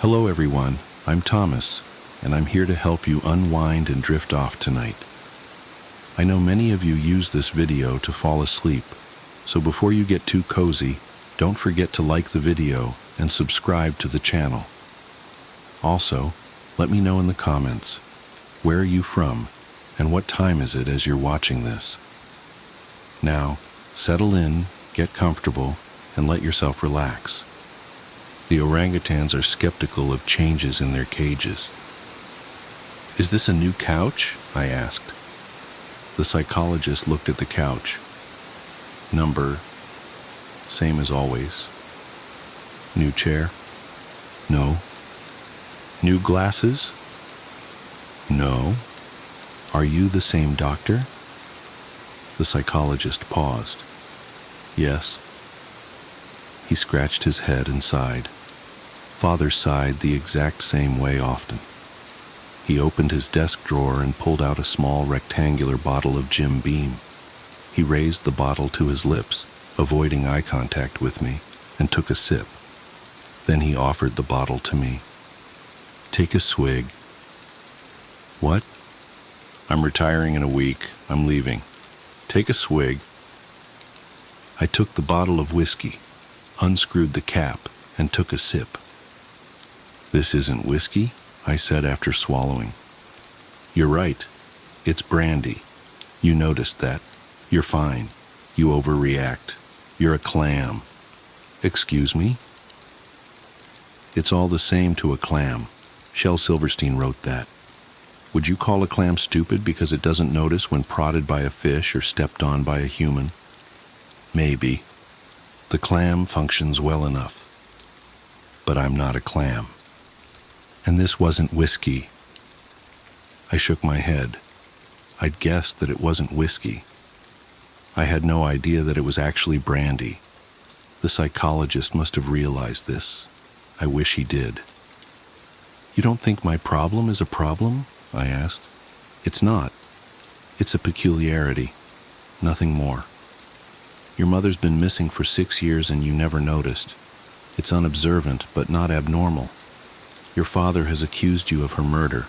Hello everyone, I'm Thomas, and I'm here to help you unwind and drift off tonight. I know many of you use this video to fall asleep, so before you get too cozy, don't forget to like the video and subscribe to the channel. Also, let me know in the comments, where are you from, and what time is it as you're watching this? Now, settle in, get comfortable, and let yourself relax. The orangutans are skeptical of changes in their cages. Is this a new couch? I asked. The psychologist looked at the couch. Number, same as always. New chair? No. New glasses? No. Are you the same doctor? The psychologist paused. Yes. He scratched his head and sighed. Father sighed the exact same way often. He opened his desk drawer and pulled out a small rectangular bottle of Jim Beam. He raised the bottle to his lips, avoiding eye contact with me, and took a sip. Then he offered the bottle to me. Take a swig. What? I'm retiring in a week. I'm leaving. Take a swig. I took the bottle of whiskey, unscrewed the cap, and took a sip. This isn't whiskey, I said after swallowing. You're right. It's brandy. You noticed that. You're fine. You overreact. You're a clam. Excuse me? It's all the same to a clam. Shel Silverstein wrote that. Would you call a clam stupid because it doesn't notice when prodded by a fish or stepped on by a human? Maybe. The clam functions well enough. But I'm not a clam. And this wasn't whiskey. I shook my head. I'd guessed that it wasn't whiskey. I had no idea that it was actually brandy. The psychologist must have realized this. I wish he did. You don't think my problem is a problem? I asked. It's not. It's a peculiarity. Nothing more. Your mother's been missing for 6 years and you never noticed. It's unobservant, but not abnormal. Your father has accused you of her murder.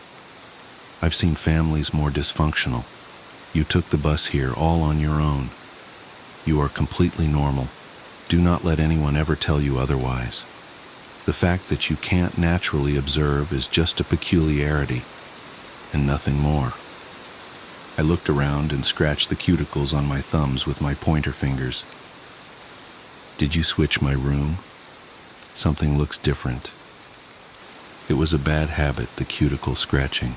I've seen families more dysfunctional. You took the bus here all on your own. You are completely normal. Do not let anyone ever tell you otherwise. The fact that you can't naturally observe is just a peculiarity, and nothing more. I looked around and scratched the cuticles on my thumbs with my pointer fingers. Did you switch my room? Something looks different. It was a bad habit, the cuticle scratching.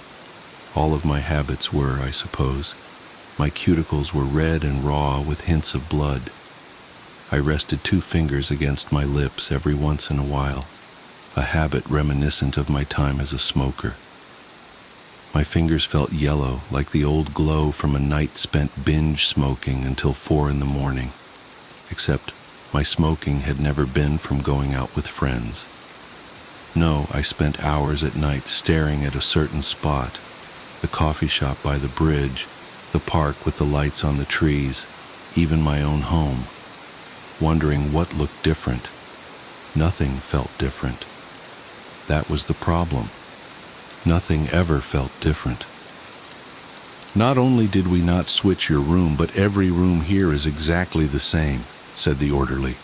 All of my habits were, I suppose. My cuticles were red and raw with hints of blood. I rested 2 fingers against my lips every once in a while, a habit reminiscent of my time as a smoker. My fingers felt yellow, like the old glow from a night spent binge smoking until 4 in the morning, except my smoking had never been from going out with friends. No, I spent hours at night staring at a certain spot, the coffee shop by the bridge, the park with the lights on the trees, even my own home, wondering what looked different. Nothing felt different. That was the problem. Nothing ever felt different. Not only did we not switch your room, but every room here is exactly the same, said the orderly.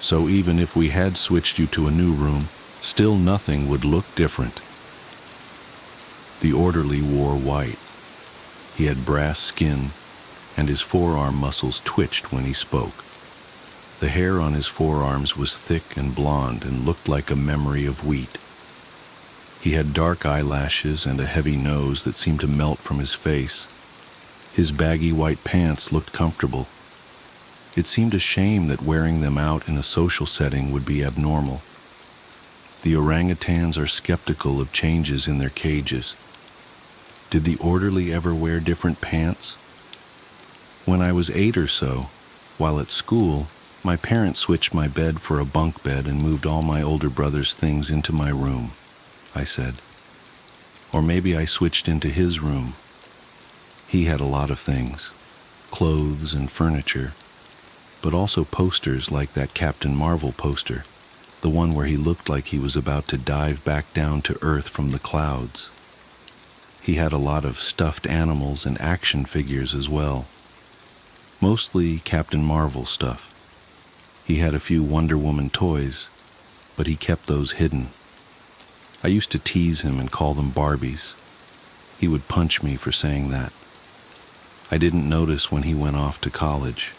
So even if we had switched you to a new room, still nothing would look different. The orderly wore white. He had brass skin, and his forearm muscles twitched when he spoke. The hair on his forearms was thick and blonde and looked like a memory of wheat. He had dark eyelashes and a heavy nose that seemed to melt from his face. His baggy white pants looked comfortable. It seemed a shame that wearing them out in a social setting would be abnormal. The orangutans are skeptical of changes in their cages. Did the orderly ever wear different pants? When I was 8 or so, while at school, my parents switched my bed for a bunk bed and moved all my older brother's things into my room, I said. Or maybe I switched into his room. He had a lot of things, clothes and furniture, but also posters like that Captain Marvel poster. the one where he looked like he was about to dive back down to earth from the clouds. He had a lot of stuffed animals and action figures as well, mostly Captain Marvel stuff. He had a few Wonder Woman toys, but he kept those hidden. I used to tease him and call them Barbies. He would punch me for saying that. I didn't notice when he went off to college.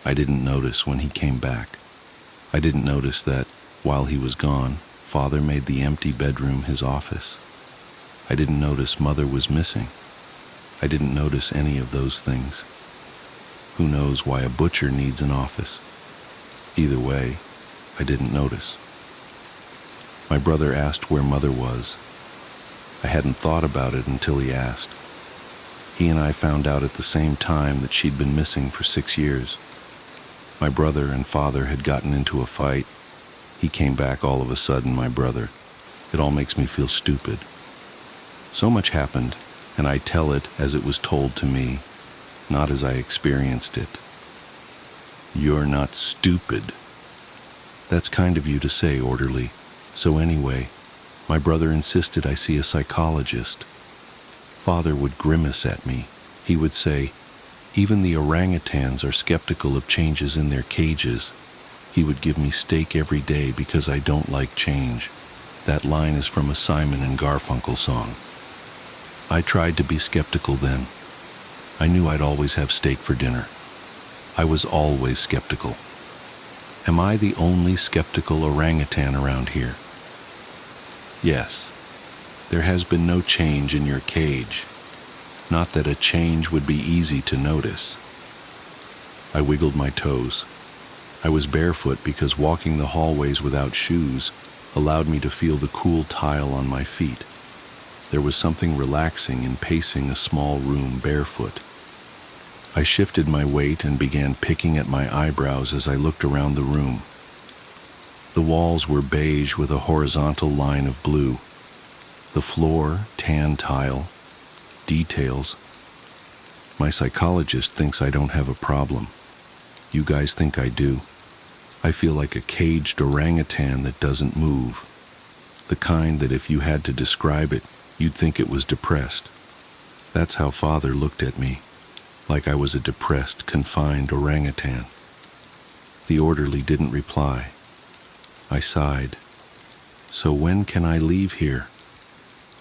I didn't notice when he came back. I didn't notice that, while he was gone, Father made the empty bedroom his office. I didn't notice Mother was missing. I didn't notice any of those things. Who knows why a butcher needs an office? Either way, I didn't notice. My brother asked where Mother was. I hadn't thought about it until he asked. He and I found out at the same time that she'd been missing for 6 years. My brother and Father had gotten into a fight. He came back all of a sudden, my brother. It all makes me feel stupid. So much happened, and I tell it as it was told to me, not as I experienced it. You're not stupid. That's kind of you to say, orderly. So anyway, my brother insisted I see a psychologist. Father would grimace at me. He would say, even the orangutans are skeptical of changes in their cages. He would give me steak every day because I don't like change. That line is from a Simon and Garfunkel song. I tried to be skeptical then. I knew I'd always have steak for dinner. I was always skeptical. Am I the only skeptical orangutan around here? Yes. There has been no change in your cage. Not that a change would be easy to notice. I wiggled my toes. I was barefoot because walking the hallways without shoes allowed me to feel the cool tile on my feet. There was something relaxing in pacing a small room barefoot. I shifted my weight and began picking at my eyebrows as I looked around the room. The walls were beige with a horizontal line of blue. The floor, tan tile, details. My psychologist thinks I don't have a problem. You guys think I do. I feel like a caged orangutan that doesn't move. The kind that if you had to describe it, you'd think it was depressed. That's how Father looked at me, like I was a depressed, confined orangutan. The orderly didn't reply. I sighed. So when can I leave here?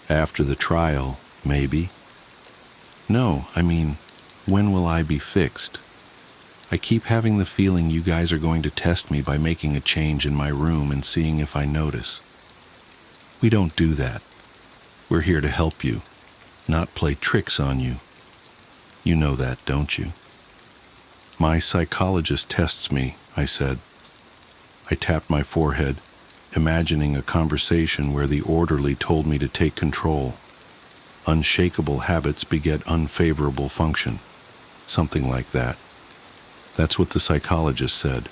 After the trial, maybe. No, I mean, when will I be fixed? I keep having the feeling you guys are going to test me by making a change in my room and seeing if I notice. We don't do that. We're here to help you, not play tricks on you. You know that, don't you? My psychologist tests me, I said. I tapped my forehead, imagining a conversation where the orderly told me to take control. Unshakable habits beget unfavorable function. Something like that. That's what the psychologist said.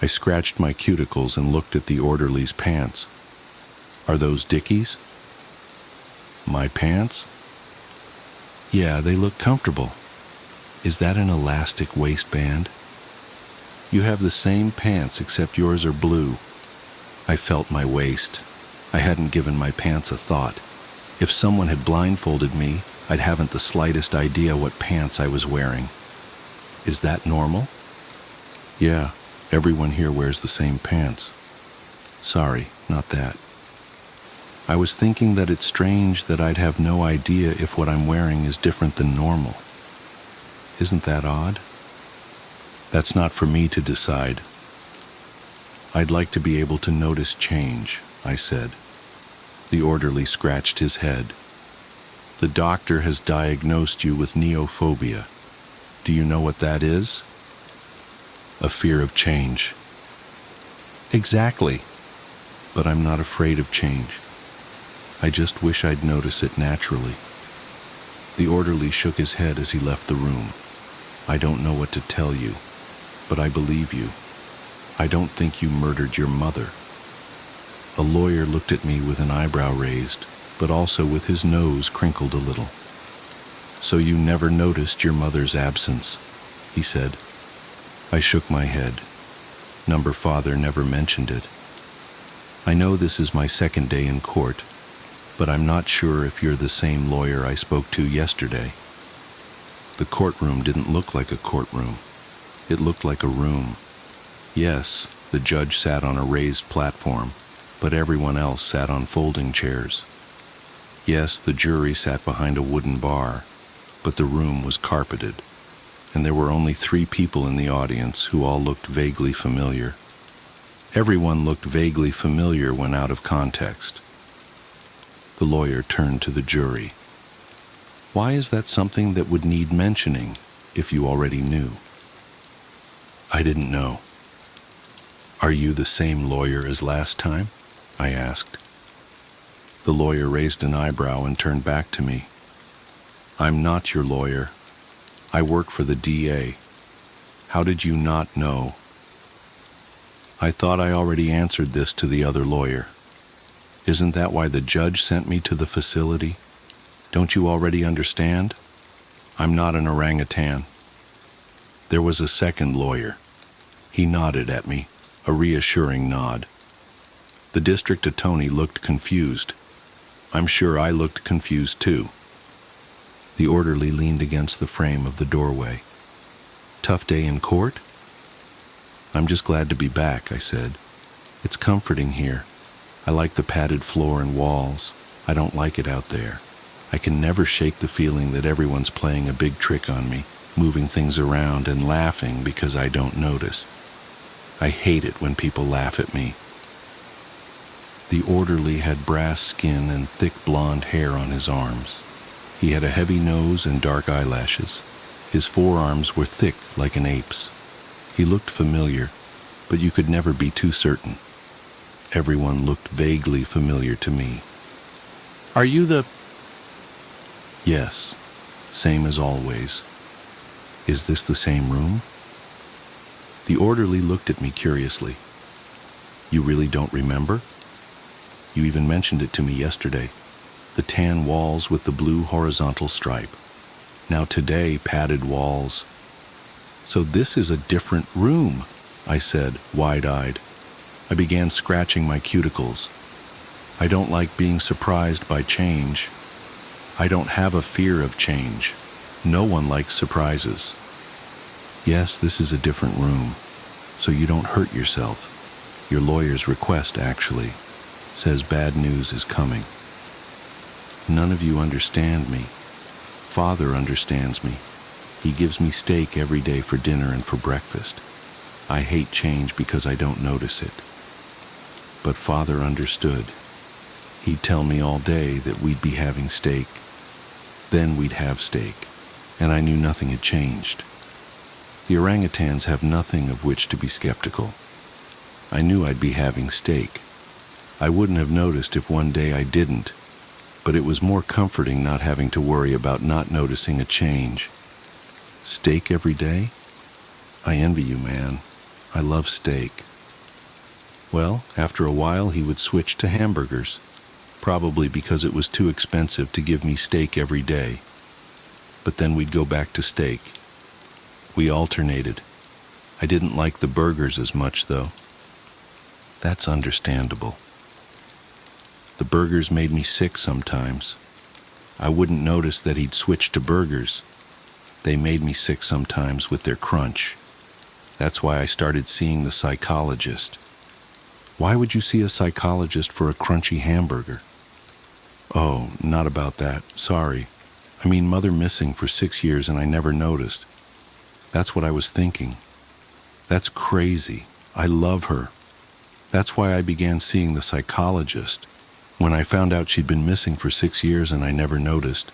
I scratched my cuticles and looked at the orderly's pants. Are those Dickies? My pants? Yeah, they look comfortable. Is that an elastic waistband? You have the same pants except yours are blue. I felt my waist. I hadn't given my pants a thought. If someone had blindfolded me, I'd haven't the slightest idea what pants I was wearing. Is that normal? Yeah, everyone here wears the same pants. Sorry, not that. I was thinking that it's strange that I'd have no idea if what I'm wearing is different than normal. Isn't that odd? That's not for me to decide. I'd like to be able to notice change, I said. The orderly scratched his head. The doctor has diagnosed you with neophobia. Do you know what that is? A fear of change. Exactly. But I'm not afraid of change. I just wish I'd notice it naturally. The orderly shook his head as he left the room. I don't know what to tell you, but I believe you. I don't think you murdered your mother. A lawyer looked at me with an eyebrow raised, but also with his nose crinkled a little. So you never noticed your mother's absence, he said. I shook my head. Number Father never mentioned it. I know this is my second day in court, but I'm not sure if you're the same lawyer I spoke to yesterday. The courtroom didn't look like a courtroom. It looked like a room. Yes, the judge sat on a raised platform, but everyone else sat on folding chairs. Yes, the jury sat behind a wooden bar, but the room was carpeted, and there were only 3 people in the audience who all looked vaguely familiar. Everyone looked vaguely familiar when out of context. The lawyer turned to the jury. Why is that something that would need mentioning if you already knew? I didn't know. Are you the same lawyer as last time? I asked. The lawyer raised an eyebrow and turned back to me. I'm not your lawyer. I work for the DA. How did you not know? I thought I already answered this to the other lawyer. Isn't that why the judge sent me to the facility? Don't you already understand? I'm not an orangutan. There was a second lawyer. He nodded at me, a reassuring nod. The district attorney looked confused. I'm sure I looked confused too. The orderly leaned against the frame of the doorway. Tough day in court? I'm just glad to be back, I said. It's comforting here. I like the padded floor and walls. I don't like it out there. I can never shake the feeling that everyone's playing a big trick on me, moving things around and laughing because I don't notice. I hate it when people laugh at me. The orderly had brass skin and thick blonde hair on his arms. He had a heavy nose and dark eyelashes. His forearms were thick like an ape's. He looked familiar, but you could never be too certain. Everyone looked vaguely familiar to me. Are you the... Yes, same as always. Is this the same room? The orderly looked at me curiously. You really don't remember? You even mentioned it to me yesterday. The tan walls with the blue horizontal stripe. Now today, padded walls. So this is a different room, I said, wide-eyed. I began scratching my cuticles. I don't like being surprised by change. I don't have a fear of change. No one likes surprises. Yes, this is a different room, so you don't hurt yourself. Your lawyer's request, actually, says bad news is coming. None of you understand me. Father understands me. He gives me steak every day for dinner and for breakfast. I hate change because I don't notice it. But Father understood. He'd tell me all day that we'd be having steak. Then we'd have steak, and I knew nothing had changed. The orangutans have nothing of which to be skeptical. I knew I'd be having steak. I wouldn't have noticed if one day I didn't, but it was more comforting not having to worry about not noticing a change. Steak every day? I envy you, man. I love steak. Well, after a while he would switch to hamburgers, probably because it was too expensive to give me steak every day. But then we'd go back to steak. We alternated. I didn't like the burgers as much, though. That's understandable. The burgers made me sick sometimes. I wouldn't notice that he'd switched to burgers. They made me sick sometimes with their crunch. That's why I started seeing the psychologist. Why would you see a psychologist for a crunchy hamburger? Oh, not about that. Sorry. I mean, Mother missing for 6 years and I never noticed. That's what I was thinking. That's crazy. I love her. That's why I began seeing the psychologist. When I found out she'd been missing for 6 years and I never noticed.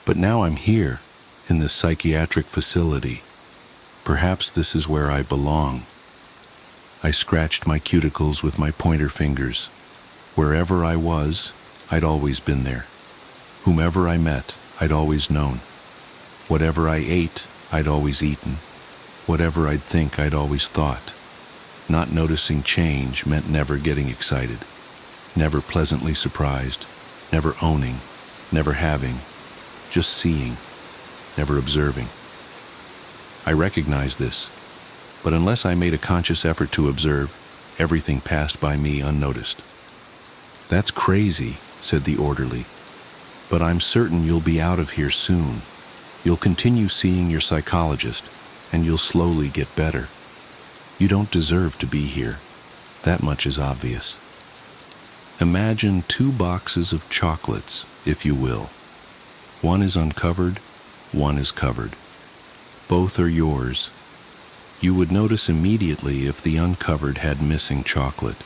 But now I'm here, in this psychiatric facility. Perhaps this is where I belong. I scratched my cuticles with my pointer fingers. Wherever I was, I'd always been there. Whomever I met, I'd always known. Whatever I ate, I'd always eaten. Whatever I'd think, I'd always thought. Not noticing change meant never getting excited, never pleasantly surprised, never owning, never having, just seeing, never observing. I recognized this, but unless I made a conscious effort to observe, everything passed by me unnoticed. "That's crazy," said the orderly. "But I'm certain you'll be out of here soon. You'll continue seeing your psychologist, and you'll slowly get better. You don't deserve to be here. That much is obvious." Imagine 2 boxes of chocolates, if you will. One is uncovered, one is covered. Both are yours. You would notice immediately if the uncovered had missing chocolate.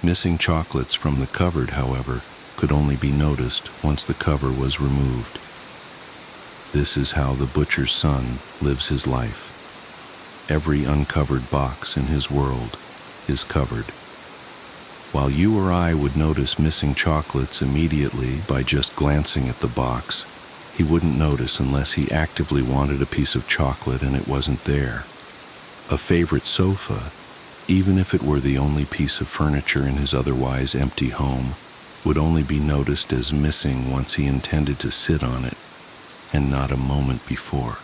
Missing chocolates from the covered, however, could only be noticed once the cover was removed. This is how the butcher's son lives his life. Every uncovered box in his world is covered. While you or I would notice missing chocolates immediately by just glancing at the box, he wouldn't notice unless he actively wanted a piece of chocolate and it wasn't there. A favorite sofa, even if it were the only piece of furniture in his otherwise empty home, would only be noticed as missing once he intended to sit on it, and not a moment before.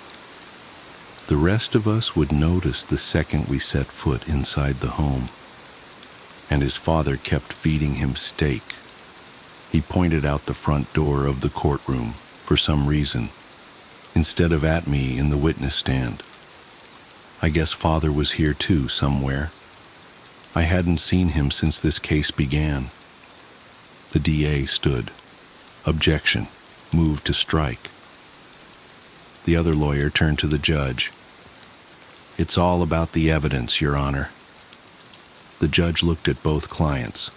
The rest of us would notice the second we set foot inside the home. And his father kept feeding him steak. He pointed out the front door of the courtroom for some reason, instead of at me in the witness stand. I guess Father was here too somewhere. I hadn't seen him since this case began. The DA stood. Objection. Moved to strike. The other lawyer turned to the judge. "It's all about the evidence, Your Honor." The judge looked at both clients.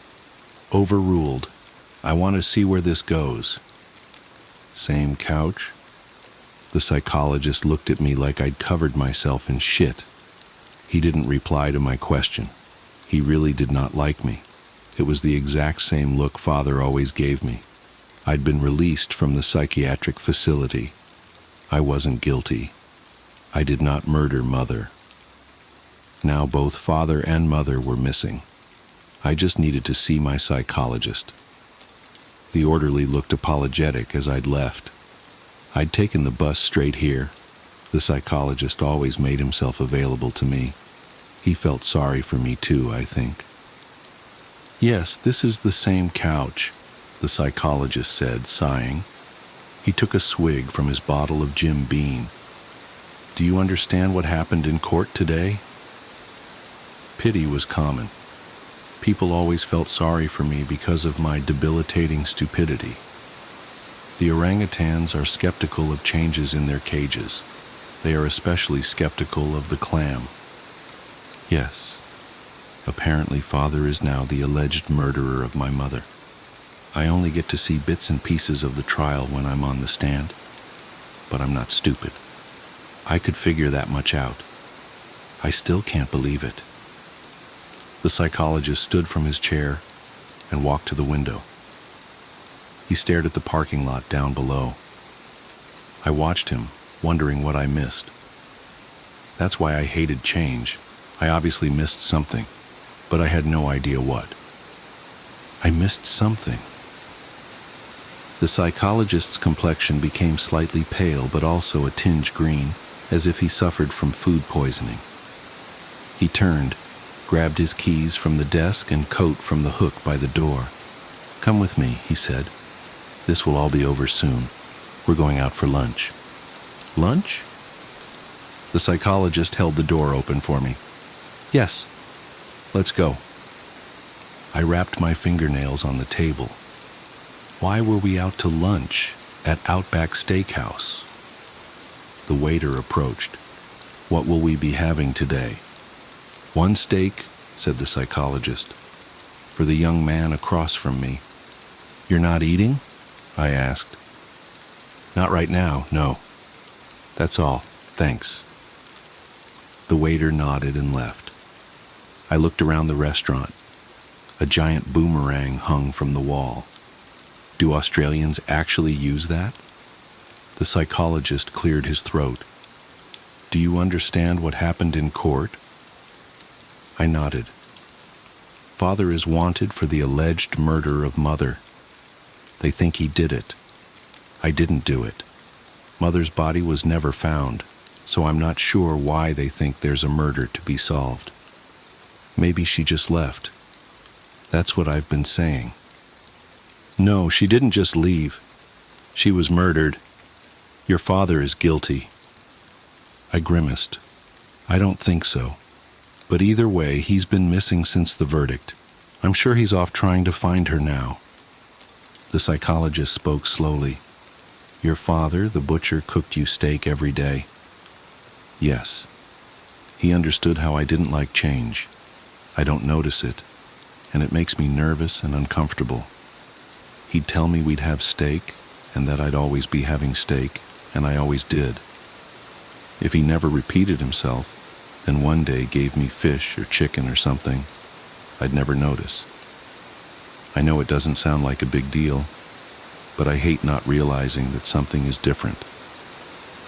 "Overruled. I want to see where this goes." "Same couch?" The psychologist looked at me like I'd covered myself in shit. He didn't reply to my question. He really did not like me. It was the exact same look Father always gave me. I'd been released from the psychiatric facility. I wasn't guilty. I did not murder Mother. Now both Father and Mother were missing. I just needed to see my psychologist. The orderly looked apologetic as I'd left. I'd taken the bus straight here. The psychologist always made himself available to me. He felt sorry for me too, I think. "Yes, this is the same couch," the psychologist said, sighing. He took a swig from his bottle of Jim Beam. "Do you understand what happened in court today?" Pity was common. People always felt sorry for me because of my debilitating stupidity. The orangutans are skeptical of changes in their cages. They are especially skeptical of the clam. Yes, apparently Father is now the alleged murderer of my mother. I only get to see bits and pieces of the trial when I'm on the stand. But I'm not stupid. I could figure that much out. I still can't believe it. The psychologist stood from his chair and walked to the window. He stared at the parking lot down below. I watched him, wondering what I missed. That's why I hated change. I obviously missed something, but I had no idea what. I missed something. The psychologist's complexion became slightly pale, but also a tinge green, as if he suffered from food poisoning. He turned, grabbed his keys from the desk and coat from the hook by the door. "Come with me," he said. "This will all be over soon. We're going out for lunch." "Lunch?" The psychologist held the door open for me. "Yes, let's go." I wrapped my fingernails on the table. Why were we out to lunch at Outback Steakhouse? The waiter approached. "What will we be having today?" "One steak," said the psychologist. For the young man across from me. "You're not eating?" I asked. "Not right now, no. That's all, thanks." The waiter nodded and left. I looked around the restaurant. A giant boomerang hung from the wall. Do Australians actually use that? The psychologist cleared his throat. "Do you understand what happened in court?" I nodded. Father is wanted for the alleged murder of Mother. They think he did it. I didn't do it. Mother's body was never found, so I'm not sure why they think there's a murder to be solved. Maybe she just left. That's what I've been saying. No, she didn't just leave. She was murdered. Your father is guilty. I grimaced. I don't think so. But either way, he's been missing since the verdict. I'm sure he's off trying to find her now. The psychologist spoke slowly. Your father, the butcher, cooked you steak every day? Yes. He understood how I didn't like change. I don't notice it, and it makes me nervous and uncomfortable. He'd tell me we'd have steak, and that I'd always be having steak, and I always did. If he never repeated himself, then one day gave me fish or chicken or something, I'd never notice. I know it doesn't sound like a big deal, but I hate not realizing that something is different.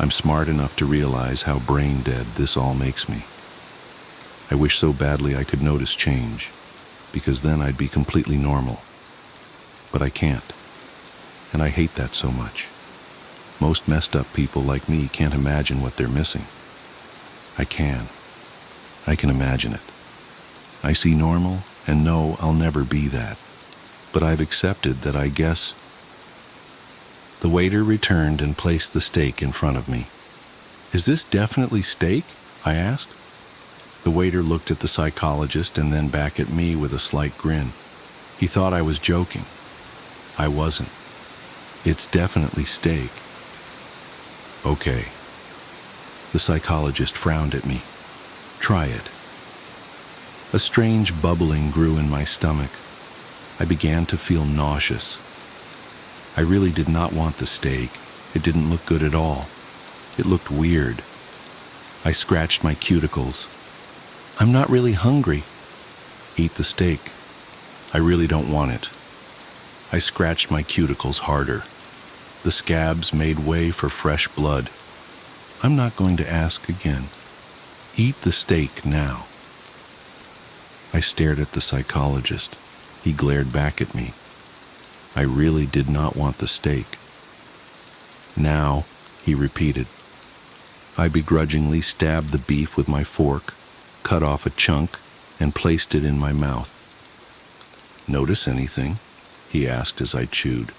I'm smart enough to realize how brain dead this all makes me. I wish so badly I could notice change, because then I'd be completely normal. But I can't, and I hate that so much. Most messed up people like me can't imagine what they're missing. I can. I can imagine it. I see normal and know I'll never be that. But I've accepted that, I guess. The waiter returned and placed the steak in front of me. Is this definitely steak? I asked. The waiter looked at the psychologist and then back at me with a slight grin. He thought I was joking. I wasn't. It's definitely steak. Okay. The psychologist frowned at me. Try it. A strange bubbling grew in my stomach. I began to feel nauseous. I really did not want the steak. It didn't look good at all. It looked weird. I scratched my cuticles. I'm not really hungry. Eat the steak. I really don't want it. I scratched my cuticles harder. The scabs made way for fresh blood. I'm not going to ask again. Eat the steak now. I stared at the psychologist. He glared back at me. I really did not want the steak. Now, he repeated. I begrudgingly stabbed the beef with my fork, cut off a chunk, and placed it in my mouth. Notice anything? He asked as I chewed.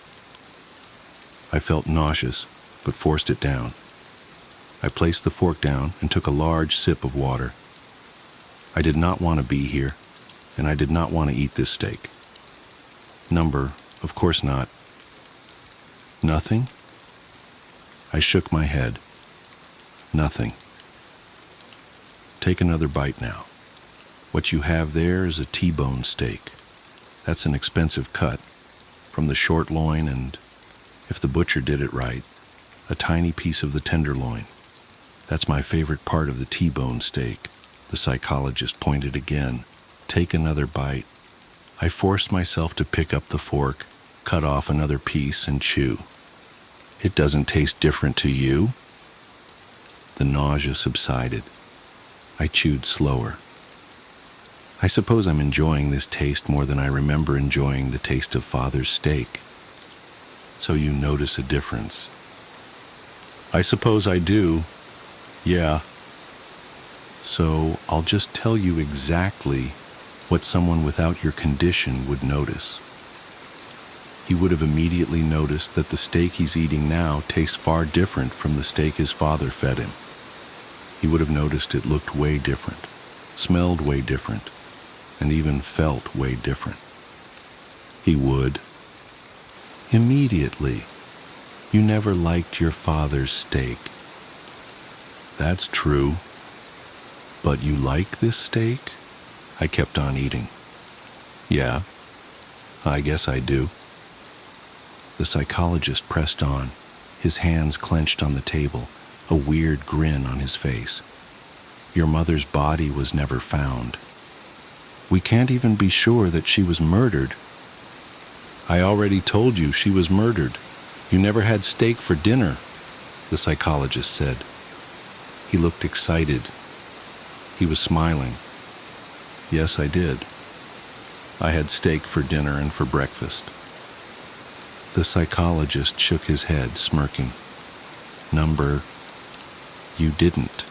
I felt nauseous, but forced it down. I placed the fork down and took a large sip of water. I did not want to be here, and I did not want to eat this steak. Number, of course not. Nothing? I shook my head. Nothing. Take another bite now. What you have there is a T-bone steak. That's an expensive cut, from the short loin and, if the butcher did it right, a tiny piece of the tenderloin. That's my favorite part of the T-bone steak. The psychologist pointed again. Take another bite. I forced myself to pick up the fork, cut off another piece, and chew. It doesn't taste different to you? The nausea subsided. I chewed slower. I suppose I'm enjoying this taste more than I remember enjoying the taste of Father's steak. So you notice a difference. I suppose I do. Yeah. So I'll just tell you exactly what someone without your condition would notice. He would have immediately noticed that the steak he's eating now tastes far different from the steak his father fed him. He would have noticed it looked way different, smelled way different, and even felt way different. He would. Immediately. You never liked your father's steak. That's true. But you like this steak? I kept on eating. Yeah, I guess I do. The psychologist pressed on, his hands clenched on the table, a weird grin on his face. Your mother's body was never found. We can't even be sure that she was murdered. I already told you she was murdered. You never had steak for dinner, the psychologist said. He looked excited. He was smiling. Yes, I did. I had steak for dinner and for breakfast. The psychologist shook his head, smirking. Number, you didn't.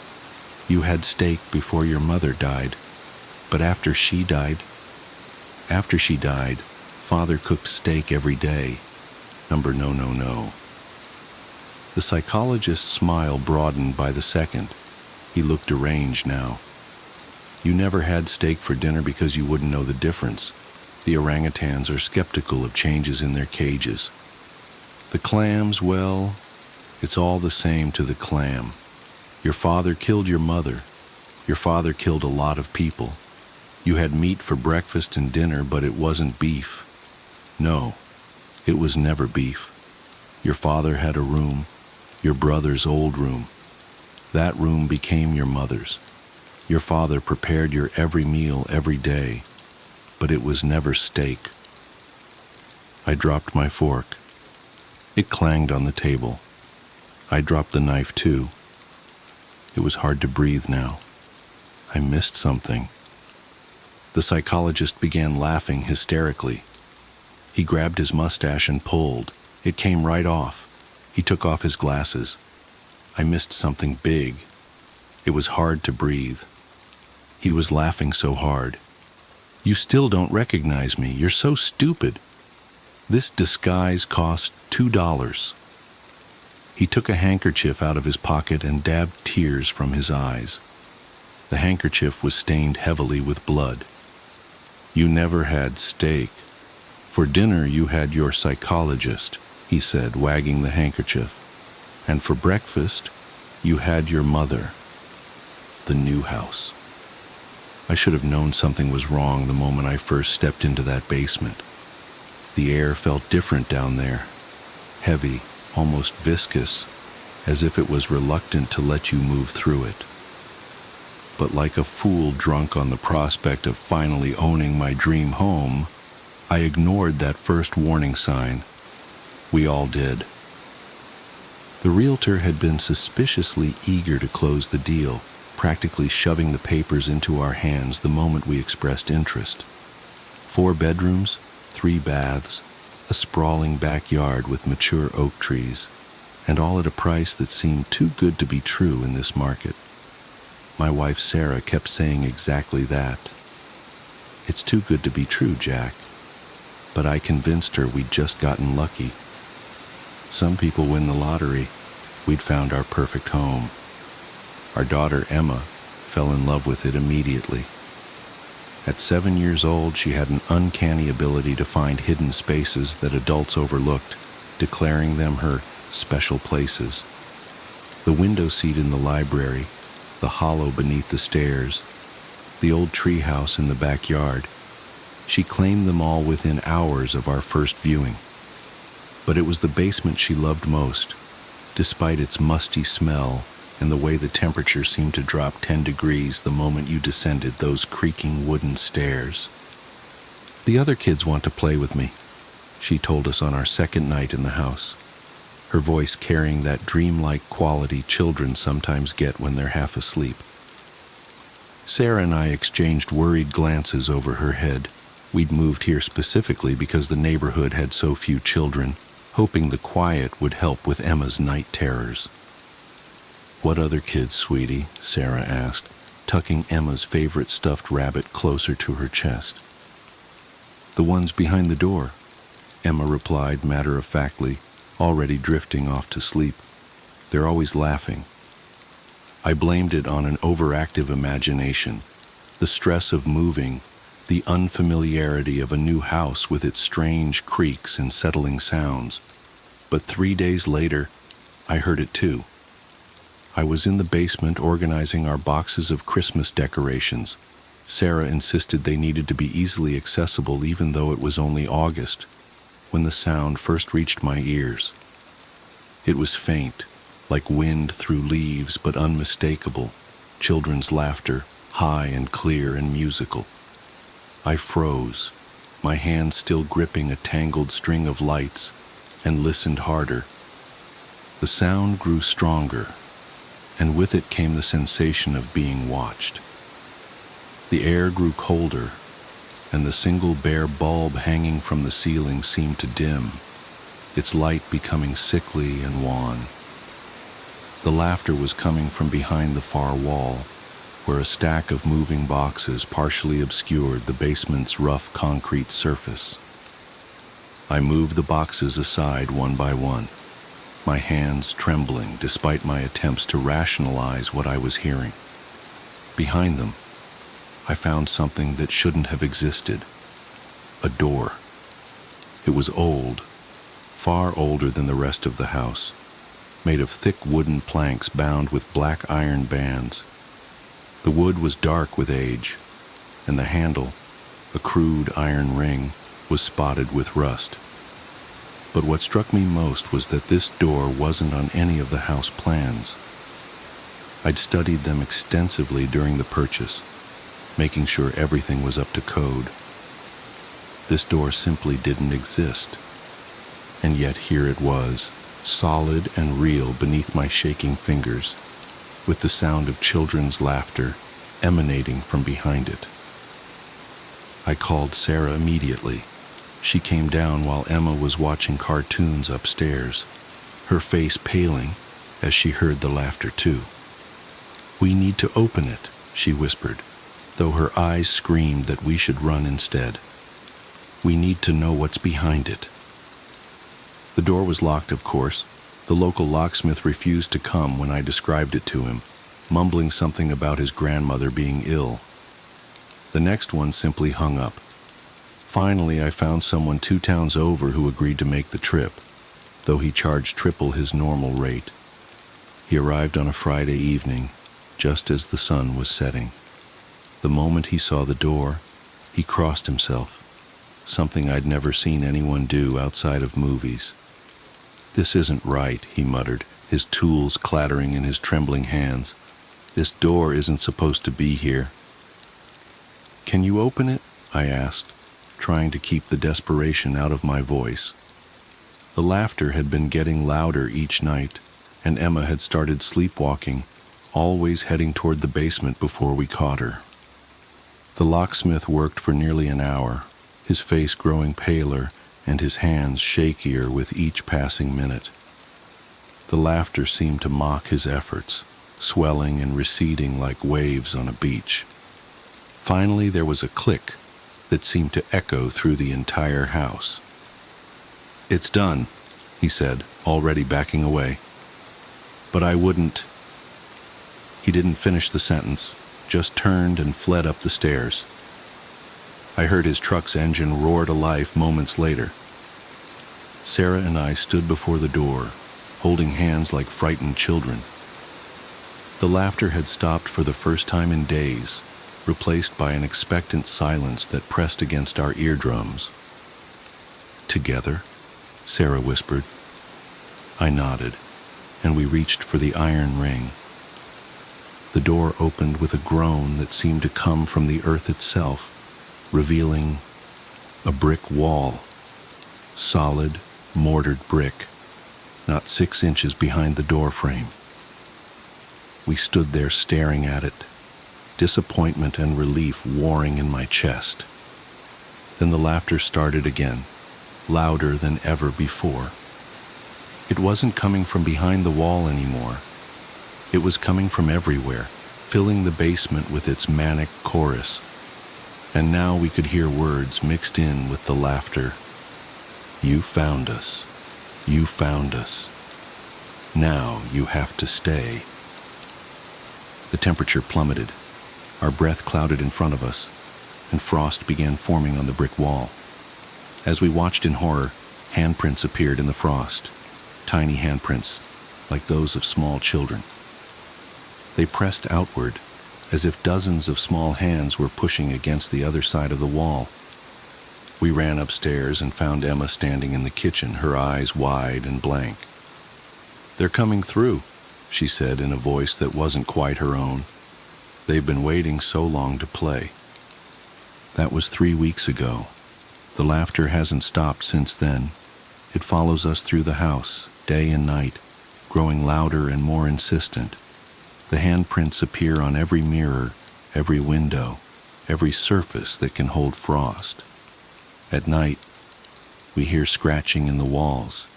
You had steak before your mother died, but after she died, Father cooked steak every day. Number no, no, no. The psychologist's smile broadened by the second. He looked deranged now. You never had steak for dinner because you wouldn't know the difference. The orangutans are skeptical of changes in their cages. The clams, well, it's all the same to the clam. Your father killed your mother. Your father killed a lot of people. You had meat for breakfast and dinner, but it wasn't beef. No, it was never beef. Your father had a room, your brother's old room. That room became your mother's. Your father prepared your every meal every day, but it was never steak. I dropped my fork. It clanged on the table. I dropped the knife too. It was hard to breathe now. I missed something. The psychologist began laughing hysterically. He grabbed his mustache and pulled. It came right off. He took off his glasses. I missed something big. It was hard to breathe. He was laughing so hard. You still don't recognize me. You're so stupid. This disguise cost $2. He took a handkerchief out of his pocket and dabbed tears from his eyes. The handkerchief was stained heavily with blood. You never had steak. For dinner you had your psychologist, he said, wagging the handkerchief. And for breakfast, you had your mother. The new house. I should have known something was wrong the moment I first stepped into that basement. The air felt different down there. Heavy, almost viscous, as if it was reluctant to let you move through it. But like a fool drunk on the prospect of finally owning my dream home, I ignored that first warning sign. We all did. The realtor had been suspiciously eager to close the deal, practically shoving the papers into our hands the moment we expressed interest. 4 bedrooms, 3 baths, a sprawling backyard with mature oak trees, and all at a price that seemed too good to be true in this market. My wife Sarah kept saying exactly that. It's too good to be true, Jack. But I convinced her we'd just gotten lucky. Some people win the lottery. We'd found our perfect home. Our daughter Emma fell in love with it immediately. At 7 years old, she had an uncanny ability to find hidden spaces that adults overlooked, declaring them her special places. The window seat in the library, the hollow beneath the stairs, the old treehouse in the backyard. She claimed them all within hours of our first viewing. But it was the basement she loved most, despite its musty smell and the way the temperature seemed to drop 10 degrees the moment you descended those creaking wooden stairs. The other kids want to play with me, she told us on our second night in the house, her voice carrying that dreamlike quality children sometimes get when they're half asleep. Sarah and I exchanged worried glances over her head. We'd moved here specifically because the neighborhood had so few children, hoping the quiet would help with Emma's night terrors. What other kids, sweetie? Sarah asked, tucking Emma's favorite stuffed rabbit closer to her chest. The ones behind the door, Emma replied matter-of-factly, already drifting off to sleep. They're always laughing. I blamed it on an overactive imagination, the stress of moving, the unfamiliarity of a new house with its strange creaks and settling sounds. But 3 days later, I heard it too. I was in the basement organizing our boxes of Christmas decorations. Sarah insisted they needed to be easily accessible even though it was only August, when the sound first reached my ears. It was faint, like wind through leaves, but unmistakable, children's laughter, high and clear and musical. I froze, my hand still gripping a tangled string of lights, and listened harder. The sound grew stronger, and with it came the sensation of being watched. The air grew colder, and the single bare bulb hanging from the ceiling seemed to dim, its light becoming sickly and wan. The laughter was coming from behind the far wall, where a stack of moving boxes partially obscured the basement's rough concrete surface. I moved the boxes aside one by one, my hands trembling despite my attempts to rationalize what I was hearing. Behind them, I found something that shouldn't have existed. A door. It was old, far older than the rest of the house, made of thick wooden planks bound with black iron bands. The wood was dark with age, and the handle, a crude iron ring, was spotted with rust. But what struck me most was that this door wasn't on any of the house plans. I'd studied them extensively during the purchase, making sure everything was up to code. This door simply didn't exist, and yet here it was, solid and real beneath my shaking fingers, with the sound of children's laughter emanating from behind it. I called Sarah immediately. She came down while Emma was watching cartoons upstairs, her face paling as she heard the laughter too. "We need to open it," she whispered, though her eyes screamed that we should run instead. "We need to know what's behind it." The door was locked, of course. The local locksmith refused to come when I described it to him, mumbling something about his grandmother being ill. The next one simply hung up. Finally, I found someone 2 towns over who agreed to make the trip, though he charged triple his normal rate. He arrived on a Friday evening, just as the sun was setting. The moment he saw the door, he crossed himself, something I'd never seen anyone do outside of movies. "This isn't right," he muttered, his tools clattering in his trembling hands. "This door isn't supposed to be here." "Can you open it?" I asked, trying to keep the desperation out of my voice. The laughter had been getting louder each night, and Emma had started sleepwalking, always heading toward the basement before we caught her. The locksmith worked for nearly an hour, his face growing paler and his hands shakier with each passing minute. The laughter seemed to mock his efforts, swelling and receding like waves on a beach. Finally, there was a click that seemed to echo through the entire house. "It's done," he said, already backing away. "But I wouldn't—" He didn't finish the sentence, just turned and fled up the stairs. I heard his truck's engine roar to life moments later. Sarah and I stood before the door, holding hands like frightened children. The laughter had stopped for the first time in days, replaced by an expectant silence that pressed against our eardrums. "Together?" Sarah whispered. I nodded, and we reached for the iron ring. The door opened with a groan that seemed to come from the earth itself, revealing a brick wall, solid, mortared brick, not 6 inches behind the door frame. We stood there staring at it, disappointment and relief warring in my chest. Then the laughter started again, louder than ever before. It wasn't coming from behind the wall anymore. It was coming from everywhere, filling the basement with its manic chorus. And now we could hear words mixed in with the laughter. "You found us. You found us. Now you have to stay." The temperature plummeted. Our breath clouded in front of us, and frost began forming on the brick wall. As we watched in horror, handprints appeared in the frost, tiny handprints, like those of small children. They pressed outward, as if dozens of small hands were pushing against the other side of the wall. We ran upstairs and found Emma standing in the kitchen, her eyes wide and blank. "They're coming through," she said in a voice that wasn't quite her own. "They've been waiting so long to play." That was 3 weeks ago. The laughter hasn't stopped since then. It follows us through the house, day and night, growing louder and more insistent. The handprints appear on every mirror, every window, every surface that can hold frost. At night, we hear scratching in the walls,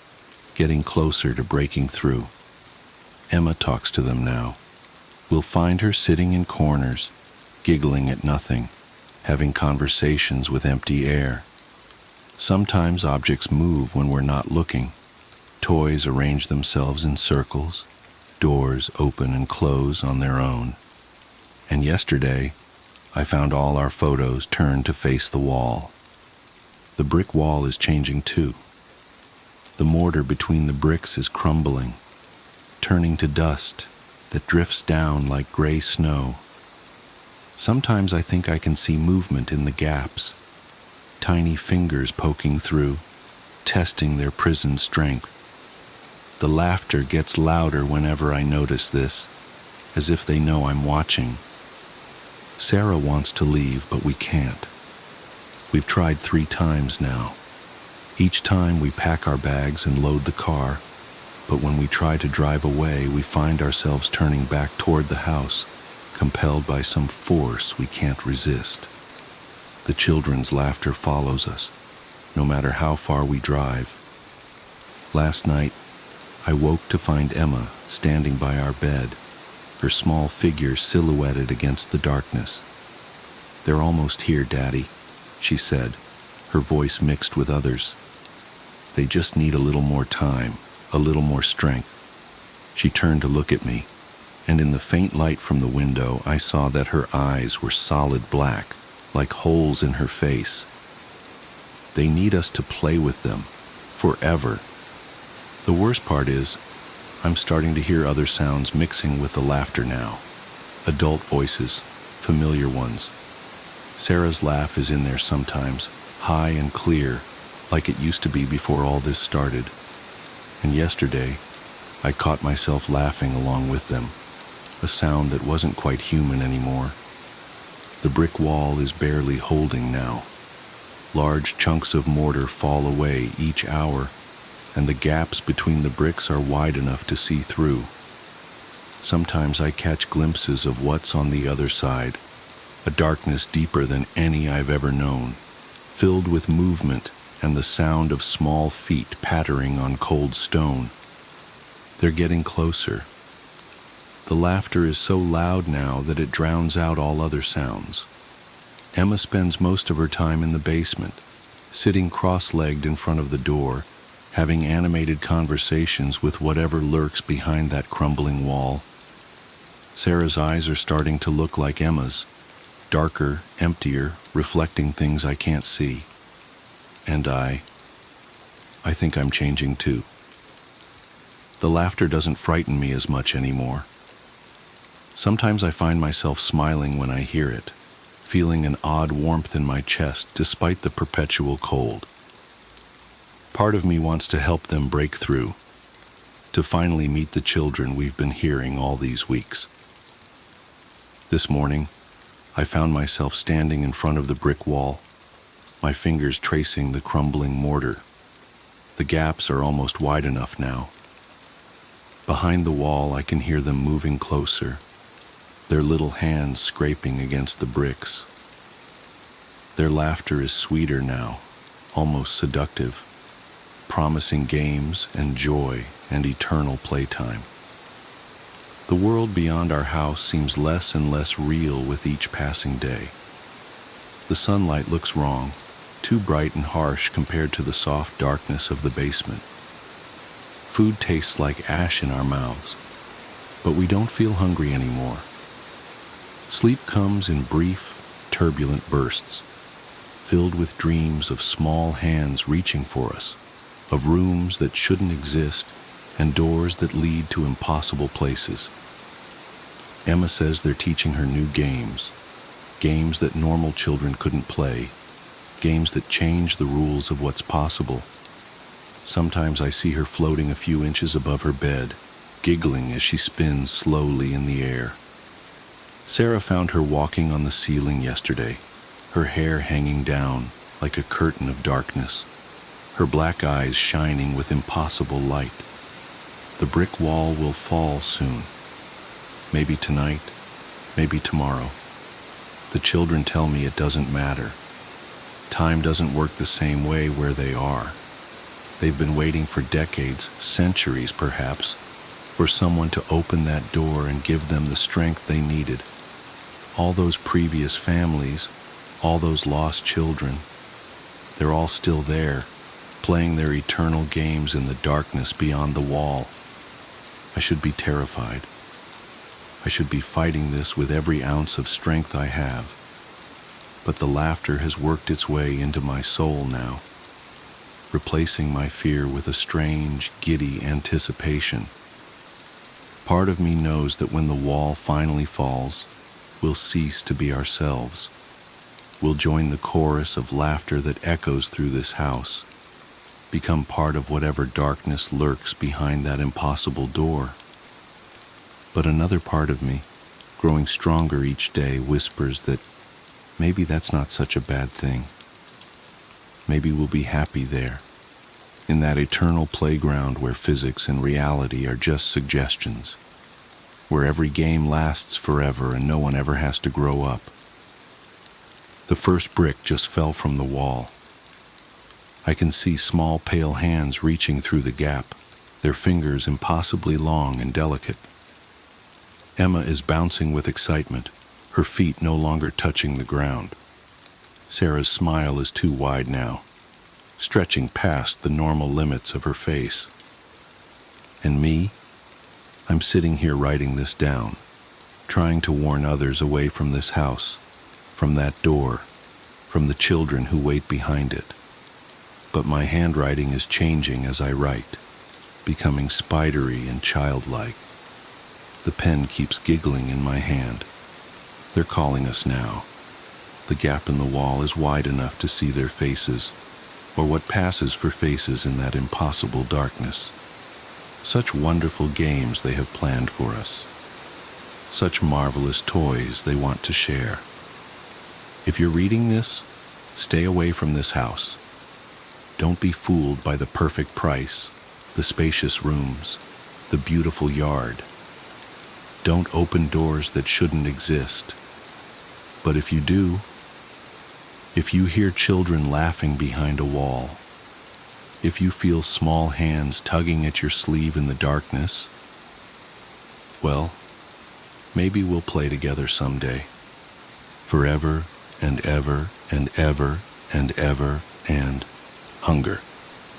getting closer to breaking through. Emma talks to them now. We'll find her sitting in corners, giggling at nothing, having conversations with empty air. Sometimes objects move when we're not looking. Toys arrange themselves in circles. Doors open and close on their own. And yesterday, I found all our photos turned to face the wall. The brick wall is changing too. The mortar between the bricks is crumbling, turning to dust that drifts down like gray snow. Sometimes I think I can see movement in the gaps, tiny fingers poking through, testing their prison strength. The laughter gets louder whenever I notice this, as if they know I'm watching. Sarah wants to leave, but we can't. We've tried 3 times now. Each time we pack our bags and load the car, but when we try to drive away, we find ourselves turning back toward the house, compelled by some force we can't resist. The children's laughter follows us, no matter how far we drive. Last night, I woke to find Emma standing by our bed, her small figure silhouetted against the darkness. "They're almost here, Daddy," she said, her voice mixed with others. "They just need a little more time, a little more strength." She turned to look at me, and in the faint light from the window, I saw that her eyes were solid black, like holes in her face. They need us to play with them, forever. The worst part is, I'm starting to hear other sounds mixing with the laughter now. Adult voices, familiar ones. Sarah's laugh is in there sometimes, high and clear, like it used to be before all this started. And yesterday, I caught myself laughing along with them, a sound that wasn't quite human anymore. The brick wall is barely holding now. Large chunks of mortar fall away each hour, and the gaps between the bricks are wide enough to see through. Sometimes I catch glimpses of what's on the other side, a darkness deeper than any I've ever known, filled with movement and the sound of small feet pattering on cold stone. They're getting closer. The laughter is so loud now that it drowns out all other sounds. Emma spends most of her time in the basement, sitting cross-legged in front of the door, having animated conversations with whatever lurks behind that crumbling wall. Sarah's eyes are starting to look like Emma's, darker, emptier, reflecting things I can't see. And I think I'm changing too. The laughter doesn't frighten me as much anymore. Sometimes I find myself smiling when I hear it, feeling an odd warmth in my chest despite the perpetual cold. Part of me wants to help them break through, to finally meet the children we've been hearing all these weeks. This morning, I found myself standing in front of the brick wall, my fingers tracing the crumbling mortar. The gaps are almost wide enough now. Behind the wall, I can hear them moving closer, their little hands scraping against the bricks. Their laughter is sweeter now, almost seductive, promising games and joy and eternal playtime. The world beyond our house seems less and less real with each passing day. The sunlight looks wrong, too bright and harsh compared to the soft darkness of the basement. Food tastes like ash in our mouths, but we don't feel hungry anymore. Sleep comes in brief, turbulent bursts, filled with dreams of small hands reaching for us, of rooms that shouldn't exist, and doors that lead to impossible places. Emma says they're teaching her new games that normal children couldn't play, games that change the rules of what's possible. Sometimes I see her floating a few inches above her bed, giggling as she spins slowly in the air. Sarah found her walking on the ceiling yesterday, her hair hanging down like a curtain of darkness, her black eyes shining with impossible light. The brick wall will fall soon. Maybe tonight, maybe tomorrow. The children tell me it doesn't matter. Time doesn't work the same way where they are. They've been waiting for decades, centuries perhaps, for someone to open that door and give them the strength they needed. All those previous families, all those lost children, They're all still there, playing their eternal games in the darkness beyond the wall. I should be terrified. I should be fighting this with every ounce of strength I have. But the laughter has worked its way into my soul now, replacing my fear with a strange, giddy anticipation. Part of me knows that when the wall finally falls, we'll cease to be ourselves. We'll join the chorus of laughter that echoes through this house, become part of whatever darkness lurks behind that impossible door. But another part of me, growing stronger each day, whispers that maybe that's not such a bad thing. Maybe we'll be happy there, in that eternal playground where physics and reality are just suggestions, where every game lasts forever and no one ever has to grow up. The first brick just fell from the wall. I can see small pale hands reaching through the gap, their fingers impossibly long and delicate. Emma is bouncing with excitement, her feet no longer touching the ground. Sarah's smile is too wide now, stretching past the normal limits of her face. And me? I'm sitting here writing this down, trying to warn others away from this house, from that door, from the children who wait behind it. But my handwriting is changing as I write, becoming spidery and childlike. The pen keeps giggling in my hand. They're calling us now. The gap in the wall is wide enough to see their faces, or what passes for faces in that impossible darkness. Such wonderful games they have planned for us. Such marvelous toys they want to share. If you're reading this, stay away from this house. Don't be fooled by the perfect price, the spacious rooms, the beautiful yard. Don't open doors that shouldn't exist. But if you do, if you hear children laughing behind a wall, if you feel small hands tugging at your sleeve in the darkness, well, maybe we'll play together someday. Forever and ever and ever and ever and hunger.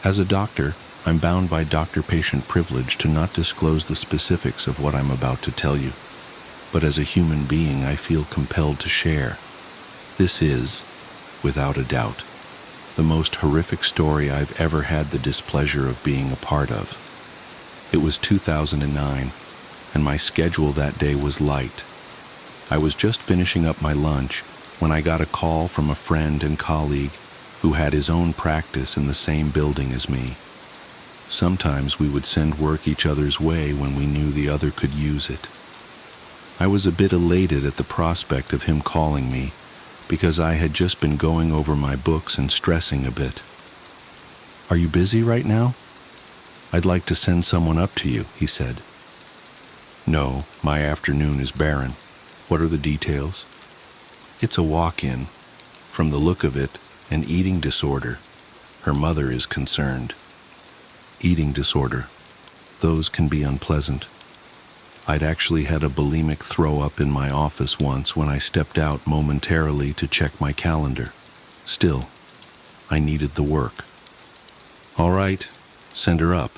As a doctor, I'm bound by doctor-patient privilege to not disclose the specifics of what I'm about to tell you. But as a human being, I feel compelled to share. This is, without a doubt, the most horrific story I've ever had the displeasure of being a part of. It was 2009, and my schedule that day was light. I was just finishing up my lunch when I got a call from a friend and colleague who had his own practice in the same building as me. Sometimes we would send work each other's way when we knew the other could use it. I was a bit elated at the prospect of him calling me because I had just been going over my books and stressing a bit. "Are you busy right now? I'd like to send someone up to you," he said. "No, my afternoon is barren. What are the details?" "It's a walk-in. From the look of it, an eating disorder. Her mother is concerned." Eating disorder. Those can be unpleasant. I'd actually had a bulimic throw-up in my office once when I stepped out momentarily to check my calendar. Still, I needed the work. "All right, send her up."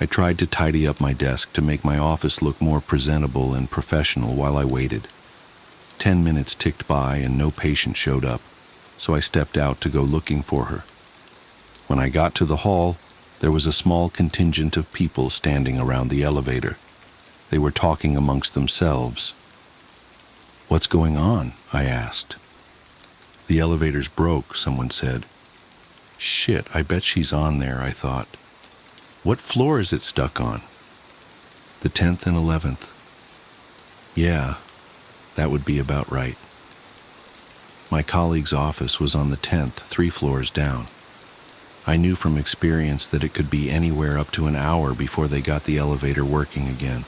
I tried to tidy up my desk to make my office look more presentable and professional while I waited. 10 minutes ticked by and no patient showed up, so I stepped out to go looking for her. When I got to the hall, there was a small contingent of people standing around the elevator. They were talking amongst themselves. "What's going on?" I asked. "The elevator's broke," someone said. "Shit, I bet she's on there," I thought. "What floor is it stuck on?" "The 10th and 11th. "Yeah, that would be about right." My colleague's office was on the 10th, 3 floors down. I knew from experience that it could be anywhere up to an hour before they got the elevator working again.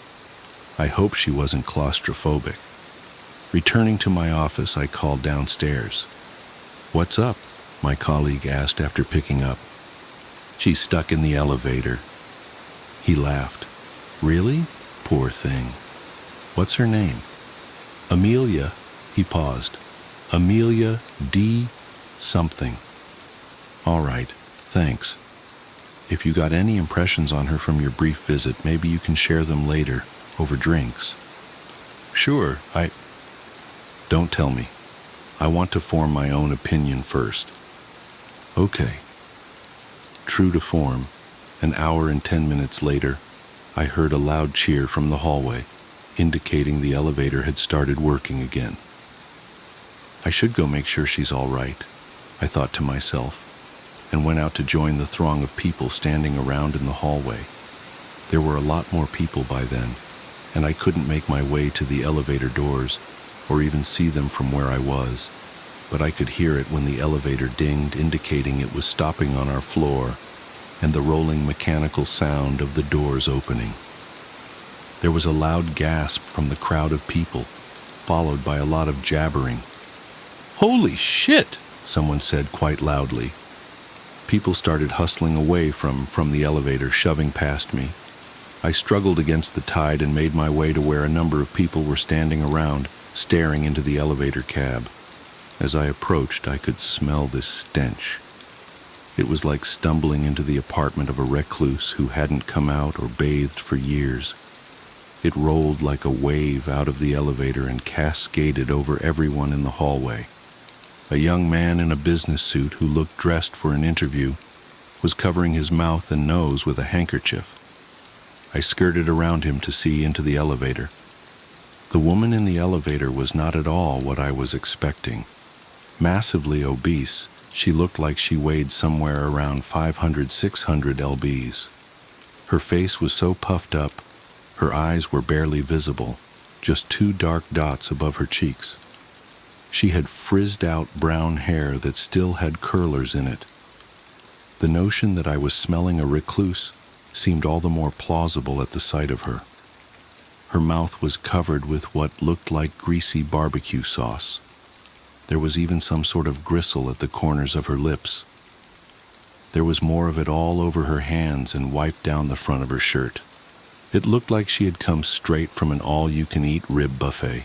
I hoped she wasn't claustrophobic. Returning to my office, I called downstairs. "What's up?" my colleague asked after picking up. "She's stuck in the elevator." He laughed. "Really? Poor thing. What's her name?" "Amelia." He paused. "Amelia D. something." All right, thanks. If you got any impressions on her from your brief visit, maybe you can share them later, over drinks. Sure, Don't tell me. I want to form my own opinion first. Okay. True to form, an hour and 10 minutes later, I heard a loud cheer from the hallway, indicating the elevator had started working again. I should go make sure she's all right, I thought to myself, and went out to join the throng of people standing around in the hallway. There were a lot more people by then, and I couldn't make my way to the elevator doors or even see them from where I was, but I could hear it when the elevator dinged, indicating it was stopping on our floor, and the rolling mechanical sound of the doors opening. There was a loud gasp from the crowd of people, followed by a lot of jabbering. "Holy shit!" someone said quite loudly. People started hustling away from the elevator, shoving past me. I struggled against the tide and made my way to where a number of people were standing around, staring into the elevator cab. As I approached, I could smell this stench. It was like stumbling into the apartment of a recluse who hadn't come out or bathed for years. It rolled like a wave out of the elevator and cascaded over everyone in the hallway. A young man in a business suit who looked dressed for an interview was covering his mouth and nose with a handkerchief. I skirted around him to see into the elevator. The woman in the elevator was not at all what I was expecting. Massively obese, she looked like she weighed somewhere around 500-600 lbs. Her face was so puffed up, her eyes were barely visible, just 2 dark dots above her cheeks. She had frizzed-out brown hair that still had curlers in it. The notion that I was smelling a recluse seemed all the more plausible at the sight of her. Her mouth was covered with what looked like greasy barbecue sauce. There was even some sort of gristle at the corners of her lips. There was more of it all over her hands and wiped down the front of her shirt. It looked like she had come straight from an all-you-can-eat rib buffet.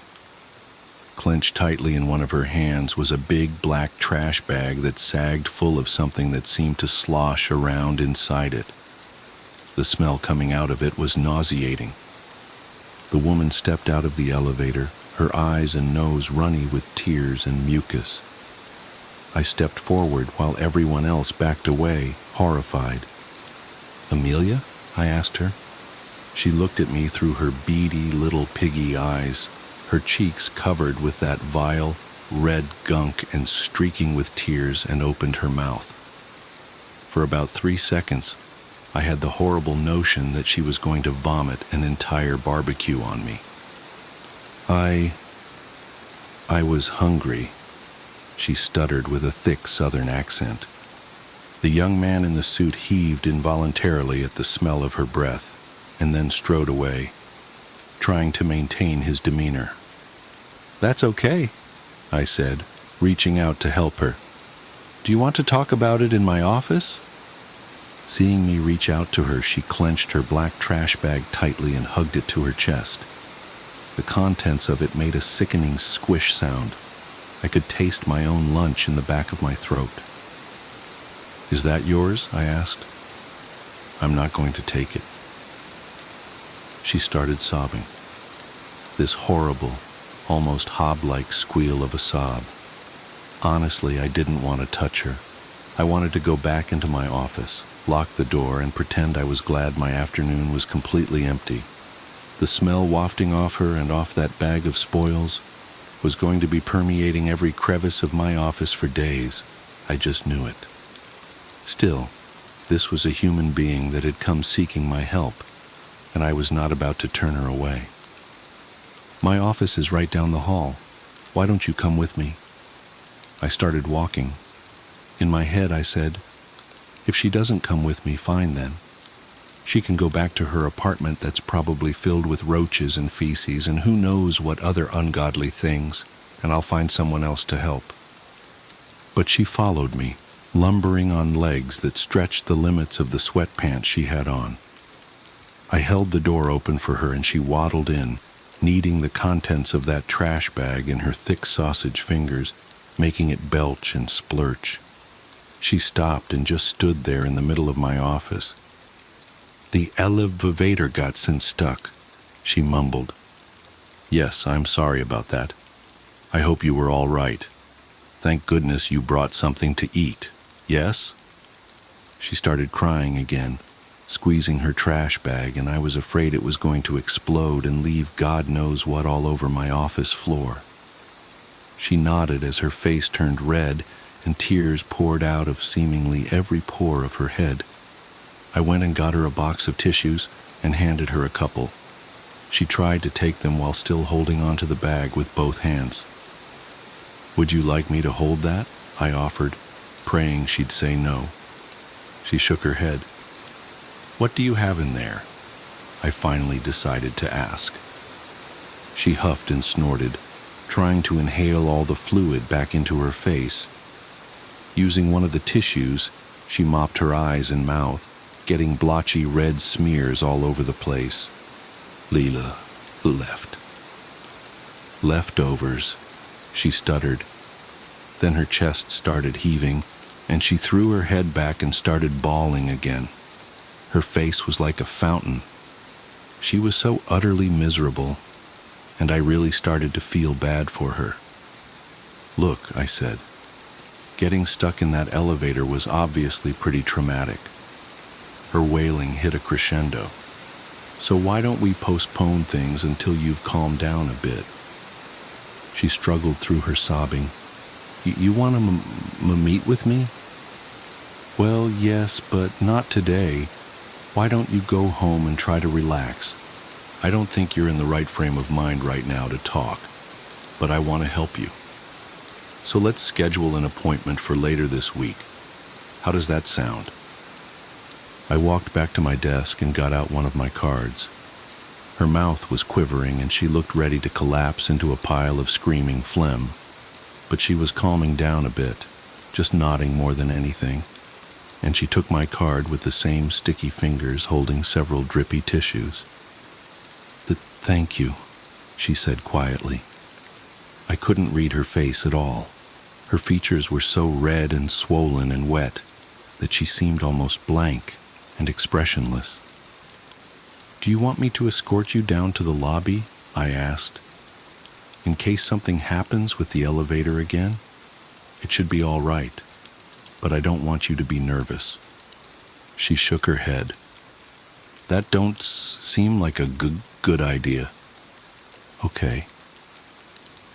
Clenched tightly in one of her hands was a big black trash bag that sagged full of something that seemed to slosh around inside it. The smell coming out of it was nauseating. The woman stepped out of the elevator, her eyes and nose runny with tears and mucus. I stepped forward while everyone else backed away, horrified. "Amelia?" I asked her. She looked at me through her beady little piggy eyes, her cheeks covered with that vile, red gunk and streaking with tears, and opened her mouth. For about 3 seconds, I had the horrible notion that she was going to vomit an entire barbecue on me. I was hungry, she stuttered with a thick southern accent. The young man in the suit heaved involuntarily at the smell of her breath, and then strode away, trying to maintain his demeanor. "That's okay," I said, reaching out to help her. "Do you want to talk about it in my office?" Seeing me reach out to her, she clenched her black trash bag tightly and hugged it to her chest. The contents of it made a sickening squish sound. I could taste my own lunch in the back of my throat. "Is that yours?" I asked. "I'm not going to take it." She started sobbing. This horrible, almost Hob-like squeal of a sob. Honestly, I didn't want to touch her. I wanted to go back into my office, lock the door, and pretend I was glad my afternoon was completely empty. The smell wafting off her and off that bag of spoils was going to be permeating every crevice of my office for days. I just knew it. Still, this was a human being that had come seeking my help, and I was not about to turn her away. "My office is right down the hall. Why don't you come with me?" I started walking. In my head, I said, "If she doesn't come with me, fine then. She can go back to her apartment that's probably filled with roaches and feces and who knows what other ungodly things, and I'll find someone else to help." But she followed me, lumbering on legs that stretched the limits of the sweatpants she had on. I held the door open for her and she waddled in, kneading the contents of that trash bag in her thick sausage fingers, making it belch and splurch. She stopped and just stood there in the middle of my office. "The elevator got stuck," she mumbled. "Yes, I'm sorry about that. I hope you were all right. Thank goodness you brought something to eat, yes?" She started crying again, squeezing her trash bag, and I was afraid it was going to explode and leave God knows what all over my office floor. She nodded as her face turned red and tears poured out of seemingly every pore of her head. I went and got her a box of tissues and handed her a couple. She tried to take them while still holding onto the bag with both hands. "Would you like me to hold that?" I offered, praying she'd say no. She shook her head. "What do you have in there?" I finally decided to ask. She huffed and snorted, trying to inhale all the fluid back into her face. Using one of the tissues, she mopped her eyes and mouth, getting blotchy red smears all over the place. "Leela left. Leftovers," she stuttered. Then her chest started heaving, and she threw her head back and started bawling again. Her face was like a fountain. She was so utterly miserable, and I really started to feel bad for her. "Look," I said, "getting stuck in that elevator was obviously pretty traumatic." Her wailing hit a crescendo. "So why don't we postpone things until you've calmed down a bit?" She struggled through her sobbing. You want to meet with me?" "Well, yes, but not today. Why don't you go home and try to relax? I don't think you're in the right frame of mind right now to talk, but I want to help you. So let's schedule an appointment for later this week. How does that sound?" I walked back to my desk and got out one of my cards. Her mouth was quivering and she looked ready to collapse into a pile of screaming phlegm. But she was calming down a bit, just nodding more than anything, and she took my card with the same sticky fingers holding several drippy tissues. Thank you," she said quietly. I couldn't read her face at all. Her features were so red and swollen and wet that she seemed almost blank and expressionless. "Do you want me to escort you down to the lobby?" I asked. "In case something happens with the elevator again? It should be all right, but I don't want you to be nervous." She shook her head. "That don't seem like a good idea." "Okay."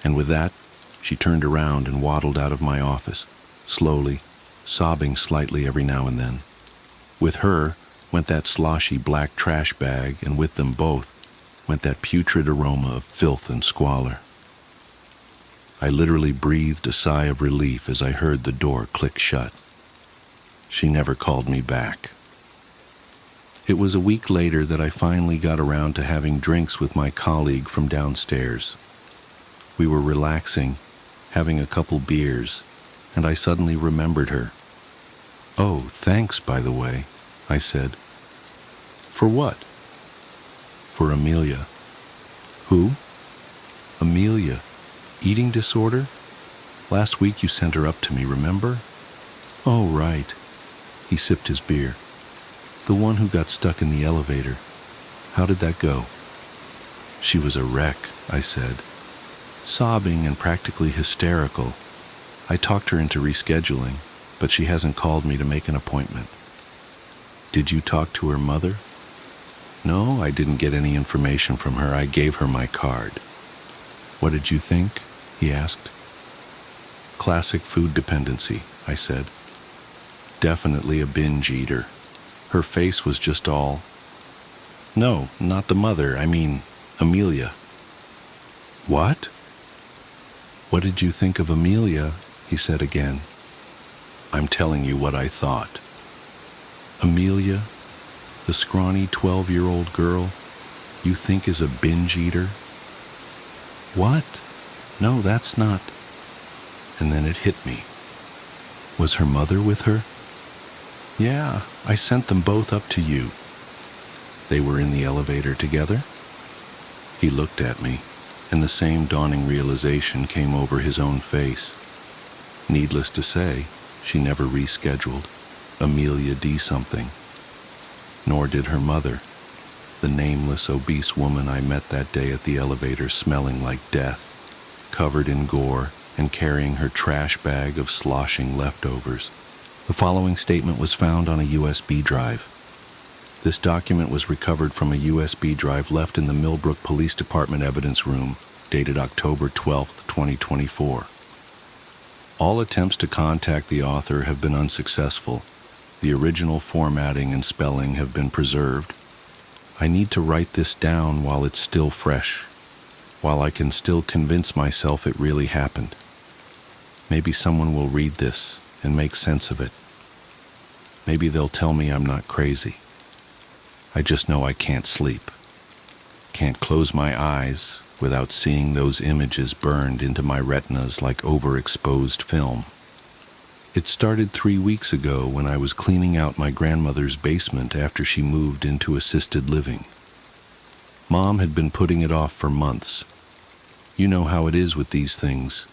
And with that, she turned around and waddled out of my office, slowly, sobbing slightly every now and then. With her went that sloshy black trash bag, and with them both went that putrid aroma of filth and squalor. I literally breathed a sigh of relief as I heard the door click shut. She never called me back. It was a week later that I finally got around to having drinks with my colleague from downstairs. We were relaxing, having a couple beers, and I suddenly remembered her. "Oh, thanks, by the way," I said. "For what?" "For Amelia." "Who?" "Amelia. Eating disorder? Last week you sent her up to me, remember?" "Oh, right." He sipped his beer. "The one who got stuck in the elevator. How did that go?" "She was a wreck," I said. "Sobbing and practically hysterical. I talked her into rescheduling, but she hasn't called me to make an appointment." "Did you talk to her mother?" "No, I didn't get any information from her. I gave her my card." "What did you think?" he asked. "Classic food dependency," I said. "Definitely a binge eater. Her face was just all..." "No, not the mother. I mean, Amelia." "What?" "What did you think of Amelia?" he said again. "I'm telling you what I thought." "Amelia, the scrawny 12-year-old girl you think is a binge eater?" "What? No, that's not..." And then it hit me. Was her mother with her? "Yeah, I sent them both up to you." "They were in the elevator together?" He looked at me, and the same dawning realization came over his own face. Needless to say, She never rescheduled. Amelia D. something. Nor did her mother, the nameless, obese woman I met that day at the elevator, smelling like death, covered in gore, and carrying her trash bag of sloshing leftovers. The following statement was found on a USB drive. This document was recovered from a USB drive left in the Millbrook Police Department evidence room, dated October 12, 2024. All attempts to contact the author have been unsuccessful. The original formatting and spelling have been preserved. I need to write this down while it's still fresh, while I can still convince myself it really happened. Maybe someone will read this and make sense of it. Maybe they'll tell me I'm not crazy. I just know I can't sleep. Can't close my eyes without seeing those images burned into my retinas like overexposed film. It started 3 weeks ago when I was cleaning out my grandmother's basement after she moved into assisted living. Mom had been putting it off for months. You know how it is with these things.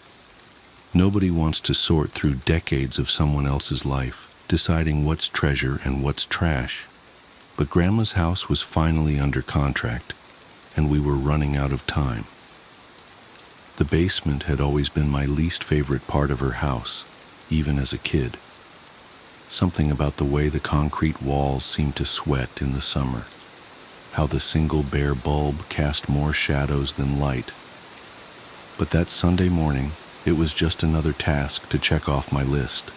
Nobody wants to sort through decades of someone else's life, deciding what's treasure and what's trash. But Grandma's house was finally under contract, and we were running out of time. The basement had always been my least favorite part of her house, even as a kid. Something about the way the concrete walls seemed to sweat in the summer, how the single bare bulb cast more shadows than light. But that Sunday morning, it was just another task to check off my list.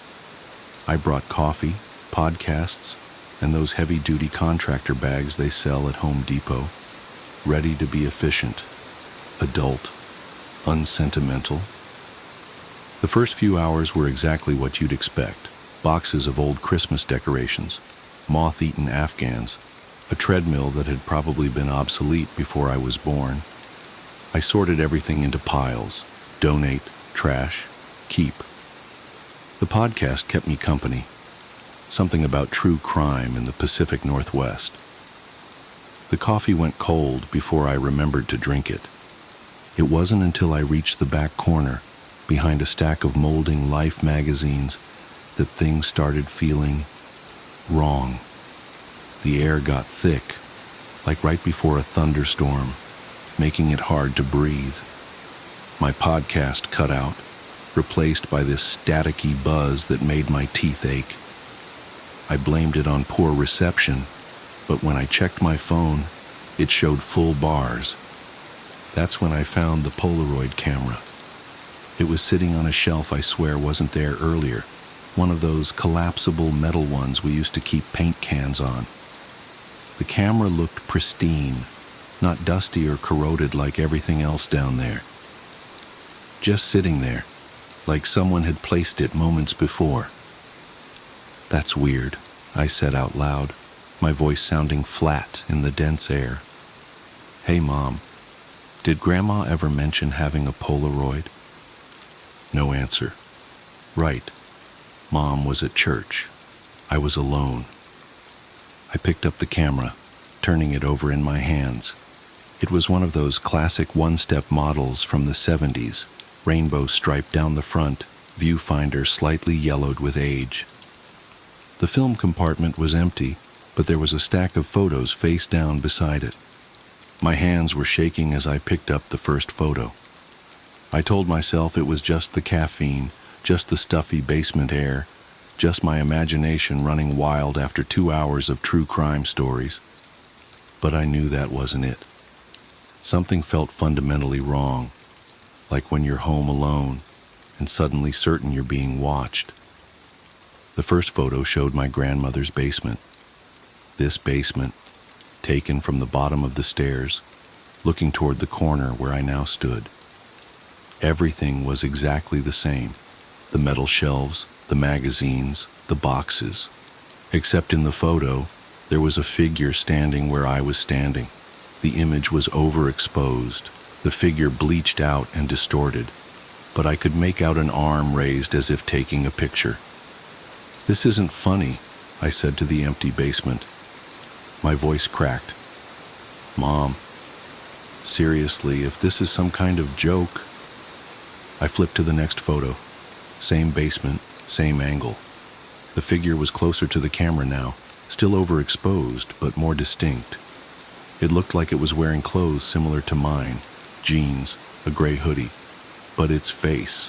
I brought coffee, podcasts, and those heavy-duty contractor bags they sell at Home Depot, ready to be efficient, adult, unsentimental. The first few hours were exactly what you'd expect. Boxes of old Christmas decorations, moth-eaten Afghans, a treadmill that had probably been obsolete before I was born. I sorted everything into piles: donate, trash, keep. The podcast kept me company. Something about true crime in the Pacific Northwest. The coffee went cold before I remembered to drink it. It wasn't until I reached the back corner, behind a stack of molding Life magazines, that things started feeling wrong. The air got thick, like right before a thunderstorm, making it hard to breathe. My podcast cut out, replaced by this staticky buzz that made my teeth ache. I blamed it on poor reception, but when I checked my phone, it showed full bars. That's when I found the Polaroid camera. It was sitting on a shelf I swear wasn't there earlier, one of those collapsible metal ones we used to keep paint cans on. The camera looked pristine, not dusty or corroded like everything else down there. Just sitting there, like someone had placed it moments before. "That's weird," I said out loud, my voice sounding flat in the dense air. "Hey, Mom, did Grandma ever mention having a Polaroid?" No answer. Right. Mom was at church. I was alone. I picked up the camera, turning it over in my hands. It was one of those classic one-step models from the 70s, rainbow stripe down the front, viewfinder slightly yellowed with age. The film compartment was empty, but there was a stack of photos face down beside it. My hands were shaking as I picked up the first photo. I told myself it was just the caffeine, just the stuffy basement air, just my imagination running wild after 2 hours of true crime stories. But I knew that wasn't it. Something felt fundamentally wrong, like when you're home alone and suddenly certain you're being watched. The first photo showed my grandmother's basement. This basement, taken from the bottom of the stairs, looking toward the corner where I now stood. Everything was exactly the same. The metal shelves, the magazines, the boxes. Except in the photo, there was a figure standing where I was standing. The image was overexposed, the figure bleached out and distorted, but I could make out an arm raised as if taking a picture. "This isn't funny," I said to the empty basement. My voice cracked. "Mom, seriously, if this is some kind of joke..." I flipped to the next photo. Same basement, same angle. The figure was closer to the camera now, still overexposed, but more distinct. It looked like it was wearing clothes similar to mine, jeans, a gray hoodie, but its face.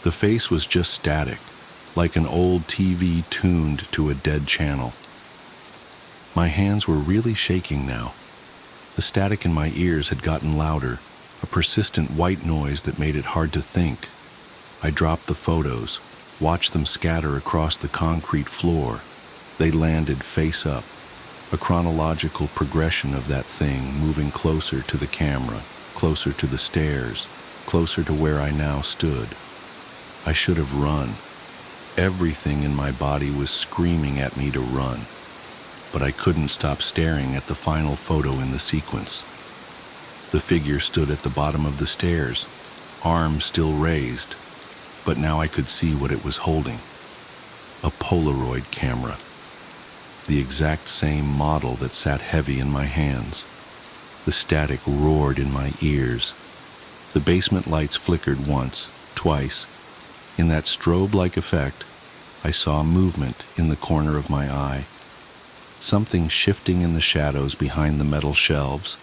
The face was just static, like an old TV tuned to a dead channel. My hands were really shaking now. The static in my ears had gotten louder, a persistent white noise that made it hard to think. I dropped the photos, watched them scatter across the concrete floor. They landed face up, a chronological progression of that thing moving closer to the camera, closer to the stairs, closer to where I now stood. I should have run. Everything in my body was screaming at me to run, but I couldn't stop staring at the final photo in the sequence. The figure stood at the bottom of the stairs, arms still raised, but now I could see what it was holding. A Polaroid camera. The exact same model that sat heavy in my hands. The static roared in my ears. The basement lights flickered once, twice. In that strobe-like effect, I saw movement in the corner of my eye. Something shifting in the shadows behind the metal shelves.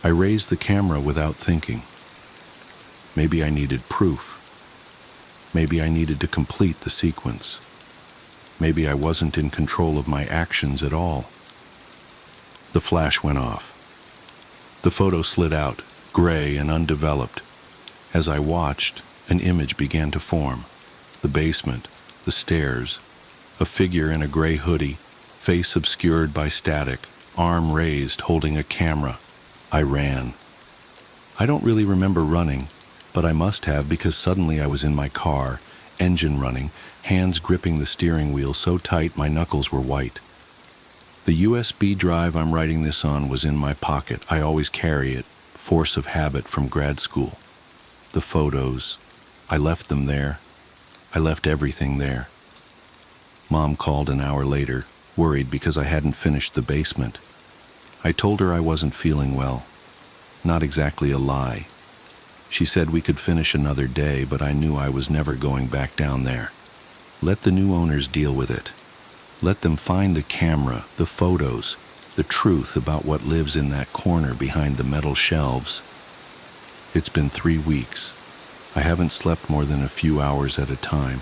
I raised the camera without thinking. Maybe I needed proof. Maybe I needed to complete the sequence. Maybe I wasn't in control of my actions at all. The flash went off. The photo slid out, gray and undeveloped. As I watched, an image began to form. The basement, the stairs, a figure in a gray hoodie, face obscured by static, arm raised, holding a camera. I ran. I don't really remember running, but I must have because suddenly I was in my car, engine running, hands gripping the steering wheel so tight my knuckles were white. The USB drive I'm writing this on was in my pocket. I always carry it, force of habit from grad school. The photos, I left them there. I left everything there. Mom called an hour later, worried because I hadn't finished the basement. I told her I wasn't feeling well. Not exactly a lie. She said we could finish another day, but I knew I was never going back down there. Let the new owners deal with it. Let them find the camera, the photos, the truth about what lives in that corner behind the metal shelves. It's been 3 weeks. I haven't slept more than a few hours at a time.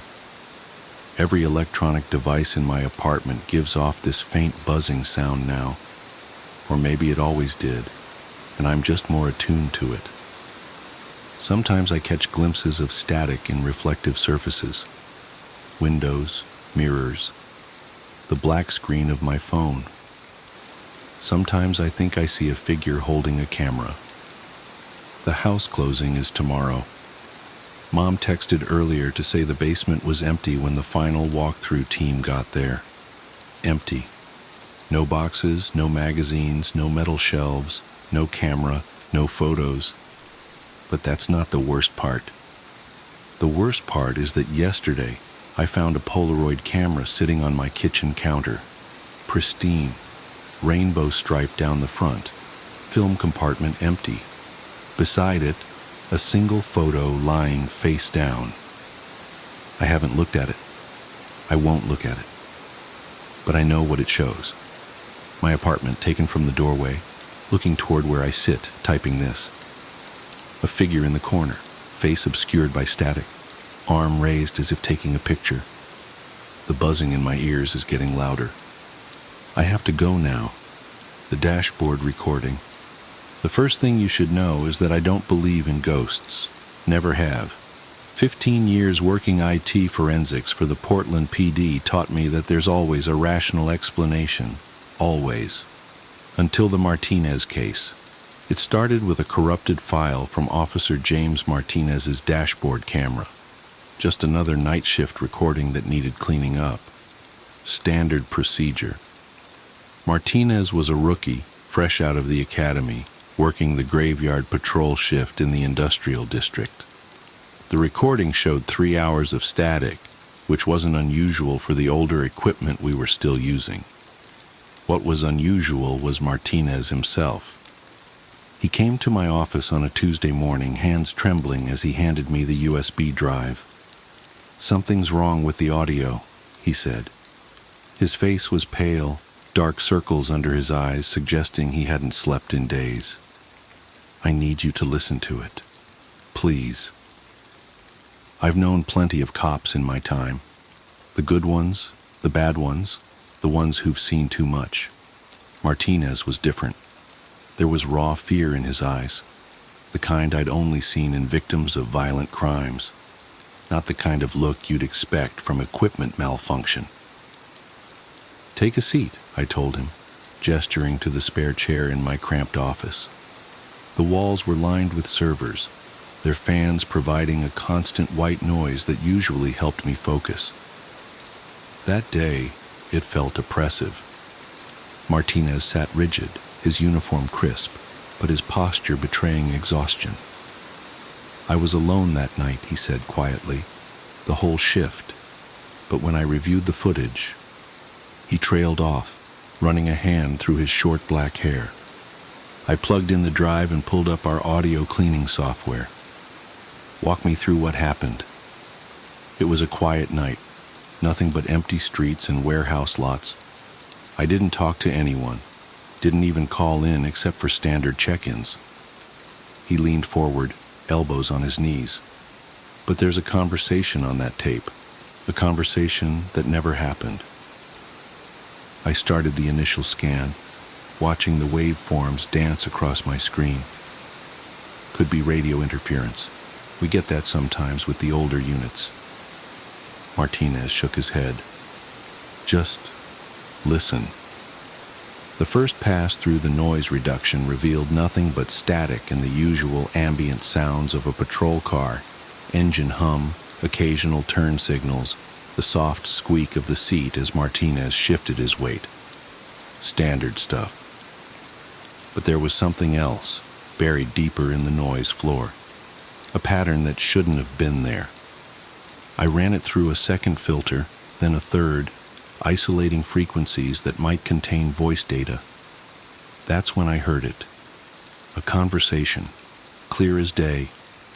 Every electronic device in my apartment gives off this faint buzzing sound now. Or maybe it always did, and I'm just more attuned to it. Sometimes I catch glimpses of static in reflective surfaces. Windows, mirrors, the black screen of my phone. Sometimes I think I see a figure holding a camera. The house closing is tomorrow. Mom texted earlier to say the basement was empty when the final walkthrough team got there. Empty. No boxes, no magazines, no metal shelves, no camera, no photos. But that's not the worst part. The worst part is that yesterday I found a Polaroid camera sitting on my kitchen counter. Pristine, rainbow stripe down the front, film compartment empty. Beside it, a single photo lying face down. I haven't looked at it. I won't look at it. But I know what it shows. My apartment taken from the doorway, looking toward where I sit, typing this. A figure in the corner, face obscured by static, arm raised as if taking a picture. The buzzing in my ears is getting louder. I have to go now. The dashboard recording. The first thing you should know is that I don't believe in ghosts. Never have. 15 years working IT forensics for the Portland PD taught me that there's always a rational explanation. Always. Until the Martinez case. It started with a corrupted file from Officer James Martinez's dashboard camera. Just another night shift recording that needed cleaning up. Standard procedure. Martinez was a rookie, fresh out of the academy, working the graveyard patrol shift in the industrial district. The recording showed 3 hours of static, which wasn't unusual for the older equipment we were still using. What was unusual was Martinez himself. He came to my office on a Tuesday morning, hands trembling as he handed me the USB drive. "Something's wrong with the audio," he said. His face was pale, dark circles under his eyes suggesting he hadn't slept in days. "I need you to listen to it. Please." I've known plenty of cops in my time. The good ones, the bad ones, the ones who've seen too much. Martinez was different. There was raw fear in his eyes, the kind I'd only seen in victims of violent crimes, not the kind of look you'd expect from equipment malfunction. "Take a seat," I told him, gesturing to the spare chair in my cramped office. The walls were lined with servers, their fans providing a constant white noise that usually helped me focus. That day, it felt oppressive. Martinez sat rigid, his uniform crisp, but his posture betraying exhaustion. "I was alone that night," he said quietly, "the whole shift. But when I reviewed the footage..." He trailed off, running a hand through his short black hair. I plugged in the drive and pulled up our audio cleaning software. "Walk me through what happened." It was a quiet night, nothing but empty streets and warehouse lots. I didn't talk to anyone, didn't even call in except for standard check-ins. He leaned forward, elbows on his knees. "But there's a conversation on that tape, a conversation that never happened." I started the initial scan, watching the waveforms dance across my screen. Could be radio interference. We get that sometimes with the older units. Martinez shook his head. "Just listen." The first pass through the noise reduction revealed nothing but static and the usual ambient sounds of a patrol car, engine hum, occasional turn signals, the soft squeak of the seat as Martinez shifted his weight. Standard stuff. But there was something else, buried deeper in the noise floor. A pattern that shouldn't have been there. I ran it through a second filter, then a third, isolating frequencies that might contain voice data. That's when I heard it. A conversation, clear as day,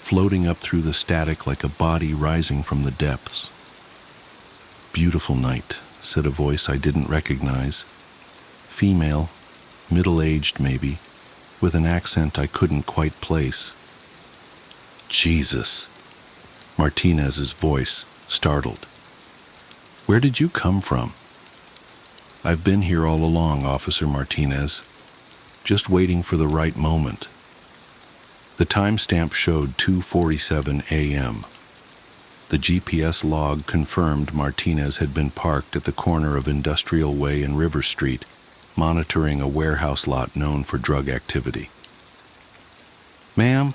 floating up through the static like a body rising from the depths. "Beautiful night," said a voice I didn't recognize. Female, middle-aged maybe, with an accent I couldn't quite place. "Jesus," Martinez's voice, startled. "Where did you come from?" "I've been here all along, Officer Martinez, just waiting for the right moment." The timestamp showed 2:47 a.m. The GPS log confirmed Martinez had been parked at the corner of Industrial Way and River Street, monitoring a warehouse lot known for drug activity. "Ma'am,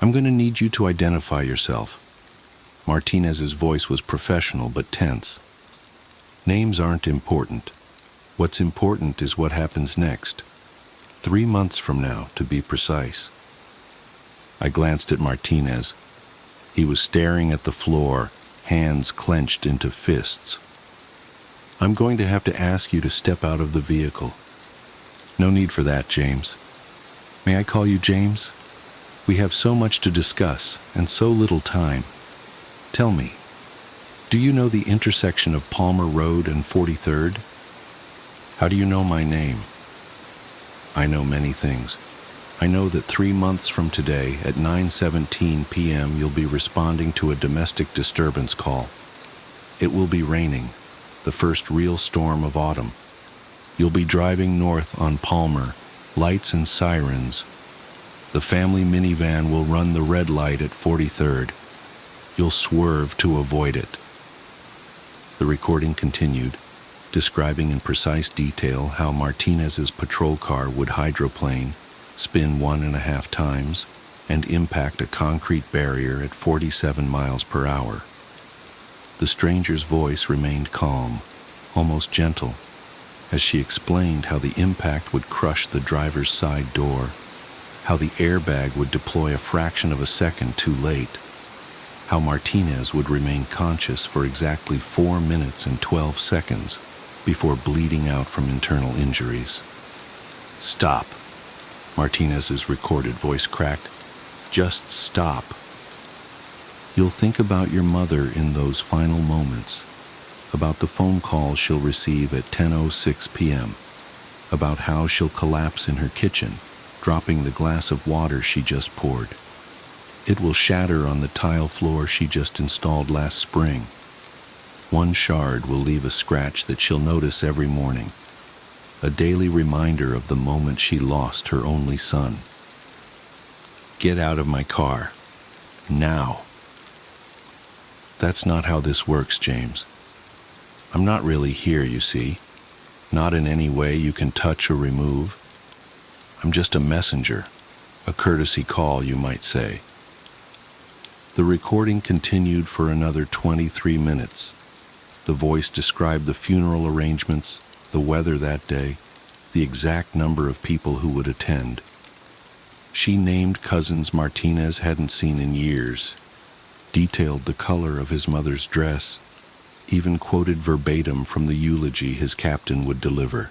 I'm going to need you to identify yourself." Martinez's voice was professional but tense. "Names aren't important. What's important is what happens next. 3 months from now, to be precise." I glanced at Martinez. He was staring at the floor, hands clenched into fists. "I'm going to have to ask you to step out of the vehicle." "No need for that, James." "May I call you James? We have so much to discuss and so little time. Tell me, do you know the intersection of Palmer Road and 43rd? How do you know my name?" "I know many things. I know that 3 months from today at 9:17 p.m. you'll be responding to a domestic disturbance call. It will be raining, the first real storm of autumn. You'll be driving north on Palmer, lights and sirens. The family minivan will run the red light at 43rd. You'll swerve to avoid it." The recording continued, describing in precise detail how Martinez's patrol car would hydroplane, spin 1.5 times, and impact a concrete barrier at 47 miles per hour. The stranger's voice remained calm, almost gentle, as she explained how the impact would crush the driver's side door, how the airbag would deploy a fraction of a second too late, how Martinez would remain conscious for exactly 4 minutes and 12 seconds before bleeding out from internal injuries. "Stop," Martinez's recorded voice cracked. "Just stop." You'll think about your mother in those final moments, about the phone call she'll receive at 10:06 p.m., about how she'll collapse in her kitchen, dropping the glass of water she just poured. It will shatter on the tile floor she just installed last spring. One shard will leave a scratch that she'll notice every morning, a daily reminder of the moment she lost her only son. Get out of my car. Now. That's not how this works, James. I'm not really here, you see. Not in any way you can touch or remove. I'm just a messenger, a courtesy call, you might say. The recording continued for another 23 minutes. The voice described the funeral arrangements, the weather that day, the exact number of people who would attend. She named cousins Martinez hadn't seen in years, detailed the color of his mother's dress, even quoted verbatim from the eulogy his captain would deliver.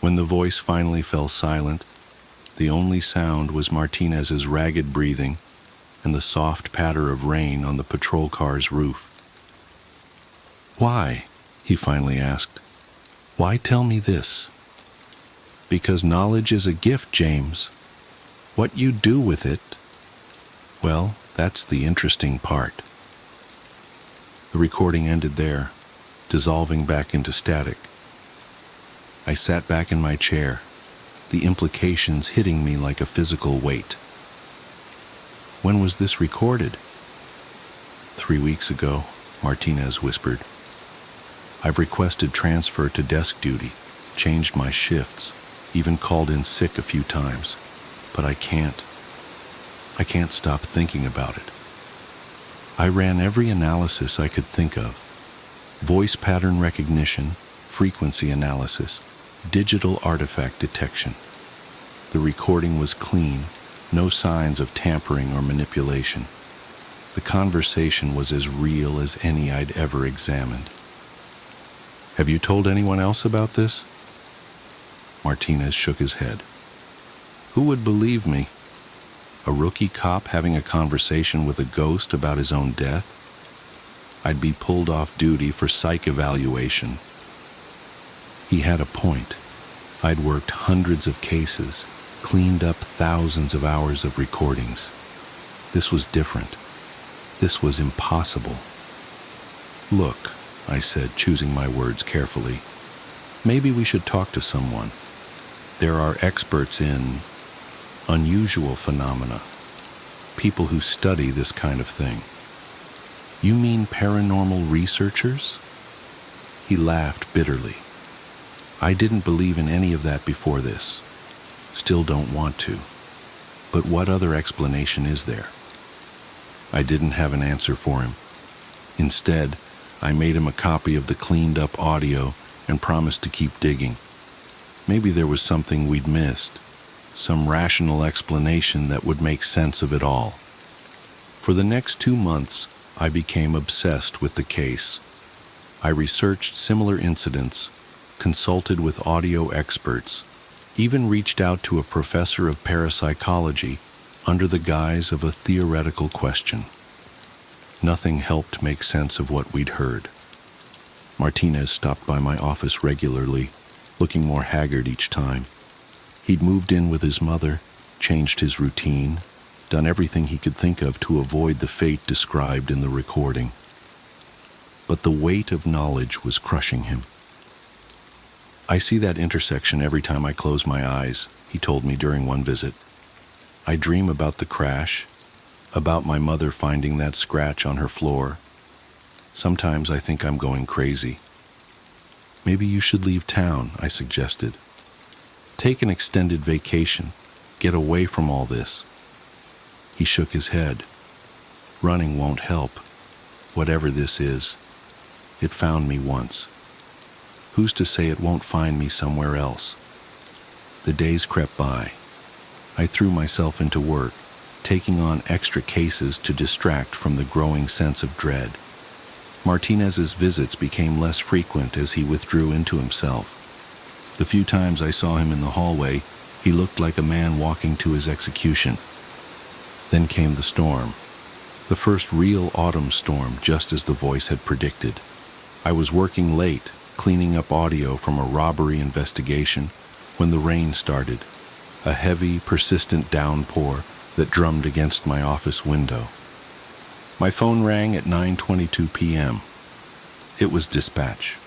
When the voice finally fell silent, the only sound was Martinez's ragged breathing and the soft patter of rain on the patrol car's roof. "Why?" he finally asked. "Why tell me this?" "Because knowledge is a gift, James. What you do with it, well, that's the interesting part." The recording ended there, dissolving back into static. I sat back in my chair, the implications hitting me like a physical weight. "When was this recorded?" 3 weeks ago, Martinez whispered. "I've requested transfer to desk duty, changed my shifts, even called in sick a few times, but I can't stop thinking about it. I ran every analysis I could think of. Voice pattern recognition, frequency analysis, digital artifact detection. The recording was clean, no signs of tampering or manipulation. The conversation was as real as any I'd ever examined." "Have you told anyone else about this?" Martinez shook his head. "Who would believe me? A rookie cop having a conversation with a ghost about his own death? I'd be pulled off duty for psych evaluation." He had a point. I'd worked hundreds of cases, cleaned up thousands of hours of recordings. This was different. This was impossible. "Look," I said, choosing my words carefully, "maybe we should talk to someone. There are experts in unusual phenomena, people who study this kind of thing." "You mean paranormal researchers?" He laughed bitterly. "I didn't believe in any of that before this. Still don't want to. But what other explanation is there?" I didn't have an answer for him. Instead, I made him a copy of the cleaned-up audio and promised to keep digging. Maybe there was something we'd missed, some rational explanation that would make sense of it all. For the next 2 months, I became obsessed with the case. I researched similar incidents, consulted with audio experts, even reached out to a professor of parapsychology under the guise of a theoretical question. Nothing helped make sense of what we'd heard. Martinez stopped by my office regularly, looking more haggard each time. He'd moved in with his mother, changed his routine, done everything he could think of to avoid the fate described in the recording. But the weight of knowledge was crushing him. "I see that intersection every time I close my eyes," he told me during one visit. "I dream about the crash, about my mother finding that scratch on her floor. Sometimes I think I'm going crazy." "Maybe you should leave town," I suggested. "Take an extended vacation, get away from all this." He shook his head. "Running won't help. Whatever this is, it found me once. Who's to say it won't find me somewhere else?" The days crept by. I threw myself into work, taking on extra cases to distract from the growing sense of dread. Martinez's visits became less frequent as he withdrew into himself. The few times I saw him in the hallway, he looked like a man walking to his execution. Then came the storm. The first real autumn storm, just as the voice had predicted. I was working late, cleaning up audio from a robbery investigation, when the rain started, a heavy, persistent downpour that drummed against my office window. My phone rang at 9:22 p.m. It was dispatch.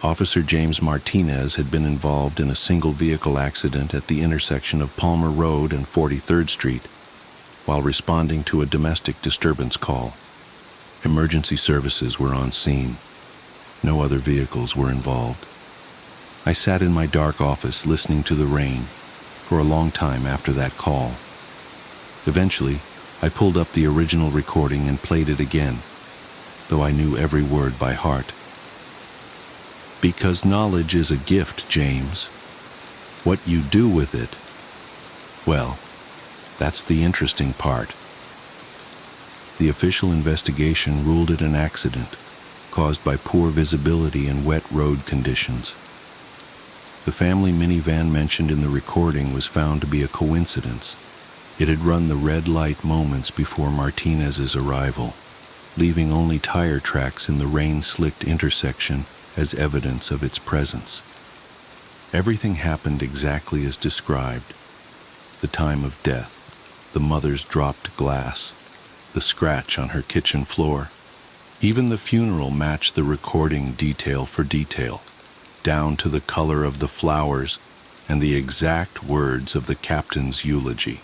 Officer James Martinez had been involved in a single-vehicle accident at the intersection of Palmer Road and 43rd Street while responding to a domestic disturbance call. Emergency services were on scene. No other vehicles were involved. I sat in my dark office listening to the rain for a long time after that call. Eventually, I pulled up the original recording and played it again, though I knew every word by heart. Because knowledge is a gift, James. What you do with it, well, that's the interesting part. The official investigation ruled it an accident caused by poor visibility and wet road conditions. The family minivan mentioned in the recording was found to be a coincidence. It had run the red light moments before Martinez's arrival, leaving only tire tracks in the rain-slicked intersection as evidence of its presence. Everything happened exactly as described. The time of death, the mother's dropped glass, the scratch on her kitchen floor. Even the funeral matched the recording detail for detail, down to the color of the flowers and the exact words of the captain's eulogy.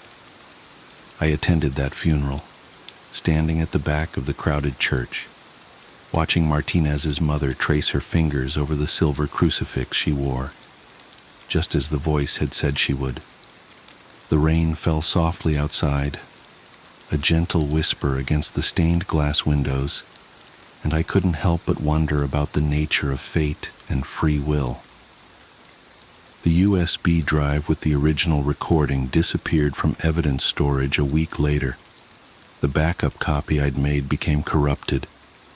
I attended that funeral, standing at the back of the crowded church, watching Martinez's mother trace her fingers over the silver crucifix she wore, just as the voice had said she would. The rain fell softly outside, a gentle whisper against the stained glass windows, and I couldn't help but wonder about the nature of fate and free will. The USB drive with the original recording disappeared from evidence storage a week later. The backup copy I'd made became corrupted,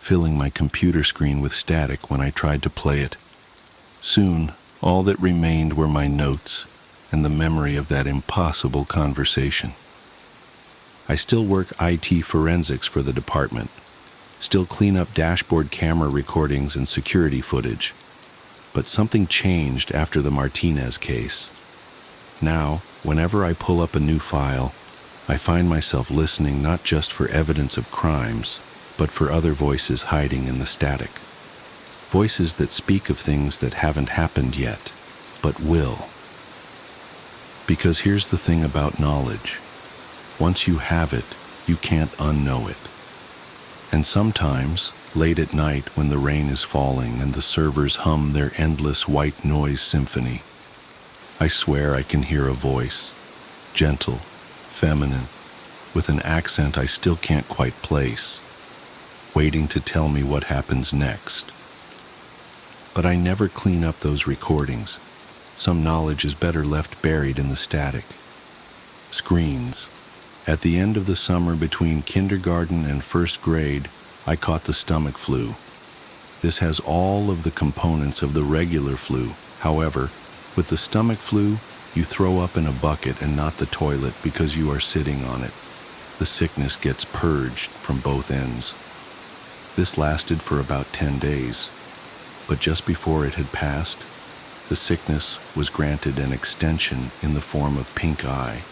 filling my computer screen with static when I tried to play it. Soon, all that remained were my notes and the memory of that impossible conversation. I still work IT forensics for the department, still clean up dashboard camera recordings and security footage. But something changed after the Martinez case. Now, whenever I pull up a new file, I find myself listening not just for evidence of crimes, but for other voices hiding in the static. Voices that speak of things that haven't happened yet, but will. Because here's the thing about knowledge. Once you have it, you can't unknow it. And sometimes, late at night when the rain is falling and the servers hum their endless white noise symphony, I swear I can hear a voice, gentle, feminine, with an accent I still can't quite place, waiting to tell me what happens next. But I never clean up those recordings. Some knowledge is better left buried in the static. Screens. At the end of the summer between kindergarten and first grade, I caught the stomach flu. This has all of the components of the regular flu. However, with the stomach flu, you throw up in a bucket and not the toilet because you are sitting on it. The sickness gets purged from both ends. This lasted for about 10 days, but just before it had passed, the sickness was granted an extension in the form of pink eye.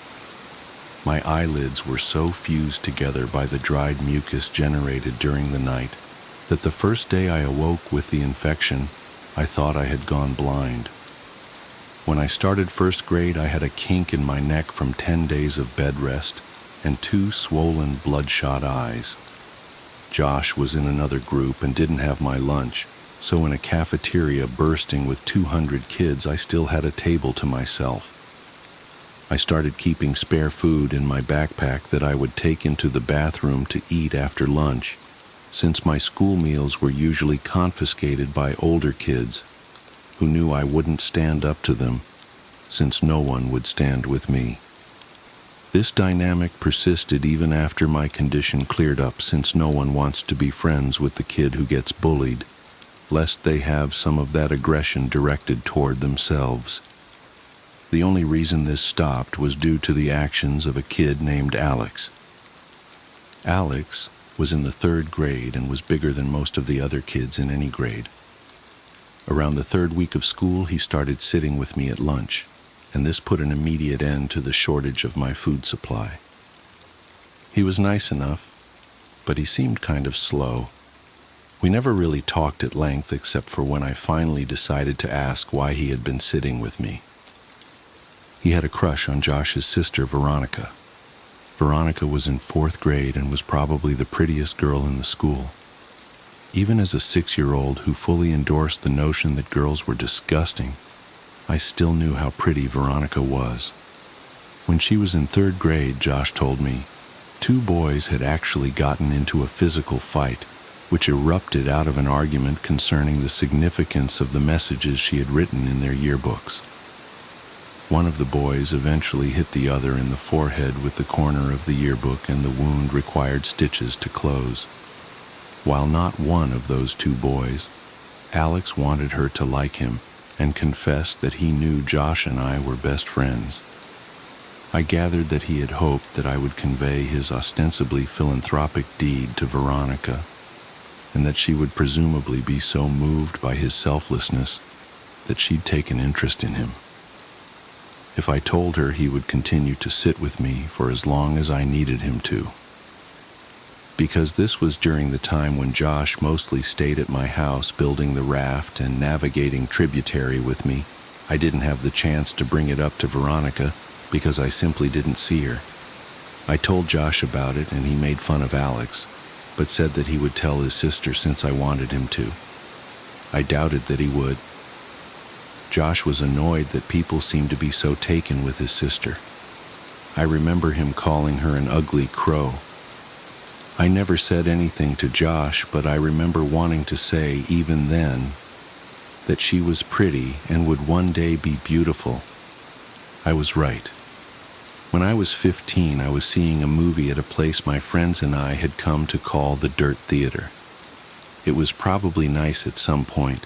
My eyelids were so fused together by the dried mucus generated during the night that the first day I awoke with the infection, I thought I had gone blind. When I started first grade, I had a kink in my neck from 10 days of bed rest and 2 swollen, bloodshot eyes. Josh was in another group and didn't have my lunch, so in a cafeteria bursting with 200 kids, I still had a table to myself. I started keeping spare food in my backpack that I would take into the bathroom to eat after lunch, since my school meals were usually confiscated by older kids who knew I wouldn't stand up to them, since no one would stand with me. This dynamic persisted even after my condition cleared up, since no one wants to be friends with the kid who gets bullied, lest they have some of that aggression directed toward themselves. The only reason this stopped was due to the actions of a kid named Alex. Alex was in the 3rd grade and was bigger than most of the other kids in any grade. Around the 3rd week of school, he started sitting with me at lunch, and this put an immediate end to the shortage of my food supply. He was nice enough, but he seemed kind of slow. We never really talked at length except for when I finally decided to ask why he had been sitting with me. He had a crush on Josh's sister, Veronica. Veronica was in 4th grade and was probably the prettiest girl in the school. Even as a 6-year-old who fully endorsed the notion that girls were disgusting, I still knew how pretty Veronica was. When she was in 3rd grade, Josh told me, 2 boys had actually gotten into a physical fight, which erupted out of an argument concerning the significance of the messages she had written in their yearbooks. One of the boys eventually hit the other in the forehead with the corner of the yearbook, and the wound required stitches to close. While not one of those 2 boys, Alex wanted her to like him and confessed that he knew Josh and I were best friends. I gathered that he had hoped that I would convey his ostensibly philanthropic deed to Veronica, and that she would presumably be so moved by his selflessness that she'd take an interest in him. If I told her, he would continue to sit with me for as long as I needed him to. Because this was during the time when Josh mostly stayed at my house building the raft and navigating tributary with me, I didn't have the chance to bring it up to Veronica because I simply didn't see her. I told Josh about it and he made fun of Alex, but said that he would tell his sister since I wanted him to. I doubted that he would. Josh was annoyed that people seemed to be so taken with his sister. I remember him calling her an ugly crow. I never said anything to Josh, but I remember wanting to say, even then, that she was pretty and would one day be beautiful. I was right. When I was 15, I was seeing a movie at a place my friends and I had come to call the Dirt Theater. It was probably nice at some point,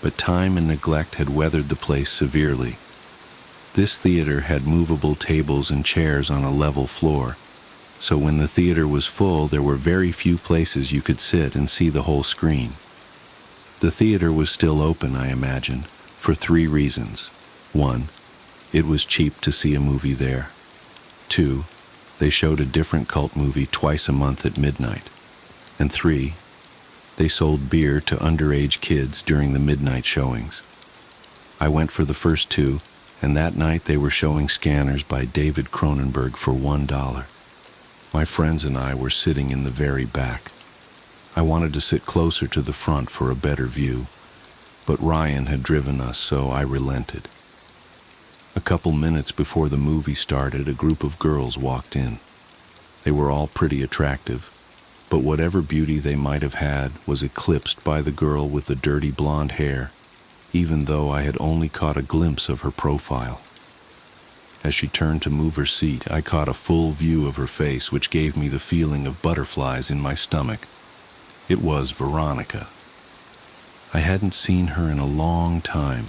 but time and neglect had weathered the place severely. This theater had movable tables and chairs on a level floor, so when the theater was full, there were very few places you could sit and see the whole screen. The theater was still open, I imagine, for 3 reasons. 1, it was cheap to see a movie there. 2, they showed a different cult movie twice a month at midnight. And 3, they sold beer to underage kids during the midnight showings. I went for the first 2, and that night they were showing Scanners by David Cronenberg for $1. My friends and I were sitting in the very back. I wanted to sit closer to the front for a better view, but Ryan had driven us, so I relented. A couple minutes before the movie started, a group of girls walked in. They were all pretty attractive, but whatever beauty they might have had was eclipsed by the girl with the dirty blonde hair, even though I had only caught a glimpse of her profile. As she turned to move her seat, I caught a full view of her face, which gave me the feeling of butterflies in my stomach. It was Veronica. I hadn't seen her in a long time.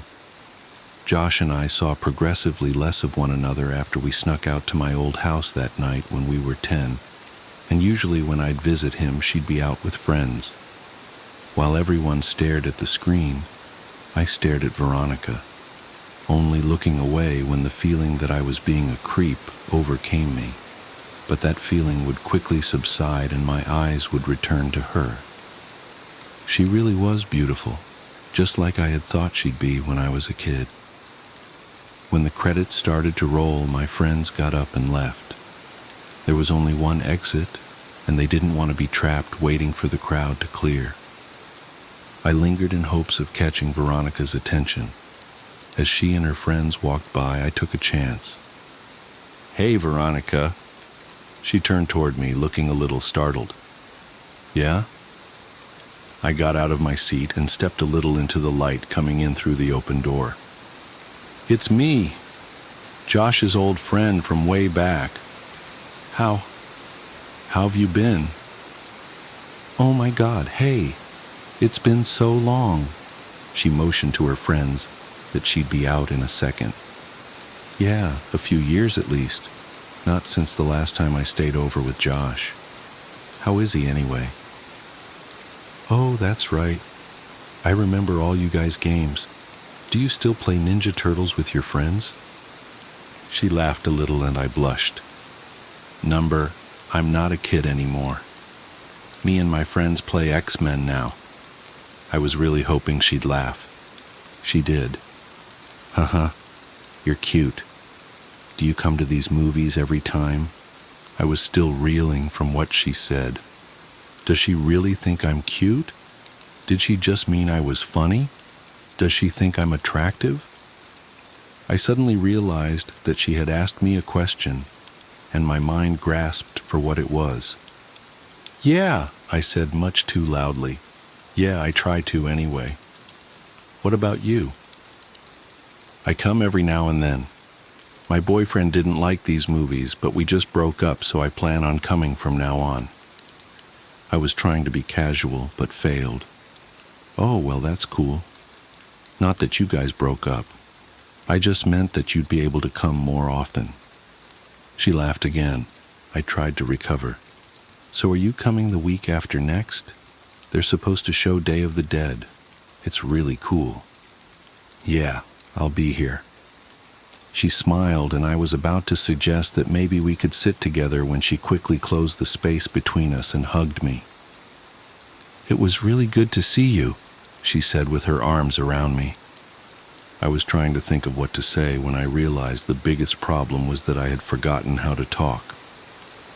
Josh and I saw progressively less of one another after we snuck out to my old house that night when we were 10, and usually when I'd visit him, she'd be out with friends. While everyone stared at the screen, I stared at Veronica, only looking away when the feeling that I was being a creep overcame me. But that feeling would quickly subside and my eyes would return to her. She really was beautiful, just like I had thought she'd be when I was a kid. When the credits started to roll, my friends got up and left. There was only one exit, and they didn't want to be trapped waiting for the crowd to clear. I lingered in hopes of catching Veronica's attention. As she and her friends walked by, I took a chance. "Hey, Veronica." She turned toward me, looking a little startled. "Yeah?" I got out of my seat and stepped a little into the light coming in through the open door. "It's me, Josh's old friend from way back. How have you been?" "Oh my God, hey, it's been so long." She motioned to her friends that she'd be out in a second. "Yeah, a few years at least. Not since the last time I stayed over with Josh." How is he anyway? Oh, that's right. I remember all you guys' games. Do you still play Ninja Turtles with your friends? She laughed a little and I blushed. I'm not a kid anymore. Me and my friends play X-Men now. I was really hoping she'd laugh. She did. Haha, you're cute. Do you come to these movies every time? I was still reeling from what she said. Does she really think I'm cute? Did she just mean I was funny? Does she think I'm attractive? I suddenly realized that she had asked me a question, and my mind grasped for what it was. Yeah, I said much too loudly. Yeah, I try to anyway. What about you? I come every now and then. My boyfriend didn't like these movies, but we just broke up, so I plan on coming from now on. I was trying to be casual, but failed. Oh, well, that's cool. Not that you guys broke up. I just meant that you'd be able to come more often. She laughed again. I tried to recover. So are you coming the week after next? They're supposed to show Day of the Dead. It's really cool. Yeah, I'll be here. She smiled, and I was about to suggest that maybe we could sit together when she quickly closed the space between us and hugged me. It was really good to see you, she said with her arms around me. I was trying to think of what to say when I realized the biggest problem was that I had forgotten how to talk.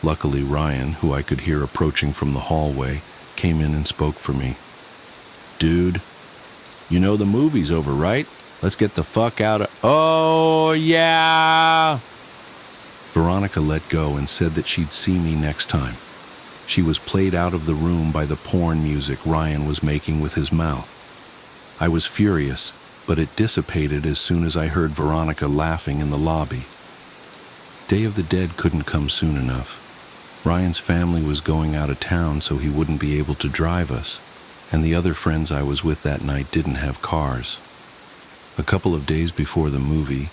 Luckily, Ryan, who I could hear approaching from the hallway, came in and spoke for me. Dude, you know the movie's over, right? Let's get the fuck out of... Oh, yeah! Veronica let go and said that she'd see me next time. She was played out of the room by the porn music Ryan was making with his mouth. I was furious, but it dissipated as soon as I heard Veronica laughing in the lobby. Day of the Dead couldn't come soon enough. Ryan's family was going out of town, so he wouldn't be able to drive us, and the other friends I was with that night didn't have cars. A couple of days before the movie,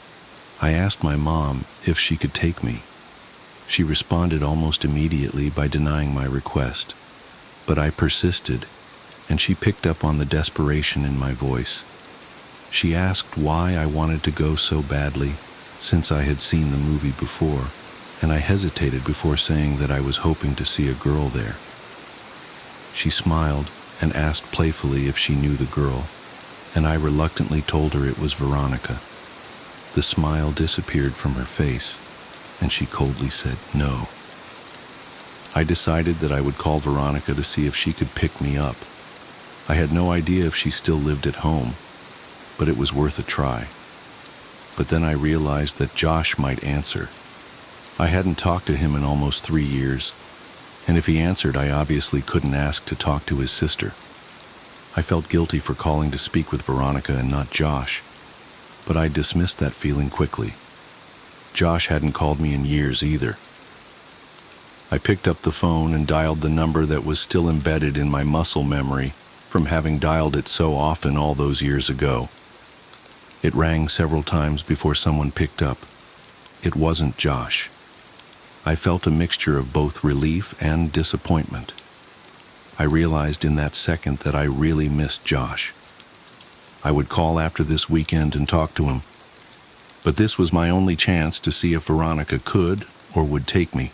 I asked my mom if she could take me. She responded almost immediately by denying my request, but I persisted, and she picked up on the desperation in my voice. She asked why I wanted to go so badly, since I had seen the movie before, and I hesitated before saying that I was hoping to see a girl there. She smiled and asked playfully if she knew the girl, and I reluctantly told her it was Veronica. The smile disappeared from her face, and she coldly said no. I decided that I would call Veronica to see if she could pick me up. I had no idea if she still lived at home, but it was worth a try. But then I realized that Josh might answer. I hadn't talked to him in almost 3 years, and if he answered, I obviously couldn't ask to talk to his sister. I felt guilty for calling to speak with Veronica and not Josh, but I dismissed that feeling quickly. Josh hadn't called me in years either. I picked up the phone and dialed the number that was still embedded in my muscle memory from having dialed it so often all those years ago. It rang several times before someone picked up. It wasn't Josh. I felt a mixture of both relief and disappointment. I realized in that second that I really missed Josh. I would call after this weekend and talk to him. But this was my only chance to see if Veronica could or would take me,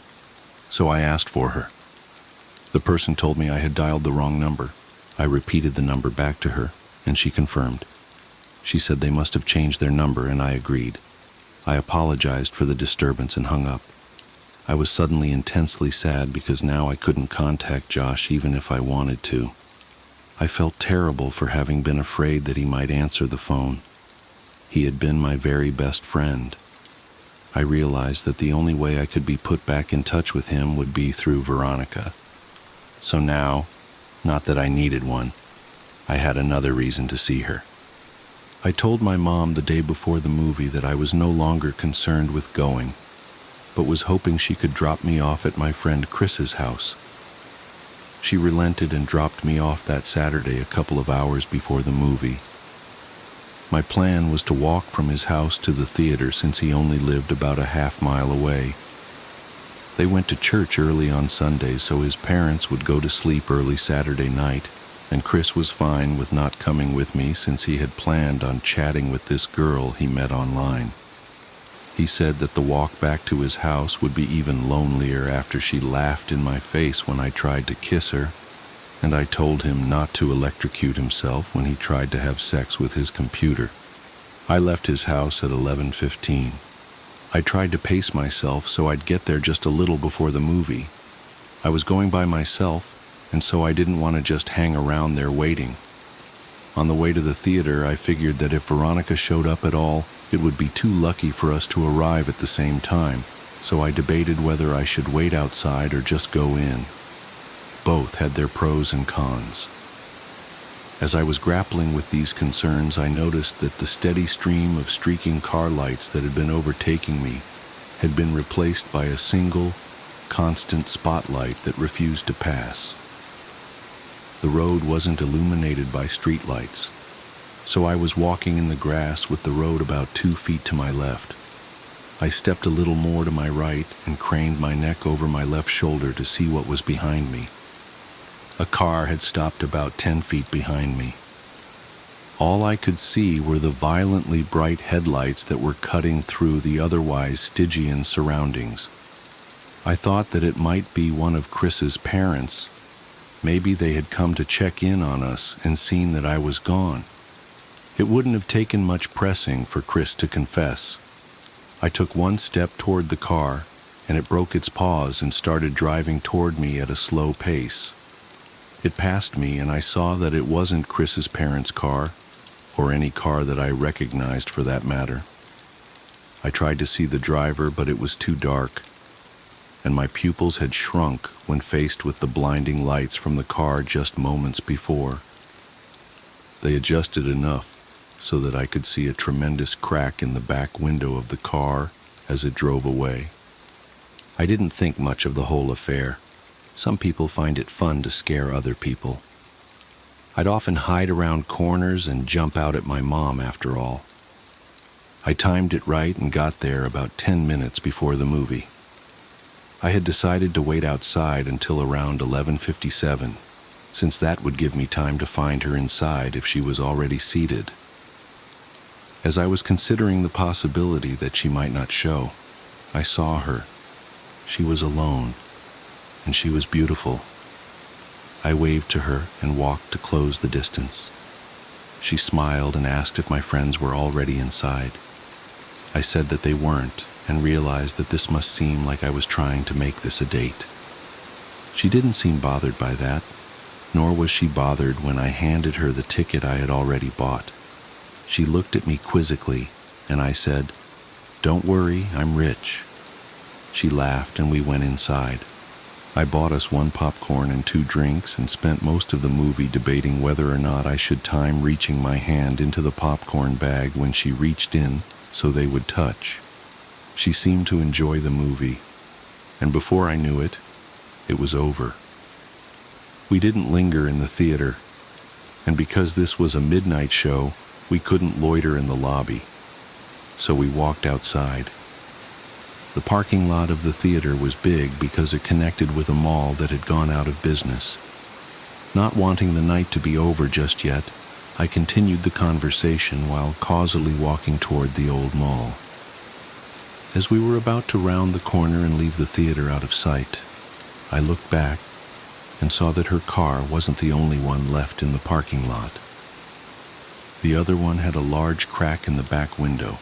so I asked for her. The person told me I had dialed the wrong number. I repeated the number back to her, and she confirmed. She said they must have changed their number, and I agreed. I apologized for the disturbance and hung up. I was suddenly intensely sad because now I couldn't contact Josh even if I wanted to. I felt terrible for having been afraid that he might answer the phone. He had been my very best friend. I realized that the only way I could be put back in touch with him would be through Veronica. So now, not that I needed one, I had another reason to see her. I told my mom the day before the movie that I was no longer concerned with going, but was hoping she could drop me off at my friend Chris's house. She relented and dropped me off that Saturday a couple of hours before the movie. My plan was to walk from his house to the theater since he only lived about a half-mile away. They went to church early on Sundays, so his parents would go to sleep early Saturday night, and Chris was fine with not coming with me since he had planned on chatting with this girl he met online. He said that the walk back to his house would be even lonelier after she laughed in my face when I tried to kiss her, and I told him not to electrocute himself when he tried to have sex with his computer. I left his house at 11:15. I tried to pace myself so I'd get there just a little before the movie. I was going by myself, and so I didn't want to just hang around there waiting. On the way to the theater, I figured that if Veronica showed up at all, it would be too lucky for us to arrive at the same time, so I debated whether I should wait outside or just go in. Both had their pros and cons. As I was grappling with these concerns, I noticed that the steady stream of streaking car lights that had been overtaking me had been replaced by a single, constant spotlight that refused to pass. The road wasn't illuminated by streetlights, so I was walking in the grass with the road about 2 feet to my left. I stepped a little more to my right and craned my neck over my left shoulder to see what was behind me. A car had stopped about 10 feet behind me. All I could see were the violently bright headlights that were cutting through the otherwise Stygian surroundings. I thought that it might be one of Chris's parents. Maybe they had come to check in on us and seen that I was gone. It wouldn't have taken much pressing for Chris to confess. I took one step toward the car, and it broke its pause and started driving toward me at a slow pace. It passed me, and I saw that it wasn't Chris's parents' car, or any car that I recognized for that matter. I tried to see the driver, but it was too dark, and my pupils had shrunk when faced with the blinding lights from the car just moments before. They adjusted enough so that I could see a tremendous crack in the back window of the car as it drove away. I didn't think much of the whole affair. Some people find it fun to scare other people. I'd often hide around corners and jump out at my mom after all. I timed it right and got there about 10 minutes before the movie. I had decided to wait outside until around 11:57, since that would give me time to find her inside if she was already seated. As I was considering the possibility that she might not show, I saw her. She was alone, and she was beautiful. I waved to her and walked to close the distance. She smiled and asked if my friends were already inside. I said that they weren't, and realized that this must seem like I was trying to make this a date. She didn't seem bothered by that, nor was she bothered when I handed her the ticket I had already bought. She looked at me quizzically, and I said, "Don't worry, I'm rich." She laughed and we went inside. I bought us 1 popcorn and 2 drinks and spent most of the movie debating whether or not I should time reaching my hand into the popcorn bag when she reached in so they would touch. She seemed to enjoy the movie, and before I knew it, it was over. We didn't linger in the theater, and because this was a midnight show, we couldn't loiter in the lobby, so we walked outside. The parking lot of the theater was big because it connected with a mall that had gone out of business. Not wanting the night to be over just yet, I continued the conversation while causally walking toward the old mall. As we were about to round the corner and leave the theater out of sight, I looked back and saw that her car wasn't the only one left in the parking lot. The other one had a large crack in the back window.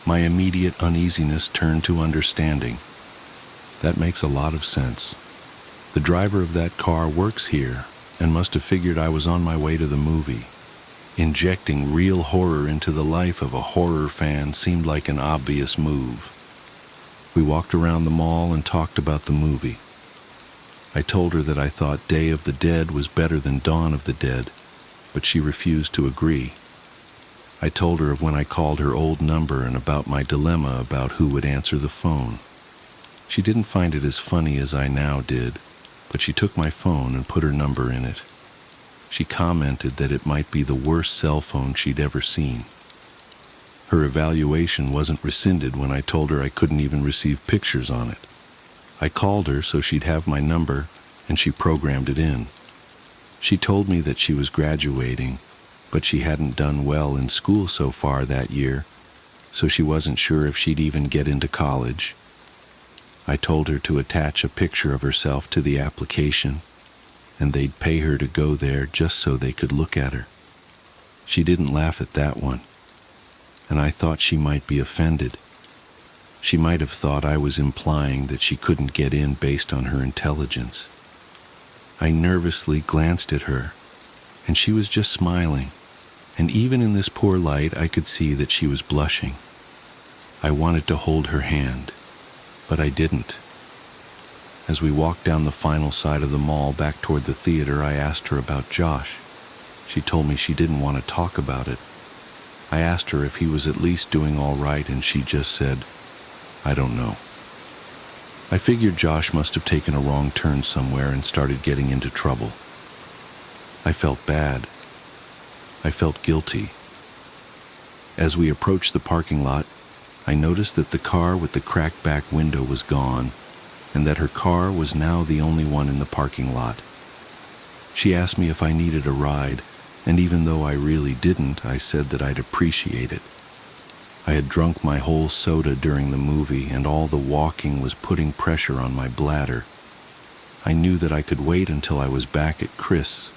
My immediate uneasiness turned to understanding. That makes a lot of sense. The driver of that car works here and must have figured I was on my way to the movie. Injecting real horror into the life of a horror fan seemed like an obvious move. We walked around the mall and talked about the movie. I told her that I thought Day of the Dead was better than Dawn of the Dead, but she refused to agree. I told her of when I called her old number and about my dilemma about who would answer the phone. She didn't find it as funny as I now did, but she took my phone and put her number in it. She commented that it might be the worst cell phone she'd ever seen. Her evaluation wasn't rescinded when I told her I couldn't even receive pictures on it. I called her so she'd have my number, and she programmed it in. She told me that she was graduating, but she hadn't done well in school so far that year, so she wasn't sure if she'd even get into college. I told her to attach a picture of herself to the application, and they'd pay her to go there just so they could look at her. She didn't laugh at that one, and I thought she might be offended. She might have thought I was implying that she couldn't get in based on her intelligence. I nervously glanced at her, and she was just smiling, and even in this poor light I could see that she was blushing. I wanted to hold her hand, but I didn't. As we walked down the final side of the mall back toward the theater, I asked her about Josh. She told me she didn't want to talk about it. I asked her if he was at least doing all right, and she just said, "I don't know." I figured Josh must have taken a wrong turn somewhere and started getting into trouble. I felt bad. I felt guilty. As we approached the parking lot, I noticed that the car with the cracked back window was gone, and that her car was now the only one in the parking lot. She asked me if I needed a ride, and even though I really didn't, I said that I'd appreciate it. I had drunk my whole soda during the movie, and all the walking was putting pressure on my bladder. I knew that I could wait until I was back at Chris',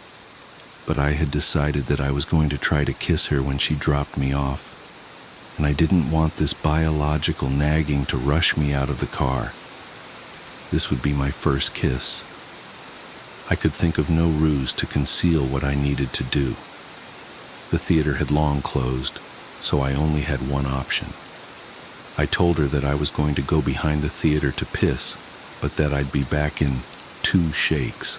but I had decided that I was going to try to kiss her when she dropped me off, and I didn't want this biological nagging to rush me out of the car. This would be my first kiss. I could think of no ruse to conceal what I needed to do. The theater had long closed, so I only had one option. I told her that I was going to go behind the theater to piss, but that I'd be back in 2 shakes.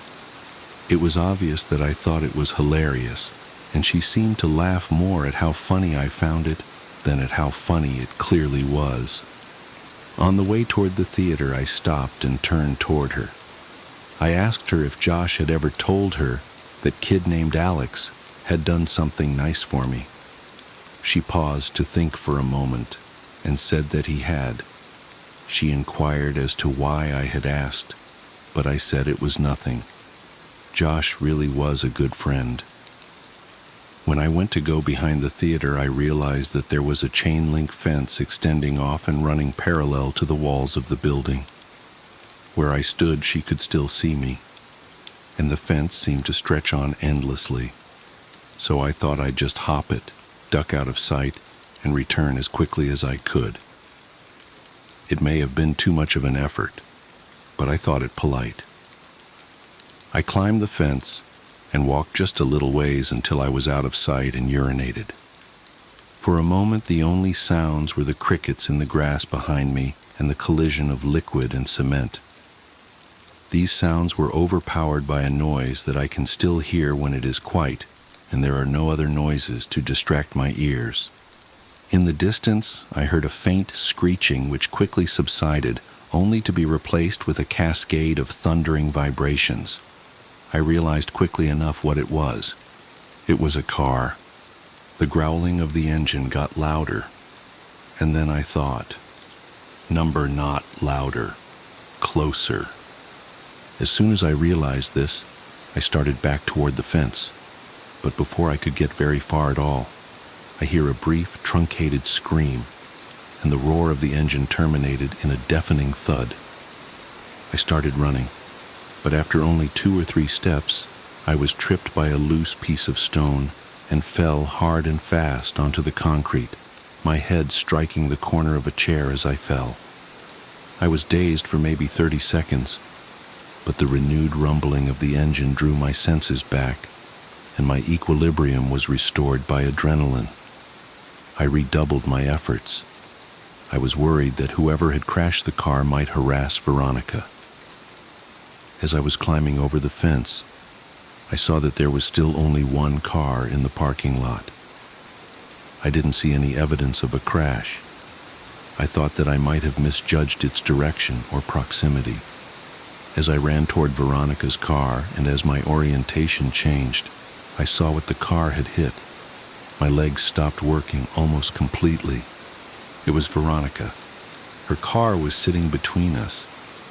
It was obvious that I thought it was hilarious, and she seemed to laugh more at how funny I found it than at how funny it clearly was. On the way toward the theater, I stopped and turned toward her. I asked her if Josh had ever told her that kid named Alex had done something nice for me. She paused to think for a moment and said that he had. She inquired as to why I had asked, but I said it was nothing. Josh really was a good friend. When I went to go behind the theater, I realized that there was a chain-link fence extending off and running parallel to the walls of the building. Where I stood, she could still see me, and the fence seemed to stretch on endlessly, so I thought I'd just hop it, duck out of sight, and return as quickly as I could. It may have been too much of an effort, but I thought it polite. I climbed the fence and walked just a little ways until I was out of sight and urinated. For a moment, the only sounds were the crickets in the grass behind me and the collision of liquid and cement. These sounds were overpowered by a noise that I can still hear when it is quiet, and there are no other noises to distract my ears. In the distance, I heard a faint screeching which quickly subsided, only to be replaced with a cascade of thundering vibrations. I realized quickly enough what it was. It was a car. The growling of the engine got louder, and then I thought, number not louder, closer. As soon as I realized this, I started back toward the fence, but before I could get very far at all, I hear a brief, truncated scream, and the roar of the engine terminated in a deafening thud. I started running, but after only 2 or 3 steps, I was tripped by a loose piece of stone and fell hard and fast onto the concrete, my head striking the corner of a chair as I fell. I was dazed for maybe 30 seconds, but the renewed rumbling of the engine drew my senses back, and my equilibrium was restored by adrenaline. I redoubled my efforts. I was worried that whoever had crashed the car might harass Veronica. As I was climbing over the fence, I saw that there was still only one car in the parking lot. I didn't see any evidence of a crash. I thought that I might have misjudged its direction or proximity. As I ran toward Veronica's car, and as my orientation changed, I saw what the car had hit. My legs stopped working almost completely. It was Veronica. Her car was sitting between us,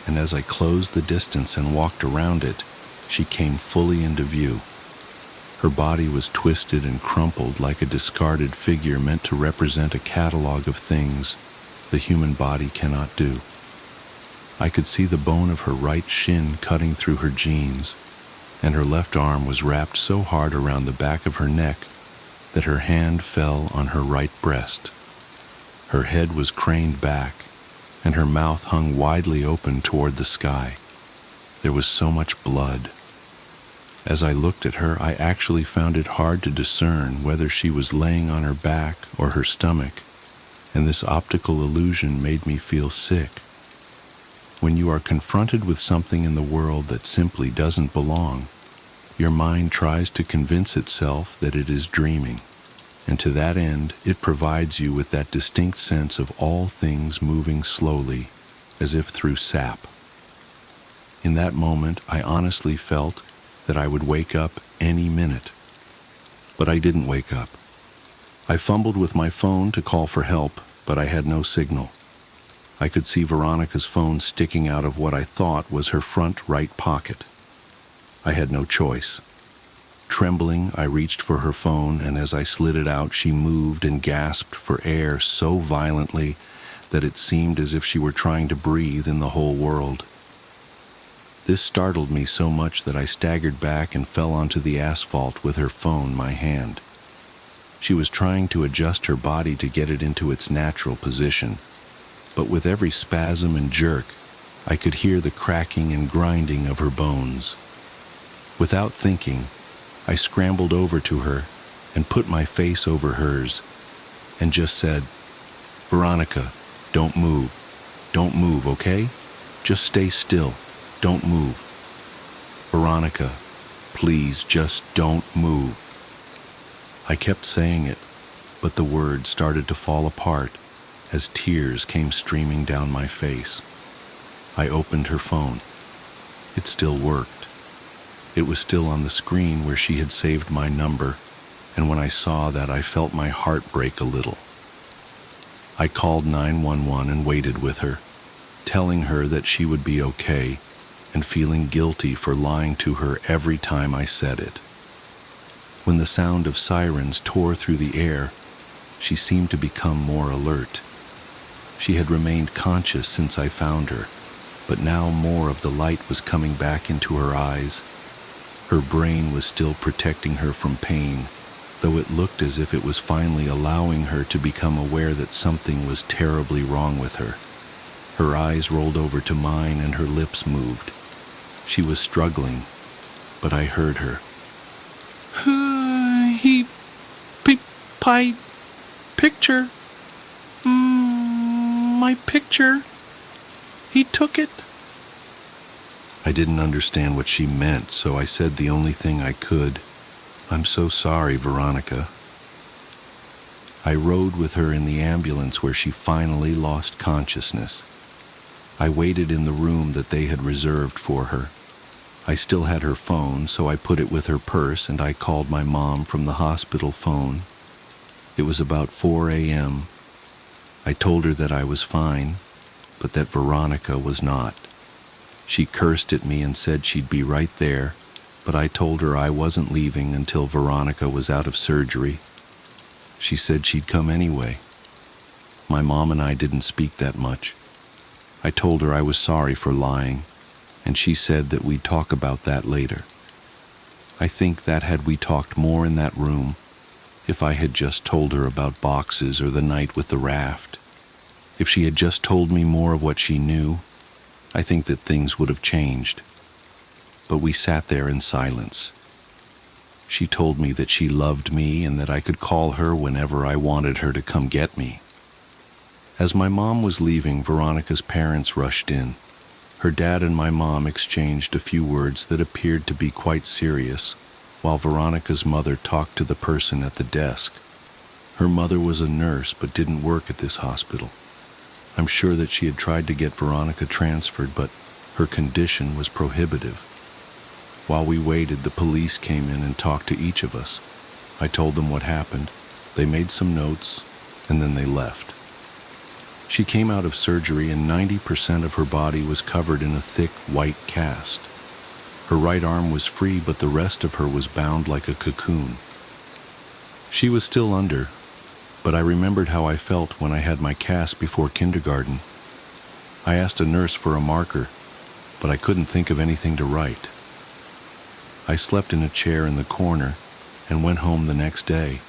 and as I closed the distance and walked around it, she came fully into view. Her body was twisted and crumpled like a discarded figure meant to represent a catalog of things the human body cannot do. I could see the bone of her right shin cutting through her jeans, and her left arm was wrapped so hard around the back of her neck that her hand fell on her right breast. Her head was craned back, and her mouth hung widely open toward the sky. There was so much blood. As I looked at her, I actually found it hard to discern whether she was laying on her back or her stomach, and this optical illusion made me feel sick. When you are confronted with something in the world that simply doesn't belong, your mind tries to convince itself that it is dreaming, and to that end, it provides you with that distinct sense of all things moving slowly, as if through sap. In that moment, I honestly felt that I would wake up any minute. But I didn't wake up. I fumbled with my phone to call for help, but I had no signal. I could see Veronica's phone sticking out of what I thought was her front right pocket. I had no choice. Trembling, I reached for her phone, and as I slid it out, she moved and gasped for air so violently that it seemed as if she were trying to breathe in the whole world. This startled me so much that I staggered back and fell onto the asphalt with her phone in my hand. She was trying to adjust her body to get it into its natural position, but with every spasm and jerk, I could hear the cracking and grinding of her bones. Without thinking, I scrambled over to her and put my face over hers and just said, "Veronica, don't move. Don't move, okay? Just stay still. Don't move. Veronica, please just don't move." I kept saying it, but the words started to fall apart as tears came streaming down my face. I opened her phone. It still worked. It was still on the screen where she had saved my number, and when I saw that, I felt my heart break a little. I called 911 and waited with her, telling her that she would be okay, and feeling guilty for lying to her every time I said it. When the sound of sirens tore through the air, she seemed to become more alert. She had remained conscious since I found her, but now more of the light was coming back into her eyes. Her brain was still protecting her from pain, though it looked as if it was finally allowing her to become aware that something was terribly wrong with her. Her eyes rolled over to mine and her lips moved. She was struggling, but I heard her. Picture. My picture. He took it. I didn't understand what she meant, so I said the only thing I could. "I'm so sorry, Veronica." I rode with her in the ambulance where she finally lost consciousness. I waited in the room that they had reserved for her. I still had her phone, so I put it with her purse and I called my mom from the hospital phone. It was about 4 a.m. I told her that I was fine, but that Veronica was not. She cursed at me and said she'd be right there, but I told her I wasn't leaving until Veronica was out of surgery. She said she'd come anyway. My mom and I didn't speak that much. I told her I was sorry for lying, and she said that we'd talk about that later. I think that had we talked more in that room, if I had just told her about boxes or the night with the raft, if she had just told me more of what she knew, I think that things would have changed. But we sat there in silence. She told me that she loved me and that I could call her whenever I wanted her to come get me. As my mom was leaving, Veronica's parents rushed in. Her dad and my mom exchanged a few words that appeared to be quite serious, while Veronica's mother talked to the person at the desk. Her mother was a nurse but didn't work at this hospital. I'm sure that she had tried to get Veronica transferred, but her condition was prohibitive. While we waited, the police came in and talked to each of us. I told them what happened. They made some notes, and then they left. She came out of surgery and 90% of her body was covered in a thick white cast. Her right arm was free, but the rest of her was bound like a cocoon. She was still under, but I remembered how I felt when I had my cast before kindergarten. I asked a nurse for a marker, but I couldn't think of anything to write. I slept in a chair in the corner and went home the next day.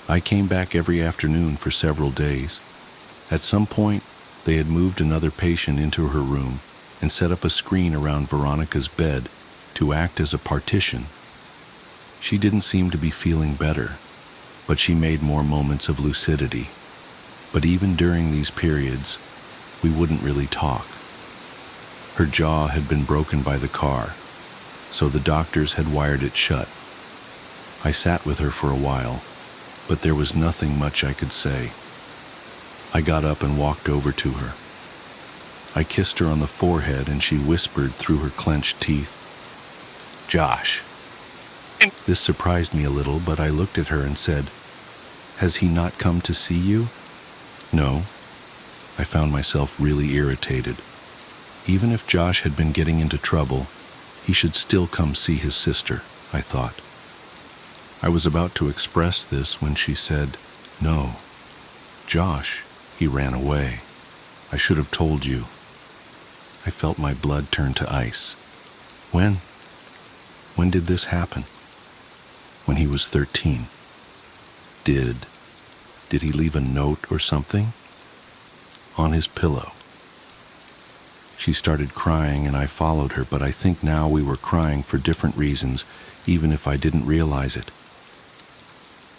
I came back every afternoon for several days. At some point, they had moved another patient into her room and set up a screen around Veronica's bed to act as a partition. She didn't seem to be feeling better, but she made more moments of lucidity. But even during these periods, we wouldn't really talk. Her jaw had been broken by the car, so the doctors had wired it shut. I sat with her for a while, but there was nothing much I could say. I got up and walked over to her. I kissed her on the forehead and she whispered through her clenched teeth, "Josh." This surprised me a little, but I looked at her and said, "Has he not come to see you?" "No." I found myself really irritated. Even if Josh had been getting into trouble, he should still come see his sister, I thought. I was about to express this when she said, "No. Josh, he ran away. I should have told you." I felt my blood turn to ice. When? When did this happen? When he was 13. Did he leave a note or something? On his pillow. She started crying and I followed her, but I think now we were crying for different reasons, even if I didn't realize it.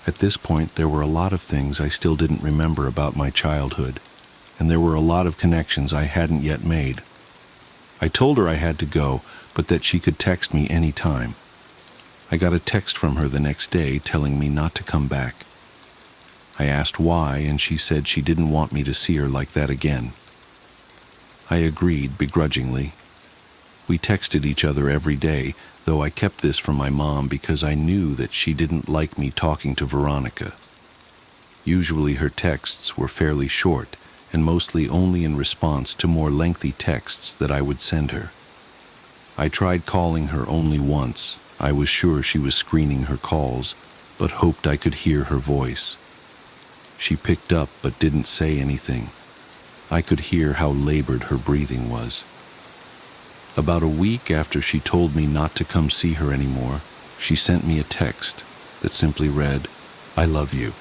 At this point, there were a lot of things I still didn't remember about my childhood, and there were a lot of connections I hadn't yet made. I told her I had to go, but that she could text me any time. I got a text from her the next day telling me not to come back. I asked why, and she said she didn't want me to see her like that again. I agreed begrudgingly. We texted each other every day, though I kept this from my mom because I knew that she didn't like me talking to Veronica. Usually her texts were fairly short, and mostly only in response to more lengthy texts that I would send her. I tried calling her only once. I was sure she was screening her calls, but hoped I could hear her voice. She picked up but didn't say anything. I could hear how labored her breathing was. About a week after she told me not to come see her anymore, she sent me a text that simply read, "I love you."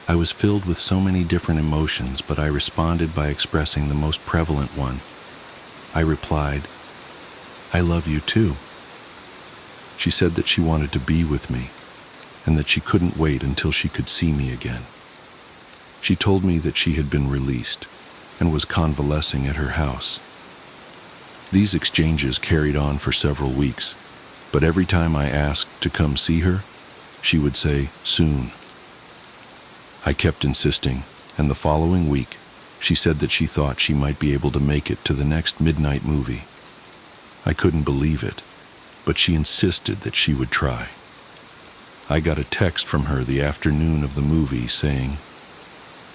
I was filled with so many different emotions, but I responded by expressing the most prevalent one. I replied, "I love you too." She said that she wanted to be with me, and that she couldn't wait until she could see me again. She told me that she had been released and was convalescing at her house. These exchanges carried on for several weeks, but every time I asked to come see her, she would say, "Soon." I kept insisting, and the following week, she said that she thought she might be able to make it to the next midnight movie. I couldn't believe it, but she insisted that she would try. I got a text from her the afternoon of the movie saying,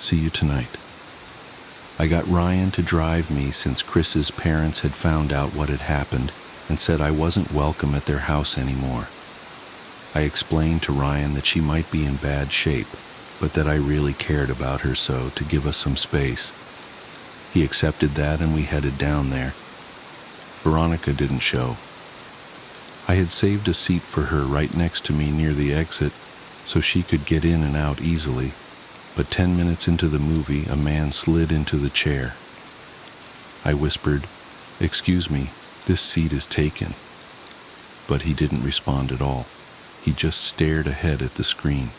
"See you tonight." I got Ryan to drive me since Chris's parents had found out what had happened and said I wasn't welcome at their house anymore. I explained to Ryan that she might be in bad shape, but that I really cared about her, so to give us some space. He accepted that and we headed down there. Veronica didn't show. I had saved a seat for her right next to me near the exit so she could get in and out easily, but 10 minutes into the movie, a man slid into the chair. I whispered, "Excuse me, this seat is taken." But he didn't respond at all. He just stared ahead at the screen.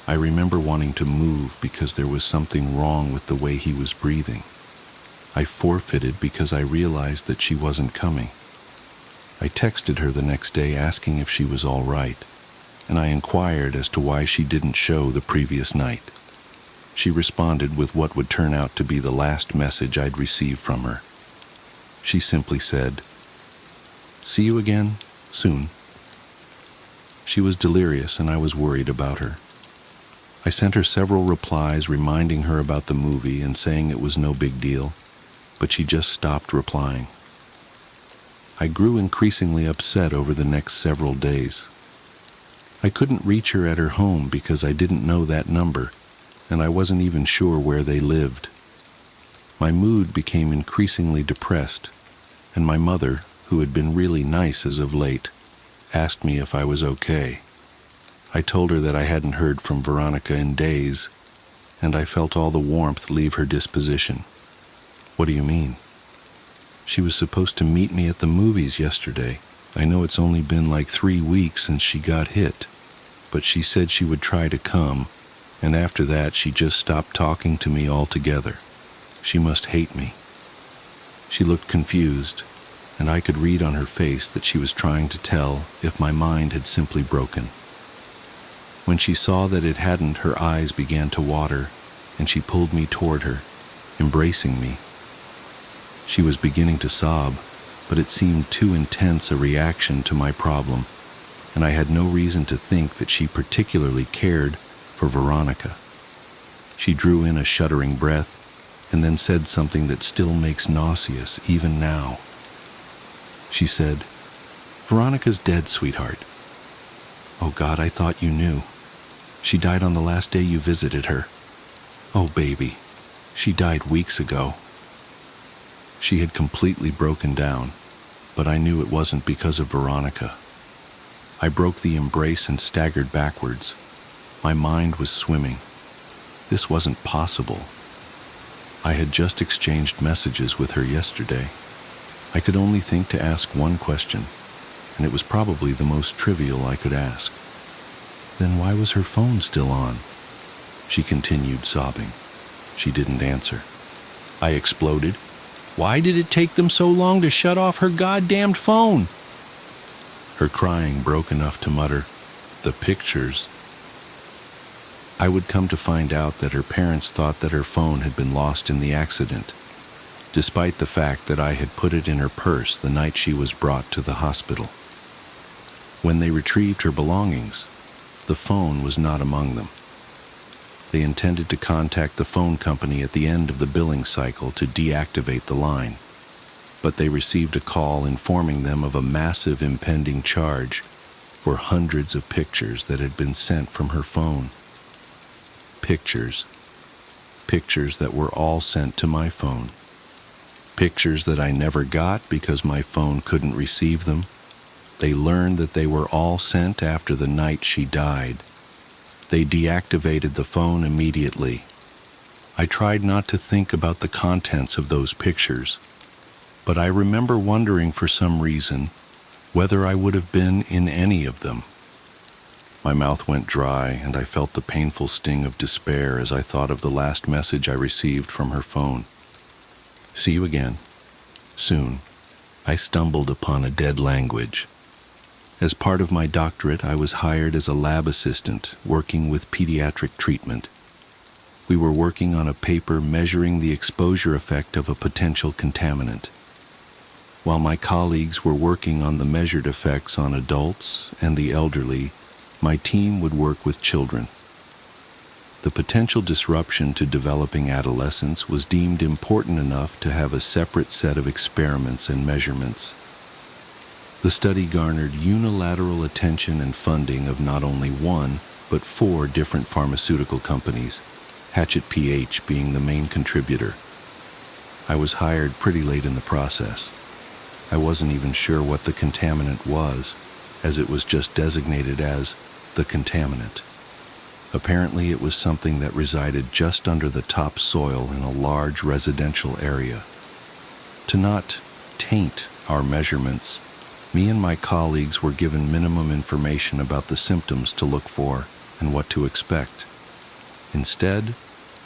I remember wanting to move because there was something wrong with the way he was breathing. I forfeited because I realized that she wasn't coming. I texted her the next day asking if she was all right, and I inquired as to why she didn't show the previous night. She responded with what would turn out to be the last message I'd received from her. She simply said, "See you again, soon." She was delirious and I was worried about her. I sent her several replies reminding her about the movie and saying it was no big deal, but she just stopped replying. I grew increasingly upset over the next several days. I couldn't reach her at her home because I didn't know that number, and I wasn't even sure where they lived. My mood became increasingly depressed, and my mother, who had been really nice as of late, asked me if I was okay. I told her that I hadn't heard from Veronica in days, and I felt all the warmth leave her disposition. What do you mean? She was supposed to meet me at the movies yesterday. I know it's only been like 3 weeks since she got hit, but she said she would try to come, and after that she just stopped talking to me altogether. She must hate me. She looked confused, and I could read on her face that she was trying to tell if my mind had simply broken. When she saw that it hadn't, her eyes began to water, and she pulled me toward her, embracing me. She was beginning to sob, but it seemed too intense a reaction to my problem, and I had no reason to think that she particularly cared for Veronica. She drew in a shuddering breath, and then said something that still makes nauseous even now. She said, "Veronica's dead, sweetheart." "Oh God, I thought you knew. She died on the last day you visited her." "Oh baby, she died weeks ago." She had completely broken down, but I knew it wasn't because of Veronica. I broke the embrace and staggered backwards. My mind was swimming. This wasn't possible. I had just exchanged messages with her yesterday. I could only think to ask one question, and it was probably the most trivial I could ask. Then why was her phone still on? She continued sobbing. She didn't answer. I exploded. Why did it take them so long to shut off her goddamned phone? Her crying broke enough to mutter, "The pictures." I would come to find out that her parents thought that her phone had been lost in the accident, despite the fact that I had put it in her purse the night she was brought to the hospital. When they retrieved her belongings, the phone was not among them. They intended to contact the phone company at the end of the billing cycle to deactivate the line, but they received a call informing them of a massive impending charge for hundreds of pictures that had been sent from her phone. Pictures that were all sent to my phone. Pictures that I never got because my phone couldn't receive them. They learned that they were all sent after the night she died. They deactivated the phone immediately. I tried not to think about the contents of those pictures, but I remember wondering for some reason whether I would have been in any of them. My mouth went dry, and I felt the painful sting of despair as I thought of the last message I received from her phone. "See you again. Soon." I stumbled upon a dead language. As part of my doctorate, I was hired as a lab assistant working with pediatric treatment. We were working on a paper measuring the exposure effect of a potential contaminant. While my colleagues were working on the measured effects on adults and the elderly, my team would work with children. The potential disruption to developing adolescence was deemed important enough to have a separate set of experiments and measurements. The study garnered unilateral attention and funding of not only one, but 4 different pharmaceutical companies, Hatchet PH being the main contributor. I was hired pretty late in the process. I wasn't even sure what the contaminant was, as it was just designated as the contaminant. Apparently it was something that resided just under the topsoil in a large residential area. To not taint our measurements, me and my colleagues were given minimum information about the symptoms to look for and what to expect. Instead,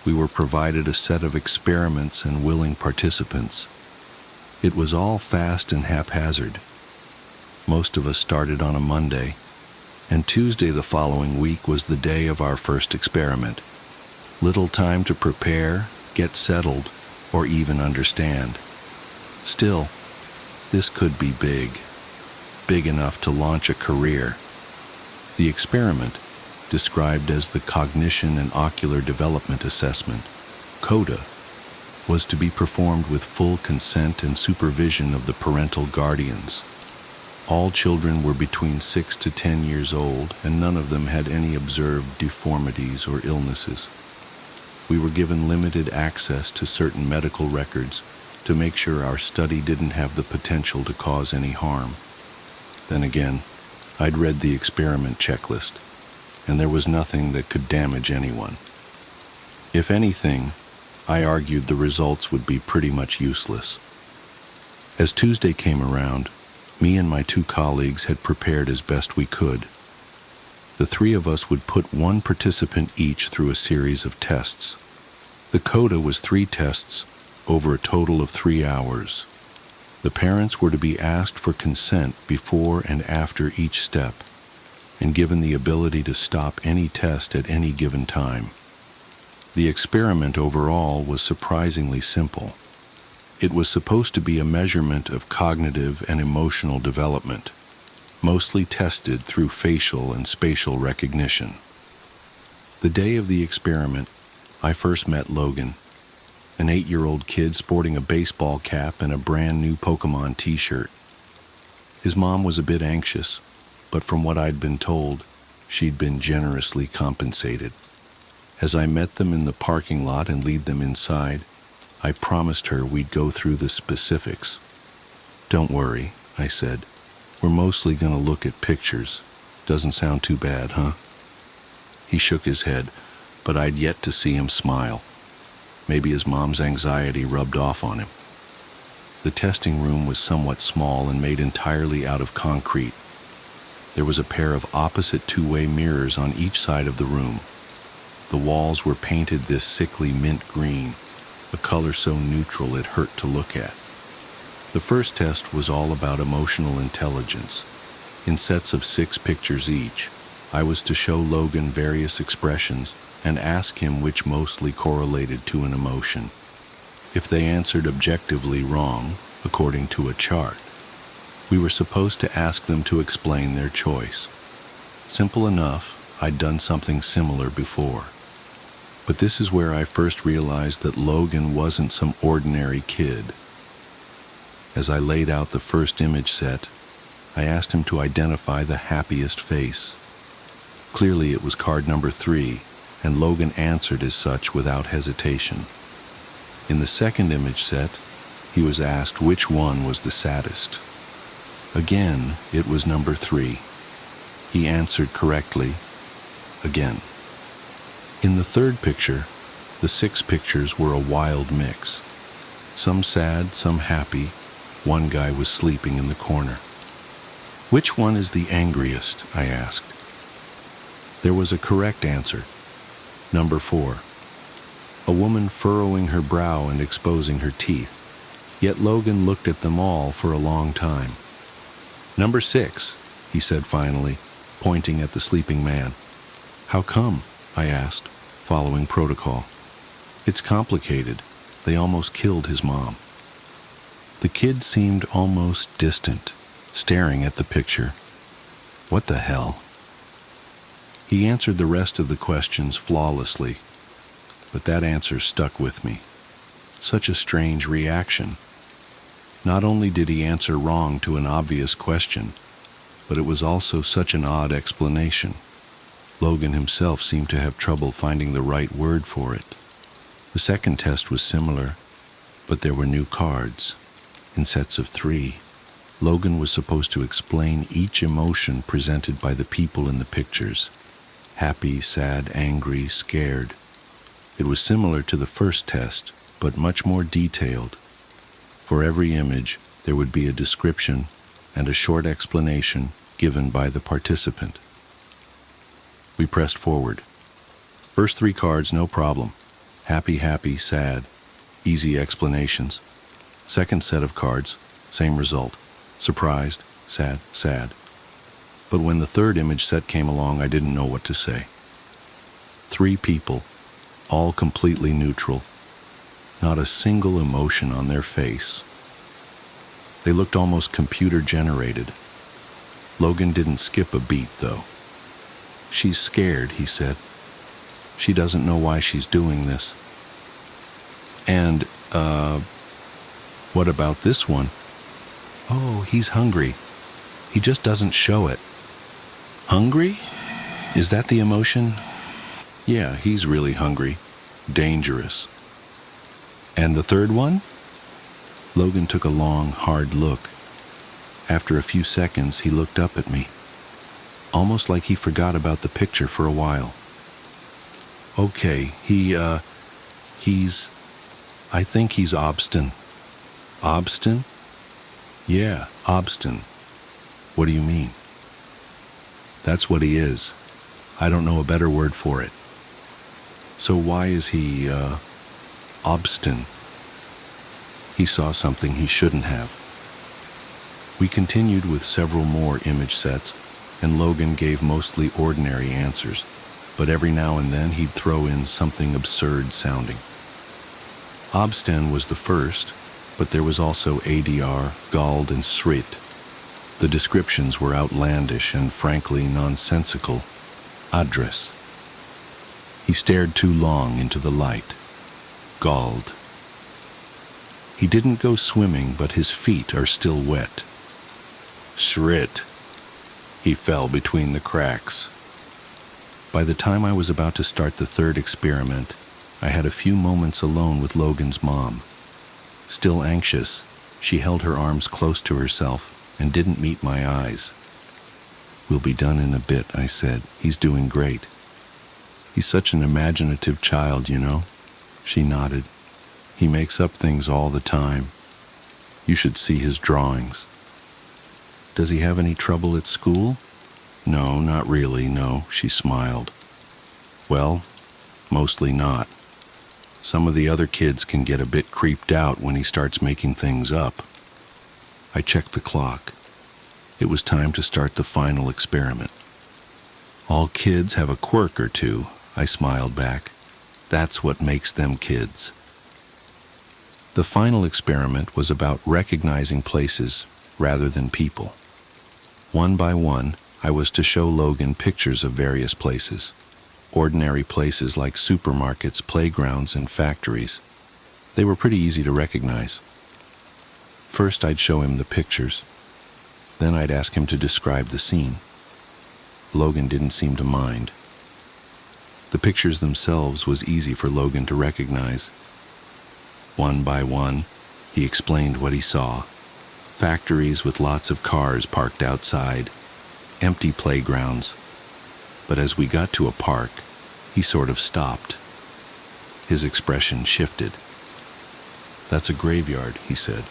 we were provided a set of experiments and willing participants. It was all fast and haphazard. Most of us started on a Monday, and Tuesday the following week was the day of our first experiment. Little time to prepare, get settled, or even understand. Still, this could be big enough to launch a career. The experiment, described as the Cognition and Ocular Development Assessment, CODA, was to be performed with full consent and supervision of the parental guardians. All children were between 6 to 10 years old, and none of them had any observed deformities or illnesses. We were given limited access to certain medical records to make sure our study didn't have the potential to cause any harm. Then again, I'd read the experiment checklist, and there was nothing that could damage anyone. If anything, I argued the results would be pretty much useless. As Tuesday came around, me and my 2 colleagues had prepared as best we could. The 3 of us would put 1 participant each through a series of tests. The CODA was 3 tests over a total of 3 hours. The parents were to be asked for consent before and after each step, and given the ability to stop any test at any given time. The experiment overall was surprisingly simple. It was supposed to be a measurement of cognitive and emotional development, mostly tested through facial and spatial recognition. The day of the experiment, I first met Logan, an 8-year-old kid sporting a baseball cap and a brand new Pokemon t-shirt. His mom was a bit anxious, but from what I'd been told, she'd been generously compensated. As I met them in the parking lot and lead them inside, I promised her we'd go through the specifics. "Don't worry," I said. "We're mostly going to look at pictures. Doesn't sound too bad, huh?" He shook his head, but I'd yet to see him smile. Maybe his mom's anxiety rubbed off on him. The testing room was somewhat small and made entirely out of concrete. There was a pair of opposite 2-way mirrors on each side of the room. The walls were painted this sickly mint green, a color so neutral it hurt to look at. The first test was all about emotional intelligence. In sets of 6 pictures each, I was to show Logan various expressions and ask him which mostly correlated to an emotion. If they answered objectively wrong, according to a chart, we were supposed to ask them to explain their choice. Simple enough, I'd done something similar before. But this is where I first realized that Logan wasn't some ordinary kid. As I laid out the first image set, I asked him to identify the happiest face. Clearly it was card number 3, and Logan answered as such without hesitation. In the second image set, he was asked which one was the saddest. Again, it was number 3. He answered correctly, again. In the third picture, the 6 pictures were a wild mix. Some sad, some happy. One guy was sleeping in the corner. "Which one is the angriest?" I asked. There was a correct answer. Number 4. A woman furrowing her brow and exposing her teeth. Yet Logan looked at them all for a long time. "Number 6, he said finally, pointing at the sleeping man. "How come?" I asked, following protocol. "It's complicated. They almost killed his mom." The kid seemed almost distant, staring at the picture. What the hell? He answered the rest of the questions flawlessly, but that answer stuck with me. Such a strange reaction. Not only did he answer wrong to an obvious question, but it was also such an odd explanation. Logan himself seemed to have trouble finding the right word for it. The second test was similar, but there were new cards. In sets of 3, Logan was supposed to explain each emotion presented by the people in the pictures. Happy, sad, angry, scared. It was similar to the first test, but much more detailed. For every image, there would be a description and a short explanation given by the participant. We pressed forward. First 3 cards, no problem. Happy, happy, sad. Easy explanations. Second set of cards, same result. Surprised, sad, sad. But when the third image set came along, I didn't know what to say. 3 people, all completely neutral. Not a single emotion on their face. They looked almost computer-generated. Logan didn't skip a beat, though. She's scared, he said. She doesn't know why she's doing this. And, what about this one? Oh, he's hungry. He just doesn't show it. Hungry? Is that the emotion? Yeah, he's really hungry. Dangerous. And the third one? Logan took a long, hard look. After a few seconds, he looked up at me, almost like he forgot about the picture for a while. Okay, I think he's Obstin. Obstin? Yeah, Obstin. What do you mean? That's what he is. I don't know a better word for it. So why is he, Obstin? He saw something he shouldn't have. We continued with several more image sets, and Logan gave mostly ordinary answers, but every now and then he'd throw in something absurd sounding. Obstin was the first, but there was also ADR, Gald, and Srit. The descriptions were outlandish and frankly nonsensical. Adres. He stared too long into the light. Gald. He didn't go swimming, but his feet are still wet. Srit. He fell between the cracks. By the time I was about to start the third experiment, I had a few moments alone with Logan's mom. Still anxious, she held her arms close to herself and didn't meet my eyes. We'll be done in a bit, I said. He's doing great. He's such an imaginative child, you know. She nodded. He makes up things all the time. You should see his drawings. Does he have any trouble at school? No, not really, no, she smiled. Well, mostly not. Some of the other kids can get a bit creeped out when he starts making things up. I checked the clock. It was time to start the final experiment. All kids have a quirk or two, I smiled back. That's what makes them kids. The final experiment was about recognizing places rather than people. One by one, I was to show Logan pictures of various places. Ordinary places like supermarkets, playgrounds, and factories. They were pretty easy to recognize. First, I'd show him the pictures. Then I'd ask him to describe the scene. Logan didn't seem to mind. The pictures themselves was easy for Logan to recognize. One by one, he explained what he saw. Factories with lots of cars parked outside, empty playgrounds. But as we got to a park, he sort of stopped. His expression shifted. That's a graveyard, he said.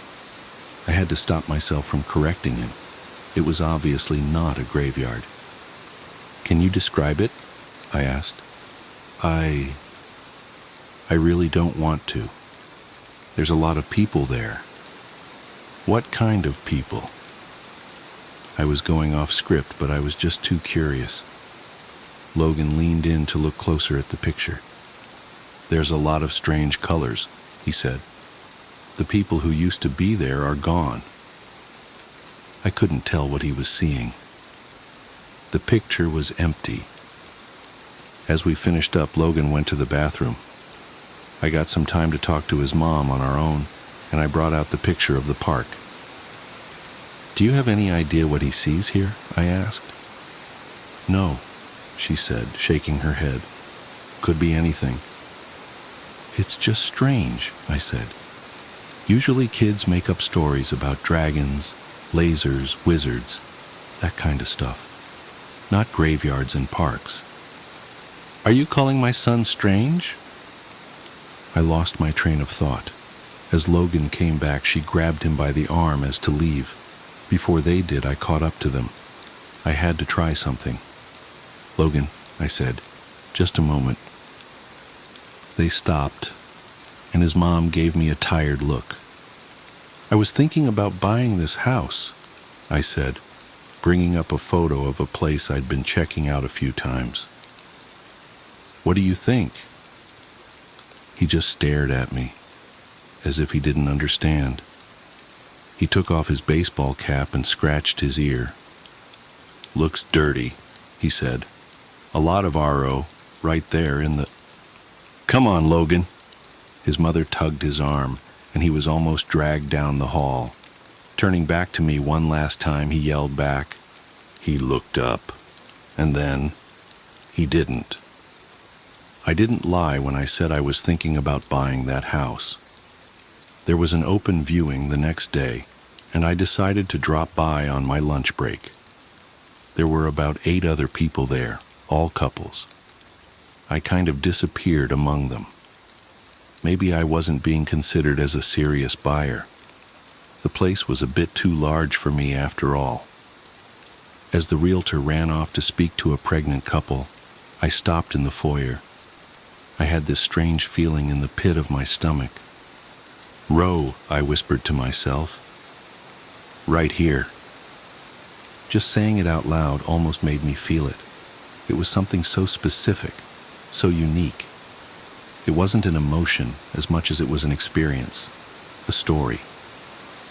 I had to stop myself from correcting him. It was obviously not a graveyard. Can you describe it? I asked. I really don't want to. There's a lot of people there. What kind of people? I was going off script, but I was just too curious. Logan leaned in to look closer at the picture. There's a lot of strange colors, he said. The people who used to be there are gone. I couldn't tell what he was seeing. The picture was empty. As we finished up, Logan went to the bathroom. I got some time to talk to his mom on our own, and I brought out the picture of the park. Do you have any idea what he sees here? I asked. No, she said, shaking her head. Could be anything. It's just strange, I said. Usually kids make up stories about dragons, lasers, wizards, that kind of stuff. Not graveyards and parks. Are you calling my son strange? I lost my train of thought. As Logan came back, she grabbed him by the arm as to leave. Before they did, I caught up to them. I had to try something. Logan, I said, just a moment. They stopped, and his mom gave me a tired look. I was thinking about buying this house, I said, bringing up a photo of a place I'd been checking out a few times. What do you think? He just stared at me, as if he didn't understand. He took off his baseball cap and scratched his ear. Looks dirty, he said. A lot of RO, right there in the... Come on, Logan. His mother tugged his arm, and he was almost dragged down the hall. Turning back to me one last time, he yelled back. He looked up, and then he didn't. I didn't lie when I said I was thinking about buying that house. There was an open viewing the next day, and I decided to drop by on my lunch break. There were about 8 other people there, all couples. I kind of disappeared among them. Maybe I wasn't being considered as a serious buyer. The place was a bit too large for me after all. As the realtor ran off to speak to a pregnant couple, I stopped in the foyer. I had this strange feeling in the pit of my stomach. "Row," I whispered to myself. "Right here." Just saying it out loud almost made me feel it. It was something so specific, so unique. It wasn't an emotion as much as it was an experience, a story.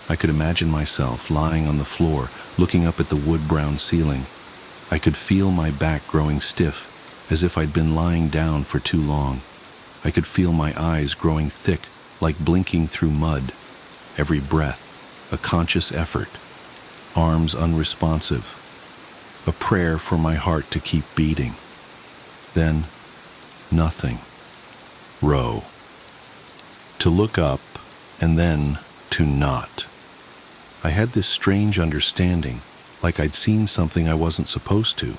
I could imagine myself lying on the floor, looking up at the wood-brown ceiling. I could feel my back growing stiff, as if I'd been lying down for too long. I could feel my eyes growing thick, like blinking through mud. Every breath, a conscious effort. Arms unresponsive. A prayer for my heart to keep beating. Then, nothing. Row. To look up, and then to not. I had this strange understanding, like I'd seen something I wasn't supposed to.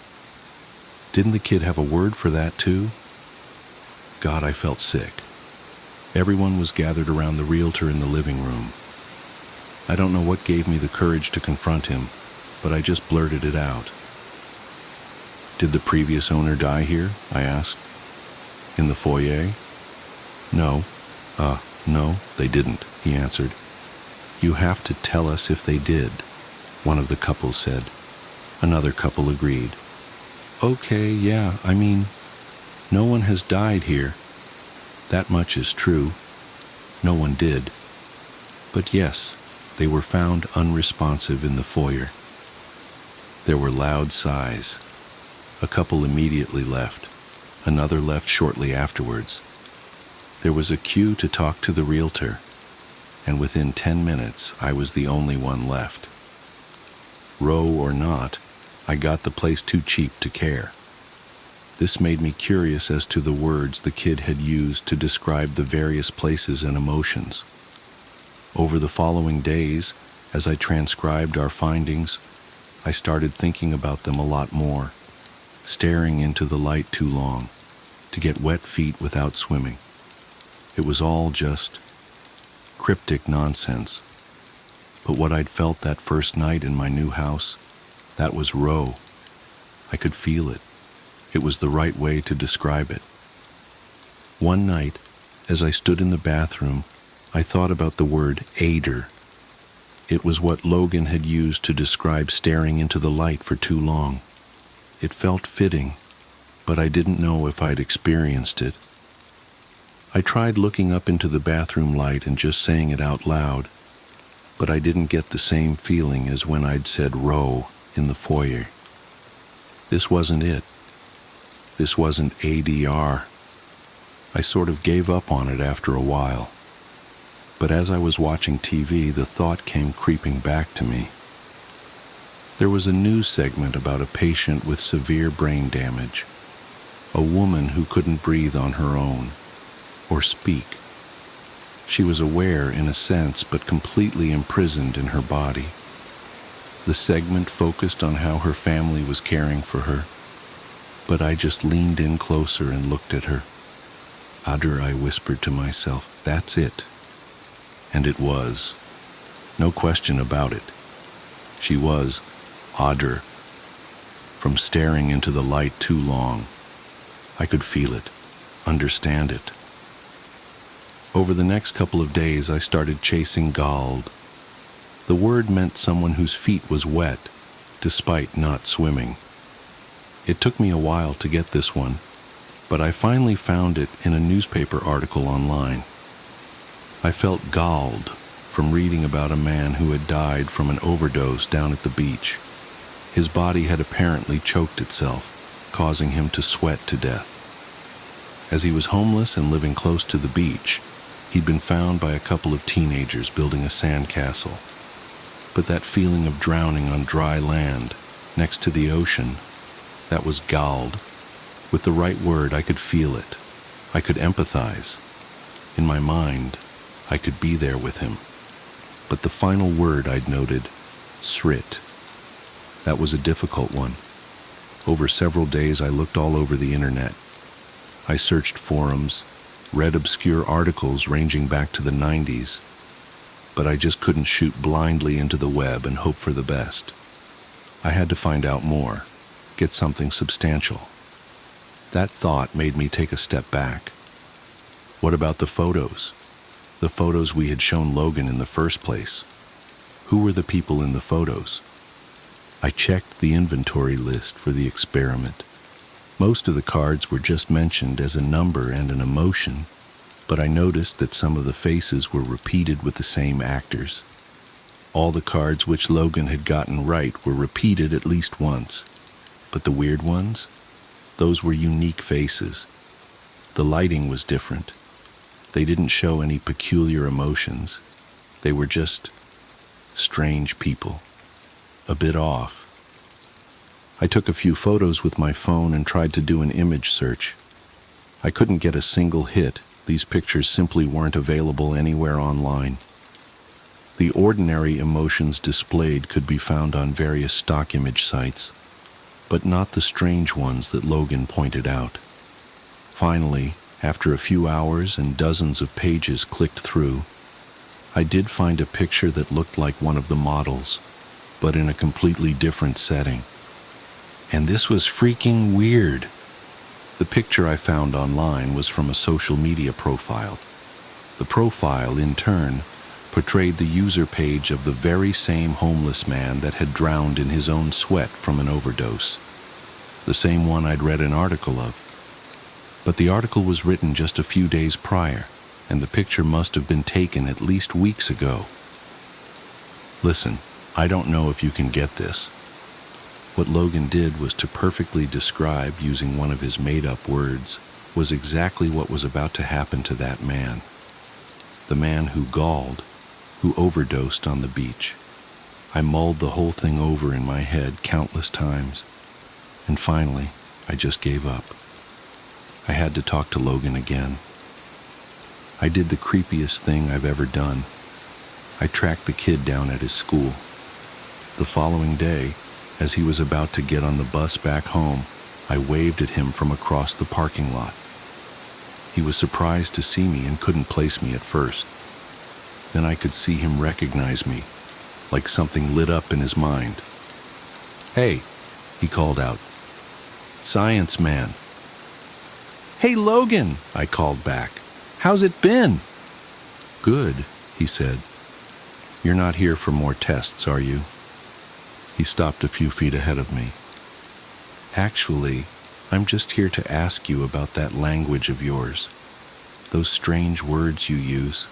Didn't the kid have a word for that too? God, I felt sick. Everyone was gathered around the realtor in the living room. I don't know what gave me the courage to confront him, but I just blurted it out. "Did the previous owner die here?" I asked. "In the foyer?" No, they didn't," he answered. "You have to tell us if they did," one of the couples said. Another couple agreed. "Okay, yeah, I mean, no one has died here. That much is true. No one did. But yes, they were found unresponsive in the foyer." There were loud sighs. A couple immediately left. Another left shortly afterwards. There was a queue to talk to the realtor, and within 10 minutes I was the only one left. Row or not, I got the place too cheap to care. This made me curious as to the words the kid had used to describe the various places and emotions. Over the following days, as I transcribed our findings, I started thinking about them a lot more, staring into the light too long, to get wet feet without swimming. It was all just cryptic nonsense. But what I'd felt that first night in my new house, that was Row. I could feel it. It was the right way to describe it. One night, as I stood in the bathroom, I thought about the word aider. It was what Logan had used to describe staring into the light for too long. It felt fitting, but I didn't know if I'd experienced it. I tried looking up into the bathroom light and just saying it out loud, but I didn't get the same feeling as when I'd said Row in the foyer. This wasn't it. This wasn't ADR. I sort of gave up on it after a while. But as I was watching TV, the thought came creeping back to me. There was a news segment about a patient with severe brain damage, a woman who couldn't breathe on her own, or speak. She was aware in a sense, but completely imprisoned in her body. The segment focused on how her family was caring for her, but I just leaned in closer and looked at her. "Adder," I whispered to myself, "that's it." And it was. No question about it. She was Adder. From staring into the light too long, I could feel it, understand it. Over the next couple of days, I started chasing Gald. The word meant someone whose feet was wet, despite not swimming. It took me a while to get this one, but I finally found it in a newspaper article online. I felt galled from reading about a man who had died from an overdose down at the beach. His body had apparently choked itself. causing him to sweat to death. As he was homeless and living close to the beach, he'd been found by a couple of teenagers building a sandcastle. But that feeling of drowning on dry land, next to the ocean, that was galled. With the right word, I could feel it. I could empathize. In my mind, I could be there with him. But the final word I'd noted, srit. That was a difficult one. Over several days, I looked all over the internet. I searched forums, read obscure articles ranging back to the 90s, but I just couldn't shoot blindly into the web and hope for the best. I had to find out more, get something substantial. That thought made me take a step back. What about the photos? The photos we had shown Logan in the first place. Who were the people in the photos? I checked the inventory list for the experiment. Most of the cards were just mentioned as a number and an emotion, but I noticed that some of the faces were repeated with the same actors. All the cards which Logan had gotten right were repeated at least once, but the weird ones? Those were unique faces. The lighting was different. They didn't show any peculiar emotions. They were just strange people, a bit off. I took a few photos with my phone and tried to do an image search. I couldn't get a single hit. These pictures simply weren't available anywhere online. The ordinary emotions displayed could be found on various stock image sites, but not the strange ones that Logan pointed out. Finally, after a few hours and dozens of pages clicked through, I did find a picture that looked like one of the models, but in a completely different setting. And this was freaking weird. The picture I found online was from a social media profile. The profile, in turn, portrayed the user page of the very same homeless man that had drowned in his own sweat from an overdose. The same one I'd read an article of. But the article was written just a few days prior, and the picture must have been taken at least weeks ago. Listen, I don't know if you can get this. What Logan did was to perfectly describe, using one of his made-up words, was exactly what was about to happen to that man. The man who galled, who overdosed on the beach. I mulled the whole thing over in my head countless times, and finally, I just gave up. I had to talk to Logan again. I did the creepiest thing I've ever done. I tracked the kid down at his school. The following day, as he was about to get on the bus back home, I waved at him from across the parking lot. He was surprised to see me and couldn't place me at first. Then I could see him recognize me, like something lit up in his mind. "Hey," he called out. "Science man." "Hey, Logan," I called back. "How's it been?" "Good," he said. "You're not here for more tests, are you?" He stopped a few feet ahead of me. "Actually, I'm just here to ask you about that language of yours. Those strange words you use.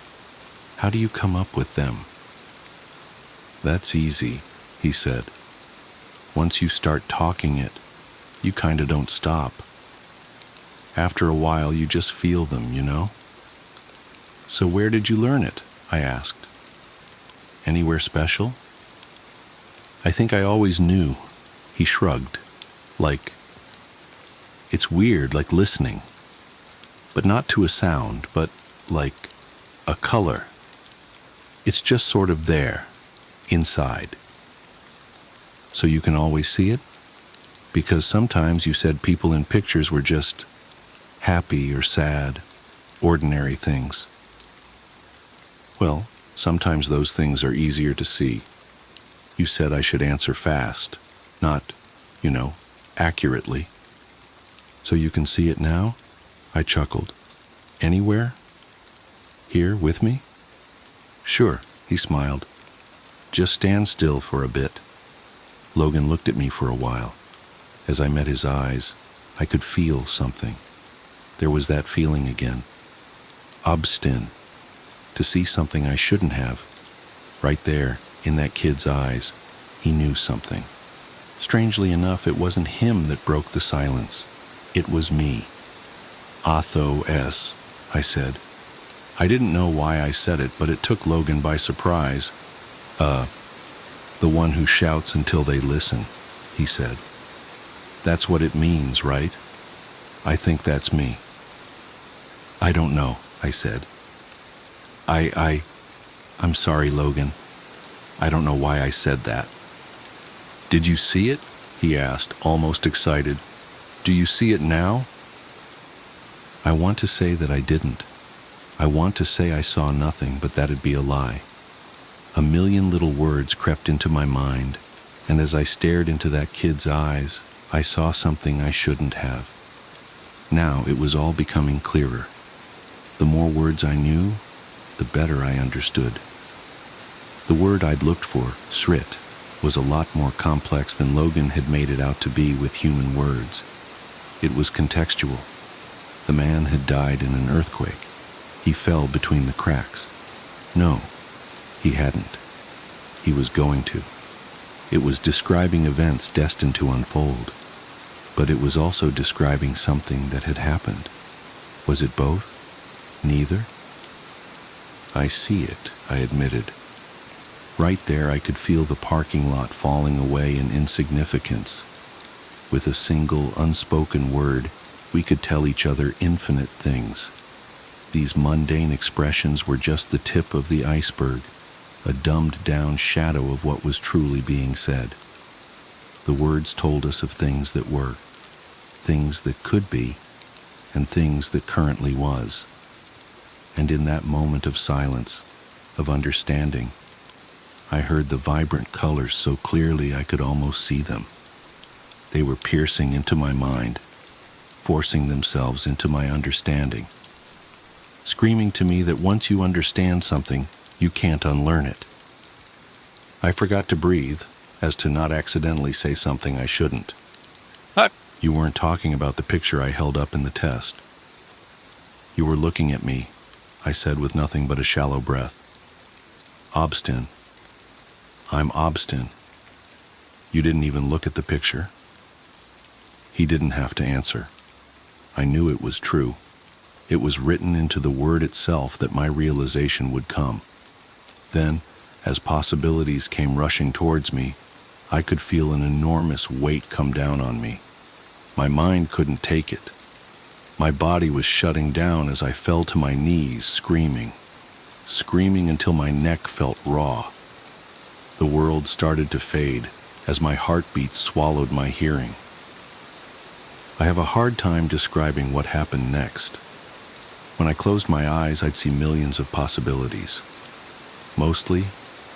How do you come up with them?" "That's easy," he said. "Once you start talking it, you kinda don't stop. After a while, you just feel them, you know?" "So where did you learn it?" I asked. "Anywhere special?" "I think I always knew." He shrugged. "Like, it's weird, like listening. But not to a sound, but like a color. It's just sort of there, inside. So you can always see it? Because sometimes you said people in pictures were just happy or sad, ordinary things. Well, sometimes those things are easier to see. You said I should answer fast, not, accurately. So you can see it now? I chuckled. Anywhere? Here with me? Sure, he smiled. Just stand still for a bit. Logan looked at me for a while. As I met his eyes, I could feel something. There was that feeling again. Obstin. To see something I shouldn't have. Right there, in that kid's eyes, he knew something. Strangely enough, it wasn't him that broke the silence. It was me. Athos, I said. I didn't know why I said it, but it took Logan by surprise. The one who shouts until they listen, he said. That's what it means, right? I think that's me. I don't know, I said. I'm sorry, Logan. I don't know why I said that. Did you see it? He asked, almost excited. Do you see it now? I want to say that I didn't. I want to say I saw nothing, but that'd be a lie. A million little words crept into my mind, and as I stared into that kid's eyes, I saw something I shouldn't have. Now it was all becoming clearer. The more words I knew, the better I understood. The word I'd looked for, srit, was a lot more complex than Logan had made it out to be with human words. It was contextual. The man had died in an earthquake. He fell between the cracks. No, he hadn't. He was going to. It was describing events destined to unfold, but it was also describing something that had happened. Was it both? Neither? I see it, I admitted. Right there I could feel the parking lot falling away in insignificance. With a single unspoken word, we could tell each other infinite things. These mundane expressions were just the tip of the iceberg, a dumbed-down shadow of what was truly being said. The words told us of things that were, things that could be, and things that currently was. And in that moment of silence, of understanding, I heard the vibrant colors so clearly I could almost see them. They were piercing into my mind, forcing themselves into my understanding, screaming to me that once you understand something, you can't unlearn it. I forgot to breathe, as to not accidentally say something I shouldn't. You weren't talking about the picture I held up in the test. You were looking at me, I said with nothing but a shallow breath. Obstin. I'm Obstin. You didn't even look at the picture. He didn't have to answer. I knew it was true. It was written into the word itself that my realization would come. Then, as possibilities came rushing towards me, I could feel an enormous weight come down on me. My mind couldn't take it. My body was shutting down as I fell to my knees, screaming until my neck felt raw. The world started to fade as my heartbeat swallowed my hearing. I have a hard time describing what happened next. When I closed my eyes, I'd see millions of possibilities. Mostly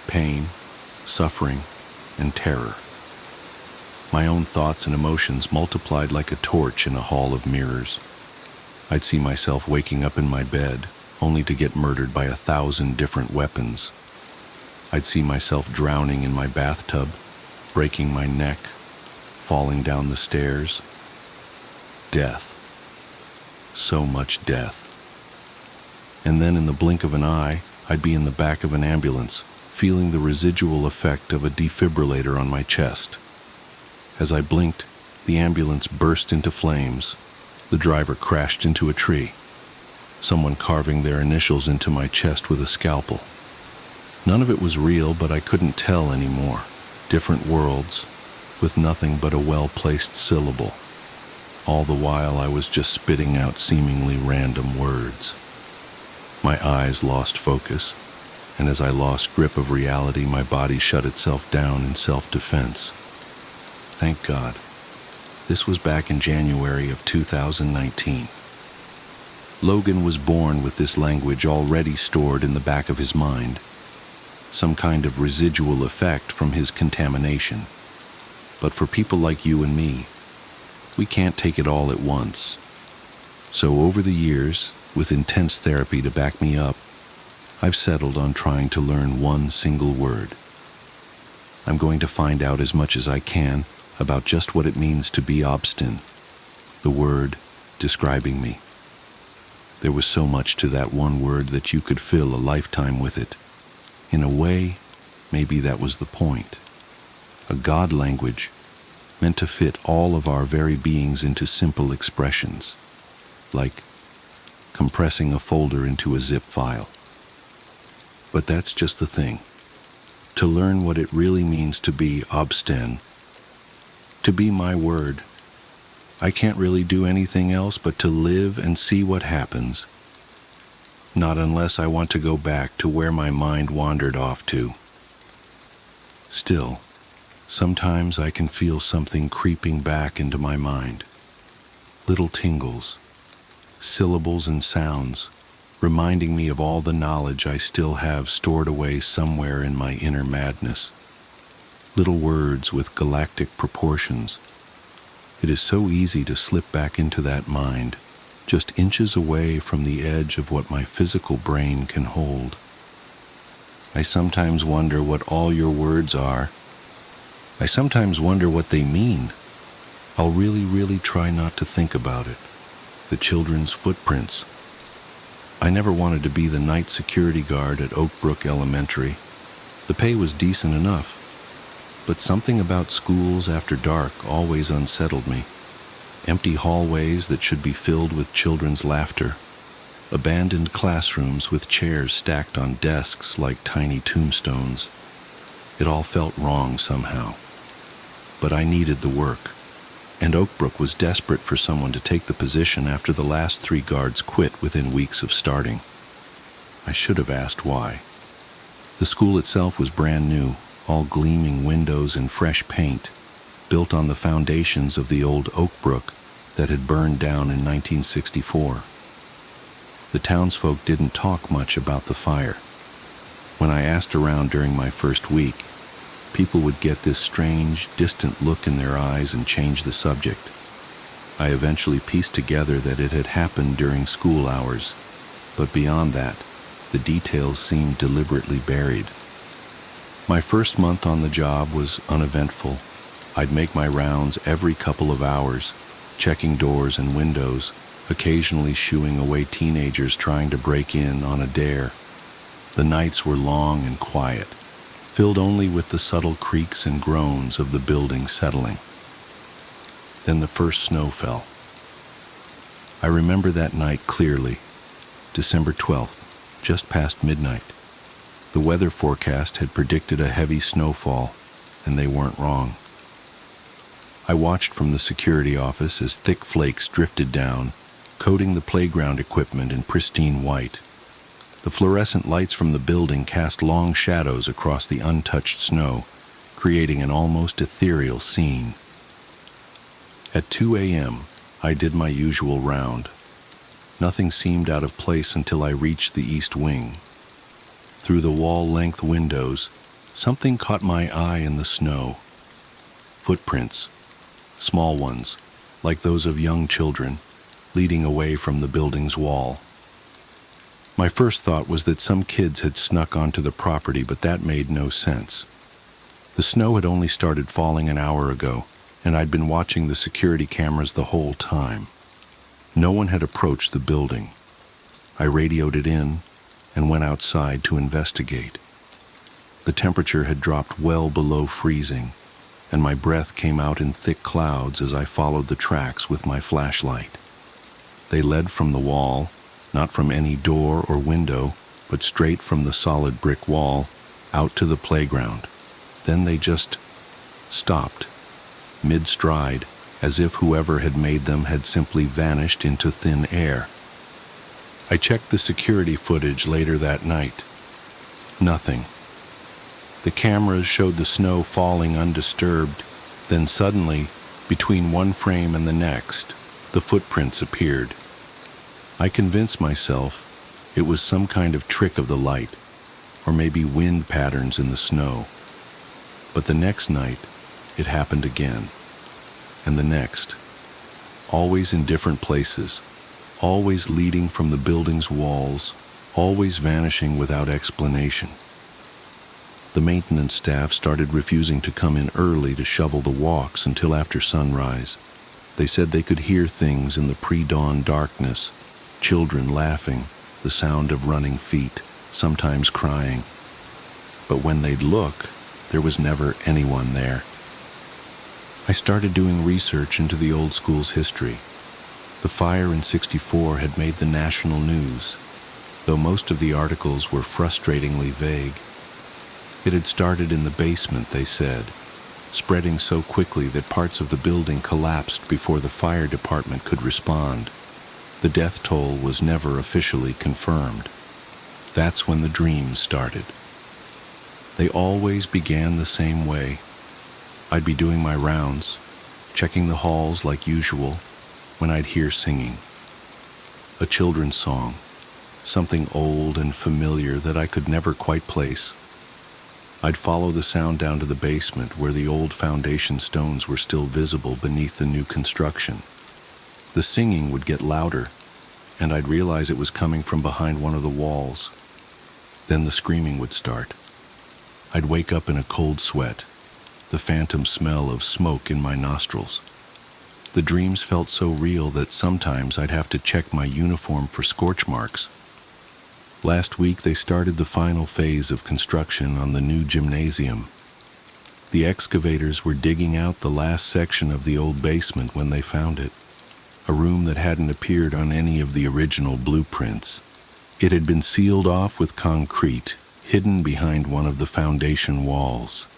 pain, suffering, and terror. My own thoughts and emotions multiplied like a torch in a hall of mirrors. I'd see myself waking up in my bed, only to get murdered by 1,000 different weapons. I'd see myself drowning in my bathtub, breaking my neck, falling down the stairs. Death. So much death. And then in the blink of an eye, I'd be in the back of an ambulance, feeling the residual effect of a defibrillator on my chest. As I blinked, the ambulance burst into flames. The driver crashed into a tree, someone carving their initials into my chest with a scalpel. None of it was real, but I couldn't tell anymore. Different worlds, with nothing but a well-placed syllable. All the while I was just spitting out seemingly random words. My eyes lost focus, and as I lost grip of reality, my body shut itself down in self-defense. Thank God. This was back in January of 2019. Logan was born with this language already stored in the back of his mind, some kind of residual effect from his contamination. But for people like you and me, we can't take it all at once. So over the years, with intense therapy to back me up, I've settled on trying to learn one single word. I'm going to find out as much as I can about just what it means to be obstin, the word describing me. There was so much to that one word that you could fill a lifetime with it. In a way, maybe that was the point. A God language meant to fit all of our very beings into simple expressions, like compressing a folder into a zip file. But that's just the thing. To learn what it really means to be obsten, to be my word, I can't really do anything else but to live and see what happens. Not unless I want to go back to where my mind wandered off to. Still, sometimes I can feel something creeping back into my mind. Little tingles, syllables and sounds, reminding me of all the knowledge I still have stored away somewhere in my inner madness. Little words with galactic proportions. It is so easy to slip back into that mind, just inches away from the edge of what my physical brain can hold. I sometimes wonder what all your words are. I sometimes wonder what they mean. I'll really try not to think about it. The children's footprints. I never wanted to be the night security guard at Oak Brook Elementary. The pay was decent enough, but something about schools after dark always unsettled me. Empty hallways that should be filled with children's laughter. Abandoned classrooms with chairs stacked on desks like tiny tombstones. It all felt wrong somehow. But I needed the work, and Oak Brook was desperate for someone to take the position after the last 3 guards quit within weeks of starting. I should have asked why. The school itself was brand new, all gleaming windows and fresh paint, built on the foundations of the old Oak Brook that had burned down in 1964. The townsfolk didn't talk much about the fire. When I asked around during my first week, people would get this strange, distant look in their eyes and change the subject. I eventually pieced together that it had happened during school hours, but beyond that, the details seemed deliberately buried. My first month on the job was uneventful. I'd make my rounds every couple of hours, checking doors and windows, occasionally shooing away teenagers trying to break in on a dare. The nights were long and quiet, filled only with the subtle creaks and groans of the building settling. Then the first snow fell. I remember that night clearly, December 12th, just past midnight. The weather forecast had predicted a heavy snowfall, and they weren't wrong. I watched from the security office as thick flakes drifted down, coating the playground equipment in pristine white. The fluorescent lights from the building cast long shadows across the untouched snow, creating an almost ethereal scene. At 2 a.m., I did my usual round. Nothing seemed out of place until I reached the east wing. Through the wall-length windows, something caught my eye in the snow. Footprints, small ones, like those of young children, leading away from the building's wall. My first thought was that some kids had snuck onto the property, but that made no sense. The snow had only started falling an hour ago, and I'd been watching the security cameras the whole time. No one had approached the building. I radioed it in and went outside to investigate. The temperature had dropped well below freezing, and my breath came out in thick clouds as I followed the tracks with my flashlight. They led from the wall, not from any door or window, but straight from the solid brick wall, out to the playground. Then they just stopped, mid-stride, as if whoever had made them had simply vanished into thin air. I checked the security footage later that night. Nothing. The cameras showed the snow falling undisturbed, then suddenly, between one frame and the next, the footprints appeared. I convinced myself it was some kind of trick of the light, or maybe wind patterns in the snow. But the next night, it happened again, and the next, always in different places, always leading from the building's walls, always vanishing without explanation. The maintenance staff started refusing to come in early to shovel the walks until after sunrise. They said they could hear things in the pre-dawn darkness, children laughing, the sound of running feet, sometimes crying. But when they'd look, there was never anyone there. I I started doing research into the old school's history. The fire in '64 had made the national news, though most of the articles were frustratingly vague. It had started in the basement, they said, spreading so quickly that parts of the building collapsed before the fire department could respond. The death toll was never officially confirmed. That's when the dreams started. They always began the same way. I'd be doing my rounds, checking the halls like usual, when I'd hear singing. A children's song, something old and familiar that I could never quite place. I'd follow the sound down to the basement where the old foundation stones were still visible beneath the new construction. The singing would get louder, and I'd realize it was coming from behind one of the walls. Then the screaming would start. I'd wake up in a cold sweat, the phantom smell of smoke in my nostrils. The dreams felt so real that sometimes I'd have to check my uniform for scorch marks. Last week they started the final phase of construction on the new gymnasium. The excavators were digging out the last section of the old basement when they found it, a room that hadn't appeared on any of the original blueprints. It had been sealed off with concrete, hidden behind one of the foundation walls.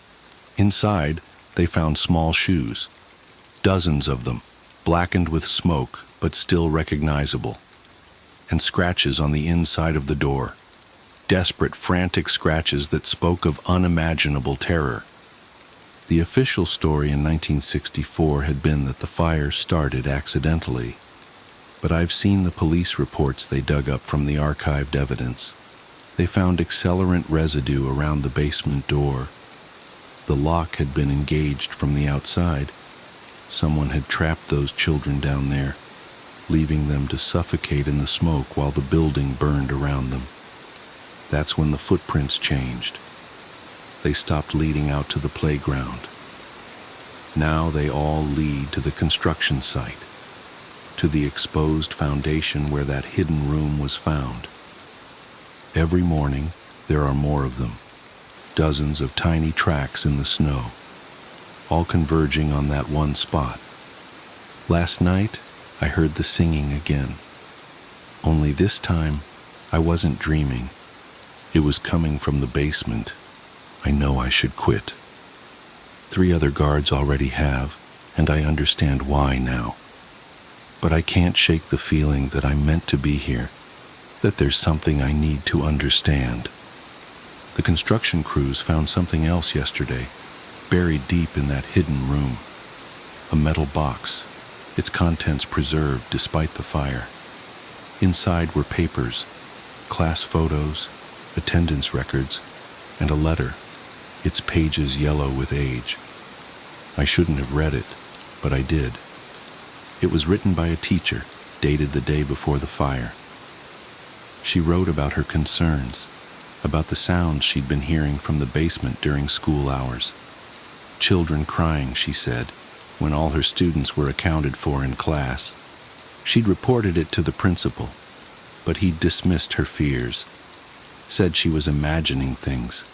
Inside, they found small shoes, dozens of them, blackened with smoke but still recognizable, and scratches on the inside of the door, desperate, frantic scratches that spoke of unimaginable terror. The official story in 1964 had been that the fire started accidentally, but I've seen the police reports they dug up from the archived evidence. They found accelerant residue around the basement door. The lock had been engaged from the outside. Someone had trapped those children down there, leaving them to suffocate in the smoke while the building burned around them. That's when the footprints changed. They stopped leading out to the playground. Now they all lead to the construction site, to the exposed foundation where that hidden room was found. Every morning, there are more of them, dozens of tiny tracks in the snow, all converging on that one spot. Last night, I heard the singing again. Only this time, I wasn't dreaming. It was coming from the basement. I know I should quit. 3 other guards already have, and I understand why now. But I can't shake the feeling that I'm meant to be here, that there's something I need to understand. The construction crews found something else yesterday, buried deep in that hidden room. A metal box, its contents preserved despite the fire. Inside were papers, class photos, attendance records, and a letter, its pages yellow with age. I shouldn't have read it, but I did. It was written by a teacher, dated the day before the fire. She wrote about her concerns, about the sounds she'd been hearing from the basement during school hours. Children crying, she said, when all her students were accounted for in class. She'd reported it to the principal, but he'd dismissed her fears, said she was imagining things.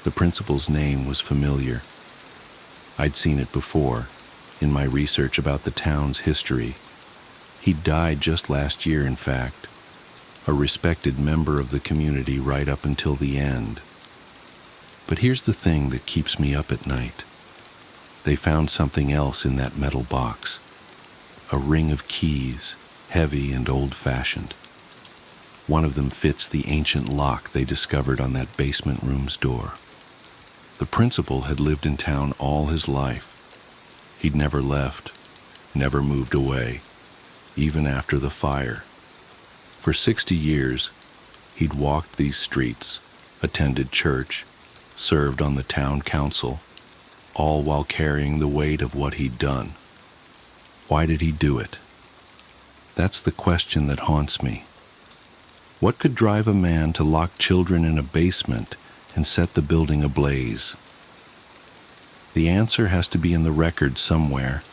The principal's name was familiar. I'd seen it before, in my research about the town's history. He'd died just last year, in fact, a respected member of the community right up until the end. But here's the thing that keeps me up at night. They found something else in that metal box, a ring of keys, heavy and old-fashioned. One of them fits the ancient lock they discovered on that basement room's door. The principal had lived in town all his life. He'd never left, never moved away, even after the fire. For 60 years, he'd walked these streets, attended church, served on the town council, all while carrying the weight of what he'd done. Why did he do it? That's the question that haunts me. What could drive a man to lock children in a basement and set the building ablaze? The answer has to be in the record somewhere,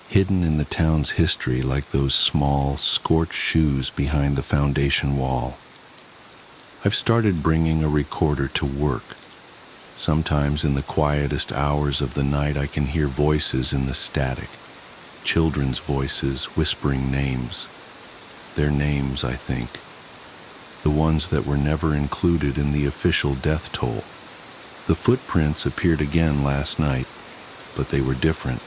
hidden in the town's history like those small, scorched shoes behind the foundation wall. I've started bringing a recorder to work, Sometimes in the quietest hours of the night I can hear voices in the static, children's voices whispering names. Their names, I think, the ones that were never included in the official death toll. The footprints appeared again last night, but they were different.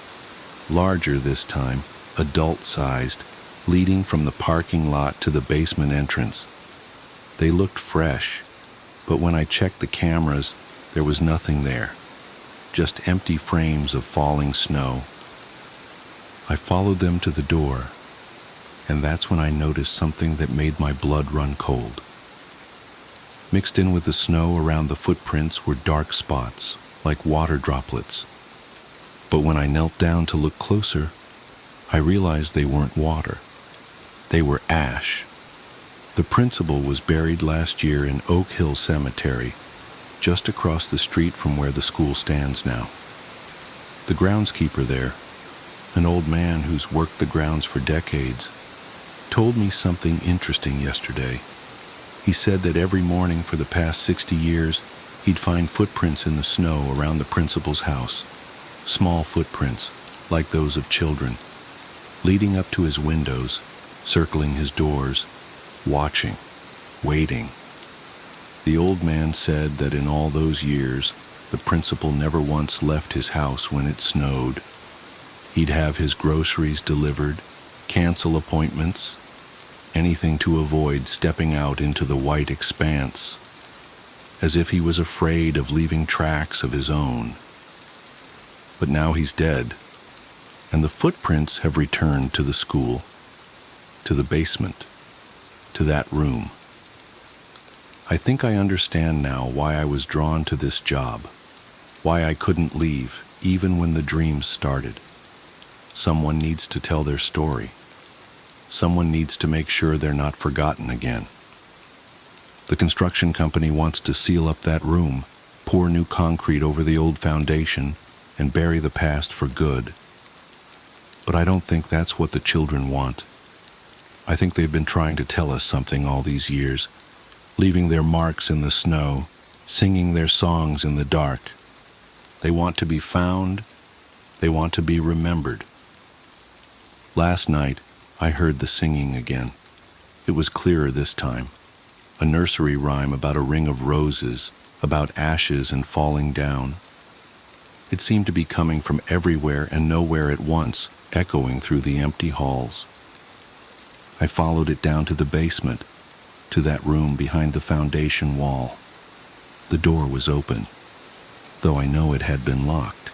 Larger this time, adult-sized, leading from the parking lot to the basement entrance. They looked fresh, but when I checked the cameras, there was nothing there, just empty frames of falling snow. I followed them to the door, and that's when I noticed something that made my blood run cold. Mixed in with the snow around the footprints were dark spots, like water droplets. But when I knelt down to look closer, I realized they weren't water. They were ash. The principal was buried last year in Oak Hill Cemetery, just across the street from where the school stands now. The groundskeeper there, an old man who's worked the grounds for decades, told me something interesting yesterday. He said that every morning for the past 60 years, he'd find footprints in the snow around the principal's house, small footprints, like those of children, leading up to his windows, circling his doors, watching, waiting. The old man said that in all those years, the principal never once left his house when it snowed. He'd have his groceries delivered, cancel appointments, anything to avoid stepping out into the white expanse, as if he was afraid of leaving tracks of his own. But now he's dead, and the footprints have returned to the school, to the basement, to that room. I think I understand now why I was drawn to this job, why I couldn't leave even when the dreams started. Someone needs to tell their story. Someone needs to make sure they're not forgotten again. The construction company wants to seal up that room, pour new concrete over the old foundation, and bury the past for good. But I don't think that's what the children want. I think they've been trying to tell us something all these years, leaving their marks in the snow, singing their songs in the dark. They want to be found. They want to be remembered. Last night, I heard the singing again. It was clearer this time. A nursery rhyme about a ring of roses, about ashes and falling down. It seemed to be coming from everywhere and nowhere at once, echoing through the empty halls. I followed it down to the basement, to that room behind the foundation wall. The door was open, though I know it had been locked.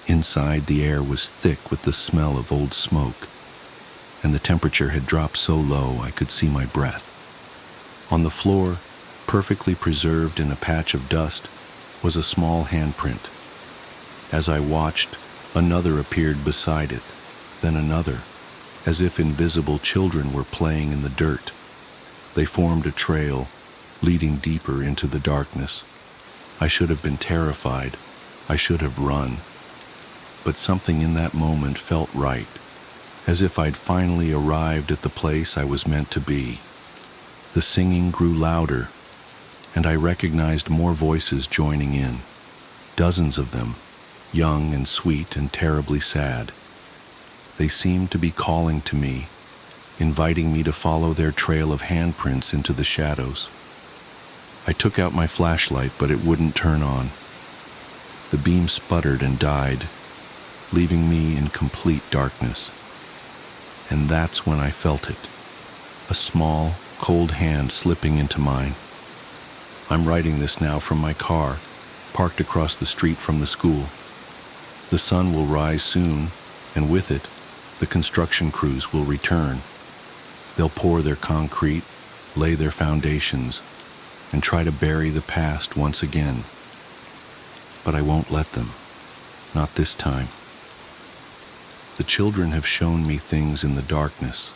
Inside, the air was thick with the smell of old smoke, and the temperature had dropped so low I could see my breath. On the floor, perfectly preserved in a patch of dust, was a small handprint. As I watched, another appeared beside it, then another, as if invisible children were playing in the dirt. They formed a trail, leading deeper into the darkness. I should have been terrified. I should have run. But something in that moment felt right, as if I'd finally arrived at the place I was meant to be. The singing grew louder, and I recognized more voices joining in, dozens of them, young and sweet and terribly sad. They seemed to be calling to me, inviting me to follow their trail of handprints into the shadows. I took out my flashlight, but it wouldn't turn on. The beam sputtered and died, leaving me in complete darkness. And that's when I felt it, a small, cold hand slipping into mine. I'm writing this now from my car, parked across the street from the school. The sun will rise soon, and with it, the construction crews will return. They'll pour their concrete, lay their foundations, and try to bury the past once again. But I won't let them, not this time. The children have shown me things in the darkness,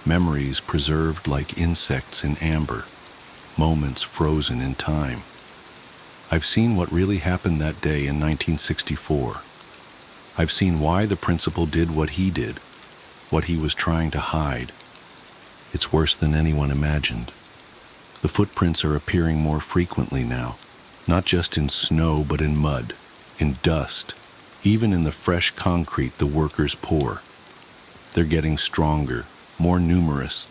memories preserved like insects in amber, moments frozen in time. I've seen what really happened that day in 1964. I've seen why the principal did what he did, what he was trying to hide. It's worse than anyone imagined. The footprints are appearing more frequently now, Not just in snow, but in mud, in dust, even in the fresh concrete the workers pour. They're getting stronger, more numerous,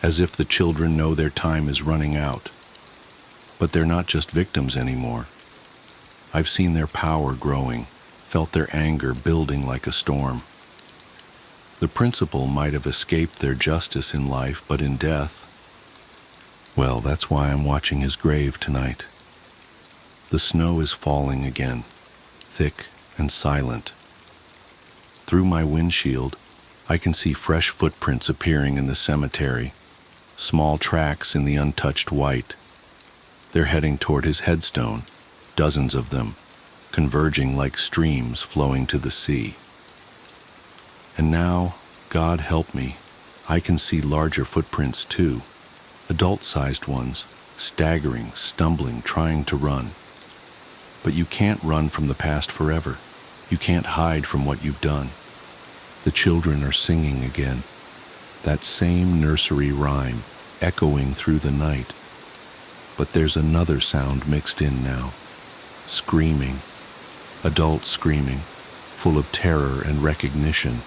as if the children know their time is running out. But they're not just victims anymore. I've seen their power growing, felt their anger building like a storm. The principal might have escaped their justice in life, but in death, well, that's why I'm watching his grave tonight. The snow is falling again, thick and silent. Through my windshield, I can see fresh footprints appearing in the cemetery, small tracks in the untouched white. They're heading toward his headstone, dozens of them, converging like streams flowing to the sea. And now, God help me, I can see larger footprints too, adult-sized ones, staggering, stumbling, trying to run. But you can't run from the past forever. You can't hide from what you've done. The children are singing again, that same nursery rhyme, echoing through the night. But there's another sound mixed in now. Screaming, adult screaming, full of terror and recognition.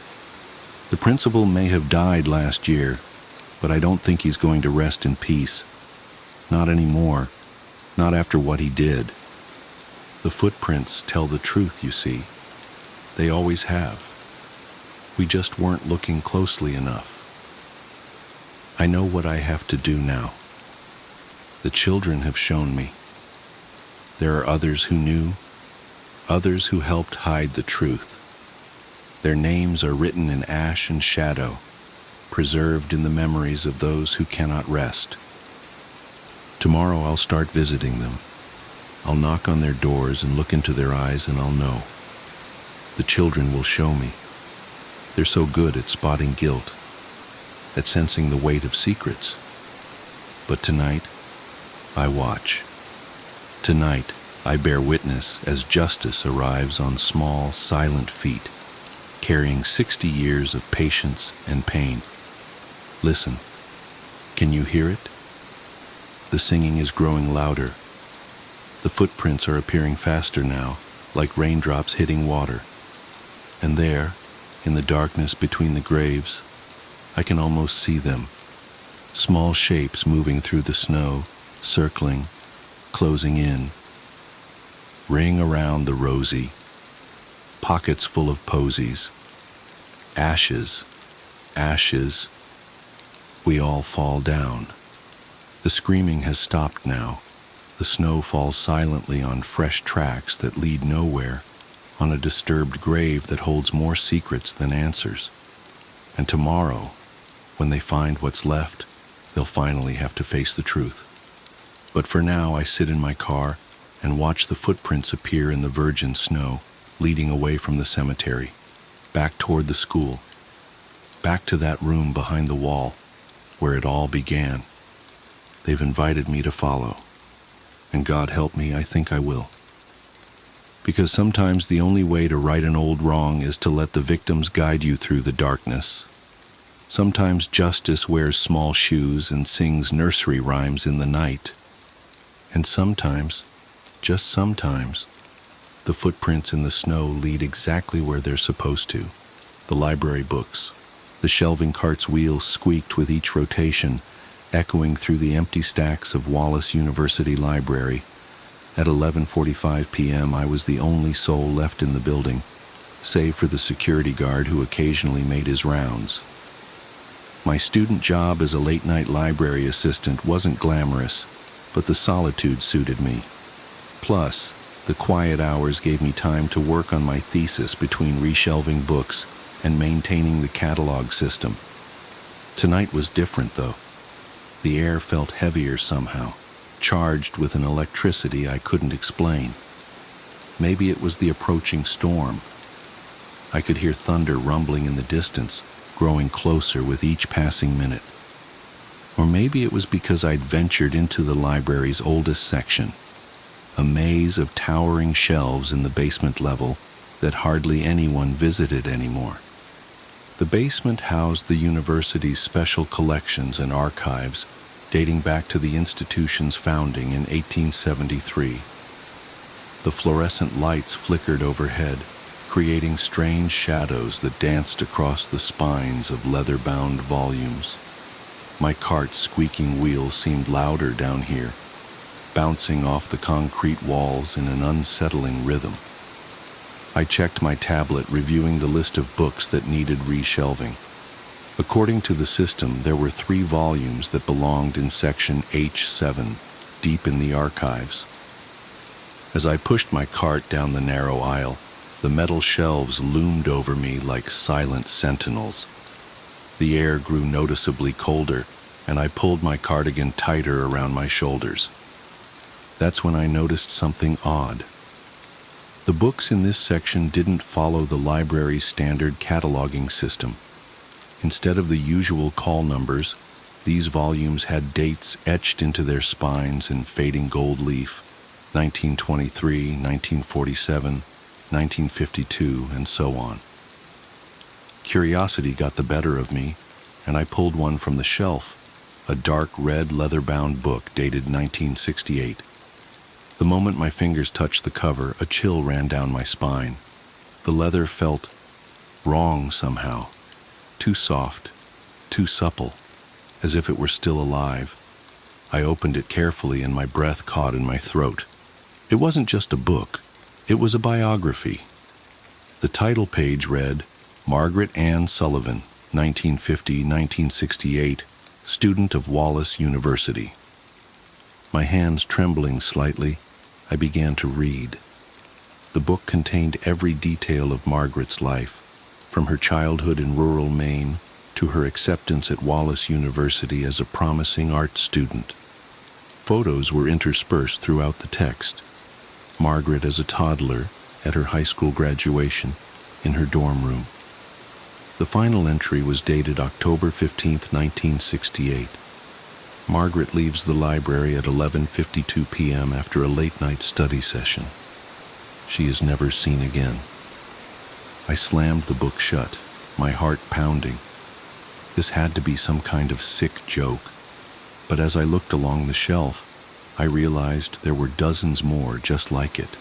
The principal may have died last year, but I don't think he's going to rest in peace. Not anymore, not after what he did. The footprints tell the truth, you see. They always have. We just weren't looking closely enough. I know what I have to do now. The children have shown me. There are others who knew, others who helped hide the truth. Their names are written in ash and shadow, preserved in the memories of those who cannot rest. Tomorrow I'll start visiting them. I'll knock on their doors and look into their eyes, and I'll know. The children will show me. They're so good at spotting guilt, at sensing the weight of secrets. But tonight, I watch. Tonight, I bear witness as justice arrives on small, silent feet, carrying 60 years of patience and pain. Listen. Can you hear it? The singing is growing louder. The footprints are appearing faster now, like raindrops hitting water. And there, in the darkness between the graves, I can almost see them. Small shapes moving through the snow, circling, closing in. Ring around the rosy, pockets full of posies. Ashes, ashes, we all fall down. The screaming has stopped now. The snow falls silently on fresh tracks that lead nowhere, on a disturbed grave that holds more secrets than answers. And tomorrow, when they find what's left, they'll finally have to face the truth. But for now, I sit in my car and watch the footprints appear in the virgin snow, leading away from the cemetery, back toward the school, back to that room behind the wall, where it all began. They've invited me to follow, and God help me, I think I will. Because sometimes the only way to right an old wrong is to let the victims guide you through the darkness. Sometimes justice wears small shoes and sings nursery rhymes in the night. And sometimes, just sometimes, the footprints in the snow lead exactly where they're supposed to. The library books. The shelving cart's wheels squeaked with each rotation, echoing through the empty stacks of Wallace University Library. At 11:45 p.m., I was the only soul left in the building, save for the security guard who occasionally made his rounds. My student job as a late-night library assistant wasn't glamorous, but the solitude suited me. Plus, the quiet hours gave me time to work on my thesis between reshelving books and maintaining the catalog system. Tonight was different, though. The air felt heavier somehow, charged with an electricity I couldn't explain. Maybe it was the approaching storm. I could hear thunder rumbling in the distance, growing closer with each passing minute. Or maybe it was because I'd ventured into the library's oldest section, a maze of towering shelves in the basement level that hardly anyone visited anymore. The basement housed the university's special collections and archives dating back to the institution's founding in 1873. The fluorescent lights flickered overhead, creating strange shadows that danced across the spines of leather-bound volumes. My cart's squeaking wheels seemed louder down here, bouncing off the concrete walls in an unsettling rhythm. I checked my tablet, reviewing the list of books that needed reshelving. According to the system, there were 3 volumes that belonged in section H7, deep in the archives. As I pushed my cart down the narrow aisle, the metal shelves loomed over me like silent sentinels. The air grew noticeably colder, and I pulled my cardigan tighter around my shoulders. That's when I noticed something odd. The books in this section didn't follow the library's standard cataloging system. Instead of the usual call numbers, these volumes had dates etched into their spines in fading gold leaf: 1923, 1947, 1952, and so on. Curiosity got the better of me, and I pulled one from the shelf, a dark red leather-bound book dated 1968. The moment my fingers touched the cover, a chill ran down my spine. The leather felt wrong somehow, too soft, too supple, as if it were still alive. I opened it carefully and my breath caught in my throat. It wasn't just a book, it was a biography. The title page read, Margaret Ann Sullivan, 1950-1968, student of Wallace University. My hands trembling slightly, I began to read. The book contained every detail of Margaret's life, from her childhood in rural Maine to her acceptance at Wallace University as a promising art student. Photos were interspersed throughout the text. Margaret as a toddler, at her high school graduation, in her dorm room. The final entry was dated October 15, 1968. Margaret leaves the library at 11:52 p.m. after a late-night study session. She is never seen again. I slammed the book shut, my heart pounding. This had to be some kind of sick joke, but as I looked along the shelf, I realized there were dozens more just like it.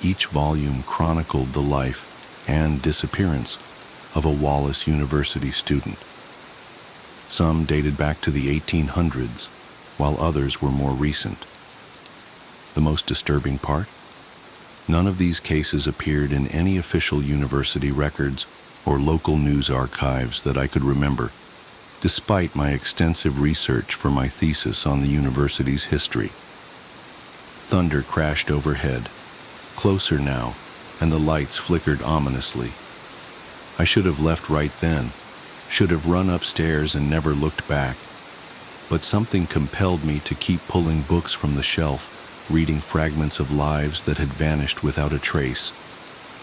Each volume chronicled the life and disappearance of a Wallace University student. Some dated back to the 1800s, while others were more recent. The most disturbing part? None of these cases appeared in any official university records or local news archives that I could remember, despite my extensive research for my thesis on the university's history. Thunder crashed overhead, closer now, and the lights flickered ominously. I should have left right then, should have run upstairs and never looked back, but something compelled me to keep pulling books from the shelf, reading fragments of lives that had vanished without a trace.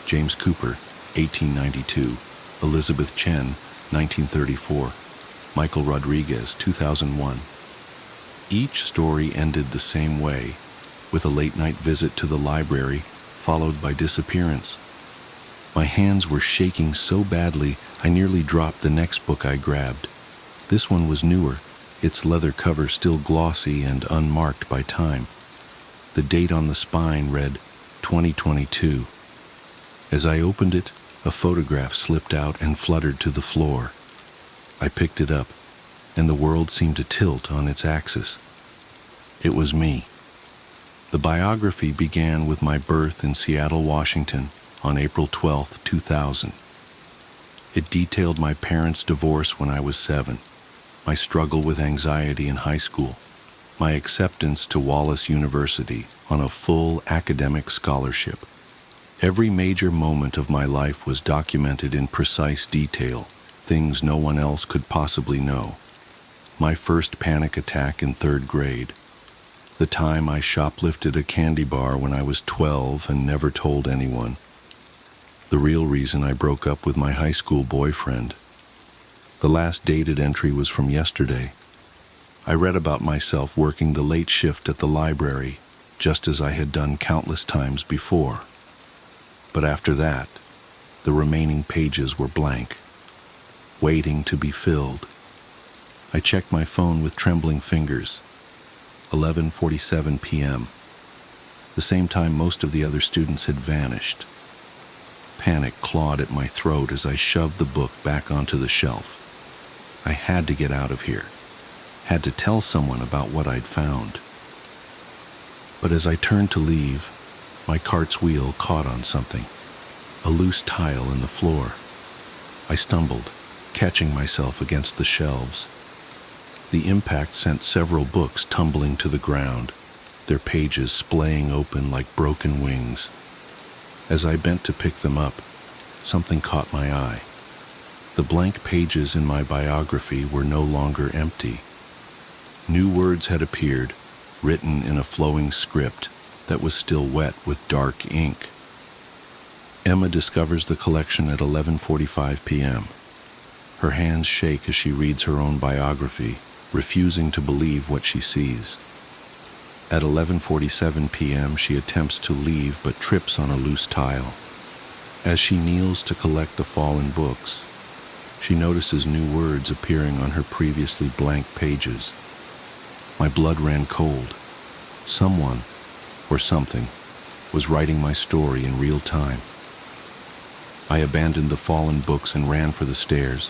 James Cooper, 1892, Elizabeth Chen, 1934, Michael Rodriguez, 2001. Each story ended the same way, with a late-night visit to the library, followed by disappearance. My hands were shaking so badly, I nearly dropped the next book I grabbed. This one was newer, its leather cover still glossy and unmarked by time. The date on the spine read 2022. As I opened it, a photograph slipped out and fluttered to the floor. I picked it up, and the world seemed to tilt on its axis. It was me. The biography began with my birth in Seattle, Washington, on April 12, 2000. It detailed my parents' divorce when I was 7, my struggle with anxiety in high school, my acceptance to Wallace University on a full academic scholarship. Every major moment of my life was documented in precise detail, things no one else could possibly know. My first panic attack in 3rd grade, the time I shoplifted a candy bar when I was 12 and never told anyone, the real reason I broke up with my high school boyfriend. The last dated entry was from yesterday. I read about myself working the late shift at the library, just as I had done countless times before. But after that, the remaining pages were blank, waiting to be filled. I checked my phone with trembling fingers. 11:47 p.m. the same time most of the other students had vanished. Panic clawed at my throat as I shoved the book back onto the shelf. I had to get out of here, had to tell someone about what I'd found. But as I turned to leave, my cart's wheel caught on something, a loose tile in the floor. I stumbled, catching myself against the shelves. The impact sent several books tumbling to the ground, their pages splaying open like broken wings. As I bent to pick them up, something caught my eye. The blank pages in my biography were no longer empty. New words had appeared, written in a flowing script that was still wet with dark ink. Emma discovers the collection at 11:45 p.m. Her hands shake as she reads her own biography, refusing to believe what she sees. At 11:47 p.m., she attempts to leave but trips on a loose tile. As she kneels to collect the fallen books, she notices new words appearing on her previously blank pages. My blood ran cold. Someone, or something, was writing my story in real time. I abandoned the fallen books and ran for the stairs,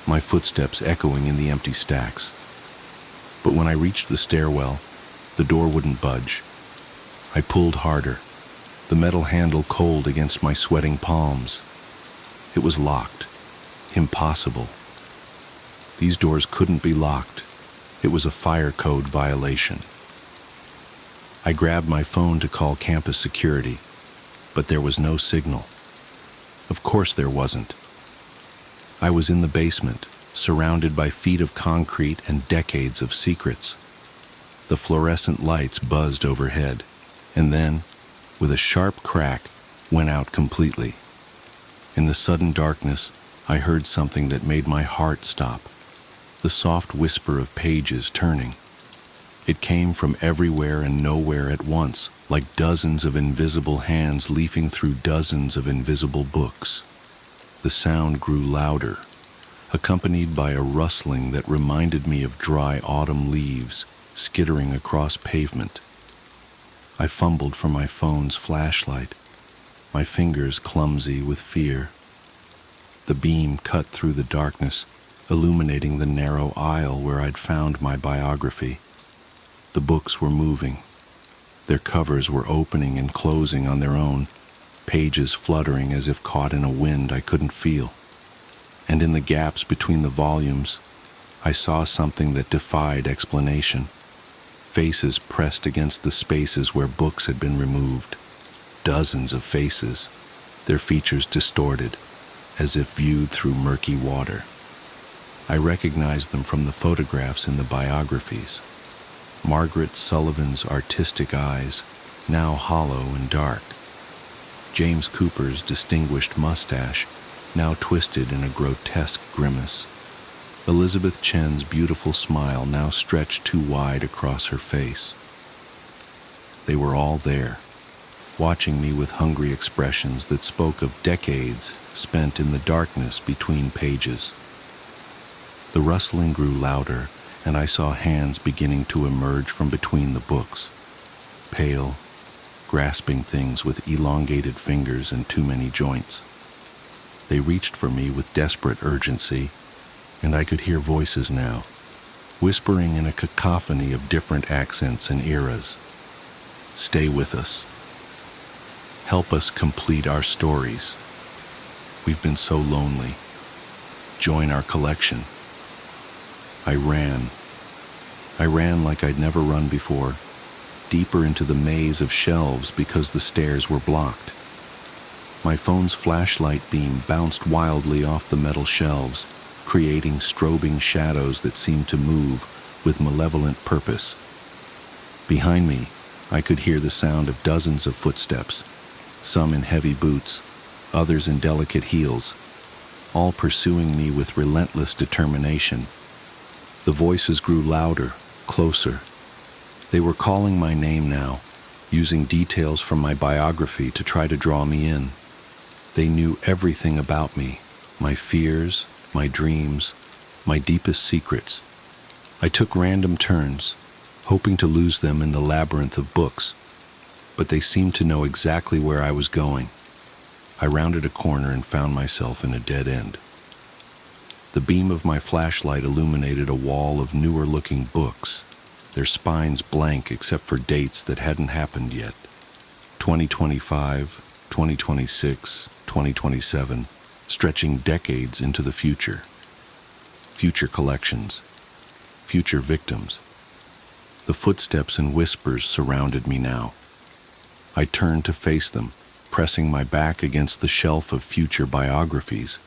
my footsteps echoing in the empty stacks. But when I reached the stairwell, the door wouldn't budge. I pulled harder, the metal handle cold against my sweating palms. It was locked. Impossible. These doors couldn't be locked. It was a fire code violation. I grabbed my phone to call campus security, but there was no signal. Of course there wasn't. I was in the basement, surrounded by feet of concrete and decades of secrets. The fluorescent lights buzzed overhead, and then, with a sharp crack, went out completely. In the sudden darkness, I heard something that made my heart stop, the soft whisper of pages turning. It came from everywhere and nowhere at once, like dozens of invisible hands leafing through dozens of invisible books. The sound grew louder, accompanied by a rustling that reminded me of dry autumn leaves skittering across pavement. I fumbled for my phone's flashlight, my fingers clumsy with fear. The beam cut through the darkness, illuminating the narrow aisle where I'd found my biography. The books were moving. Their covers were opening and closing on their own, pages fluttering as if caught in a wind I couldn't feel. And in the gaps between the volumes, I saw something that defied explanation. Faces pressed against the spaces where books had been removed. Dozens of faces, their features distorted, as if viewed through murky water. I recognized them from the photographs in the biographies. Margaret Sullivan's artistic eyes, now hollow and dark. James Cooper's distinguished mustache, now twisted in a grotesque grimace. Elizabeth Chen's beautiful smile, now stretched too wide across her face. They were all there, watching me with hungry expressions that spoke of decades spent in the darkness between pages. The rustling grew louder, and I saw hands beginning to emerge from between the books, pale, grasping things with elongated fingers and too many joints. They reached for me with desperate urgency, and I could hear voices now, whispering in a cacophony of different accents and eras. Stay with us. Help us complete our stories. We've been so lonely. Join our collection. I ran like I'd never run before, deeper into the maze of shelves because the stairs were blocked. My phone's flashlight beam bounced wildly off the metal shelves, creating strobing shadows that seemed to move with malevolent purpose. Behind me, I could hear the sound of dozens of footsteps, some in heavy boots, others in delicate heels, all pursuing me with relentless determination. The voices grew louder, closer. They were calling my name now, using details from my biography to try to draw me in. They knew everything about me, my fears, my dreams, my deepest secrets. I took random turns, hoping to lose them in the labyrinth of books. but they seemed to know exactly where I was going. I rounded a corner and found myself in a dead end. The beam of my flashlight illuminated a wall of newer-looking books, their spines blank except for dates that hadn't happened yet. 2025, 2026, 2027, stretching decades into the future. Future collections, future victims. The footsteps and whispers surrounded me now. I turned to face them, pressing my back against the shelf of future biographies.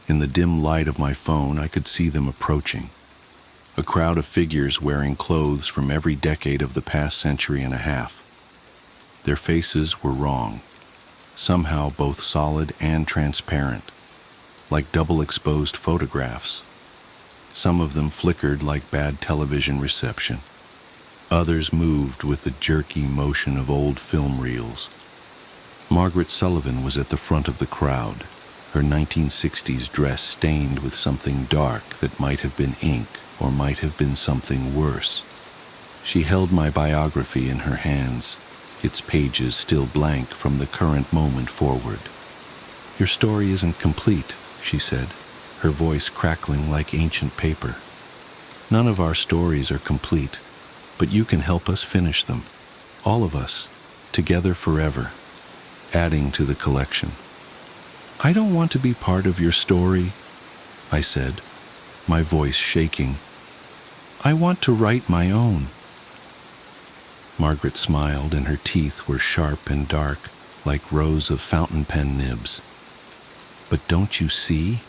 In the dim light of my phone, I could see them approaching. A crowd of figures wearing clothes from every decade of the past century and a half. Their faces were wrong, somehow both solid and transparent, like double-exposed photographs. Some of them flickered like bad television reception. Others moved with the jerky motion of old film reels. Margaret Sullivan was at the front of the crowd, her 1960s dress stained with something dark that might have been ink or might have been something worse. She held my biography in her hands, its pages still blank from the current moment forward. "Your story isn't complete," she said, her voice crackling like ancient paper. "None of our stories are complete, but you can help us finish them. All of us, together forever, adding to the collection." "I don't want to be part of your story," I said, my voice shaking. "I want to write my own." Margaret smiled, and her teeth were sharp and dark, like rows of fountain pen nibs. "But don't you see?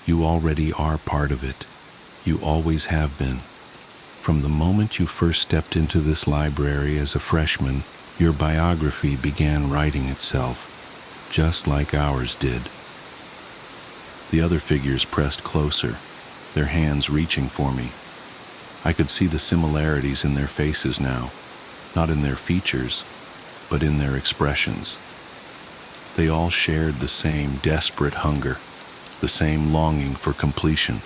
You already are part of it. You always have been. From the moment you first stepped into this library as a freshman, your biography began writing itself, just like ours did." The other figures pressed closer, their hands reaching for me. I could see the similarities in their faces now, not in their features, but in their expressions. They all shared the same desperate hunger, the same longing for completion.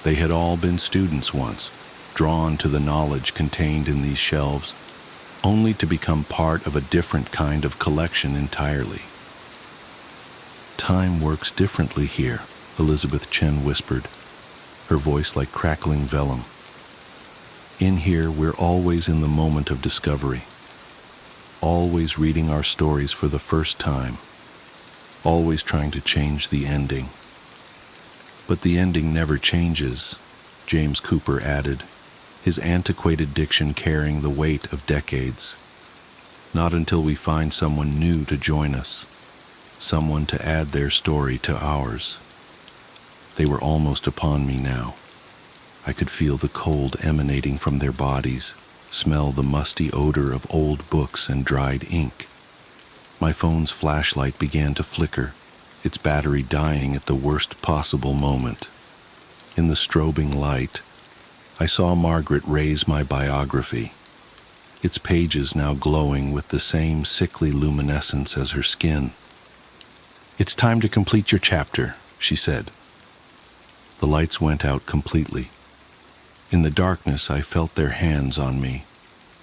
They had all been students once, drawn to the knowledge contained in these shelves, only to become part of a different kind of collection entirely. "Time works differently here," Elizabeth Chen whispered, her voice like crackling vellum. "In here, we're always in the moment of discovery, always reading our stories for the first time, always trying to change the ending." "But the ending never changes," James Cooper added, his antiquated diction carrying the weight of decades. "Not until we find someone new to join us, someone to add their story to ours." They were almost upon me now. I could feel the cold emanating from their bodies, smell the musty odor of old books and dried ink. My phone's flashlight began to flicker, its battery dying at the worst possible moment. In the strobing light, I saw Margaret raise my biography, its pages now glowing with the same sickly luminescence as her skin. "It's time to complete your chapter," she said. The lights went out completely. In the darkness, I felt their hands on me,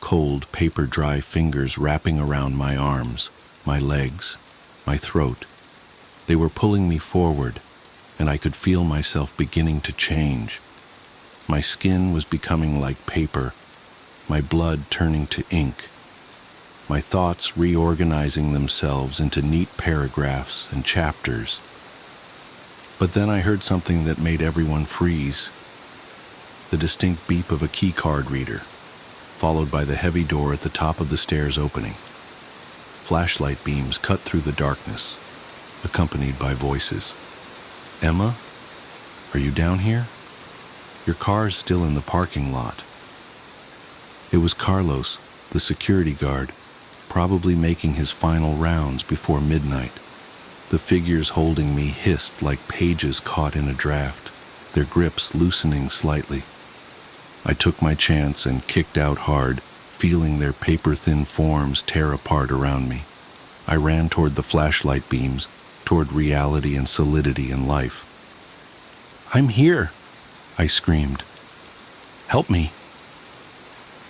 cold, paper-dry fingers wrapping around my arms, my legs, my throat. They were pulling me forward, and I could feel myself beginning to change. My skin was becoming like paper, my blood turning to ink, my thoughts reorganizing themselves into neat paragraphs and chapters. But then I heard something that made everyone freeze. The distinct beep of a key card reader, followed by the heavy door at the top of the stairs opening. Flashlight beams cut through the darkness, accompanied by voices. "Emma, are you down here? Your car's still in the parking lot." It was Carlos, the security guard, probably making his final rounds before midnight. The figures holding me hissed like pages caught in a draft, their grips loosening slightly. I took my chance and kicked out hard, feeling their paper-thin forms tear apart around me. I ran toward the flashlight beams, toward reality and solidity in life. "I'm here!" I screamed. "Help me!"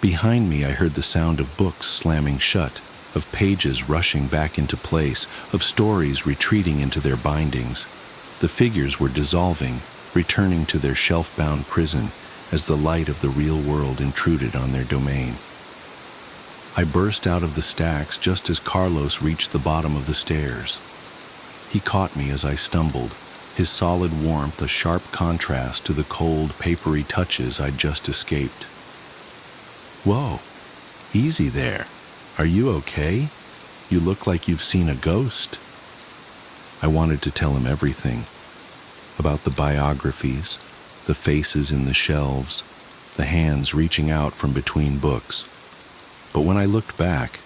Behind me, I heard the sound of books slamming shut, of pages rushing back into place, of stories retreating into their bindings. The figures were dissolving, returning to their shelf-bound prison as the light of the real world intruded on their domain. I burst out of the stacks just as Carlos reached the bottom of the stairs. He caught me as I stumbled, his solid warmth a sharp contrast to the cold, papery touches I'd just escaped. "Whoa, easy there. Are you okay? You look like you've seen a ghost." I wanted to tell him everything, about the biographies, the faces in the shelves, the hands reaching out from between books. But when I looked back,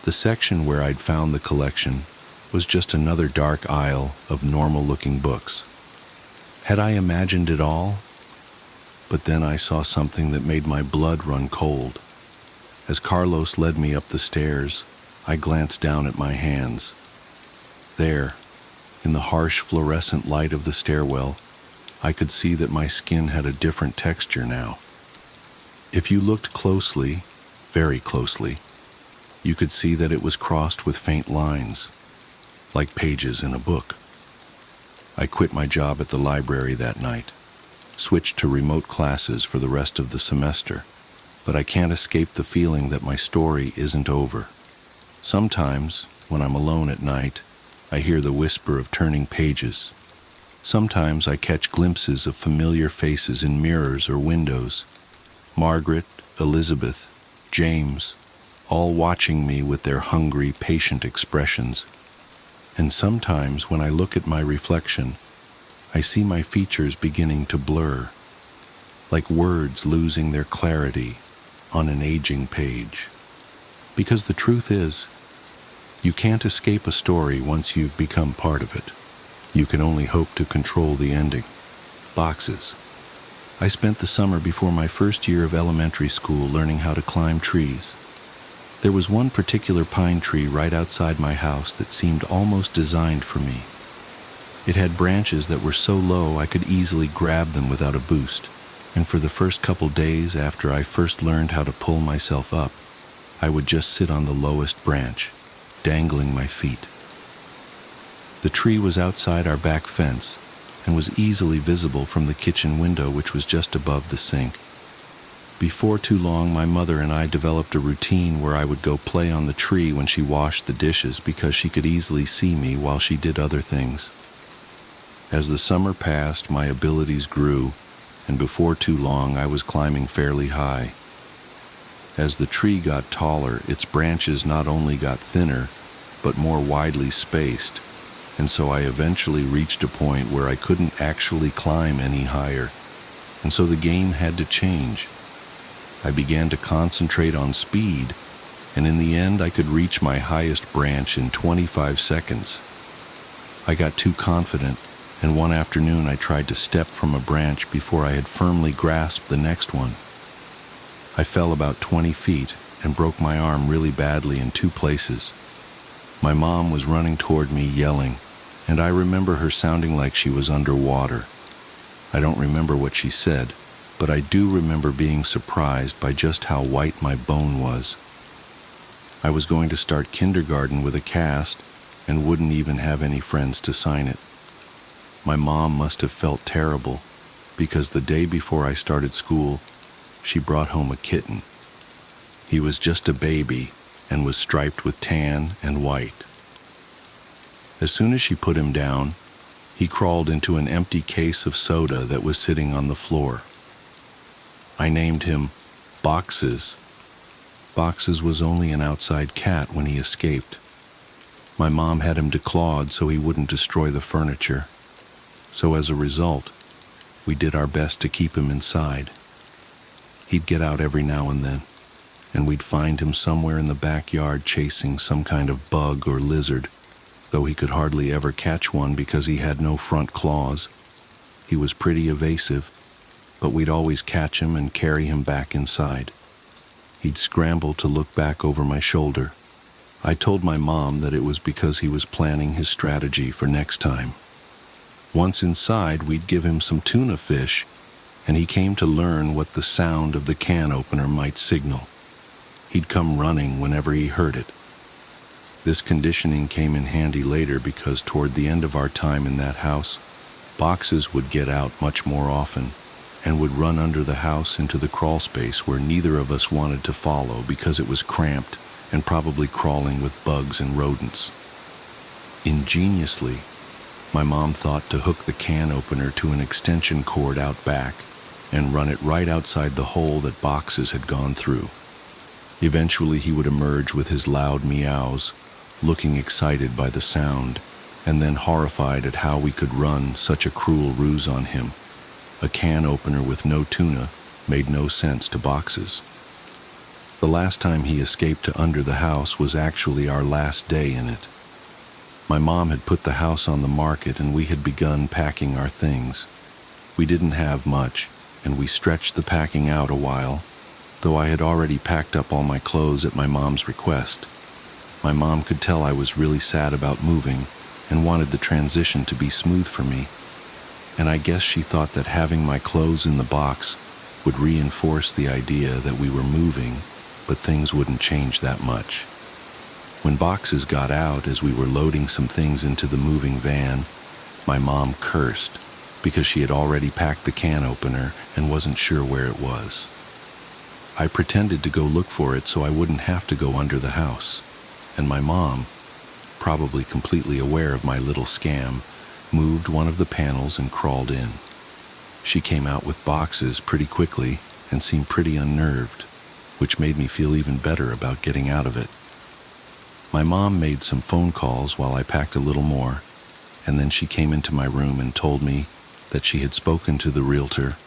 the section where I'd found the collection was just another dark aisle of normal-looking books. Had I imagined it all? But then I saw something that made my blood run cold. As Carlos led me up the stairs, I glanced down at my hands. There, in the harsh fluorescent light of the stairwell, I could see that my skin had a different texture now. If you looked closely, very closely, you could see that it was crossed with faint lines, like pages in a book. I quit my job at the library that night, switched to remote classes for the rest of the semester, but I can't escape the feeling that my story isn't over. Sometimes, when I'm alone at night, I hear the whisper of turning pages. Sometimes I catch glimpses of familiar faces in mirrors or windows. Margaret, Elizabeth, James, all watching me with their hungry, patient expressions. And sometimes when I look at my reflection, I see my features beginning to blur, like words losing their clarity on an aging page. Because the truth is, you can't escape a story once you've become part of it. You can only hope to control the ending. Boxes. I spent the summer before my first year of elementary school learning how to climb trees. There was one particular pine tree right outside my house that seemed almost designed for me. It had branches that were so low I could easily grab them without a boost, and for the first couple days after I first learned how to pull myself up, I would just sit on the lowest branch, dangling my feet. The tree was outside our back fence and was easily visible from the kitchen window, which was just above the sink. Before too long, my mother and I developed a routine where I would go play on the tree when she washed the dishes because she could easily see me while she did other things. As the summer passed, my abilities grew, and before too long I was climbing fairly high. As the tree got taller, its branches not only got thinner, but more widely spaced, and so I eventually reached a point where I couldn't actually climb any higher, and so the game had to change. I began to concentrate on speed, and in the end I could reach my highest branch in 25 seconds. I got too confident, and one afternoon I tried to step from a branch before I had firmly grasped the next one. I fell about 20 feet and broke my arm really badly in 2 places. My mom was running toward me yelling, and I remember her sounding like she was underwater. I don't remember what she said, but I do remember being surprised by just how white my bone was. I was going to start kindergarten with a cast and wouldn't even have any friends to sign it. My mom must have felt terrible, because the day before I started school, she brought home a kitten. He was just a baby and was striped with tan and white. As soon as she put him down, he crawled into an empty case of soda that was sitting on the floor. I named him Boxes. Boxes was only an outside cat when he escaped. My mom had him declawed so he wouldn't destroy the furniture. So as a result, we did our best to keep him inside. He'd get out every now and then, and we'd find him somewhere in the backyard chasing some kind of bug or lizard, though he could hardly ever catch one because he had no front claws. He was pretty evasive, but we'd always catch him and carry him back inside. He'd scramble to look back over my shoulder. I told my mom that it was because he was planning his strategy for next time. Once inside, we'd give him some tuna fish, and he came to learn what the sound of the can opener might signal. He'd come running whenever he heard it, This conditioning came in handy later because toward the end of our time in that house, boxes would get out much more often and would run under the house into the crawl space where neither of us wanted to follow because it was cramped and probably crawling with bugs and rodents. Ingeniously, my mom thought to hook the can opener to an extension cord out back and run it right outside the hole that boxes had gone through. Eventually he would emerge with his loud meows, looking excited by the sound, and then horrified at how we could run such a cruel ruse on him. A can opener with no tuna made no sense to boxes. The last time he escaped to under the house was actually our last day in it. My mom had put the house on the market and we had begun packing our things. We didn't have much, and we stretched the packing out a while, though I had already packed up all my clothes at my mom's request. My mom could tell I was really sad about moving and wanted the transition to be smooth for me, and I guess she thought that having my clothes in the box would reinforce the idea that we were moving, but things wouldn't change that much. When boxes got out as we were loading some things into the moving van, my mom cursed because she had already packed the can opener and wasn't sure where it was. I pretended to go look for it so I wouldn't have to go under the house, and my mom, probably completely aware of my little scam, moved one of the panels and crawled in. She came out with boxes pretty quickly and seemed pretty unnerved, which made me feel even better about getting out of it. My mom made some phone calls while I packed a little more, and then she came into my room and told me that she had spoken to the realtor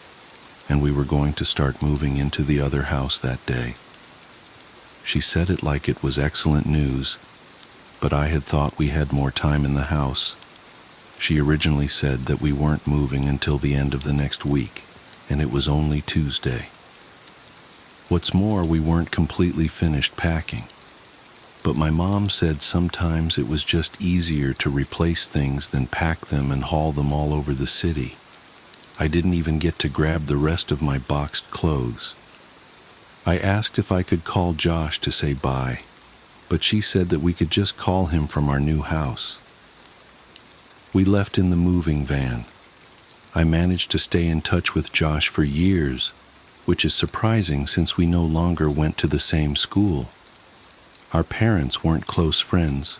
and we were going to start moving into the other house that day. She said it like it was excellent news, but I had thought we had more time in the house. She originally said that we weren't moving until the end of the next week, and it was only Tuesday. What's more, we weren't completely finished packing. But my mom said sometimes it was just easier to replace things than pack them and haul them all over the city. I didn't even get to grab the rest of my boxed clothes. I asked if I could call Josh to say bye, but she said that we could just call him from our new house. We left in the moving van. I managed to stay in touch with Josh for years, which is surprising since we no longer went to the same school. Our parents weren't close friends,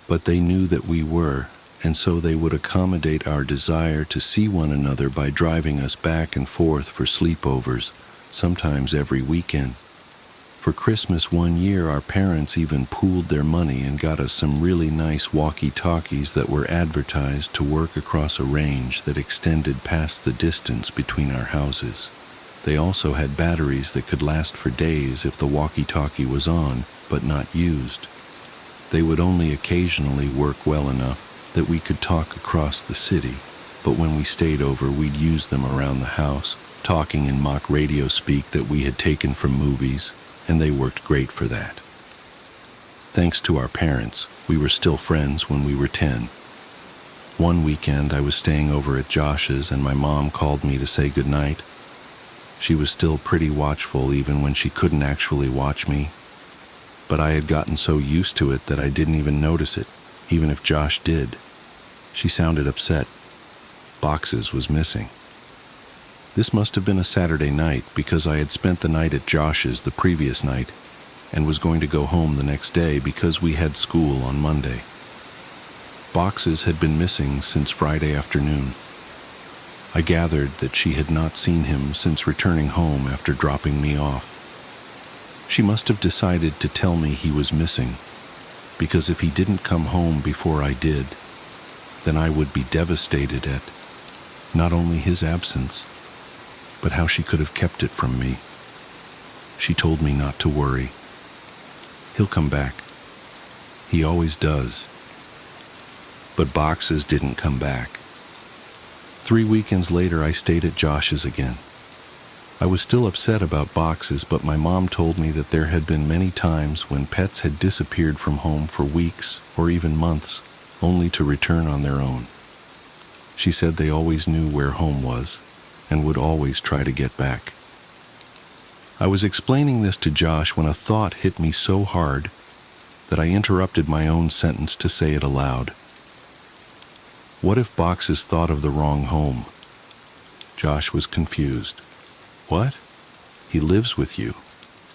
but they knew that we were, and so they would accommodate our desire to see one another by driving us back and forth for sleepovers, sometimes every weekend. For Christmas one year, our parents even pooled their money and got us some really nice walkie-talkies that were advertised to work across a range that extended past the distance between our houses. They also had batteries that could last for days if the walkie-talkie was on, but not used. They would only occasionally work well enough that we could talk across the city, but when we stayed over, we'd use them around the house, talking in mock radio speak that we had taken from movies, and they worked great for that. Thanks to our parents, we were still friends when we were 10. One weekend, I was staying over at Josh's, and my mom called me to say goodnight. She was still pretty watchful even when she couldn't actually watch me, but I had gotten so used to it that I didn't even notice it, even if Josh did. She sounded upset. Boxes was missing. This must have been a Saturday night because I had spent the night at Josh's the previous night and was going to go home the next day because we had school on Monday. Boxes had been missing since Friday afternoon. I gathered that she had not seen him since returning home after dropping me off. She must have decided to tell me he was missing, because if he didn't come home before I did, then I would be devastated at not only his absence, but how she could have kept it from me. She told me not to worry. He'll come back. He always does. But Boxes didn't come back. 3 weekends later, I stayed at Josh's again. I was still upset about Boxes, but my mom told me that there had been many times when pets had disappeared from home for weeks or even months, only to return on their own. She said they always knew where home was and would always try to get back. I was explaining this to Josh when a thought hit me so hard that I interrupted my own sentence to say it aloud. What if Boxes thought of the wrong home? Josh was confused. What? He lives with you.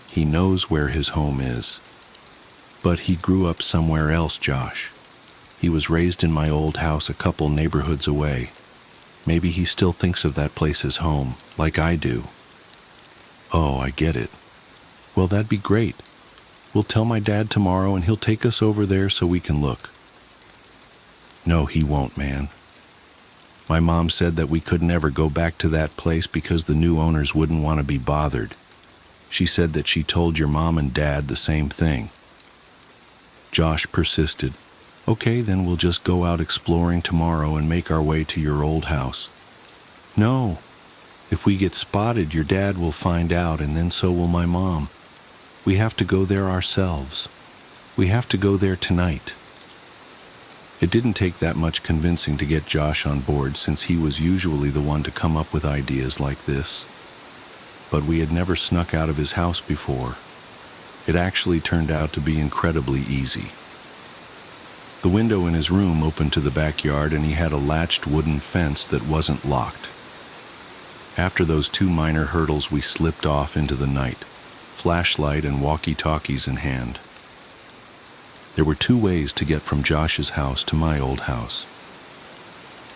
He knows where his home is. But he grew up somewhere else, Josh. He was raised in my old house a couple neighborhoods away. Maybe he still thinks of that place as home, like I do. Oh, I get it. Well, that'd be great. We'll tell my dad tomorrow and he'll take us over there so we can look. No, he won't, man. My mom said that we could never go back to that place because the new owners wouldn't want to be bothered. She said that she told your mom and dad the same thing. Josh persisted. Okay, then we'll just go out exploring tomorrow and make our way to your old house. No. If we get spotted, your dad will find out, and then so will my mom. We have to go there ourselves. We have to go there tonight. It didn't take that much convincing to get Josh on board, since he was usually the one to come up with ideas like this. But we had never snuck out of his house before. It actually turned out to be incredibly easy. The window in his room opened to the backyard, and he had a latched wooden fence that wasn't locked. After those 2 minor hurdles, we slipped off into the night, flashlight and walkie-talkies in hand. There were 2 ways to get from Josh's house to my old house.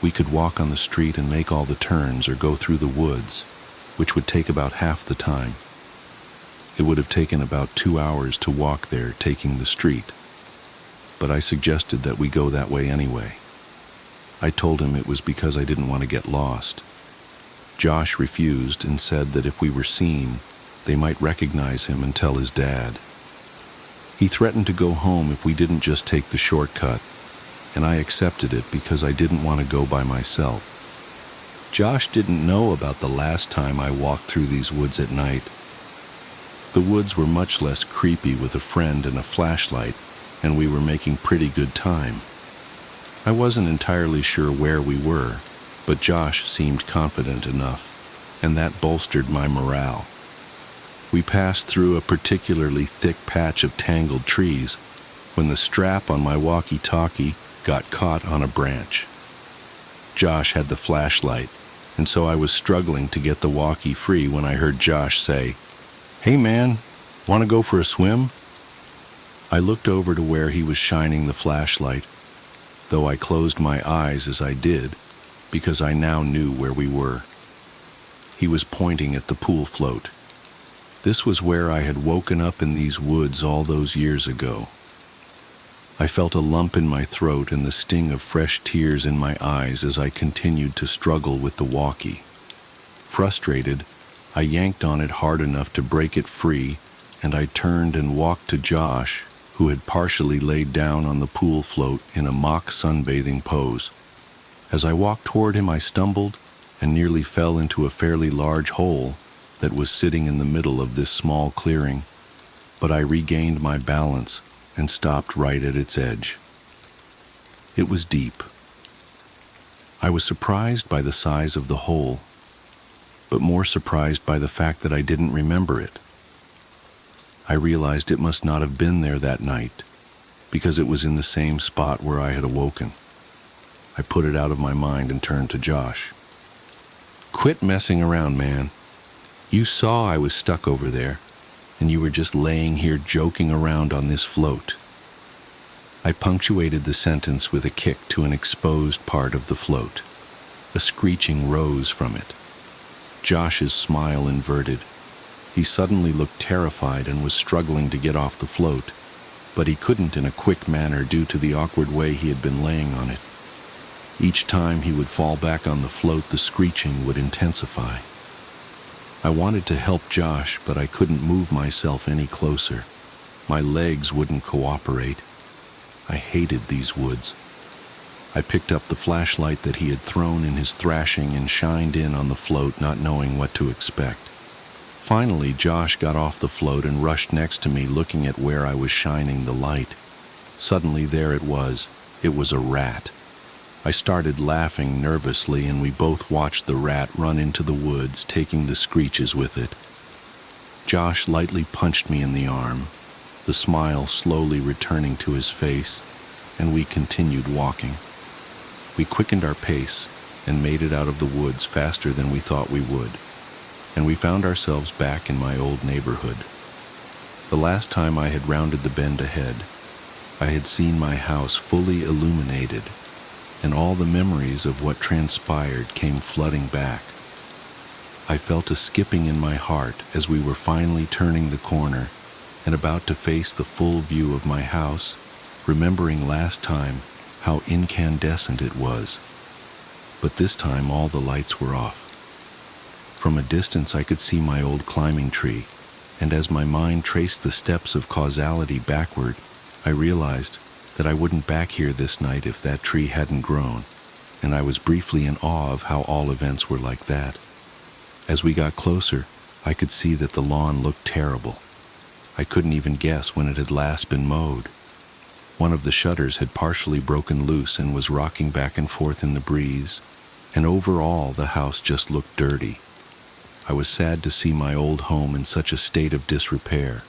We could walk on the street and make all the turns, or go through the woods, which would take about half the time. It would have taken about 2 hours to walk there, taking the street. But I suggested that we go that way anyway. I told him it was because I didn't want to get lost. Josh refused and said that if we were seen, they might recognize him and tell his dad. He threatened to go home if we didn't just take the shortcut, and I accepted it because I didn't want to go by myself. Josh didn't know about the last time I walked through these woods at night. The woods were much less creepy with a friend and a flashlight, and we were making pretty good time. I wasn't entirely sure where we were, but Josh seemed confident enough, and that bolstered my morale. We passed through a particularly thick patch of tangled trees when the strap on my walkie-talkie got caught on a branch. Josh had the flashlight, and so I was struggling to get the walkie free when I heard Josh say, "Hey man, want to go for a swim?" I looked over to where he was shining the flashlight, though I closed my eyes as I did, because I now knew where we were. He was pointing at the pool float. This was where I had woken up in these woods all those years ago. I felt a lump in my throat and the sting of fresh tears in my eyes as I continued to struggle with the walkie. Frustrated, I yanked on it hard enough to break it free, and I turned and walked to Josh, who had partially laid down on the pool float in a mock sunbathing pose. As I walked toward him, I stumbled and nearly fell into a fairly large hole that was sitting in the middle of this small clearing, but I regained my balance and stopped right at its edge. It was deep. I was surprised by the size of the hole, but more surprised by the fact that I didn't remember it. I realized it must not have been there that night, because it was in the same spot where I had awoken. I put it out of my mind and turned to Josh. "Quit messing around, man. You saw I was stuck over there, and you were just laying here joking around on this float." I punctuated the sentence with a kick to an exposed part of the float. A screeching rose from it. Josh's smile inverted. He suddenly looked terrified and was struggling to get off the float, but he couldn't in a quick manner due to the awkward way he had been laying on it. Each time he would fall back on the float, the screeching would intensify. I wanted to help Josh, but I couldn't move myself any closer. My legs wouldn't cooperate. I hated these woods. I picked up the flashlight that he had thrown in his thrashing and shined in on the float, not knowing what to expect. Finally, Josh got off the float and rushed next to me, looking at where I was shining the light. Suddenly, there it was. It was a rat. I started laughing nervously, and we both watched the rat run into the woods, taking the screeches with it. Josh lightly punched me in the arm. the smile slowly returning to his face, and we continued walking. We quickened our pace and made it out of the woods faster than we thought we would, and we found ourselves back in my old neighborhood. The last time I had rounded the bend ahead, I had seen my house fully illuminated, and all the memories of what transpired came flooding back. I felt a skipping in my heart as we were finally turning the corner and about to face the full view of my house, remembering last time how incandescent it was. But this time all the lights were off. From a distance I could see my old climbing tree, and as my mind traced the steps of causality backward, I realized that I wouldn't back here this night if that tree hadn't grown, and I was briefly in awe of how all events were like that. As we got closer, I could see that the lawn looked terrible. I couldn't even guess when it had last been mowed. One of the shutters had partially broken loose and was rocking back and forth in the breeze, and overall the house just looked dirty. I was sad to see my old home in such a state of disrepair.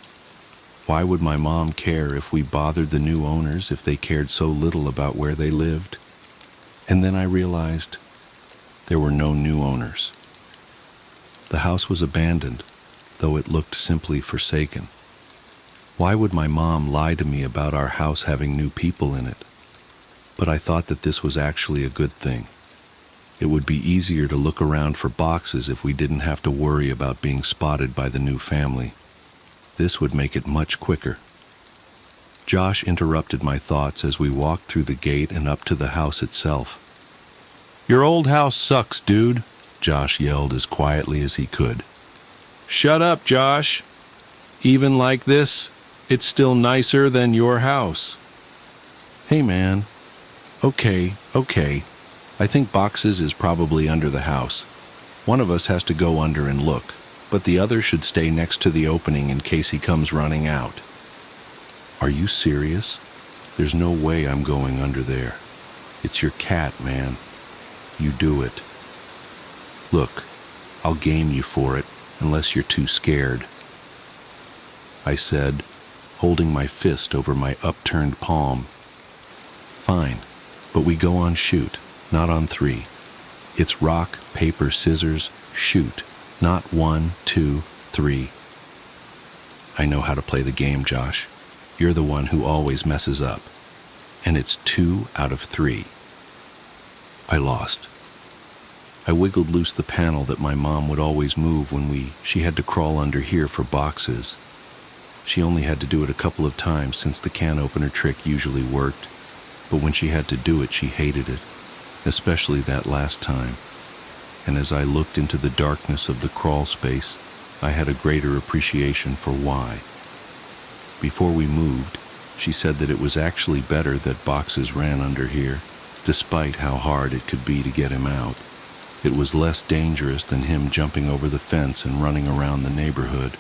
Why would my mom care if we bothered the new owners if they cared so little about where they lived? And then I realized there were no new owners. The house was abandoned, though it looked simply forsaken. Why would my mom lie to me about our house having new people in it? But I thought that this was actually a good thing. It would be easier to look around for boxes if we didn't have to worry about being spotted by the new family. This would make it much quicker. Josh interrupted my thoughts as we walked through the gate and up to the house itself. "Your old house sucks, dude," Josh yelled as quietly as he could. "Shut up, Josh. Even like this, it's still nicer than your house." "Hey, man. Okay. I think boxes is probably under the house. One of us has to go under and look, but the other should stay next to the opening in case he comes running out." "Are you serious? There's no way I'm going under there. It's your cat, man. You do it." "Look, I'll game you for it, unless you're too scared," I said, holding my fist over my upturned palm. "Fine, but we go on shoot, not on 3. It's rock, paper, scissors, shoot, not 1, 2, 3. I know how to play the game, Josh. You're the one who always messes up. And it's 2 out of 3. I lost. I wiggled loose the panel that my mom would always move when she had to crawl under here for boxes. She only had to do it a couple of times since the can opener trick usually worked, but when she had to do it, she hated it, especially that last time. And as I looked into the darkness of the crawl space, I had a greater appreciation for why. Before we moved, she said that it was actually better that boxes ran under here, despite how hard it could be to get him out. It was less dangerous than him jumping over the fence and running around the neighborhood.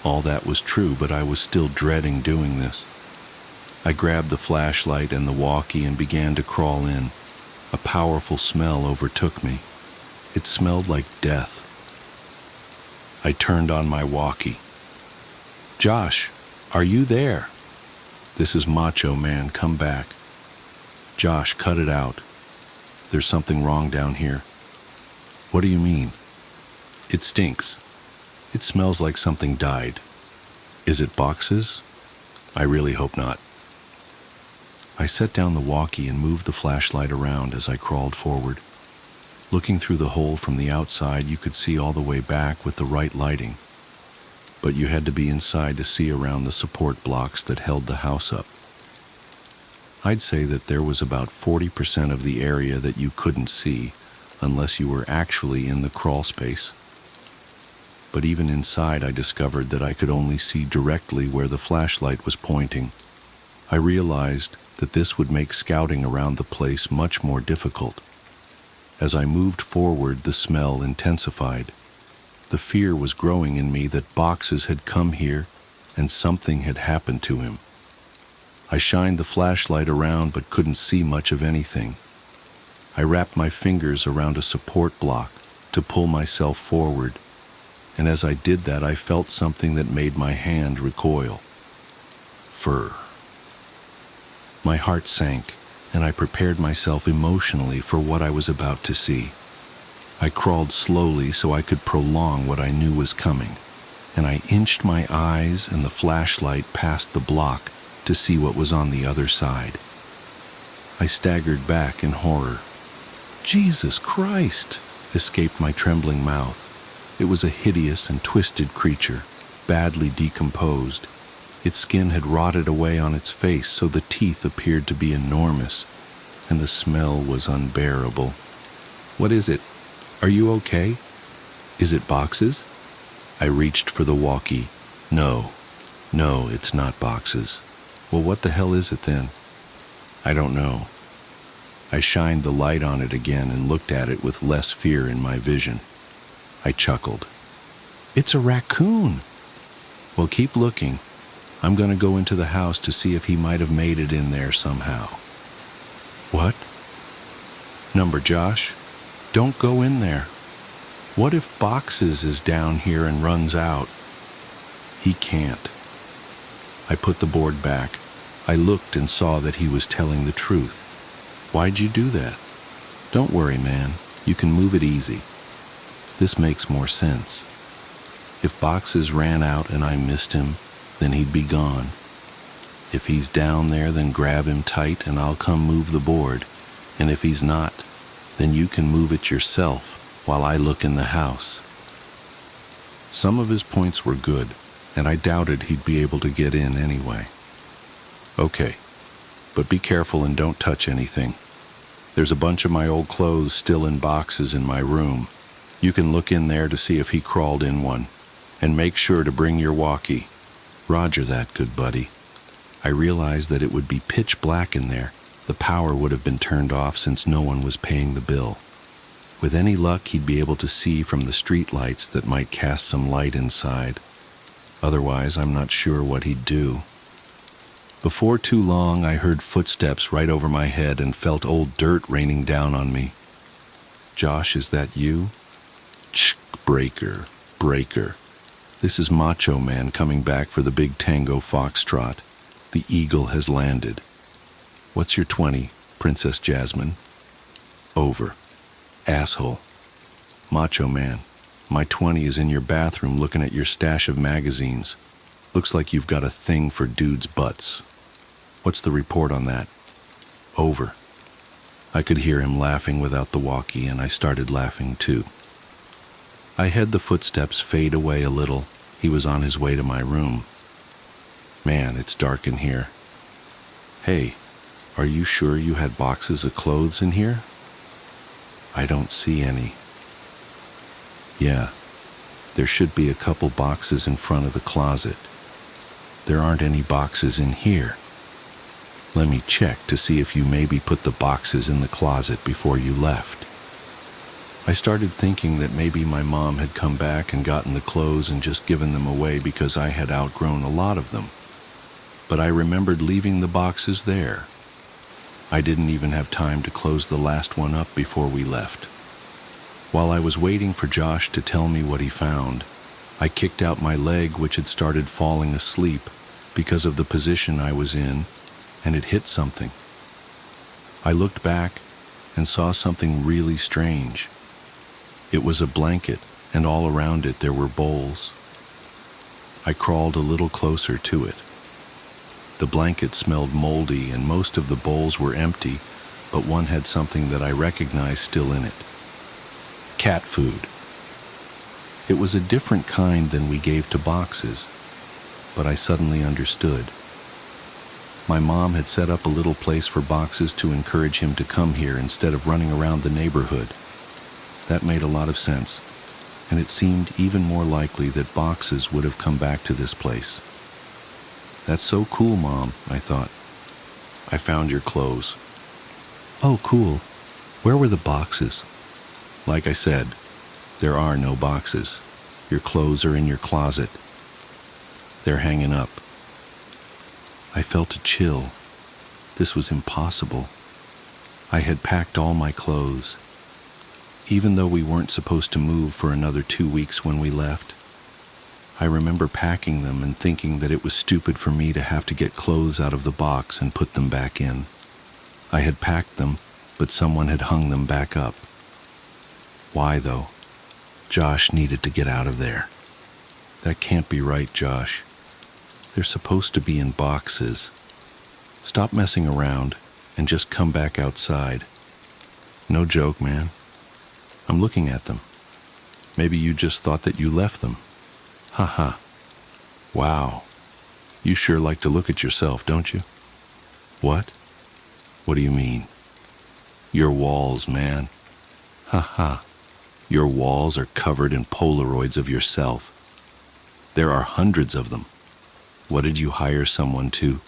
All that was true, but I was still dreading doing this. I grabbed the flashlight and the walkie and began to crawl in. A powerful smell overtook me. It smelled like death. I turned on my walkie. "Josh, are you there? This is Macho Man, come back." "Josh, cut it out. There's something wrong down here." "What do you mean?" "It stinks. It smells like something died." "Is it boxes?" "I really hope not." I set down the walkie and moved the flashlight around as I crawled forward. Looking through the hole from the outside, you could see all the way back with the right lighting, but you had to be inside to see around the support blocks that held the house up. I'd say that there was about 40% of the area that you couldn't see unless you were actually in the crawl space. But even inside, I discovered that I could only see directly where the flashlight was pointing. I realized that this would make scouting around the place much more difficult. As I moved forward, the smell intensified. The fear was growing in me that boxes had come here and something had happened to him. I shined the flashlight around but couldn't see much of anything. I wrapped my fingers around a support block to pull myself forward, and as I did that, I felt something that made my hand recoil. fur. My heart sank, and I prepared myself emotionally for what I was about to see. I crawled slowly so I could prolong what I knew was coming, and I inched my eyes and the flashlight past the block to see what was on the other side. I staggered back in horror. "Jesus Christ!" escaped my trembling mouth. It was a hideous and twisted creature, badly decomposed. Its skin had rotted away on its face, so the teeth appeared to be enormous, and the smell was unbearable. "What is it? Are you okay? Is it boxes?" I reached for the walkie. No, it's not boxes. Well, what the hell is it then? I don't know. I shined the light on it again and looked at it with less fear in my vision. I chuckled. "It's a raccoon!" "Well, keep looking. I'm going to go into the house to see if he might have made it in there somehow." "What?" "Number Josh, don't go in there. What if Boxes is down here and runs out?" "He can't." I put the board back. I looked and saw that he was telling the truth. "Why'd you do that?" "Don't worry, man. You can move it easy. This makes more sense. If Boxes ran out and I missed him, then he'd be gone. If he's down there, then grab him tight and I'll come move the board. And if he's not, then you can move it yourself while I look in the house." Some of his points were good, and I doubted he'd be able to get in anyway. "Okay, but be careful and don't touch anything. There's a bunch of my old clothes still in boxes in my room. You can look in there to see if he crawled in one. And make sure to bring your walkie." "Roger that, good buddy." I realized that it would be pitch black in there. The power would have been turned off since no one was paying the bill. With any luck, he'd be able to see from the street lights that might cast some light inside. Otherwise, I'm not sure what he'd do. Before too long, I heard footsteps right over my head and felt old dirt raining down on me. "Josh, is that you?" "Tsk, breaker. This is Macho Man coming back for the big tango foxtrot. The eagle has landed." "What's your 20, Princess Jasmine?" "Over." "Asshole." "Macho Man, my 20 is in your bathroom looking at your stash of magazines. Looks like you've got a thing for dudes' butts. What's the report on that?" "Over." I could hear him laughing without the walkie, and I started laughing too. I had the footsteps fade away a little. He was on his way to my room. "Man, it's dark in here. Hey, are you sure you had boxes of clothes in here?" "I don't see any." "Yeah, there should be a couple boxes in front of the closet. There aren't any boxes in here. Let me check to see if you maybe put the boxes in the closet before you left." I started thinking that maybe my mom had come back and gotten the clothes and just given them away because I had outgrown a lot of them. But I remembered leaving the boxes there. I didn't even have time to close the last one up before we left. While I was waiting for Josh to tell me what he found, I kicked out my leg, which had started falling asleep because of the position I was in, and it hit something. I looked back and saw something really strange. It was a blanket, and all around it there were bowls. I crawled a little closer to it. The blanket smelled moldy, and most of the bowls were empty, but one had something that I recognized still in it. Cat food. It was a different kind than we gave to Boxes, but I suddenly understood. My mom had set up a little place for Boxes to encourage him to come here instead of running around the neighborhood. That made a lot of sense, and it seemed even more likely that Boxes would have come back to this place. "That's so cool, Mom," I thought. "I found your clothes." "Oh, cool. Where were the boxes?" "Like I said, there are no boxes. Your clothes are in your closet. They're hanging up." I felt a chill. This was impossible. I had packed all my clothes, even though we weren't supposed to move for another 2 weeks when we left. I remember packing them and thinking that it was stupid for me to have to get clothes out of the box and put them back in. I had packed them, but someone had hung them back up. Why, though? Josh needed to get out of there. That can't be right, Josh. They're supposed to be in boxes. Stop messing around and just come back outside. No joke, man. I'm looking at them. Maybe you just thought that you left them. Haha. Wow. You sure like to look at yourself, don't you? What? What do you mean? Your walls, man. Haha. Your walls are covered in Polaroids of yourself. There are hundreds of them. What did you hire someone to?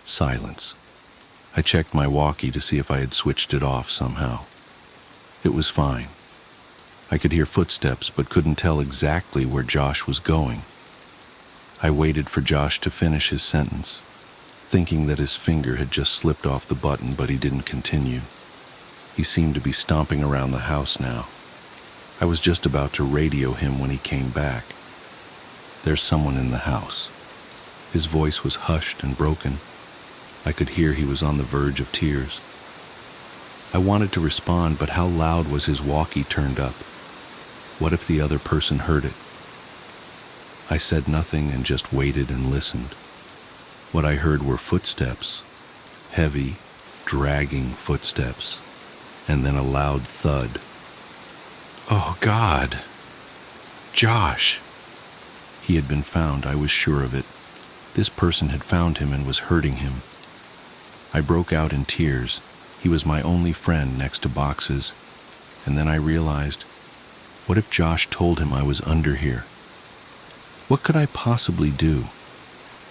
Silence. I checked my walkie to see if I had switched it off somehow. It was fine. I could hear footsteps but couldn't tell exactly where Josh was going. I waited for Josh to finish his sentence, thinking that his finger had just slipped off the button, but he didn't continue. He seemed to be stomping around the house now. I was just about to radio him when he came back. There's someone in the house. His voice was hushed and broken. I could hear he was on the verge of tears. I wanted to respond, but how loud was his walkie turned up? What if the other person heard it? I said nothing and just waited and listened. What I heard were footsteps, heavy, dragging footsteps, and then a loud thud. Oh, God! Josh! He had been found, I was sure of it. This person had found him and was hurting him. I broke out in tears. He was my only friend next to boxes. And then I realized, what if Josh told him I was under here? What could I possibly do?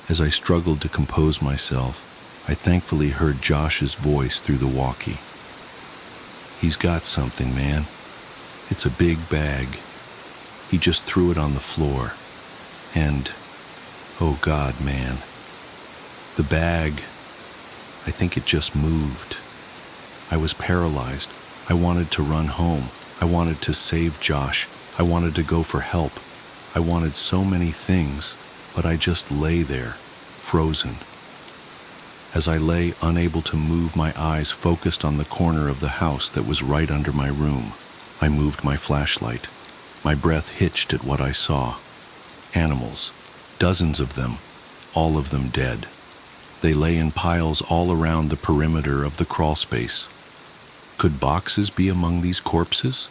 As I struggled to compose myself, I thankfully heard Josh's voice through the walkie. He's got something, man. It's a big bag. He just threw it on the floor. And, oh God, man. The bag, I think it just moved. I was paralyzed. I wanted to run home. I wanted to save Josh. I wanted to go for help. I wanted so many things, but I just lay there, frozen. As I lay unable to move, my eyes focused on the corner of the house that was right under my room. I moved my flashlight. My breath hitched at what I saw. Animals, dozens of them, all of them dead. They lay in piles all around the perimeter of the crawl space. Could boxes be among these corpses?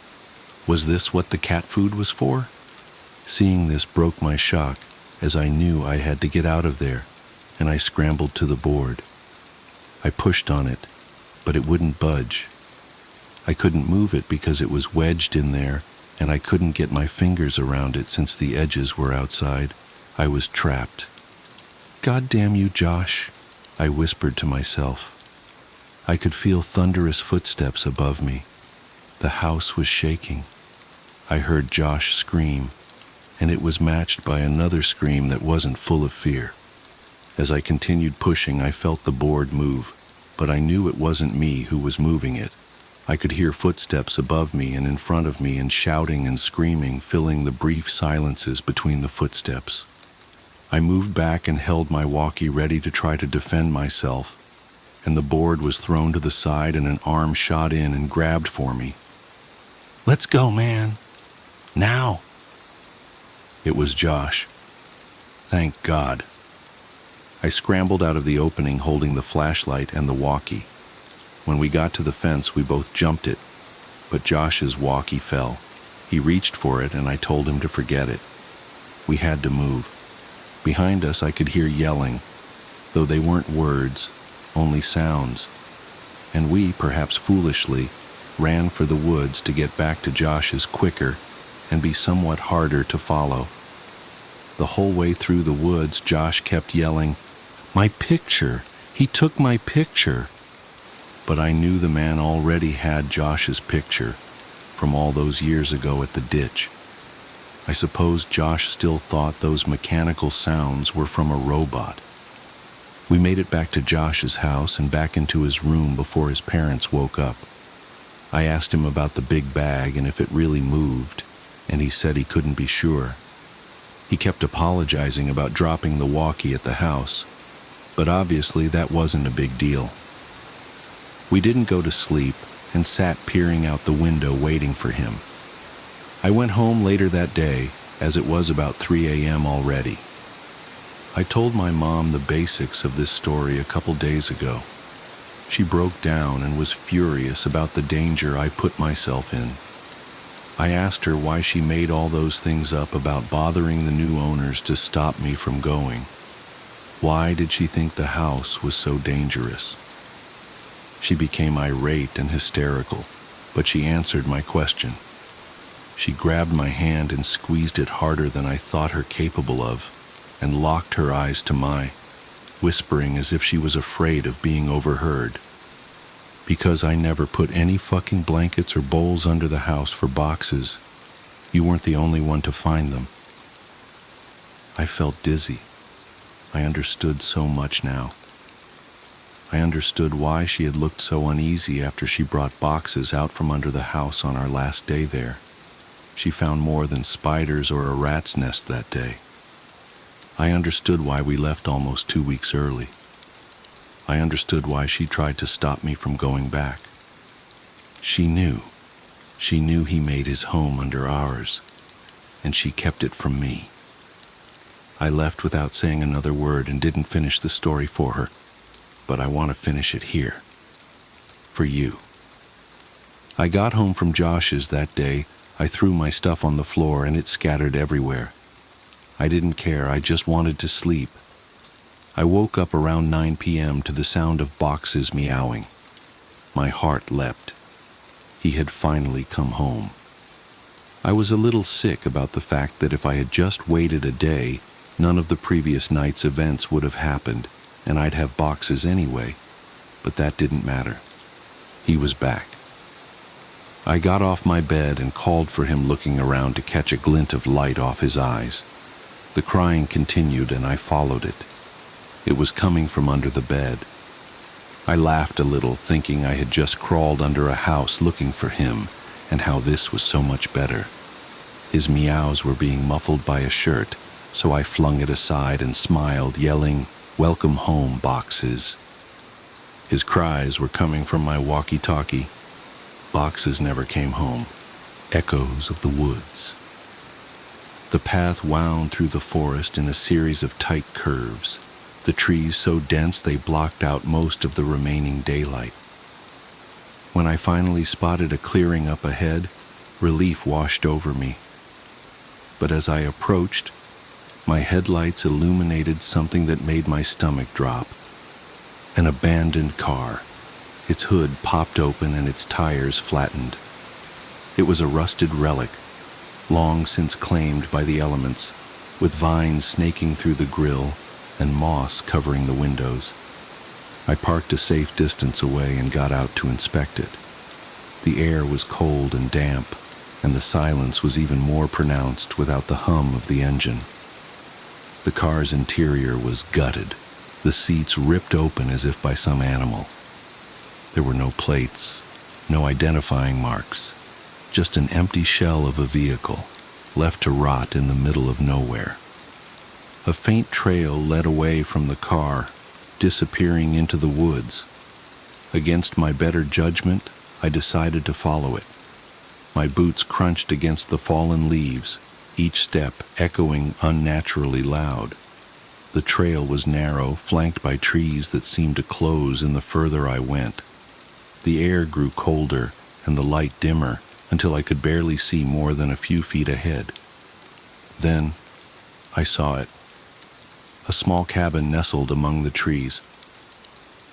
Was this what the cat food was for? Seeing this broke my shock, as I knew I had to get out of there, and I scrambled to the board. I pushed on it, but it wouldn't budge. I couldn't move it because it was wedged in there, and I couldn't get my fingers around it since the edges were outside. I was trapped. God damn you, Josh, I whispered to myself. I could feel thunderous footsteps above me. The house was shaking. I heard Josh scream, and it was matched by another scream that wasn't full of fear. As I continued pushing, I felt the board move, but I knew it wasn't me who was moving it. I could hear footsteps above me and in front of me, and shouting and screaming, filling the brief silences between the footsteps. I moved back and held my walkie ready to try to defend myself, and the board was thrown to the side and an arm shot in and grabbed for me. Let's go, man. Now. It was Josh. Thank God. I scrambled out of the opening holding the flashlight and the walkie. When we got to the fence, we both jumped it, but Josh's walkie fell. He reached for it, and I told him to forget it. We had to move. Behind us, I could hear yelling, though they weren't words, only sounds. And we, perhaps foolishly, ran for the woods to get back to Josh's quicker and be somewhat harder to follow. The whole way through the woods, Josh kept yelling, "My picture! He took my picture!" But I knew the man already had Josh's picture from all those years ago at the ditch. I suppose Josh still thought those mechanical sounds were from a robot. We made it back to Josh's house and back into his room before his parents woke up. I asked him about the big bag and if it really moved, and he said he couldn't be sure. He kept apologizing about dropping the walkie at the house, but obviously that wasn't a big deal. We didn't go to sleep and sat peering out the window waiting for him. I went home later that day, as it was about 3 a.m. already. I told my mom the basics of this story a couple days ago. She broke down and was furious about the danger I put myself in. I asked her why she made all those things up about bothering the new owners to stop me from going. Why did she think the house was so dangerous? She became irate and hysterical, but she answered my question. She grabbed my hand and squeezed it harder than I thought her capable of, and locked her eyes to mine, whispering as if she was afraid of being overheard. Because I never put any fucking blankets or bowls under the house for boxes, you weren't the only one to find them. I felt dizzy. I understood so much now. I understood why she had looked so uneasy after she brought boxes out from under the house on our last day there. She found more than spiders or a rat's nest that day. I understood why we left almost 2 weeks early. I understood why she tried to stop me from going back. She knew. She knew he made his home under ours, and she kept it from me. I left without saying another word and didn't finish the story for her, but I want to finish it here. For you. I got home from Josh's that day. I threw my stuff on the floor and it scattered everywhere. I didn't care, I just wanted to sleep. I woke up around 9 p.m. to the sound of boxes meowing. My heart leapt. He had finally come home. I was a little sick about the fact that if I had just waited a day, none of the previous night's events would have happened, and I'd have boxes anyway, but that didn't matter. He was back. I got off my bed and called for him, looking around to catch a glint of light off his eyes. The crying continued and I followed it. It was coming from under the bed. I laughed a little, thinking I had just crawled under a house looking for him, and how this was so much better. His meows were being muffled by a shirt, so I flung it aside and smiled, yelling, "Welcome home, boxes." His cries were coming from my walkie-talkie. Boxes never came home. Echoes of the woods. The path wound through the forest in a series of tight curves, the trees so dense they blocked out most of the remaining daylight. When I finally spotted a clearing up ahead, relief washed over me. But as I approached, my headlights illuminated something that made my stomach drop. An abandoned car. Its hood popped open and its tires flattened. It was a rusted relic, long since claimed by the elements, with vines snaking through the grille and moss covering the windows. I parked a safe distance away and got out to inspect it. The air was cold and damp, and the silence was even more pronounced without the hum of the engine. The car's interior was gutted, the seats ripped open as if by some animal. There were no plates, no identifying marks, just an empty shell of a vehicle, left to rot in the middle of nowhere. A faint trail led away from the car, disappearing into the woods. Against my better judgment, I decided to follow it. My boots crunched against the fallen leaves, each step echoing unnaturally loud. The trail was narrow, flanked by trees that seemed to close in the further I went. The air grew colder and the light dimmer until I could barely see more than a few feet ahead. Then I saw it. A small cabin nestled among the trees.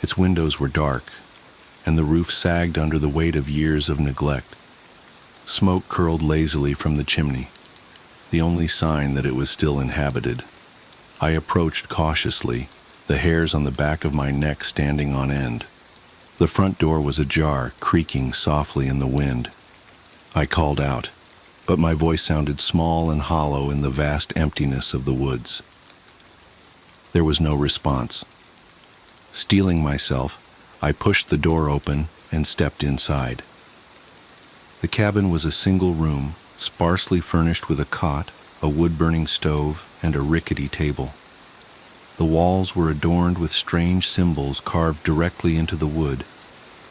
Its windows were dark, and the roof sagged under the weight of years of neglect. Smoke curled lazily from the chimney, the only sign that it was still inhabited. I approached cautiously, the hairs on the back of my neck standing on end. The front door was ajar, creaking softly in the wind. I called out, but my voice sounded small and hollow in the vast emptiness of the woods. There was no response. Steeling myself, I pushed the door open and stepped inside. The cabin was a single room, sparsely furnished with a cot, a wood-burning stove, and a rickety table. The walls were adorned with strange symbols carved directly into the wood,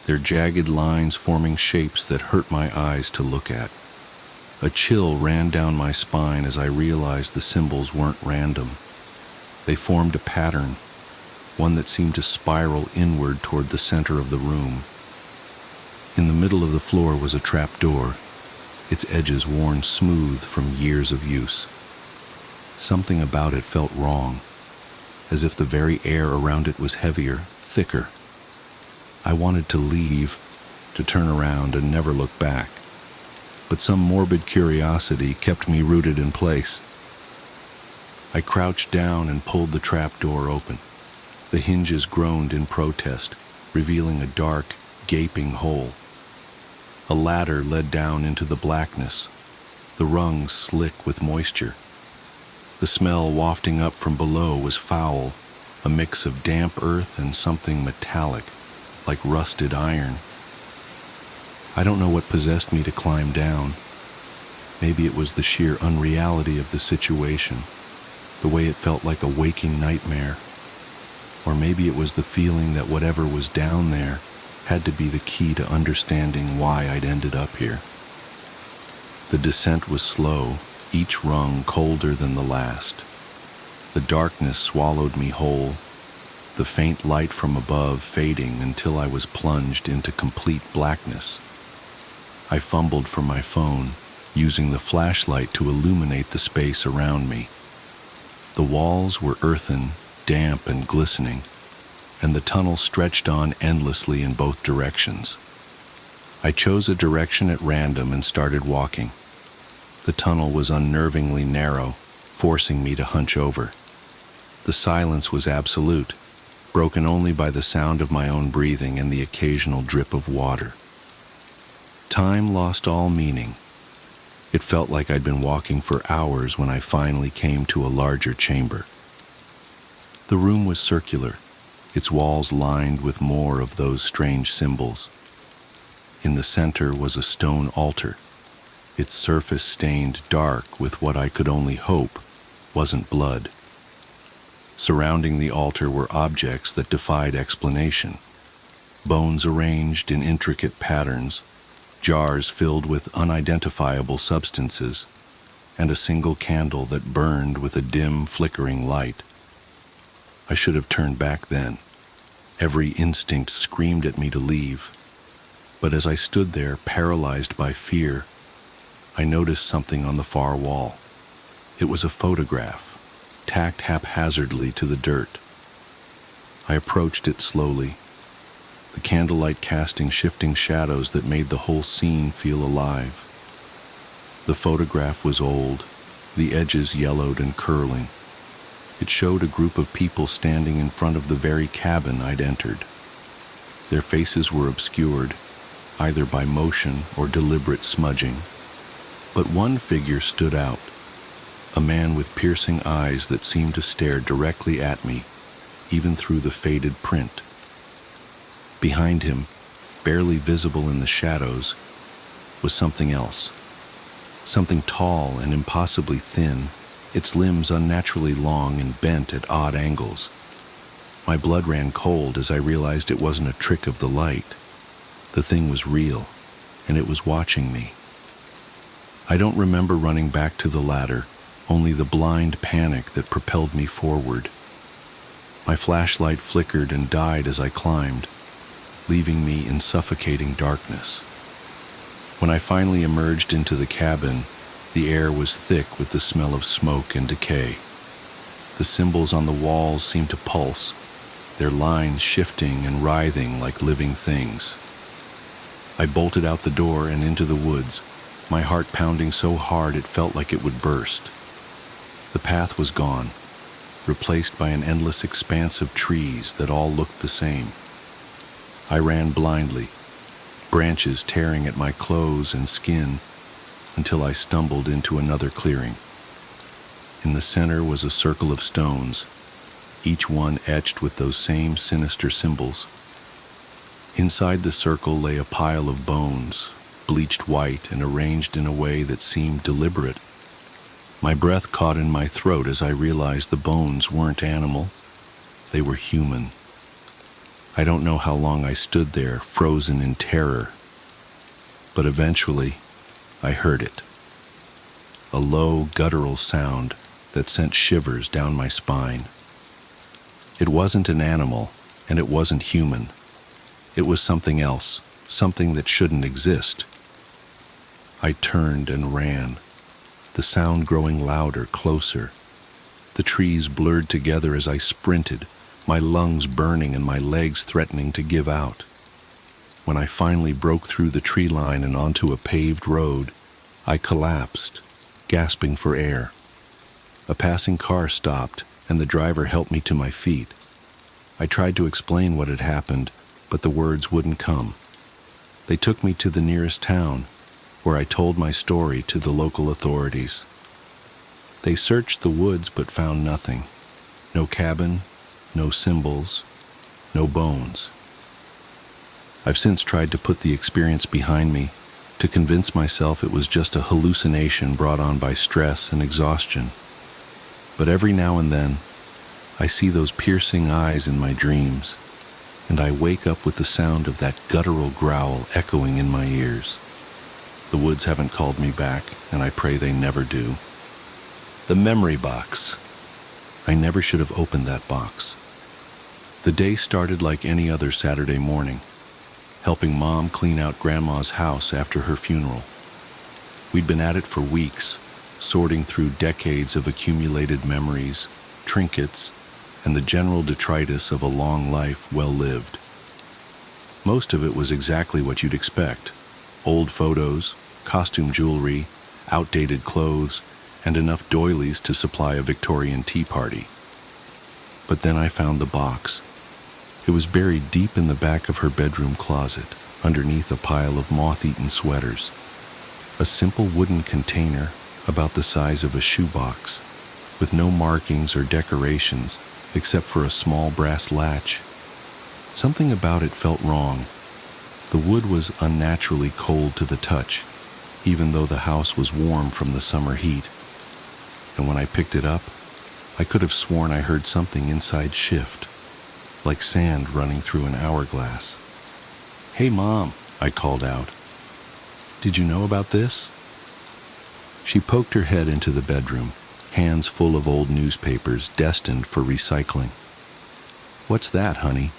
their jagged lines forming shapes that hurt my eyes to look at. A chill ran down my spine as I realized the symbols weren't random. They formed a pattern, one that seemed to spiral inward toward the center of the room. In the middle of the floor was a trap door, its edges worn smooth from years of use. Something about it felt wrong, as if the very air around it was heavier, thicker. I wanted to leave, to turn around and never look back, but some morbid curiosity kept me rooted in place. I crouched down and pulled the trap door open. The hinges groaned in protest, revealing a dark, gaping hole. A ladder led down into the blackness, the rungs slick with moisture. The smell wafting up from below was foul, a mix of damp earth and something metallic, like rusted iron. I don't know what possessed me to climb down. Maybe it was the sheer unreality of the situation, the way it felt like a waking nightmare. Or maybe it was the feeling that whatever was down there had to be the key to understanding why I'd ended up here. The descent was slow, each rung colder than the last. The darkness swallowed me whole, the faint light from above fading until I was plunged into complete blackness. I fumbled for my phone, using the flashlight to illuminate the space around me. The walls were earthen, damp and glistening, and the tunnel stretched on endlessly in both directions. I chose a direction at random and started walking. The tunnel was unnervingly narrow, forcing me to hunch over. The silence was absolute, broken only by the sound of my own breathing and the occasional drip of water. Time lost all meaning. It felt like I'd been walking for hours when I finally came to a larger chamber. The room was circular, its walls lined with more of those strange symbols. In the center was a stone altar, its surface stained dark with what I could only hope wasn't blood. Surrounding the altar were objects that defied explanation. Bones arranged in intricate patterns, jars filled with unidentifiable substances, and a single candle that burned with a dim, flickering light. I should have turned back then. Every instinct screamed at me to leave. But as I stood there, paralyzed by fear, I noticed something on the far wall. It was a photograph, tacked haphazardly to the dirt. I approached it slowly, the candlelight casting shifting shadows that made the whole scene feel alive. The photograph was old, the edges yellowed and curling. It showed a group of people standing in front of the very cabin I'd entered. Their faces were obscured, either by motion or deliberate smudging. But one figure stood out, a man with piercing eyes that seemed to stare directly at me, even through the faded print. Behind him, barely visible in the shadows, was something else. Something tall and impossibly thin, its limbs unnaturally long and bent at odd angles. My blood ran cold as I realized it wasn't a trick of the light. The thing was real, and it was watching me. I don't remember running back to the ladder, only the blind panic that propelled me forward. My flashlight flickered and died as I climbed, leaving me in suffocating darkness. When I finally emerged into the cabin, the air was thick with the smell of smoke and decay. The symbols on the walls seemed to pulse, their lines shifting and writhing like living things. I bolted out the door and into the woods, my heart pounding so hard it felt like it would burst. The path was gone, replaced by an endless expanse of trees that all looked the same. I ran blindly, branches tearing at my clothes and skin, until I stumbled into another clearing. In the center was a circle of stones, each one etched with those same sinister symbols. Inside the circle lay a pile of bones, bleached white and arranged in a way that seemed deliberate. My breath caught in my throat as I realized the bones weren't animal, they were human. I don't know how long I stood there, frozen in terror, but eventually I heard it. A low, guttural sound that sent shivers down my spine. It wasn't an animal, and it wasn't human. It was something else, something that shouldn't exist. I turned and ran, the sound growing louder, closer. The trees blurred together as I sprinted, my lungs burning and my legs threatening to give out. When I finally broke through the tree line and onto a paved road, I collapsed, gasping for air. A passing car stopped, and the driver helped me to my feet. I tried to explain what had happened, but the words wouldn't come. They took me to the nearest town, where I told my story to the local authorities. They searched the woods but found nothing. No cabin, no symbols, no bones. I've since tried to put the experience behind me, to convince myself it was just a hallucination brought on by stress and exhaustion. But every now and then, I see those piercing eyes in my dreams, and I wake up with the sound of that guttural growl echoing in my ears. The woods haven't called me back, and I pray they never do. The memory box. I never should have opened that box. The day started like any other Saturday morning, helping Mom clean out Grandma's house after her funeral. We'd been at it for weeks, sorting through decades of accumulated memories, trinkets, and the general detritus of a long life well lived. Most of it was exactly what you'd expect: old photos, costume jewelry, outdated clothes, and enough doilies to supply a Victorian tea party. But then I found the box. It was buried deep in the back of her bedroom closet, underneath a pile of moth-eaten sweaters. A simple wooden container, about the size of a shoebox, with no markings or decorations except for a small brass latch. Something about it felt wrong. The wood was unnaturally cold to the touch, even though the house was warm from the summer heat. And when I picked it up, I could have sworn I heard something inside shift, like sand running through an hourglass. "Hey, Mom," I called out. "Did you know about this?" She poked her head into the bedroom, hands full of old newspapers destined for recycling. "What's that, honey?"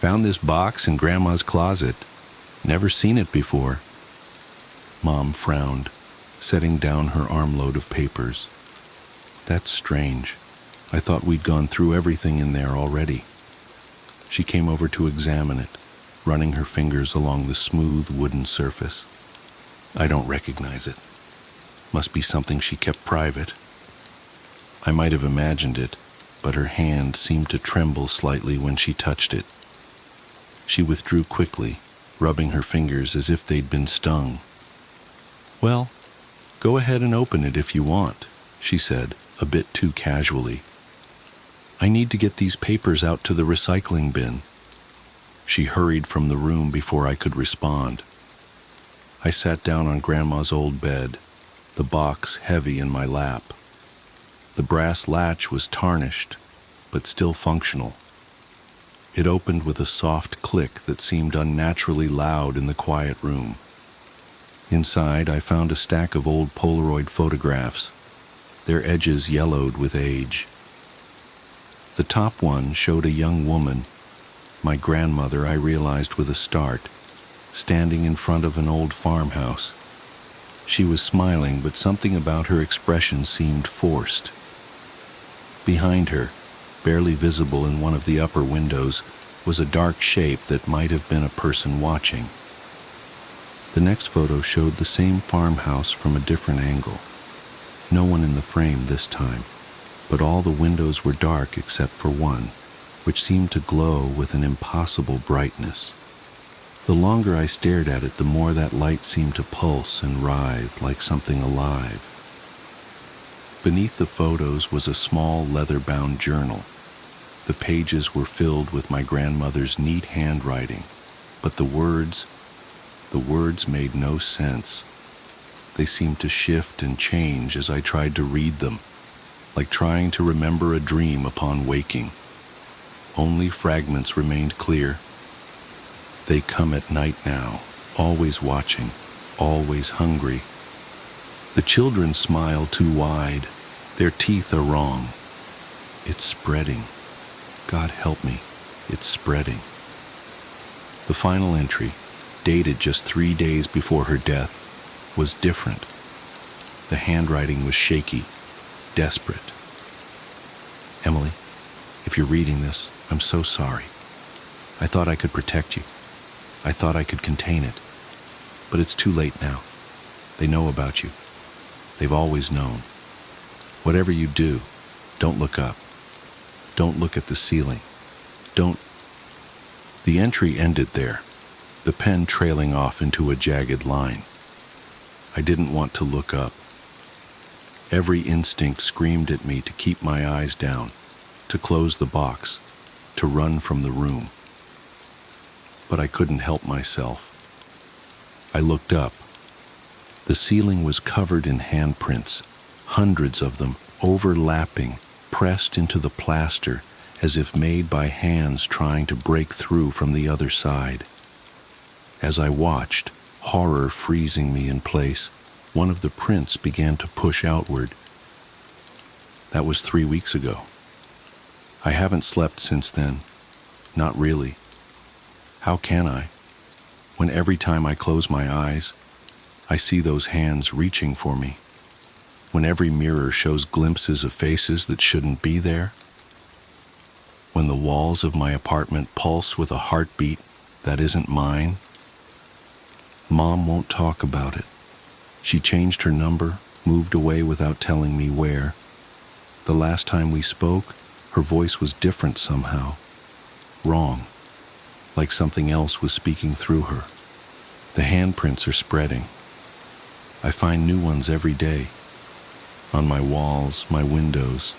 "Found this box in Grandma's closet. Never seen it before." Mom frowned, setting down her armload of papers. "That's strange. I thought we'd gone through everything in there already." She came over to examine it, running her fingers along the smooth wooden surface. "I don't recognize it. Must be something she kept private." I might have imagined it, but her hand seemed to tremble slightly when she touched it. She withdrew quickly, rubbing her fingers as if they'd been stung. "Well, go ahead and open it if you want," she said, a bit too casually. "I need to get these papers out to the recycling bin." She hurried from the room before I could respond. I sat down on Grandma's old bed, the box heavy in my lap. The brass latch was tarnished, but still functional. It opened with a soft click that seemed unnaturally loud in the quiet room. Inside, I found a stack of old Polaroid photographs, their edges yellowed with age. The top one showed a young woman, my grandmother, I realized with a start, standing in front of an old farmhouse. She was smiling, but something about her expression seemed forced. Behind her, barely visible in one of the upper windows, was a dark shape that might have been a person watching. The next photo showed the same farmhouse from a different angle. No one in the frame this time, but all the windows were dark except for one, which seemed to glow with an impossible brightness. The longer I stared at it, the more that light seemed to pulse and writhe like something alive. Beneath the photos was a small leather-bound journal. The pages were filled with my grandmother's neat handwriting, but the words made no sense. They seemed to shift and change as I tried to read them, like trying to remember a dream upon waking. Only fragments remained clear. They come at night now, always watching, always hungry. The children smile too wide. Their teeth are wrong. It's spreading. God help me, it's spreading. The final entry, dated just 3 days before her death, was different. The handwriting was shaky, desperate. Emily, if you're reading this, I'm so sorry. I thought I could protect you. I thought I could contain it. But it's too late now. They know about you. They've always known. Whatever you do, don't look up. Don't look at the ceiling. Don't. The entry ended there, the pen trailing off into a jagged line. I didn't want to look up. Every instinct screamed at me to keep my eyes down, to close the box, to run from the room. But I couldn't help myself. I looked up. The ceiling was covered in handprints, hundreds of them, overlapping, pressed into the plaster as if made by hands trying to break through from the other side. As I watched, horror freezing me in place, one of the prints began to push outward. That was 3 weeks ago. I haven't slept since then. Not really. How can I? When every time I close my eyes, I see those hands reaching for me. When every mirror shows glimpses of faces that shouldn't be there. When the walls of my apartment pulse with a heartbeat that isn't mine. Mom won't talk about it. She changed her number, moved away without telling me where. The last time we spoke, her voice was different somehow. Wrong. Like something else was speaking through her. The handprints are spreading. I find new ones every day. On my walls, my windows,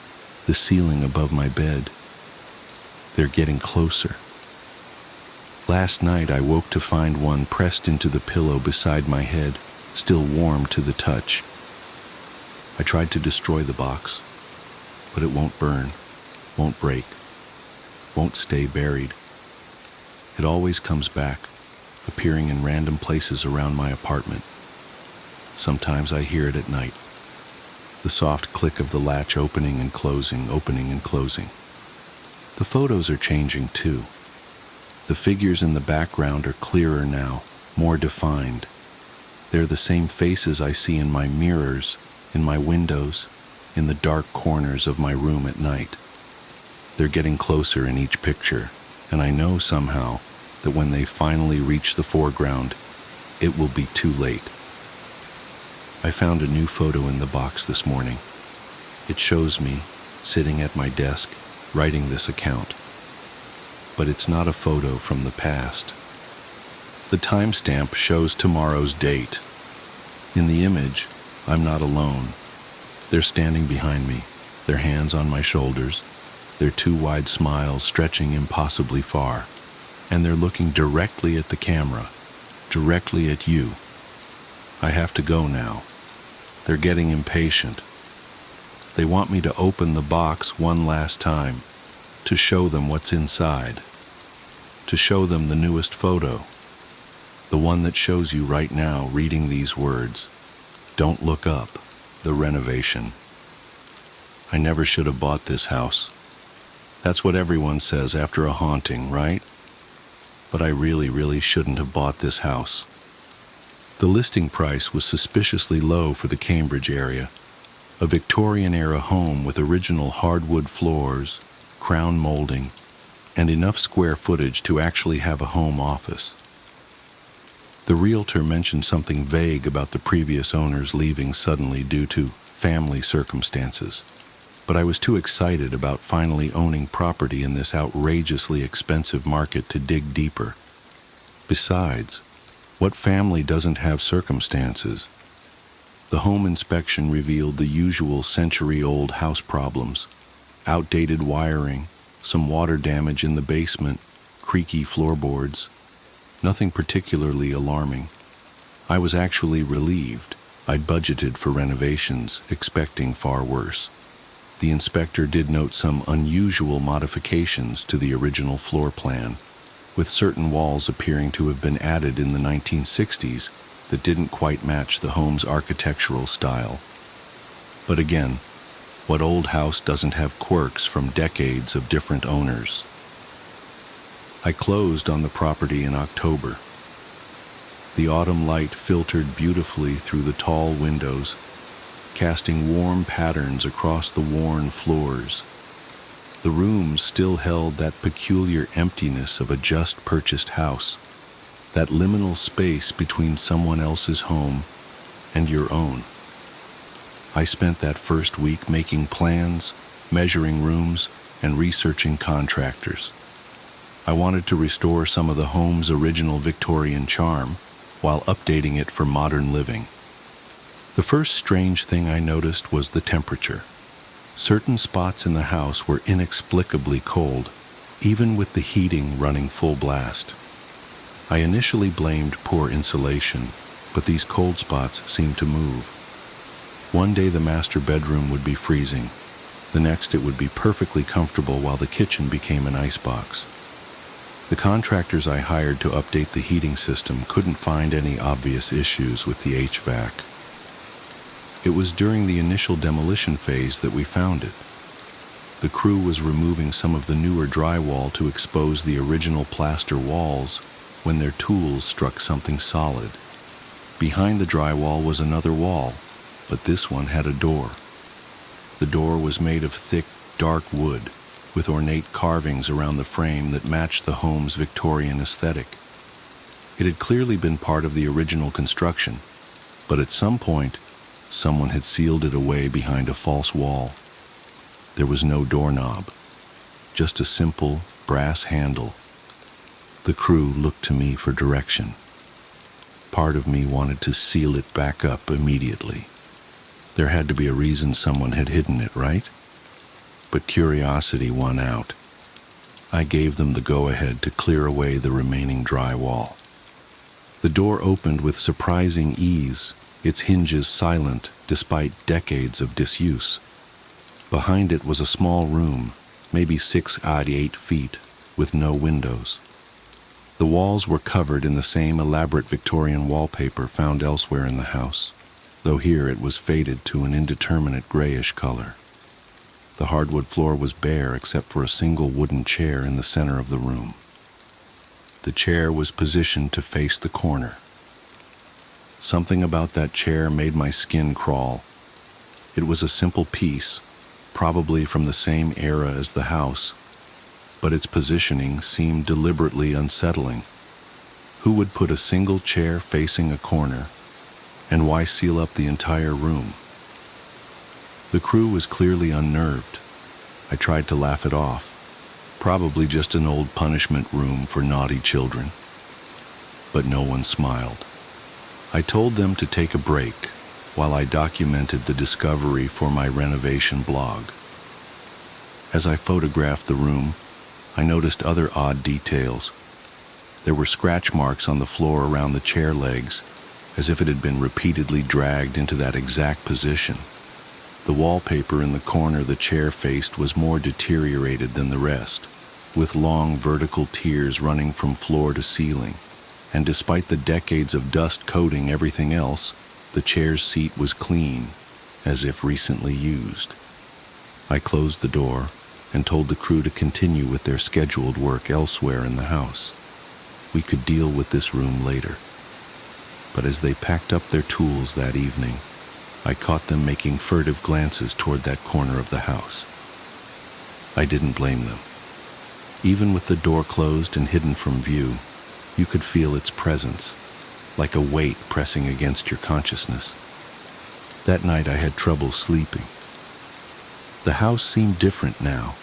the ceiling above my bed. They're getting closer. Last night I woke to find one pressed into the pillow beside my head, still warm to the touch. I tried to destroy the box, but it won't burn, won't break, won't stay buried. It always comes back, appearing in random places around my apartment. Sometimes I hear it at night. The soft click of the latch opening and closing, opening and closing. The photos are changing too. The figures in the background are clearer now, more defined. They're the same faces I see in my mirrors, in my windows, in the dark corners of my room at night. They're getting closer in each picture, and I know somehow that when they finally reach the foreground, it will be too late. I found a new photo in the box this morning. It shows me, sitting at my desk, writing this account. But it's not a photo from the past. The timestamp shows tomorrow's date. In the image, I'm not alone. They're standing behind me, their hands on my shoulders, their two wide smiles stretching impossibly far, and they're looking directly at the camera, directly at you. I have to go now. They're getting impatient. They want me to open the box one last time, to show them what's inside, to show them the newest photo, the one that shows you right now reading these words. Don't look up, the renovation. I never should have bought this house. That's what everyone says after a haunting, right? But I really shouldn't have bought this house. The listing price was suspiciously low for the Cambridge area, a Victorian-era home with original hardwood floors, crown molding, and enough square footage to actually have a home office. The realtor mentioned something vague about the previous owners leaving suddenly due to family circumstances, but I was too excited about finally owning property in this outrageously expensive market to dig deeper. Besides, what family doesn't have circumstances? The home inspection revealed the usual century-old house problems: outdated wiring, some water damage in the basement, creaky floorboards. Nothing particularly alarming. I was actually relieved. I'd budgeted for renovations, expecting far worse. The inspector did note some unusual modifications to the original floor plan, with certain walls appearing to have been added in the 1960s that didn't quite match the home's architectural style. But again, what old house doesn't have quirks from decades of different owners? I closed on the property in October. The autumn light filtered beautifully through the tall windows, casting warm patterns across the worn floors. The rooms still held that peculiar emptiness of a just-purchased house, that liminal space between someone else's home and your own. I spent that first week making plans, measuring rooms, and researching contractors. I wanted to restore some of the home's original Victorian charm while updating it for modern living. The first strange thing I noticed was the temperature. Certain spots in the house were inexplicably cold, even with the heating running full blast. I initially blamed poor insulation, but these cold spots seemed to move. One day the master bedroom would be freezing. The next it would be perfectly comfortable while the kitchen became an icebox. The contractors I hired to update the heating system couldn't find any obvious issues with the HVAC. It was during the initial demolition phase that we found it. The crew was removing some of the newer drywall to expose the original plaster walls when their tools struck something solid. Behind the drywall was another wall, but this one had a door. The door was made of thick, dark wood, with ornate carvings around the frame that matched the home's Victorian aesthetic. It had clearly been part of the original construction, but at some point, someone had sealed it away behind a false wall. There was no doorknob, just a simple brass handle. The crew looked to me for direction. Part of me wanted to seal it back up immediately. There had to be a reason someone had hidden it, right? But curiosity won out. I gave them the go-ahead to clear away the remaining drywall. The door opened with surprising ease, its hinges silent despite decades of disuse. Behind it was a small room, maybe 6'8" feet, with no windows. The walls were covered in the same elaborate Victorian wallpaper found elsewhere in the house, though here it was faded to an indeterminate grayish color. The hardwood floor was bare except for a single wooden chair in the center of the room. The chair was positioned to face the corner. Something about that chair made my skin crawl. It was a simple piece, probably from the same era as the house, but its positioning seemed deliberately unsettling. Who would put a single chair facing a corner, and why seal up the entire room? The crew was clearly unnerved. I tried to laugh it off. Probably just an old punishment room for naughty children. But no one smiled. I told them to take a break while I documented the discovery for my renovation blog. As I photographed the room, I noticed other odd details. There were scratch marks on the floor around the chair legs, as if it had been repeatedly dragged into that exact position. The wallpaper in the corner the chair faced was more deteriorated than the rest, with long vertical tiers running from floor to ceiling, and despite the decades of dust coating everything else, the chair's seat was clean, as if recently used. I closed the door and told the crew to continue with their scheduled work elsewhere in the house. We could deal with this room later. But as they packed up their tools that evening, I caught them making furtive glances toward that corner of the house. I didn't blame them. Even with the door closed and hidden from view, you could feel its presence, like a weight pressing against your consciousness. That night I had trouble sleeping. The house seemed different now,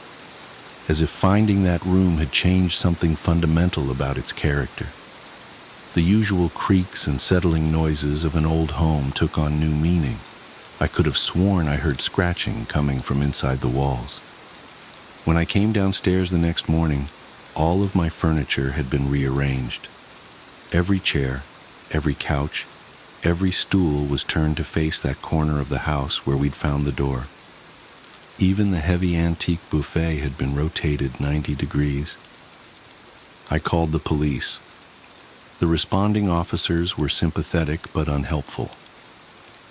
as if finding that room had changed something fundamental about its character. The usual creaks and settling noises of an old home took on new meaning. I could have sworn I heard scratching coming from inside the walls. When I came downstairs the next morning, all of my furniture had been rearranged. Every chair, every couch, Every stool was turned to face that corner of the house where we'd found the door. Even the heavy antique buffet had been rotated 90 degrees. I called the police. The responding officers were sympathetic but unhelpful.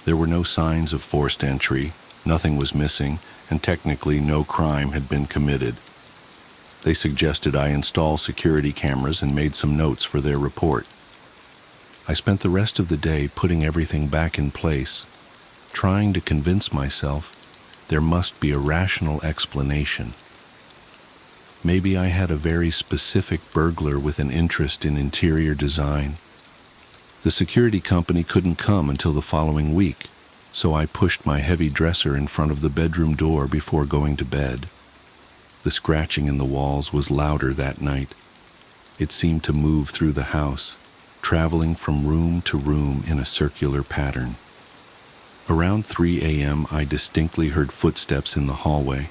There were no signs of forced entry, nothing was missing, and technically no crime had been committed. They suggested I install security cameras and made some notes for their report. I spent the rest of the day putting everything back in place, trying to convince myself there must be a rational explanation. Maybe I had a very specific burglar with an interest in interior design. The security company couldn't come until the following week, so I pushed my heavy dresser in front of the bedroom door before going to bed. The scratching in the walls was louder that night. It seemed to move through the house, traveling from room to room in a circular pattern. Around 3 a.m., I distinctly heard footsteps in the hallway,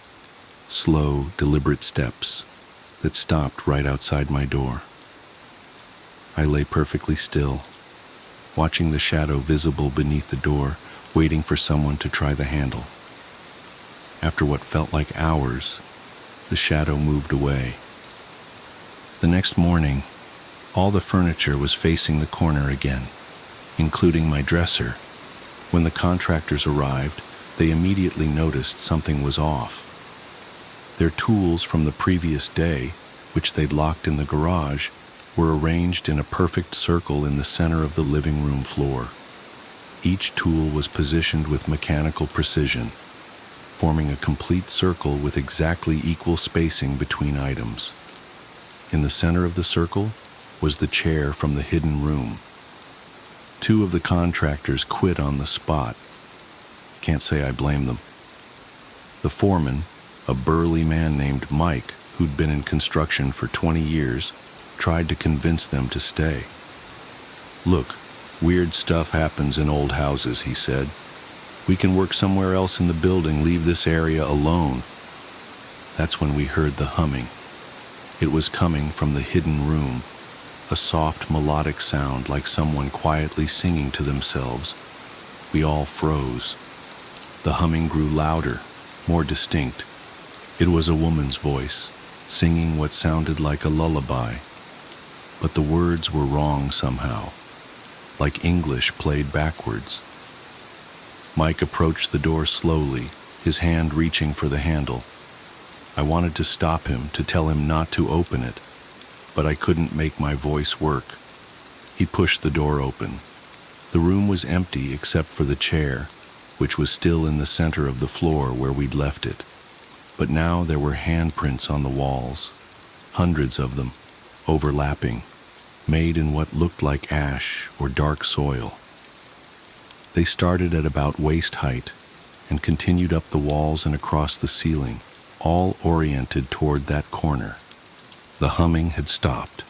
slow, deliberate steps that stopped right outside my door. I lay perfectly still, watching the shadow visible beneath the door, waiting for someone to try the handle. After what felt like hours, the shadow moved away. The next morning, all the furniture was facing the corner again, including my dresser. When the contractors arrived, they immediately noticed something was off. Their tools from the previous day, which they'd locked in the garage, were arranged in a perfect circle in the center of the living room floor. Each tool was positioned with mechanical precision, forming a complete circle with exactly equal spacing between items. In the center of the circle was the chair from the hidden room. 2 of the contractors quit on the spot. Can't say I blame them. The foreman, a burly man named Mike, who'd been in construction for 20 years, tried to convince them to stay. "Look, weird stuff happens in old houses," he said. "We can work somewhere else in the building, leave this area alone." That's when we heard the humming. It was coming from the hidden room, a soft melodic sound like someone quietly singing to themselves. We all froze. The humming grew louder, more distinct. It was a woman's voice, singing what sounded like a lullaby. But the words were wrong somehow, like English played backwards. Mike approached the door slowly, his hand reaching for the handle. I wanted to stop him, to tell him not to open it, but I couldn't make my voice work. He pushed the door open. The room was empty except for the chair, which was still in the center of the floor where we'd left it. But now there were handprints on the walls, hundreds of them, overlapping, made in what looked like ash or dark soil. They started at about waist height and continued up the walls and across the ceiling, all oriented toward that corner. The humming had stopped.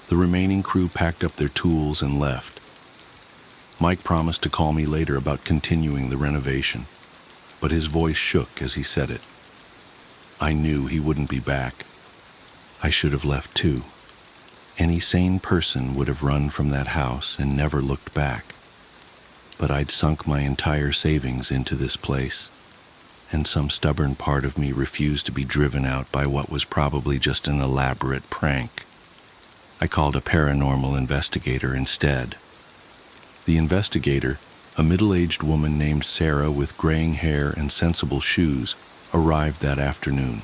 The remaining crew packed up their tools and left. Mike promised to call me later about continuing the renovation, but his voice shook as he said it. I knew he wouldn't be back. I should have left too. Any sane person would have run from that house and never looked back. But I'd sunk my entire savings into this place, and some stubborn part of me refused to be driven out by what was probably just an elaborate prank. I called a paranormal investigator instead. The investigator, a middle-aged woman named Sarah with graying hair and sensible shoes, arrived that afternoon.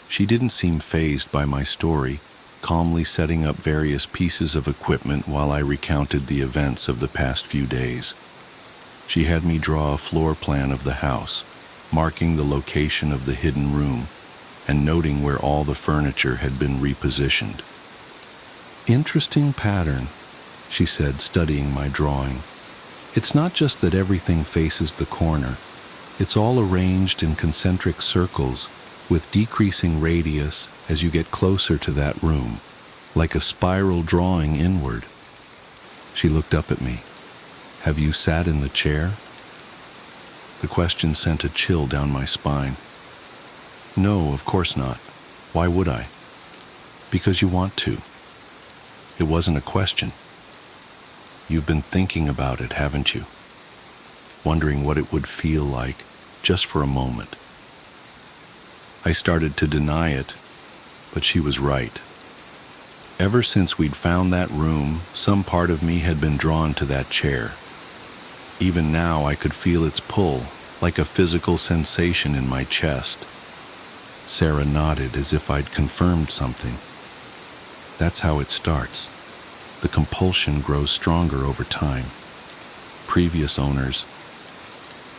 She didn't seem fazed by my story, calmly setting up various pieces of equipment while I recounted the events of the past few days. She had me draw a floor plan of the house, marking the location of the hidden room and noting where all the furniture had been repositioned. "Interesting pattern," she said, studying my drawing. "It's not just that everything faces the corner. It's all arranged in concentric circles with decreasing radius as you get closer to that room, like a spiral drawing inward." She looked up at me. "Have you sat in the chair?" The question sent a chill down my spine. "No, of course not. Why would I?" "Because you want to." It wasn't a question. You've been thinking about it, haven't you? Wondering what it would feel like, just for a moment. I started to deny it, but she was right. Ever since we'd found that room, some part of me had been drawn to that chair. Even now I could feel its pull, like a physical sensation in my chest. Sarah nodded as if I'd confirmed something. That's how it starts. The compulsion grows stronger over time. Previous owners.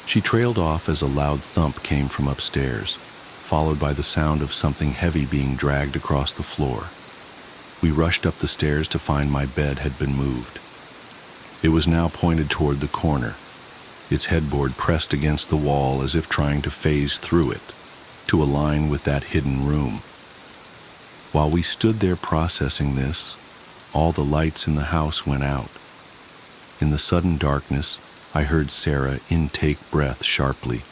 She trailed off as a loud thump came from upstairs, followed by the sound of something heavy being dragged across the floor. We rushed up the stairs to find my bed had been moved. It was now pointed toward the corner, its headboard pressed against the wall as if trying to phase through it, to align with that hidden room. While we stood there processing this, all the lights in the house went out. In the sudden darkness, I heard Sarah intake breath sharply.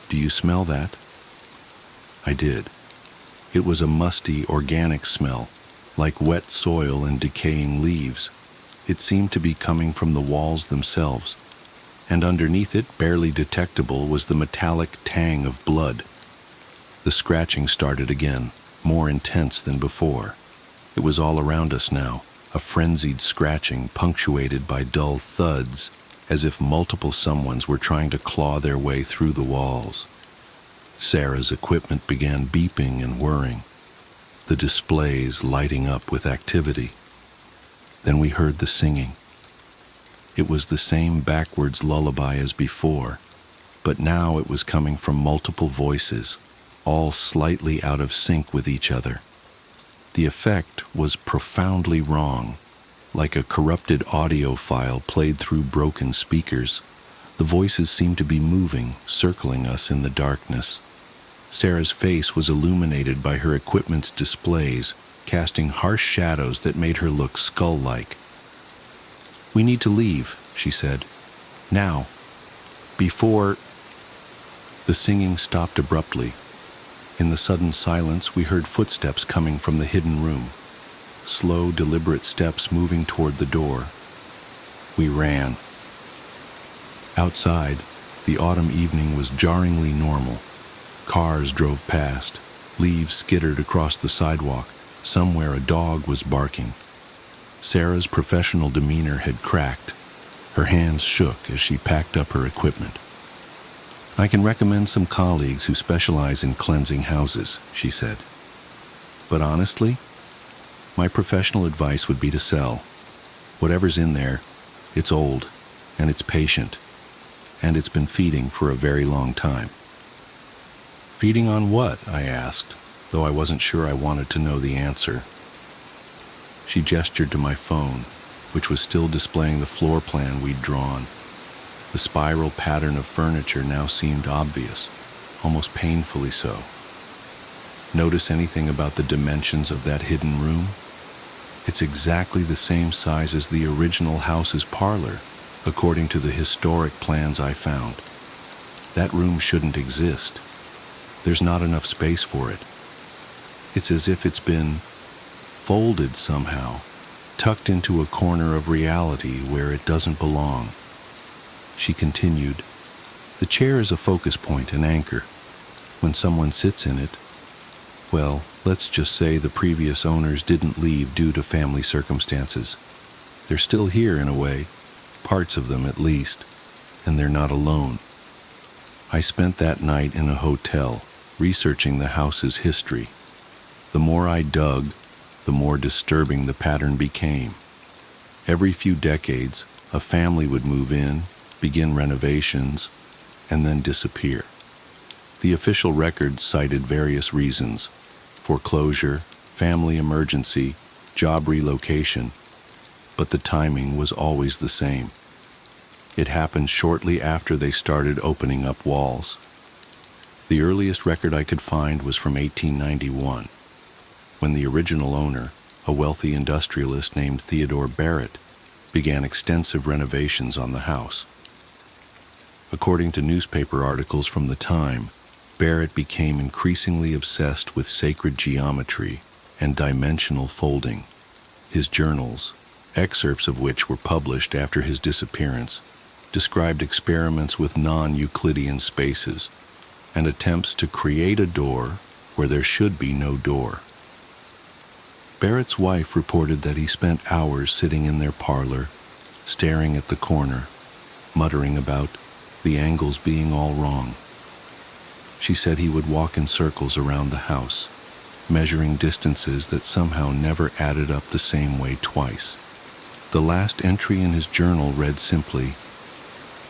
"Do you smell that?" I did. It was a musty, organic smell, like wet soil and decaying leaves. It seemed to be coming from the walls themselves, and underneath it, barely detectable, was the metallic tang of blood. The scratching started again, more intense than before. It was all around us now, a frenzied scratching punctuated by dull thuds, as if multiple someones were trying to claw their way through the walls. Sarah's equipment began beeping and whirring, the displays lighting up with activity. Then we heard the singing. It was the same backwards lullaby as before, but now it was coming from multiple voices, all slightly out of sync with each other. The effect was profoundly wrong, like a corrupted audio file played through broken speakers. The voices seemed to be moving, circling us in the darkness. Sarah's face was illuminated by her equipment's displays, casting harsh shadows that made her look skull-like. "We need to leave," she said. "Now. Before—" The singing stopped abruptly. In the sudden silence, we heard footsteps coming from the hidden room. Slow, deliberate steps moving toward the door. We ran. Outside, the autumn evening was jarringly normal. Cars drove past. Leaves skittered across the sidewalk. Somewhere a dog was barking. Sarah's professional demeanor had cracked. Her hands shook as she packed up her equipment. "I can recommend some colleagues who specialize in cleansing houses," she said. "But honestly, my professional advice would be to sell. Whatever's in there, it's old, and it's patient, and it's been feeding for a very long time." "Feeding on what?" I asked, though I wasn't sure I wanted to know the answer. She gestured to my phone, which was still displaying the floor plan we'd drawn. The spiral pattern of furniture now seemed obvious, almost painfully so. "Notice anything about the dimensions of that hidden room? It's exactly the same size as the original house's parlor, according to the historic plans I found. That room shouldn't exist. There's not enough space for it. It's as if it's been folded somehow, tucked into a corner of reality where it doesn't belong." She continued, "The chair is a focus point, an anchor. When someone sits in it, well, let's just say the previous owners didn't leave due to family circumstances. They're still here in a way, parts of them at least, and they're not alone. I spent that night in a hotel, researching the house's history. The more I dug, the more disturbing the pattern became. Every few decades, a family would move in, begin renovations, and then disappear. The official records cited various reasons: foreclosure, family emergency, job relocation, but the timing was always the same. It happened shortly after they started opening up walls. The earliest record I could find was from 1891, when the original owner, a wealthy industrialist named Theodore Barrett, began extensive renovations on the house. According to newspaper articles from the time, Barrett became increasingly obsessed with sacred geometry and dimensional folding. His journals, excerpts of which were published after his disappearance, described experiments with non-Euclidean spaces and attempts to create a door where there should be no door. Barrett's wife reported that he spent hours sitting in their parlor, staring at the corner, muttering about the angles being all wrong. She said he would walk in circles around the house, measuring distances that somehow never added up the same way twice. The last entry in his journal read simply,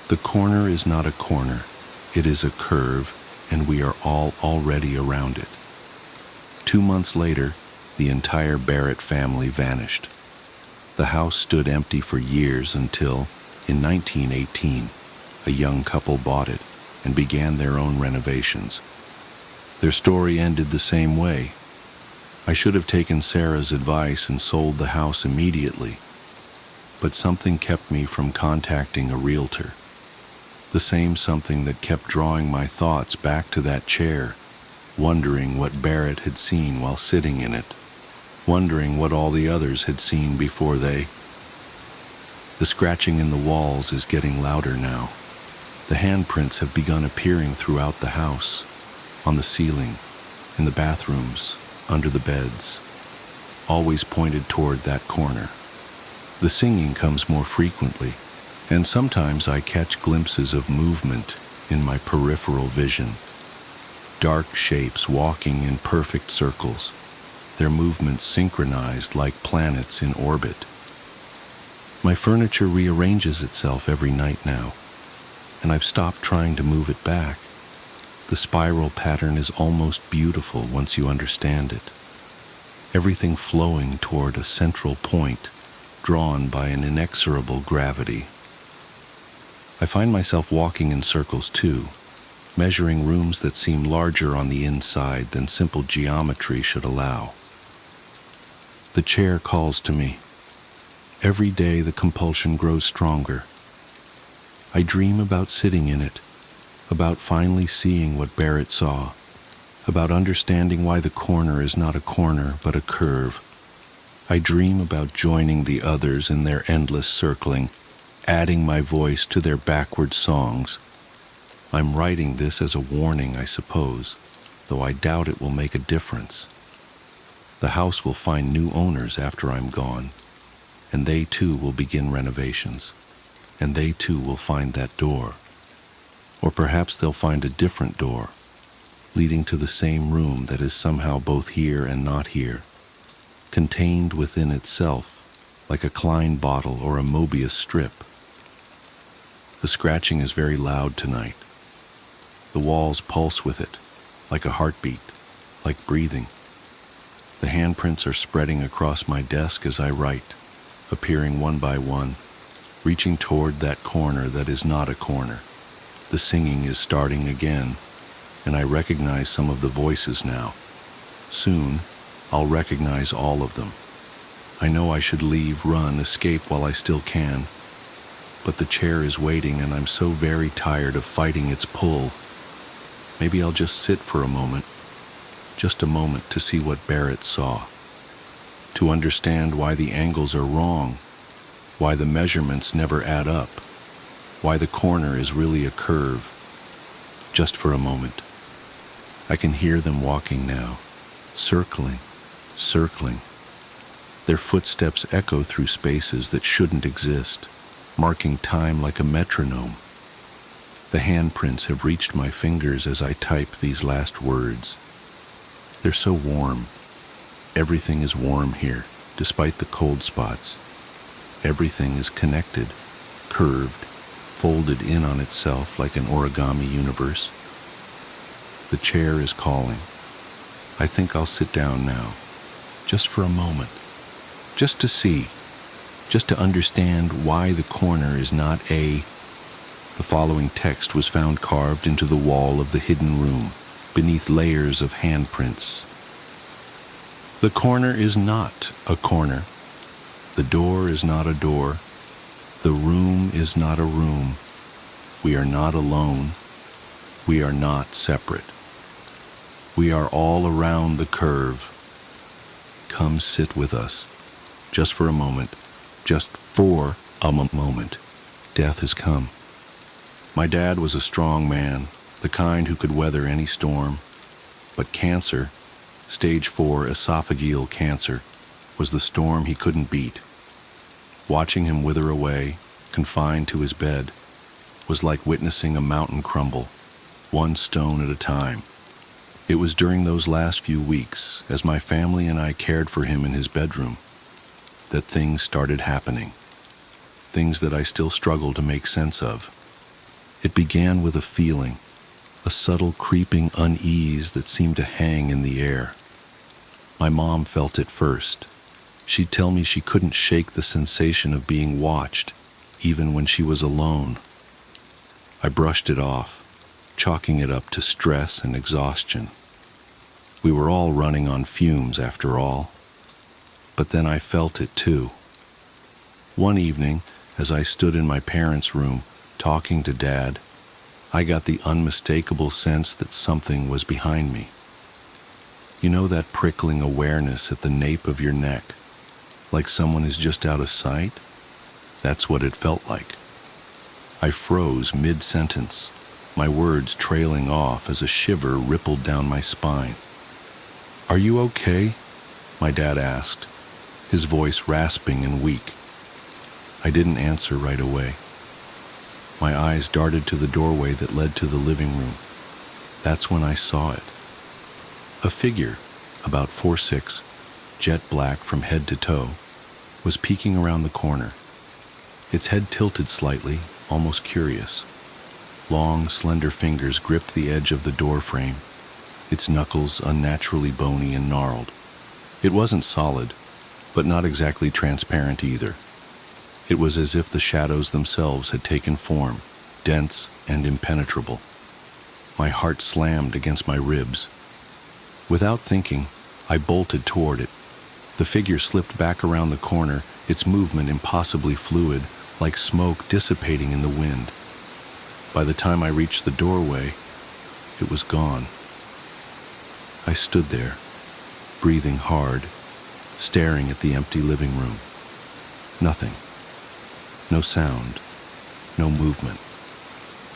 "The corner is not a corner, it is a curve, and we are all already around it." 2 months later, the entire Barrett family vanished. The house stood empty for years until, in 1918, a young couple bought it and began their own renovations. Their story ended the same way. I should have taken Sarah's advice and sold the house immediately, but something kept me from contacting a realtor. The same something that kept drawing my thoughts back to that chair, wondering what Barrett had seen while sitting in it, wondering what all the others had seen before they. The scratching in the walls is getting louder now. The handprints have begun appearing throughout the house, on the ceiling, in the bathrooms, under the beds, always pointed toward that corner. The singing comes more frequently, and sometimes I catch glimpses of movement in my peripheral vision. Dark shapes walking in perfect circles, their movements synchronized like planets in orbit. My furniture rearranges itself every night now, and I've stopped trying to move it back. The spiral pattern is almost beautiful once you understand it. Everything flowing toward a central point, drawn by an inexorable gravity. I find myself walking in circles too, measuring rooms that seem larger on the inside than simple geometry should allow. The chair calls to me. Every day the compulsion grows stronger. I dream about sitting in it, about finally seeing what Barrett saw, about understanding why the corner is not a corner but a curve. I dream about joining the others in their endless circling, adding my voice to their backward songs. I'm writing this as a warning, I suppose, though I doubt it will make a difference. The house will find new owners after I'm gone, and they too will begin renovations, and they too will find that door. Or perhaps they'll find a different door, leading to the same room that is somehow both here and not here, contained within itself, like a Klein bottle or a Mobius strip. The scratching is very loud tonight. The walls pulse with it, like a heartbeat, like breathing. The handprints are spreading across my desk as I write, appearing one by one, reaching toward that corner that is not a corner. The singing is starting again, and I recognize some of the voices now. Soon, I'll recognize all of them. I know I should leave, run, escape while I still can, but the chair is waiting and I'm so very tired of fighting its pull. Maybe I'll just sit for a moment, just a moment to see what Barrett saw, to understand why the angles are wrong, why the measurements never add up, why the corner is really a curve. Just for a moment. I can hear them walking now, circling, circling. Their footsteps echo through spaces that shouldn't exist, marking time like a metronome. The handprints have reached my fingers as I type these last words. They're so warm. Everything is warm here, despite the cold spots. Everything is connected, curved, folded in on itself like an origami universe. The chair is calling. I think I'll sit down now, just for a moment, just to see, just to understand why the corner is not a. The following text was found carved into the wall of the hidden room, beneath layers of handprints. The corner is not a corner. The door is not a door. The room is not a room. We are not alone. We are not separate. We are all around the curve. Come sit with us, just for a moment, just for a moment, death has come. My dad was a strong man, the kind who could weather any storm, but cancer, stage 4 esophageal cancer, was the storm he couldn't beat. Watching him wither away, confined to his bed, was like witnessing a mountain crumble, one stone at a time. It was during those last few weeks, as my family and I cared for him in his bedroom, that things started happening. Things that I still struggle to make sense of. It began with a feeling, a subtle creeping unease that seemed to hang in the air. My mom felt it first. She'd tell me she couldn't shake the sensation of being watched, even when she was alone. I brushed it off, chalking it up to stress and exhaustion. We were all running on fumes after all. But then I felt it too. One evening, as I stood in my parents' room, talking to Dad, I got the unmistakable sense that something was behind me. You know that prickling awareness at the nape of your neck, like someone is just out of sight? That's what it felt like. I froze mid-sentence, my words trailing off as a shiver rippled down my spine. "Are you okay?" my dad asked, his voice rasping and weak. I didn't answer right away. My eyes darted to the doorway that led to the living room. That's when I saw it. A figure, about 4'6", jet black from head to toe, was peeking around the corner. Its head tilted slightly, almost curious. Long, slender fingers gripped the edge of the door frame, its knuckles unnaturally bony and gnarled. It wasn't solid, but not exactly transparent either. It was as if the shadows themselves had taken form, dense and impenetrable. My heart slammed against my ribs. Without thinking, I bolted toward it. The figure slipped back around the corner, its movement impossibly fluid, like smoke dissipating in the wind. By the time I reached the doorway, it was gone. I stood there, breathing hard, staring at the empty living room. Nothing. No sound. No movement.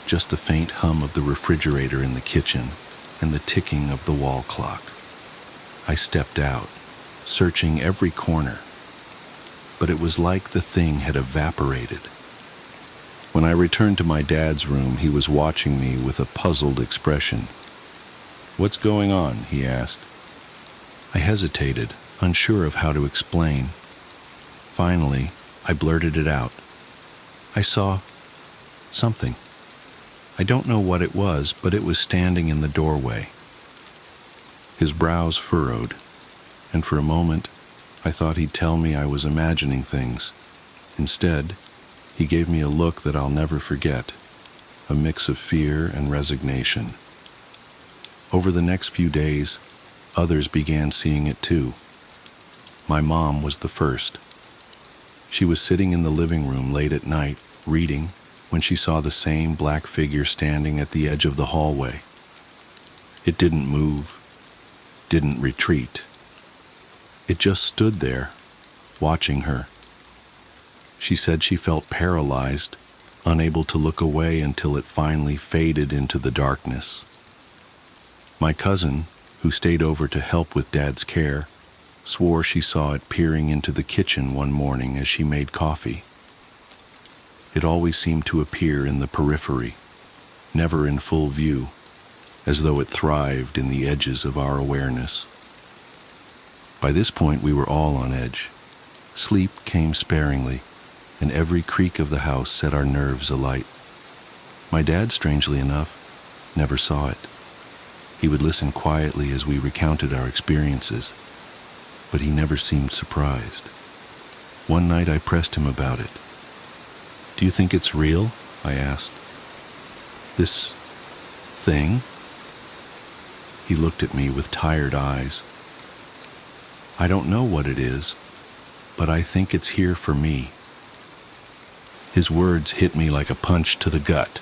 Just the faint hum of the refrigerator in the kitchen and the ticking of the wall clock. I stepped out, searching every corner, but it was like the thing had evaporated. When I returned to my dad's room, he was watching me with a puzzled expression. "What's going on?" he asked. I hesitated, unsure of how to explain. Finally, I blurted it out. I saw something. I don't know what it was, but it was standing in the doorway. His brows furrowed, and for a moment, I thought he'd tell me I was imagining things. Instead, he gave me a look that I'll never forget, a mix of fear and resignation. Over the next few days, others began seeing it too. My mom was the first. She was sitting in the living room late at night, reading, when she saw the same black figure standing at the edge of the hallway. It didn't move, didn't retreat. It just stood there, watching her. She said she felt paralyzed, unable to look away until it finally faded into the darkness. My cousin, who stayed over to help with Dad's care, swore she saw it peering into the kitchen one morning as she made coffee. It always seemed to appear in the periphery, never in full view, as though it thrived in the edges of our awareness. By this point, we were all on edge. Sleep came sparingly, and every creak of the house set our nerves alight. My dad, strangely enough, never saw it. He would listen quietly as we recounted our experiences, but he never seemed surprised. One night I pressed him about it. "Do you think it's real?" I asked. "This thing?" He looked at me with tired eyes. "I don't know what it is, but I think it's here for me." His words hit me like a punch to the gut.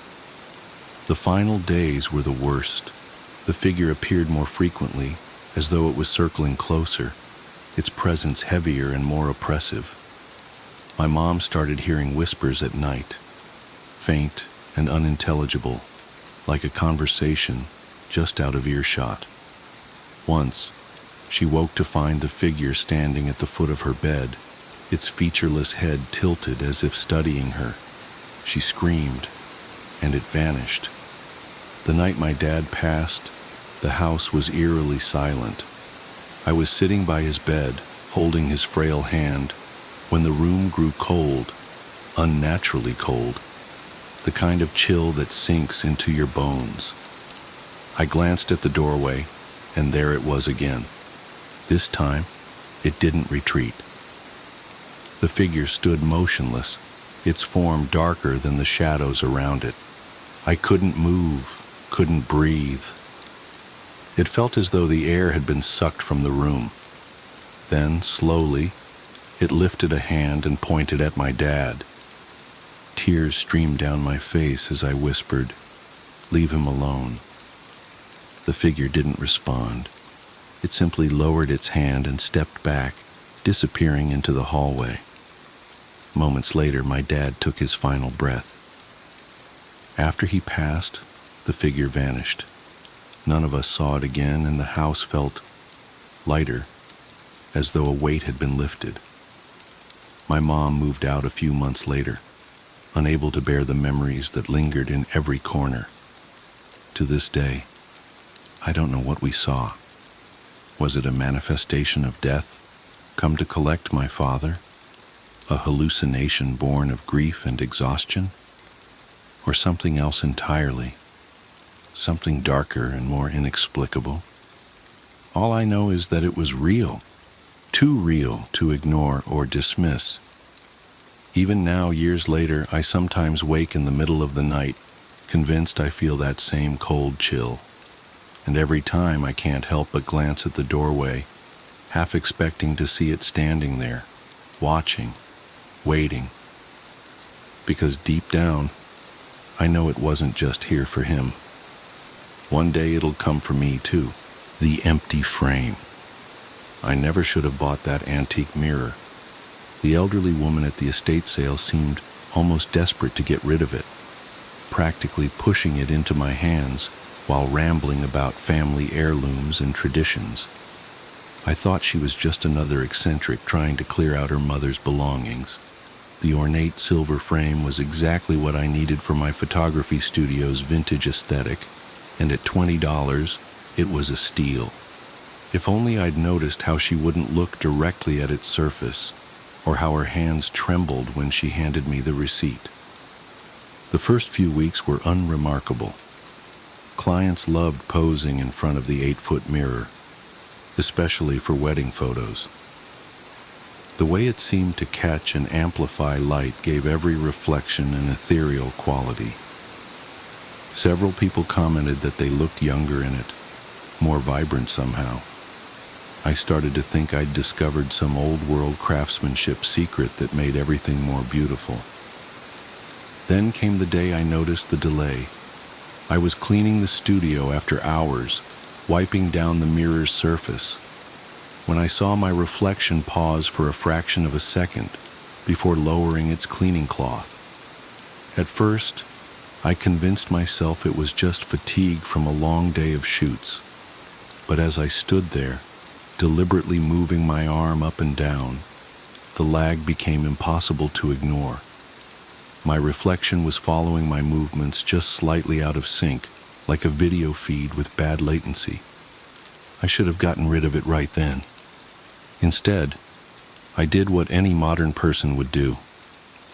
The final days were the worst. The figure appeared more frequently, as though it was circling closer, its presence heavier and more oppressive. My mom started hearing whispers at night, faint and unintelligible, like a conversation just out of earshot. Once, she woke to find the figure standing at the foot of her bed, its featureless head tilted as if studying her. She screamed, and it vanished. The night my dad passed, the house was eerily silent. I was sitting by his bed, holding his frail hand, when the room grew cold, unnaturally cold, the kind of chill that sinks into your bones. I glanced at the doorway, and there it was again. This time, it didn't retreat. The figure stood motionless, its form darker than the shadows around it. I couldn't move, couldn't breathe. It felt as though the air had been sucked from the room. Then, slowly, it lifted a hand and pointed at my dad. Tears streamed down my face as I whispered, "Leave him alone." The figure didn't respond. It simply lowered its hand and stepped back, disappearing into the hallway. Moments later, my dad took his final breath. After he passed, the figure vanished. None of us saw it again, and the house felt lighter, as though a weight had been lifted. My mom moved out a few months later, unable to bear the memories that lingered in every corner. To this day, I don't know what we saw. Was it a manifestation of death, come to collect my father? A hallucination born of grief and exhaustion? Or something else entirely? Something darker and more inexplicable? All I know is that it was real, too real to ignore or dismiss. Even now, years later, I sometimes wake in the middle of the night, convinced I feel that same cold chill. And every time I can't help but glance at the doorway, half expecting to see it standing there, watching, waiting. Because deep down, I know it wasn't just here for him. One day it'll come for me too, the empty frame. I never should have bought that antique mirror. The elderly woman at the estate sale seemed almost desperate to get rid of it, practically pushing it into my hands while rambling about family heirlooms and traditions. I thought she was just another eccentric trying to clear out her mother's belongings. The ornate silver frame was exactly what I needed for my photography studio's vintage aesthetic, and at $20, it was a steal. If only I'd noticed how she wouldn't look directly at its surface, or how her hands trembled when she handed me the receipt. The first few weeks were unremarkable. Clients loved posing in front of the 8-foot mirror, especially for wedding photos. The way it seemed to catch and amplify light gave every reflection an ethereal quality. Several people commented that they looked younger in it, more vibrant somehow. I started to think I'd discovered some old-world craftsmanship secret that made everything more beautiful. Then came the day I noticed the delay. I was cleaning the studio after hours, wiping down the mirror's surface, when I saw my reflection pause for a fraction of a second before lowering its cleaning cloth. At first, I convinced myself it was just fatigue from a long day of shoots, but as I stood there, deliberately moving my arm up and down, the lag became impossible to ignore. My reflection was following my movements just slightly out of sync, like a video feed with bad latency. I should have gotten rid of it right then. Instead, I did what any modern person would do.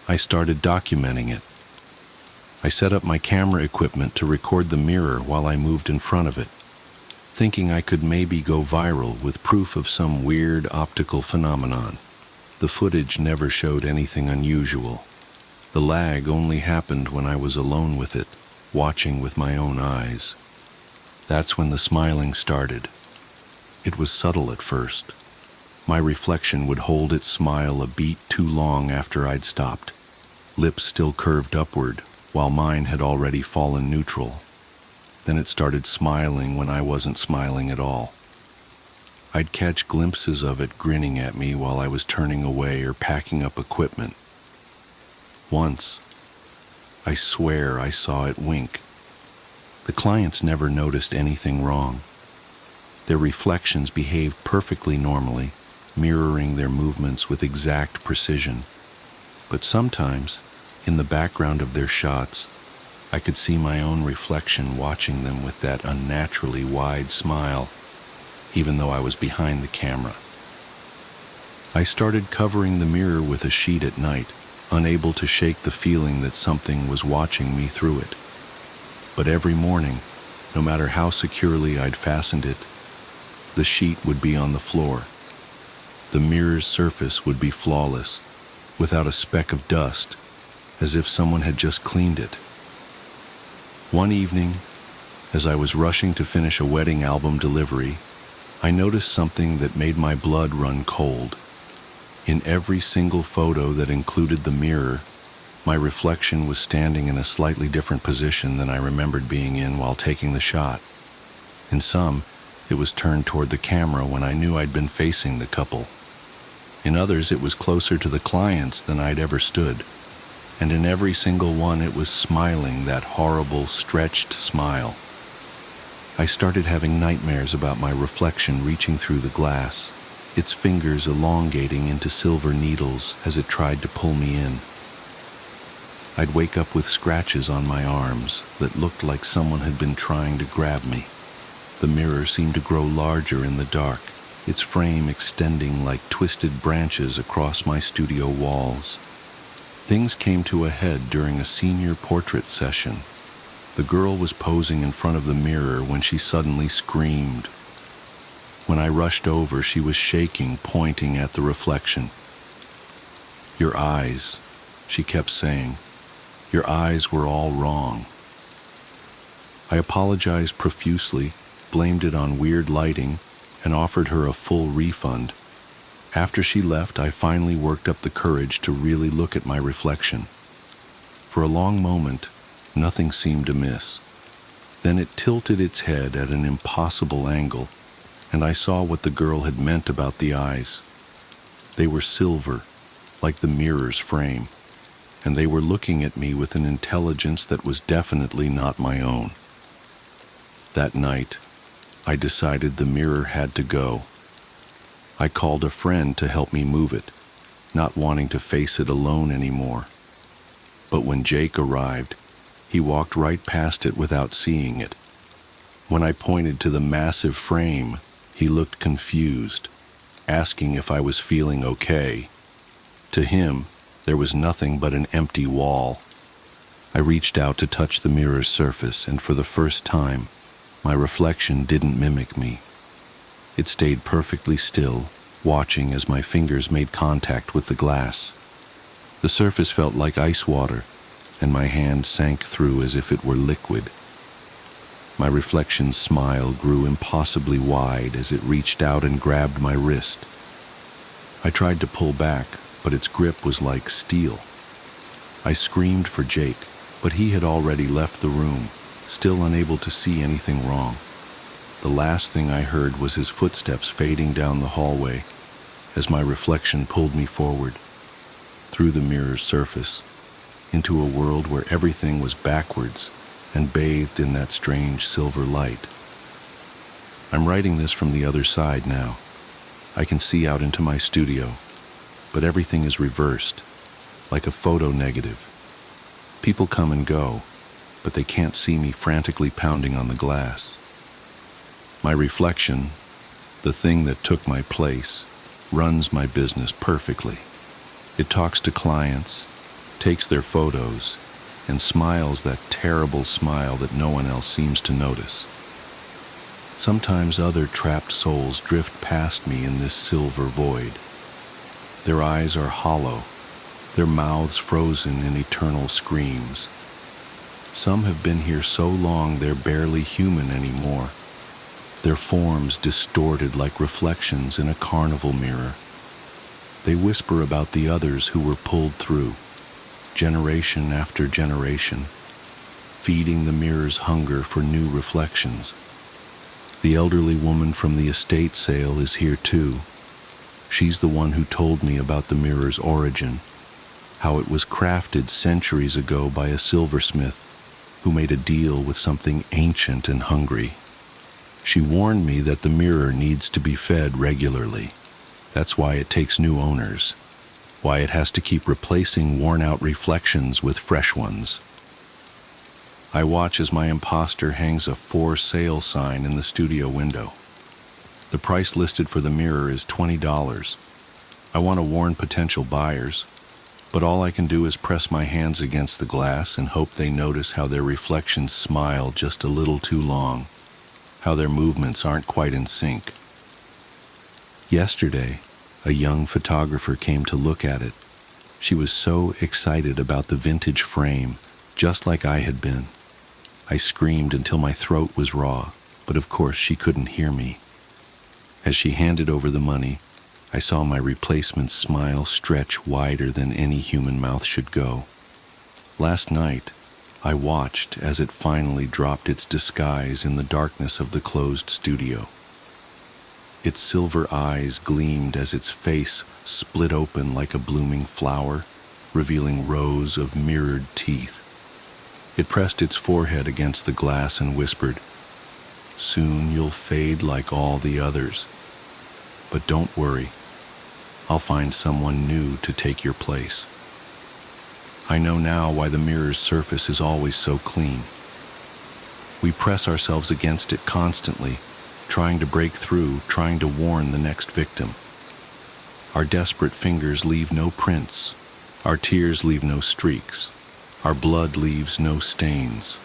I started documenting it. I set up my camera equipment to record the mirror while I moved in front of it, thinking I could maybe go viral with proof of some weird optical phenomenon. The footage never showed anything unusual. The lag only happened when I was alone with it, watching with my own eyes. That's when the smiling started. It was subtle at first. My reflection would hold its smile a beat too long after I'd stopped, lips still curved upward, while mine had already fallen neutral. Then it started smiling when I wasn't smiling at all. I'd catch glimpses of it grinning at me while I was turning away or packing up equipment, Once, I swear I saw it wink. The clients never noticed anything wrong. Their reflections behaved perfectly normally, mirroring their movements with exact precision. But sometimes, in the background of their shots, I could see my own reflection watching them with that unnaturally wide smile, even though I was behind the camera. I started covering the mirror with a sheet at night, unable to shake the feeling that something was watching me through it. But every morning, no matter how securely I'd fastened it, the sheet would be on the floor. The mirror's surface would be flawless, without a speck of dust, as if someone had just cleaned it. One evening, as I was rushing to finish a wedding album delivery, I noticed something that made my blood run cold. In every single photo that included the mirror, my reflection was standing in a slightly different position than I remembered being in while taking the shot. In some, it was turned toward the camera when I knew I'd been facing the couple. In others, it was closer to the clients than I'd ever stood. And in every single one, it was smiling that horrible, stretched smile. I started having nightmares about my reflection reaching through the glass, its fingers elongating into silver needles as it tried to pull me in. I'd wake up with scratches on my arms that looked like someone had been trying to grab me. The mirror seemed to grow larger in the dark, its frame extending like twisted branches across my studio walls. Things came to a head during a senior portrait session. The girl was posing in front of the mirror when she suddenly screamed. When I rushed over, she was shaking, pointing at the reflection. "Your eyes," she kept saying. "Your eyes were all wrong." I apologized profusely, blamed it on weird lighting, and offered her a full refund. After she left, I finally worked up the courage to really look at my reflection. For a long moment, nothing seemed amiss. Then it tilted its head at an impossible angle, and I saw what the girl had meant about the eyes. They were silver, like the mirror's frame, and they were looking at me with an intelligence that was definitely not my own. That night, I decided the mirror had to go. I called a friend to help me move it, not wanting to face it alone anymore. But when Jake arrived, he walked right past it without seeing it. When I pointed to the massive frame, he looked confused, asking if I was feeling okay. To him, there was nothing but an empty wall. I reached out to touch the mirror's surface, and for the first time, my reflection didn't mimic me. It stayed perfectly still, watching as my fingers made contact with the glass. The surface felt like ice water, and my hand sank through as if it were liquid. My reflection's smile grew impossibly wide as it reached out and grabbed my wrist. I tried to pull back, but its grip was like steel. I screamed for Jake, but he had already left the room, still unable to see anything wrong. The last thing I heard was his footsteps fading down the hallway as my reflection pulled me forward, through the mirror's surface, into a world where everything was backwards and bathed in that strange silver light. I'm writing this from the other side now. I can see out into my studio, but everything is reversed, like a photo negative. People come and go, but they can't see me frantically pounding on the glass. My reflection, the thing that took my place, runs my business perfectly. It talks to clients, takes their photos, and smiles that terrible smile that no one else seems to notice. Sometimes other trapped souls drift past me in this silver void. Their eyes are hollow, their mouths frozen in eternal screams. Some have been here so long they're barely human anymore, their forms distorted like reflections in a carnival mirror. They whisper about the others who were pulled through, generation after generation, feeding the mirror's hunger for new reflections. The elderly woman from the estate sale is here too. She's the one who told me about the mirror's origin. how it was crafted centuries ago by a silversmith who made a deal with something ancient and hungry. She warned me that the mirror needs to be fed regularly. That's why it takes new owners, why it has to keep replacing worn-out reflections with fresh ones. I watch as my imposter hangs a for sale sign in the studio window. The price listed for the mirror is $20. I want to warn potential buyers, but all I can do is press my hands against the glass and hope they notice how their reflections smile just a little too long, how their movements aren't quite in sync. Yesterday, a young photographer came to look at it. She was so excited about the vintage frame, just like I had been. I screamed until my throat was raw, but of course she couldn't hear me. As she handed over the money, I saw my replacement's smile stretch wider than any human mouth should go. Last night, I watched as it finally dropped its disguise in the darkness of the closed studio. Its silver eyes gleamed as its face split open like a blooming flower, revealing rows of mirrored teeth. It pressed its forehead against the glass and whispered, "Soon you'll fade like all the others. But don't worry, I'll find someone new to take your place." I know now why the mirror's surface is always so clean. We press ourselves against it constantly, trying to break through, trying to warn the next victim. Our desperate fingers leave no prints, our tears leave no streaks, our blood leaves no stains.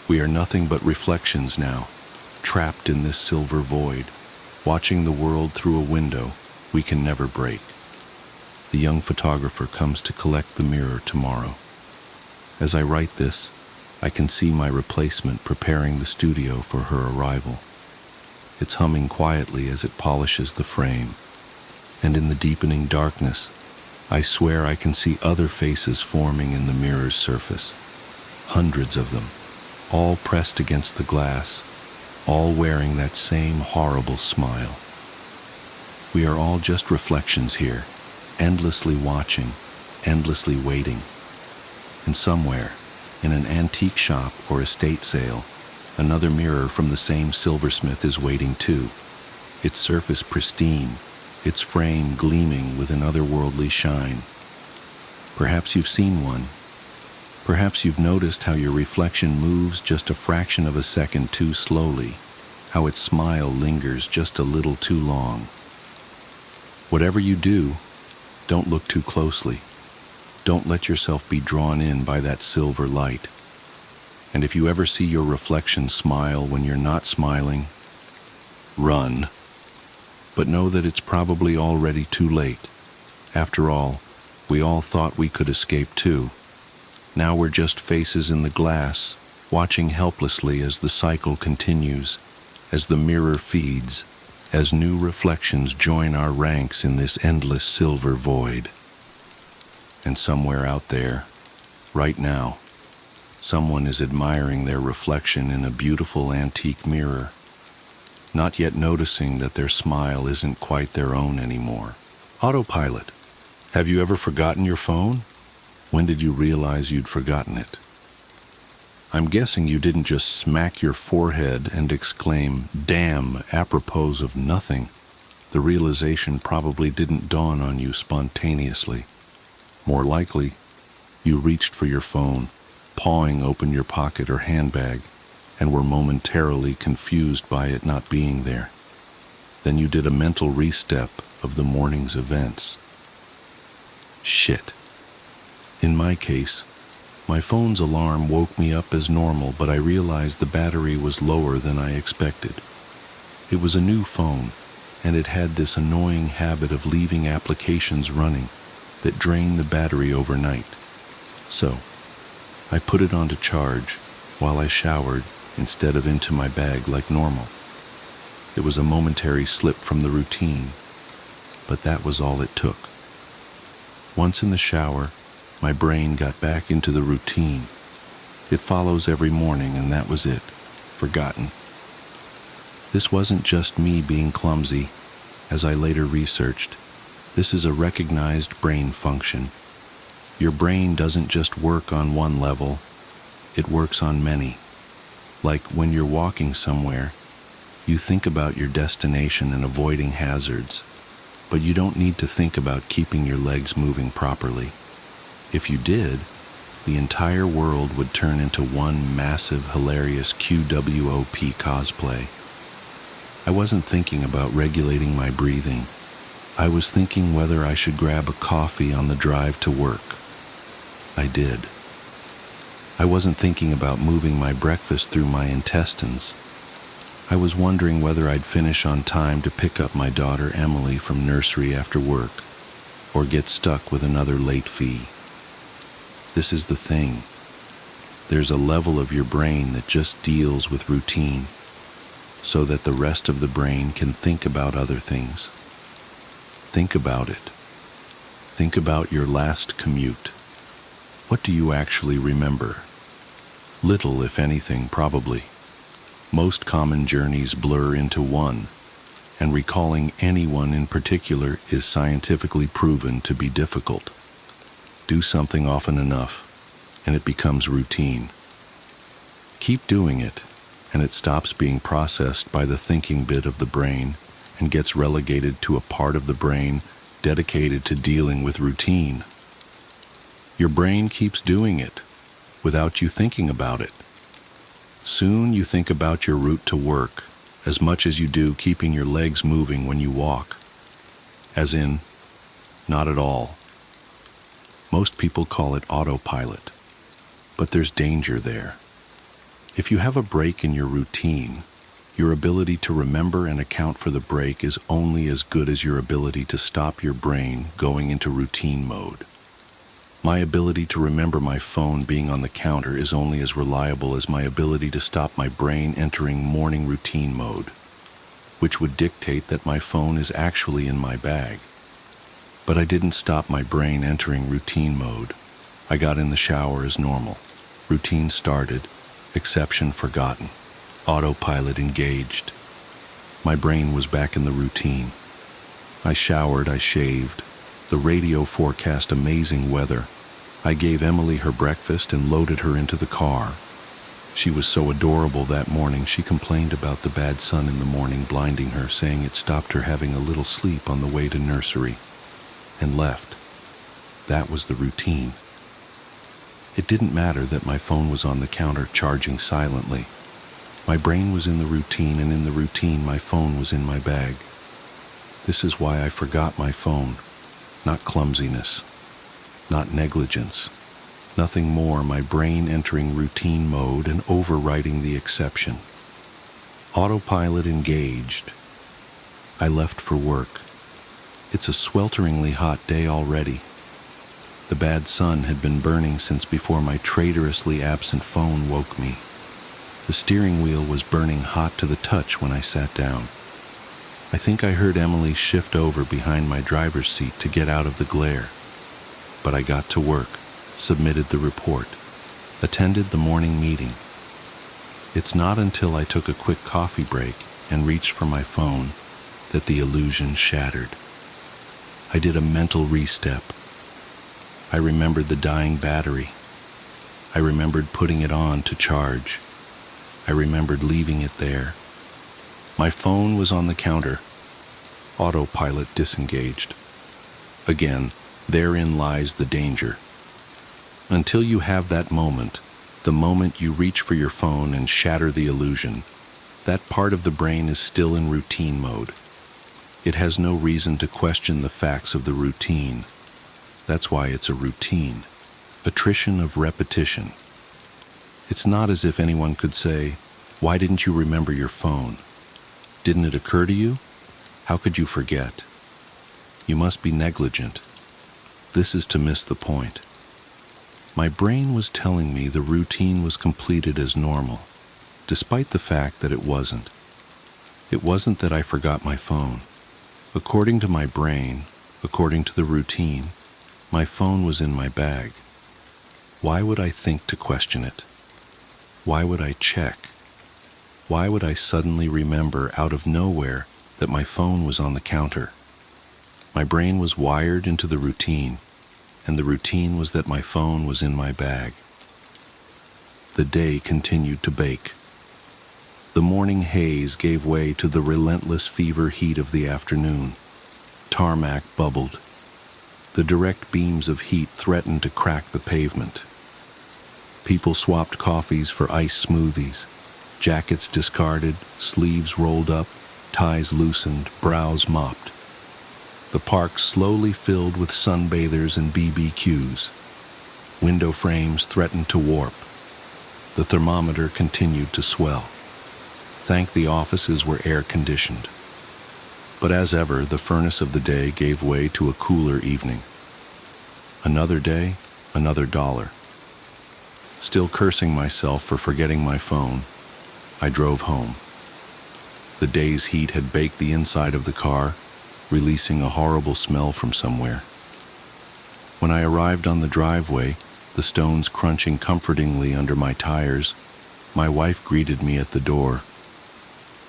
We are nothing but reflections now, trapped in this silver void, watching the world through a window we can never break. The young photographer comes to collect the mirror tomorrow. As I write this, I can see my replacement preparing the studio for her arrival. It's humming quietly as it polishes the frame, and in the deepening darkness, I swear I can see other faces forming in the mirror's surface. Hundreds of them, all pressed against the glass, all wearing that same horrible smile. We are all just reflections here, endlessly watching, endlessly waiting. And somewhere, in an antique shop or estate sale, another mirror from the same silversmith is waiting too, its surface pristine, its frame gleaming with an otherworldly shine. Perhaps you've seen one. Perhaps you've noticed how your reflection moves just a fraction of a second too slowly, how its smile lingers just a little too long. Whatever you do, don't look too closely. Don't let yourself be drawn in by that silver light. And if you ever see your reflection smile when you're not smiling, run. But know that it's probably already too late. After all, we all thought we could escape too. Now we're just faces in the glass, watching helplessly as the cycle continues, as the mirror feeds, as new reflections join our ranks in this endless silver void. And somewhere out there, right now, someone is admiring their reflection in a beautiful antique mirror, not yet noticing that their smile isn't quite their own anymore. Autopilot. Have you ever forgotten your phone? When did you realize you'd forgotten it? I'm guessing you didn't just smack your forehead and exclaim, "Damn," apropos of nothing. The realization probably didn't dawn on you spontaneously. More likely, you reached for your phone, pawing open your pocket or handbag, and were momentarily confused by it not being there. Then you did a mental restep of the morning's events. Shit. In my case, my phone's alarm woke me up as normal, but I realized the battery was lower than I expected. It was a new phone, and it had this annoying habit of leaving applications running that drain the battery overnight. So, I put it onto charge while I showered instead of into my bag like normal. It was a momentary slip from the routine, but that was all it took. Once in the shower, my brain got back into the routine. It follows every morning, and that was it. Forgotten. This wasn't just me being clumsy. As I later researched, this is a recognized brain function. Your brain doesn't just work on one level, it works on many. Like when you're walking somewhere, you think about your destination and avoiding hazards, but you don't need to think about keeping your legs moving properly. If you did, the entire world would turn into one massive, hilarious QWOP cosplay. I wasn't thinking about regulating my breathing. I was thinking whether I should grab a coffee on the drive to work. I did. I wasn't thinking about moving my breakfast through my intestines. I was wondering whether I'd finish on time to pick up my daughter Emily from nursery after work, or get stuck with another late fee. This is the thing. There's a level of your brain that just deals with routine, so that the rest of the brain can think about other things. Think about it. Think about your last commute. What do you actually remember? Little, if anything, probably. Most common journeys blur into one, and recalling anyone in particular is scientifically proven to be difficult. Do something often enough, and it becomes routine. Keep doing it, and it stops being processed by the thinking bit of the brain and gets relegated to a part of the brain dedicated to dealing with routine. Your brain keeps doing it without you thinking about it. Soon you think about your route to work as much as you do keeping your legs moving when you walk. As in, not at all. Most people call it autopilot, but there's danger there. If you have a break in your routine, your ability to remember and account for the break is only as good as your ability to stop your brain going into routine mode. My ability to remember my phone being on the counter is only as reliable as my ability to stop my brain entering morning routine mode, which would dictate that my phone is actually in my bag. But I didn't stop my brain entering routine mode. I got in the shower as normal. Routine started, exception forgotten, autopilot engaged. My brain was back in the routine. I showered, I shaved. The radio forecast amazing weather. I gave Emily her breakfast and loaded her into the car. She was so adorable that morning, she complained about the bad sun in the morning blinding her, saying it stopped her having a little sleep on the way to nursery, and left. That was the routine. It didn't matter that my phone was on the counter charging silently. My brain was in the routine, and in the routine my phone was in my bag. This is why I forgot my phone. Not clumsiness, not negligence, nothing more, my brain entering routine mode and overriding the exception. Autopilot engaged. I left for work. It's a swelteringly hot day already. The bad sun had been burning since before my traitorously absent phone woke me. The steering wheel was burning hot to the touch when I sat down. I think I heard Emily shift over behind my driver's seat to get out of the glare. But I got to work, submitted the report, attended the morning meeting. It's not until I took a quick coffee break and reached for my phone that the illusion shattered. I did a mental re-step. I remembered the dying battery. I remembered putting it on to charge. I remembered leaving it there. My phone was on the counter. Autopilot disengaged. Again, therein lies the danger. Until you have that moment, the moment you reach for your phone and shatter the illusion, that part of the brain is still in routine mode. It has no reason to question the facts of the routine. That's why it's a routine. Attrition of repetition. It's not as if anyone could say, "Why didn't you remember your phone? Didn't it occur to you? How could you forget?" You must be negligent. This is to miss the point. My brain was telling me the routine was completed as normal, despite the fact that it wasn't. It wasn't that I forgot my phone. According to my brain, according to the routine, my phone was in my bag. Why would I think to question it? Why would I check? Why would I suddenly remember out of nowhere that my phone was on the counter? My brain was wired into the routine. and the routine was that my phone was in my bag. The day continued to bake. The morning haze gave way to the relentless fever heat of the afternoon. Tarmac bubbled. The direct beams of heat threatened to crack the pavement. People swapped coffees for iced smoothies. Jackets discarded, sleeves rolled up, ties loosened, brows mopped. The park slowly filled with sunbathers and BBQs. Window frames threatened to warp. The thermometer continued to swell. Thank the offices were air-conditioned. But as ever, the furnace of the day gave way to a cooler evening. Another day, another dollar. Still cursing myself for forgetting my phone, I drove home. The day's heat had baked the inside of the car, releasing a horrible smell from somewhere. When I arrived on the driveway, the stones crunching comfortingly under my tires, my wife greeted me at the door.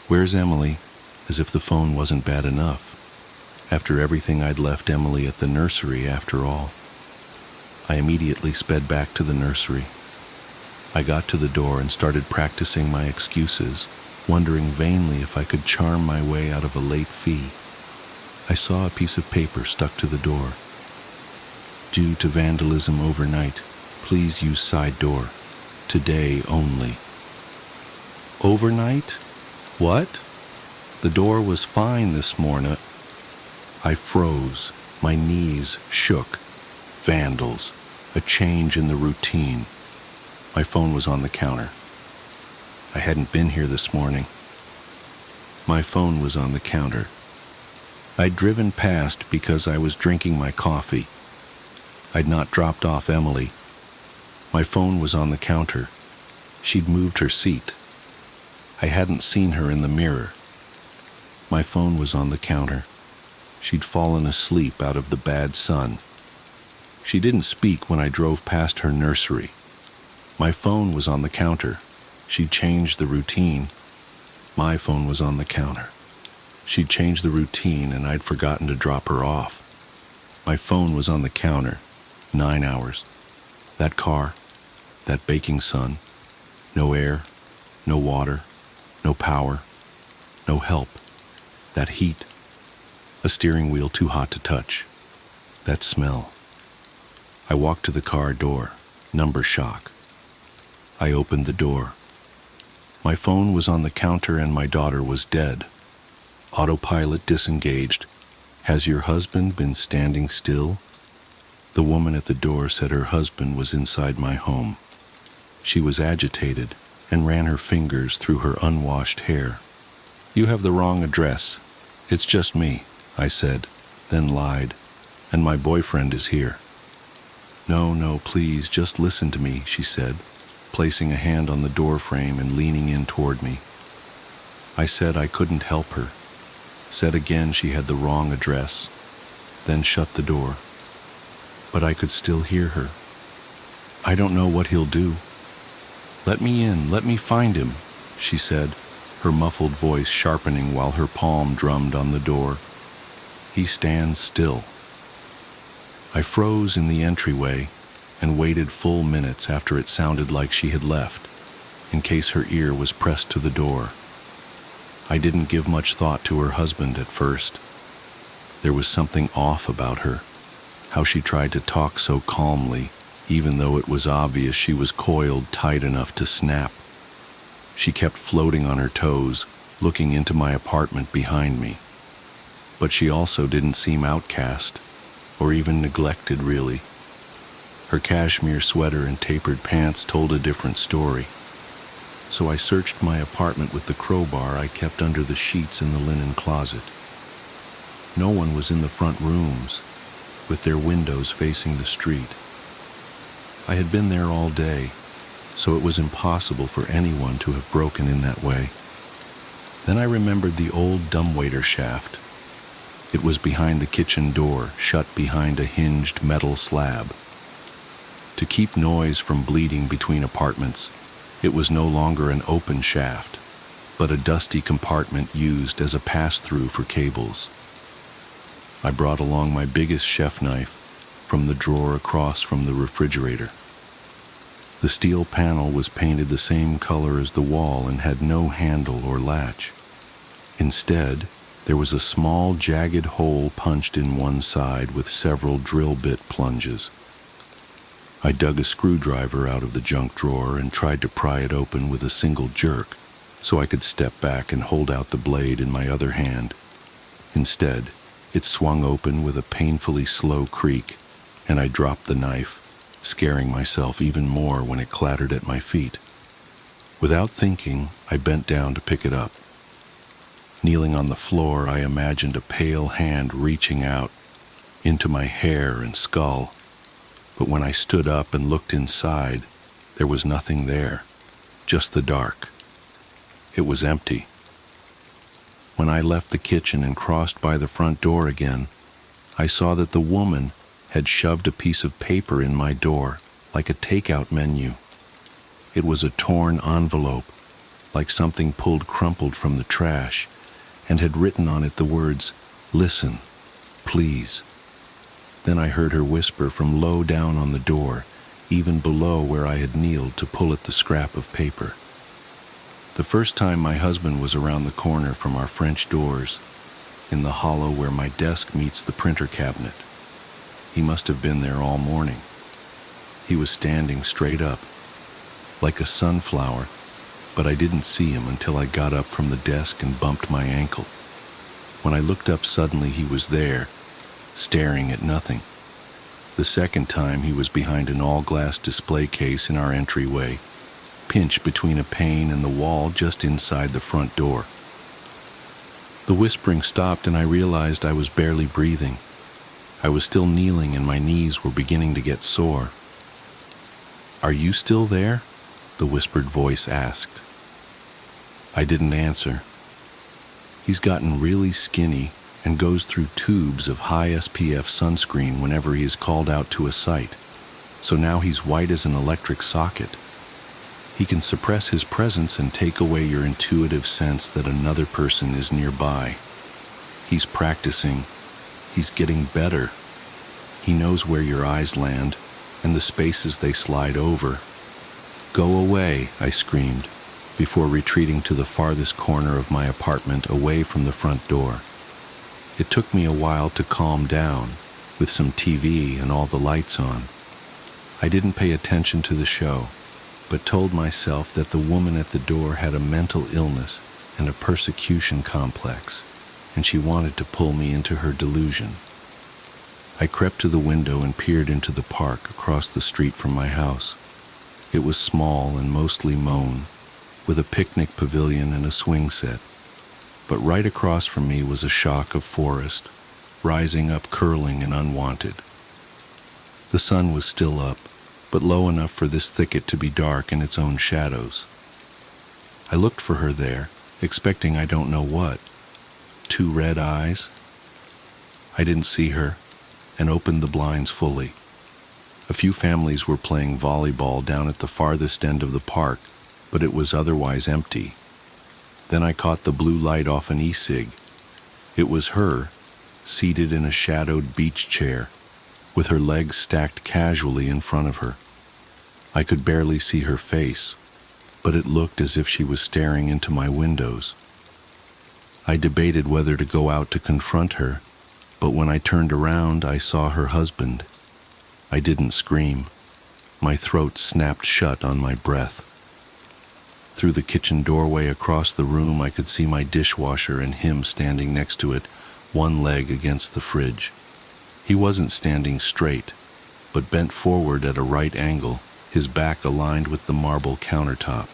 "Where's Emily?" As if the phone wasn't bad enough. After everything, I'd left Emily at the nursery after all. I immediately sped back to the nursery. I got to the door and started practicing my excuses, wondering vainly if I could charm my way out of a late fee. I saw a piece of paper stuck to the door. "Due to vandalism overnight, please use side door. Today only." Overnight? What? The door was fine this morning. I froze. My knees shook. Vandals. A change in the routine. My phone was on the counter. I hadn't been here this morning. My phone was on the counter. I'd driven past because I was drinking my coffee. I'd not dropped off Emily. My phone was on the counter. She'd moved her seat. I hadn't seen her in the mirror. My phone was on the counter. She'd fallen asleep out of the bad sun. She didn't speak when I drove past her nursery. My phone was on the counter. She'd changed the routine. My phone was on the counter. She'd changed the routine and I'd forgotten to drop her off. My phone was on the counter. 9 hours. That car, that baking sun, no air, no water, no power, no help. That heat, a steering wheel too hot to touch. That smell. I walked to the car door, number shock. I opened the door. My phone was on the counter and my daughter was dead. Autopilot disengaged. "Has your husband been standing still?" The woman at the door said her husband was inside my home. She was agitated and ran her fingers through her unwashed hair. "You have the wrong address. It's just me," I said, then lied. "And my boyfriend is here." No, please, just listen to me," she said, placing a hand on the door frame and leaning in toward me. I said I couldn't help her, said again she had the wrong address, then shut the door. But I could still hear her. "I don't know what he'll do." "Let me in, let me find him," she said, her muffled voice sharpening while her palm drummed on the door. "He stands still." I froze in the entryway and waited full minutes after it sounded like she had left, in case her ear was pressed to the door. I didn't give much thought to her husband at first. There was something off about her, how she tried to talk so calmly, even though it was obvious she was coiled tight enough to snap. She kept floating on her toes, looking into my apartment behind me. But she also didn't seem outcast, or even neglected really. Her cashmere sweater and tapered pants told a different story. So I searched my apartment with the crowbar I kept under the sheets in the linen closet. No one was in the front rooms, with their windows facing the street. I had been there all day, so it was impossible for anyone to have broken in that way. Then I remembered the old dumbwaiter shaft. It was behind the kitchen door, shut behind a hinged metal slab. To keep noise from bleeding between apartments, it was no longer an open shaft, but a dusty compartment used as a pass-through for cables. I brought along my biggest chef knife, from the drawer across from the refrigerator. The steel panel was painted the same color as the wall and had no handle or latch. Instead, there was a small jagged hole punched in one side with several drill bit plunges. I dug a screwdriver out of the junk drawer and tried to pry it open with a single jerk so I could step back and hold out the blade in my other hand. Instead, it swung open with a painfully slow creak, and I dropped the knife, scaring myself even more when it clattered at my feet. Without thinking, I bent down to pick it up. Kneeling on the floor, I imagined a pale hand reaching out into my hair and skull. But when I stood up and looked inside, there was nothing there, just the dark. It was empty. When I left the kitchen and crossed by the front door again, I saw that the woman had shoved a piece of paper in my door, like a takeout menu. It was a torn envelope, like something pulled crumpled from the trash, and had written on it the words, "Listen, please." Then I heard her whisper from low down on the door, even below where I had kneeled to pull at the scrap of paper. The first time my husband was around the corner from our French doors, in the hollow where my desk meets the printer cabinet. He must have been there all morning. He was standing straight up, like a sunflower, but I didn't see him until I got up from the desk and bumped my ankle. When I looked up suddenly, he was there, staring at nothing. The second time, he was behind an all-glass display case in our entryway, pinched between a pane and the wall just inside the front door. The whispering stopped and I realized I was barely breathing. I was still kneeling and my knees were beginning to get sore. "Are you still there?" the whispered voice asked. I didn't answer. He's gotten really skinny and goes through tubes of high SPF sunscreen whenever he is called out to a site, so now he's white as an electric socket. He can suppress his presence and take away your intuitive sense that another person is nearby. He's practicing. He's getting better. He knows where your eyes land and the spaces they slide over. "Go away," I screamed, before retreating to the farthest corner of my apartment away from the front door. It took me a while to calm down, with some TV and all the lights on. I didn't pay attention to the show, but told myself that the woman at the door had a mental illness and a persecution complex, and she wanted to pull me into her delusion. I crept to the window and peered into the park across the street from my house. It was small and mostly mown, with a picnic pavilion and a swing set. But right across from me was a shock of forest, rising up curling and unwanted. The sun was still up, but low enough for this thicket to be dark in its own shadows. I looked for her there, expecting I don't know what. 2 red eyes? I didn't see her, and opened the blinds fully. A few families were playing volleyball down at the farthest end of the park, but it was otherwise empty. Then I caught the blue light off an e-cig. It was her, seated in a shadowed beach chair, with her legs stacked casually in front of her. I could barely see her face, but it looked as if she was staring into my windows. I debated whether to go out to confront her, but when I turned around, I saw her husband. I didn't scream. My throat snapped shut on my breath. Through the kitchen doorway across the room, I could see my dishwasher and him standing next to it, one leg against the fridge. He wasn't standing straight, but bent forward at a right angle, his back aligned with the marble countertop.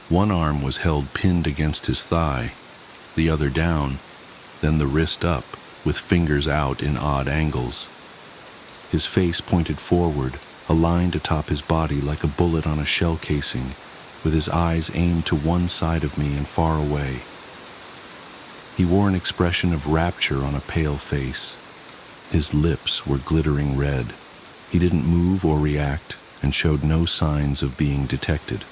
One arm was held pinned against his thigh, the other down, then the wrist up, with fingers out in odd angles. His face pointed forward, aligned atop his body like a bullet on a shell casing, with his eyes aimed to one side of me and far away. He wore an expression of rapture on a pale face. His lips were glittering red. He didn't move or react and showed no signs of being detected.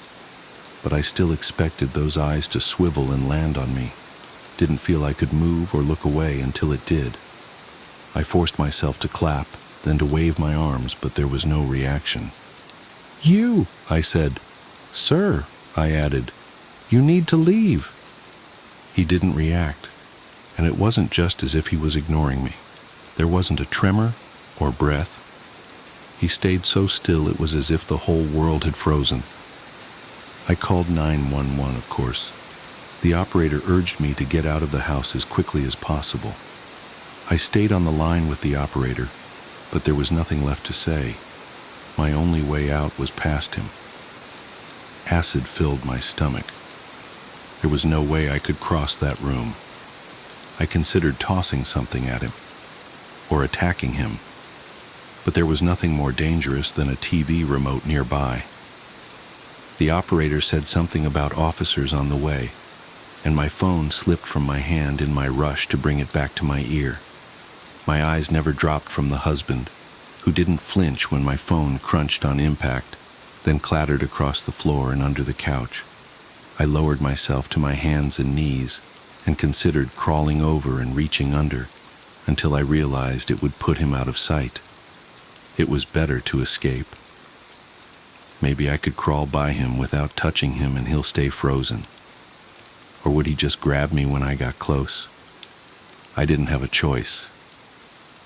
But I still expected those eyes to swivel and land on me. Didn't feel I could move or look away until it did. I forced myself to clap, then to wave my arms, but there was no reaction. "You," I said. "Sir," I added, "you need to leave." He didn't react, and it wasn't just as if he was ignoring me. There wasn't a tremor or breath. He stayed so still it was as if the whole world had frozen. I called 911, of course. The operator urged me to get out of the house as quickly as possible. I stayed on the line with the operator, but there was nothing left to say. My only way out was past him. Acid filled my stomach. There was no way I could cross that room. I considered tossing something at him, or attacking him, but there was nothing more dangerous than a TV remote nearby. The operator said something about officers on the way, and my phone slipped from my hand in my rush to bring it back to my ear. My eyes never dropped from the husband, who didn't flinch when my phone crunched on impact, then clattered across the floor and under the couch. I lowered myself to my hands and knees and considered crawling over and reaching under until I realized it would put him out of sight. It was better to escape. Maybe I could crawl by him without touching him and he'll stay frozen. Or would he just grab me when I got close? I didn't have a choice.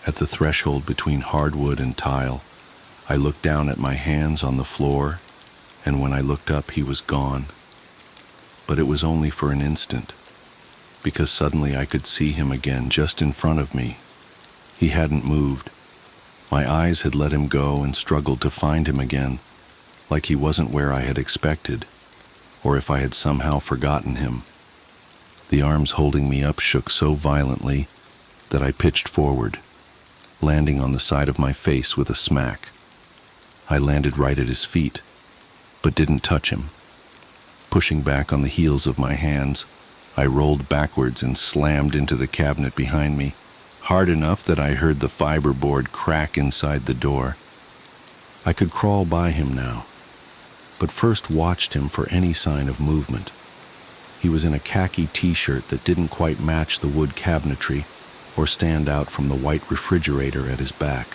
At the threshold between hardwood and tile, I looked down at my hands on the floor, and when I looked up, he was gone. But it was only for an instant, because suddenly I could see him again just in front of me. He hadn't moved. My eyes had let him go and struggled to find him again, like he wasn't where I had expected, or if I had somehow forgotten him. The arms holding me up shook so violently that I pitched forward, landing on the side of my face with a smack. I landed right at his feet, but didn't touch him. Pushing back on the heels of my hands, I rolled backwards and slammed into the cabinet behind me, hard enough that I heard the fiberboard crack inside the door. I could crawl by him now, but first watched him for any sign of movement. He was in a khaki t-shirt that didn't quite match the wood cabinetry or stand out from the white refrigerator at his back,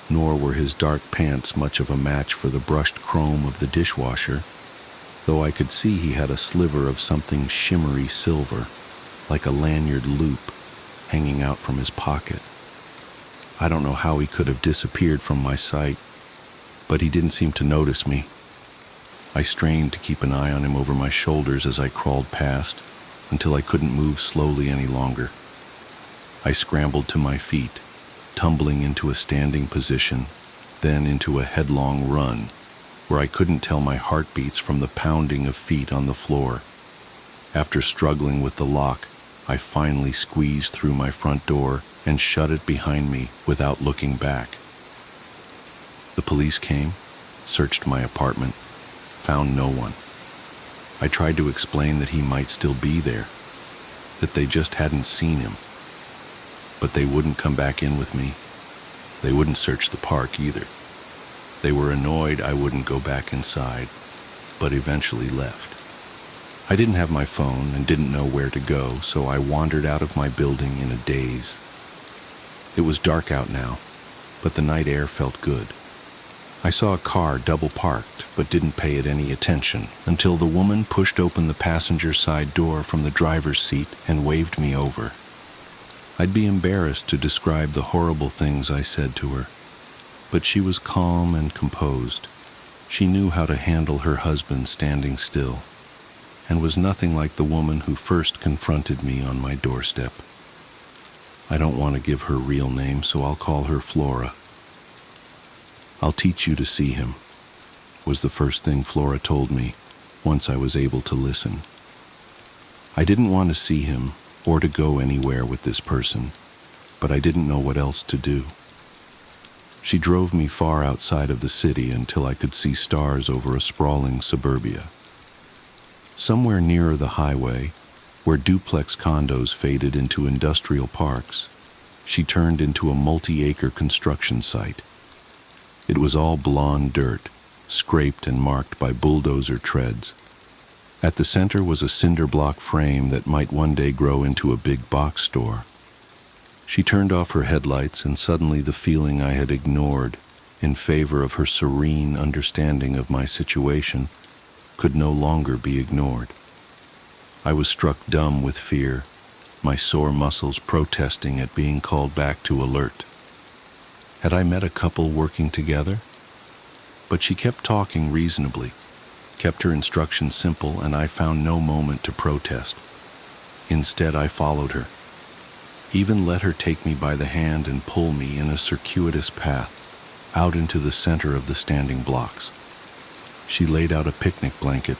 nor were his dark pants much of a match for the brushed chrome of the dishwasher, though I could see he had a sliver of something shimmery silver, like a lanyard loop, hanging out from his pocket. I don't know how he could have disappeared from my sight, but he didn't seem to notice me. I strained to keep an eye on him over my shoulders as I crawled past, until I couldn't move slowly any longer. I scrambled to my feet, tumbling into a standing position, then into a headlong run, where I couldn't tell my heartbeats from the pounding of feet on the floor. After struggling with the lock, I finally squeezed through my front door and shut it behind me without looking back. The police came, searched my apartment, found no one. I tried to explain that he might still be there, that they just hadn't seen him. But they wouldn't come back in with me. They wouldn't search the park either. They were annoyed I wouldn't go back inside, but eventually left. I didn't have my phone and didn't know where to go, so I wandered out of my building in a daze. It was dark out now, but the night air felt good. I saw a car double parked, but didn't pay it any attention until the woman pushed open the passenger side door from the driver's seat and waved me over. I'd be embarrassed to describe the horrible things I said to her, but she was calm and composed. She knew how to handle her husband standing still, and was nothing like the woman who first confronted me on my doorstep. I don't want to give her real name, so I'll call her Flora. "I'll teach you to see him," was the first thing Flora told me once I was able to listen. I didn't want to see him or to go anywhere with this person, but I didn't know what else to do. She drove me far outside of the city until I could see stars over a sprawling suburbia. Somewhere nearer the highway, where duplex condos faded into industrial parks, she turned into a multi-acre construction site. It was all blonde dirt, scraped and marked by bulldozer treads. At the center was a cinder block frame that might one day grow into a big box store. She turned off her headlights, and suddenly the feeling I had ignored in favor of her serene understanding of my situation could no longer be ignored. I was struck dumb with fear, my sore muscles protesting at being called back to alert. Had I met a couple working together? But she kept talking reasonably, kept her instructions simple, and I found no moment to protest. Instead, I followed her, even let her take me by the hand and pull me in a circuitous path out into the center of the standing blocks. She laid out a picnic blanket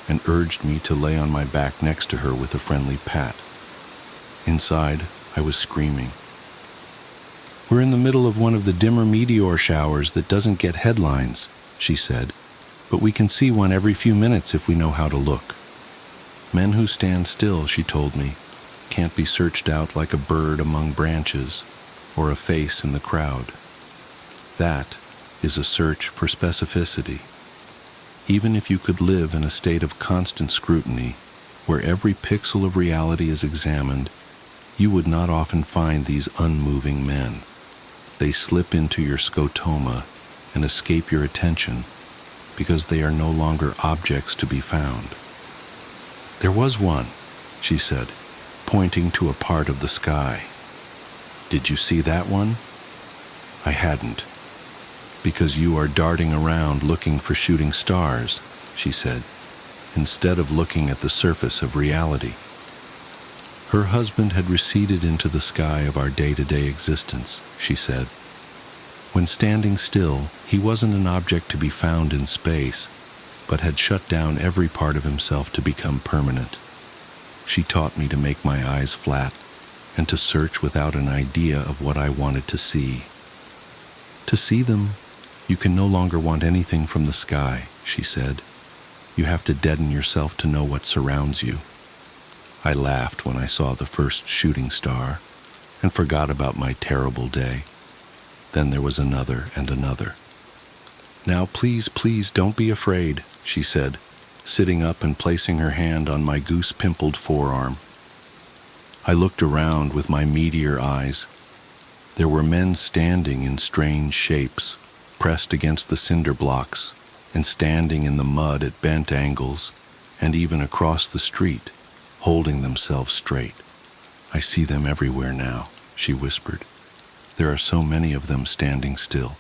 and urged me to lay on my back next to her with a friendly pat. Inside, I was screaming. "We're in the middle of one of the dimmer meteor showers that doesn't get headlines," she said, "but we can see one every few minutes if we know how to look. Men who stand still," she told me, "can't be searched out like a bird among branches or a face in the crowd. That is a search for specificity. Even if you could live in a state of constant scrutiny, where every pixel of reality is examined, you would not often find these unmoving men. They slip into your scotoma and escape your attention because they are no longer objects to be found." "There was one," she said, pointing to a part of the sky. "Did you see that one?" I hadn't. "Because you are darting around looking for shooting stars," she said, "instead of looking at the surface of reality." Her husband had receded into the sky of our day-to-day existence, she said. When standing still, he wasn't an object to be found in space, but had shut down every part of himself to become permanent. She taught me to make my eyes flat and to search without an idea of what I wanted to see. "To see them, you can no longer want anything from the sky," she said. "You have to deaden yourself to know what surrounds you." I laughed when I saw the first shooting star and forgot about my terrible day. Then there was another and another. "Now please, please don't be afraid," she said, sitting up and placing her hand on my goose-pimpled forearm. I looked around with my meteor eyes. There were men standing in strange shapes, pressed against the cinder blocks, and standing in the mud at bent angles, and even across the street, holding themselves straight. "I see them everywhere now," she whispered. "There are so many of them standing still."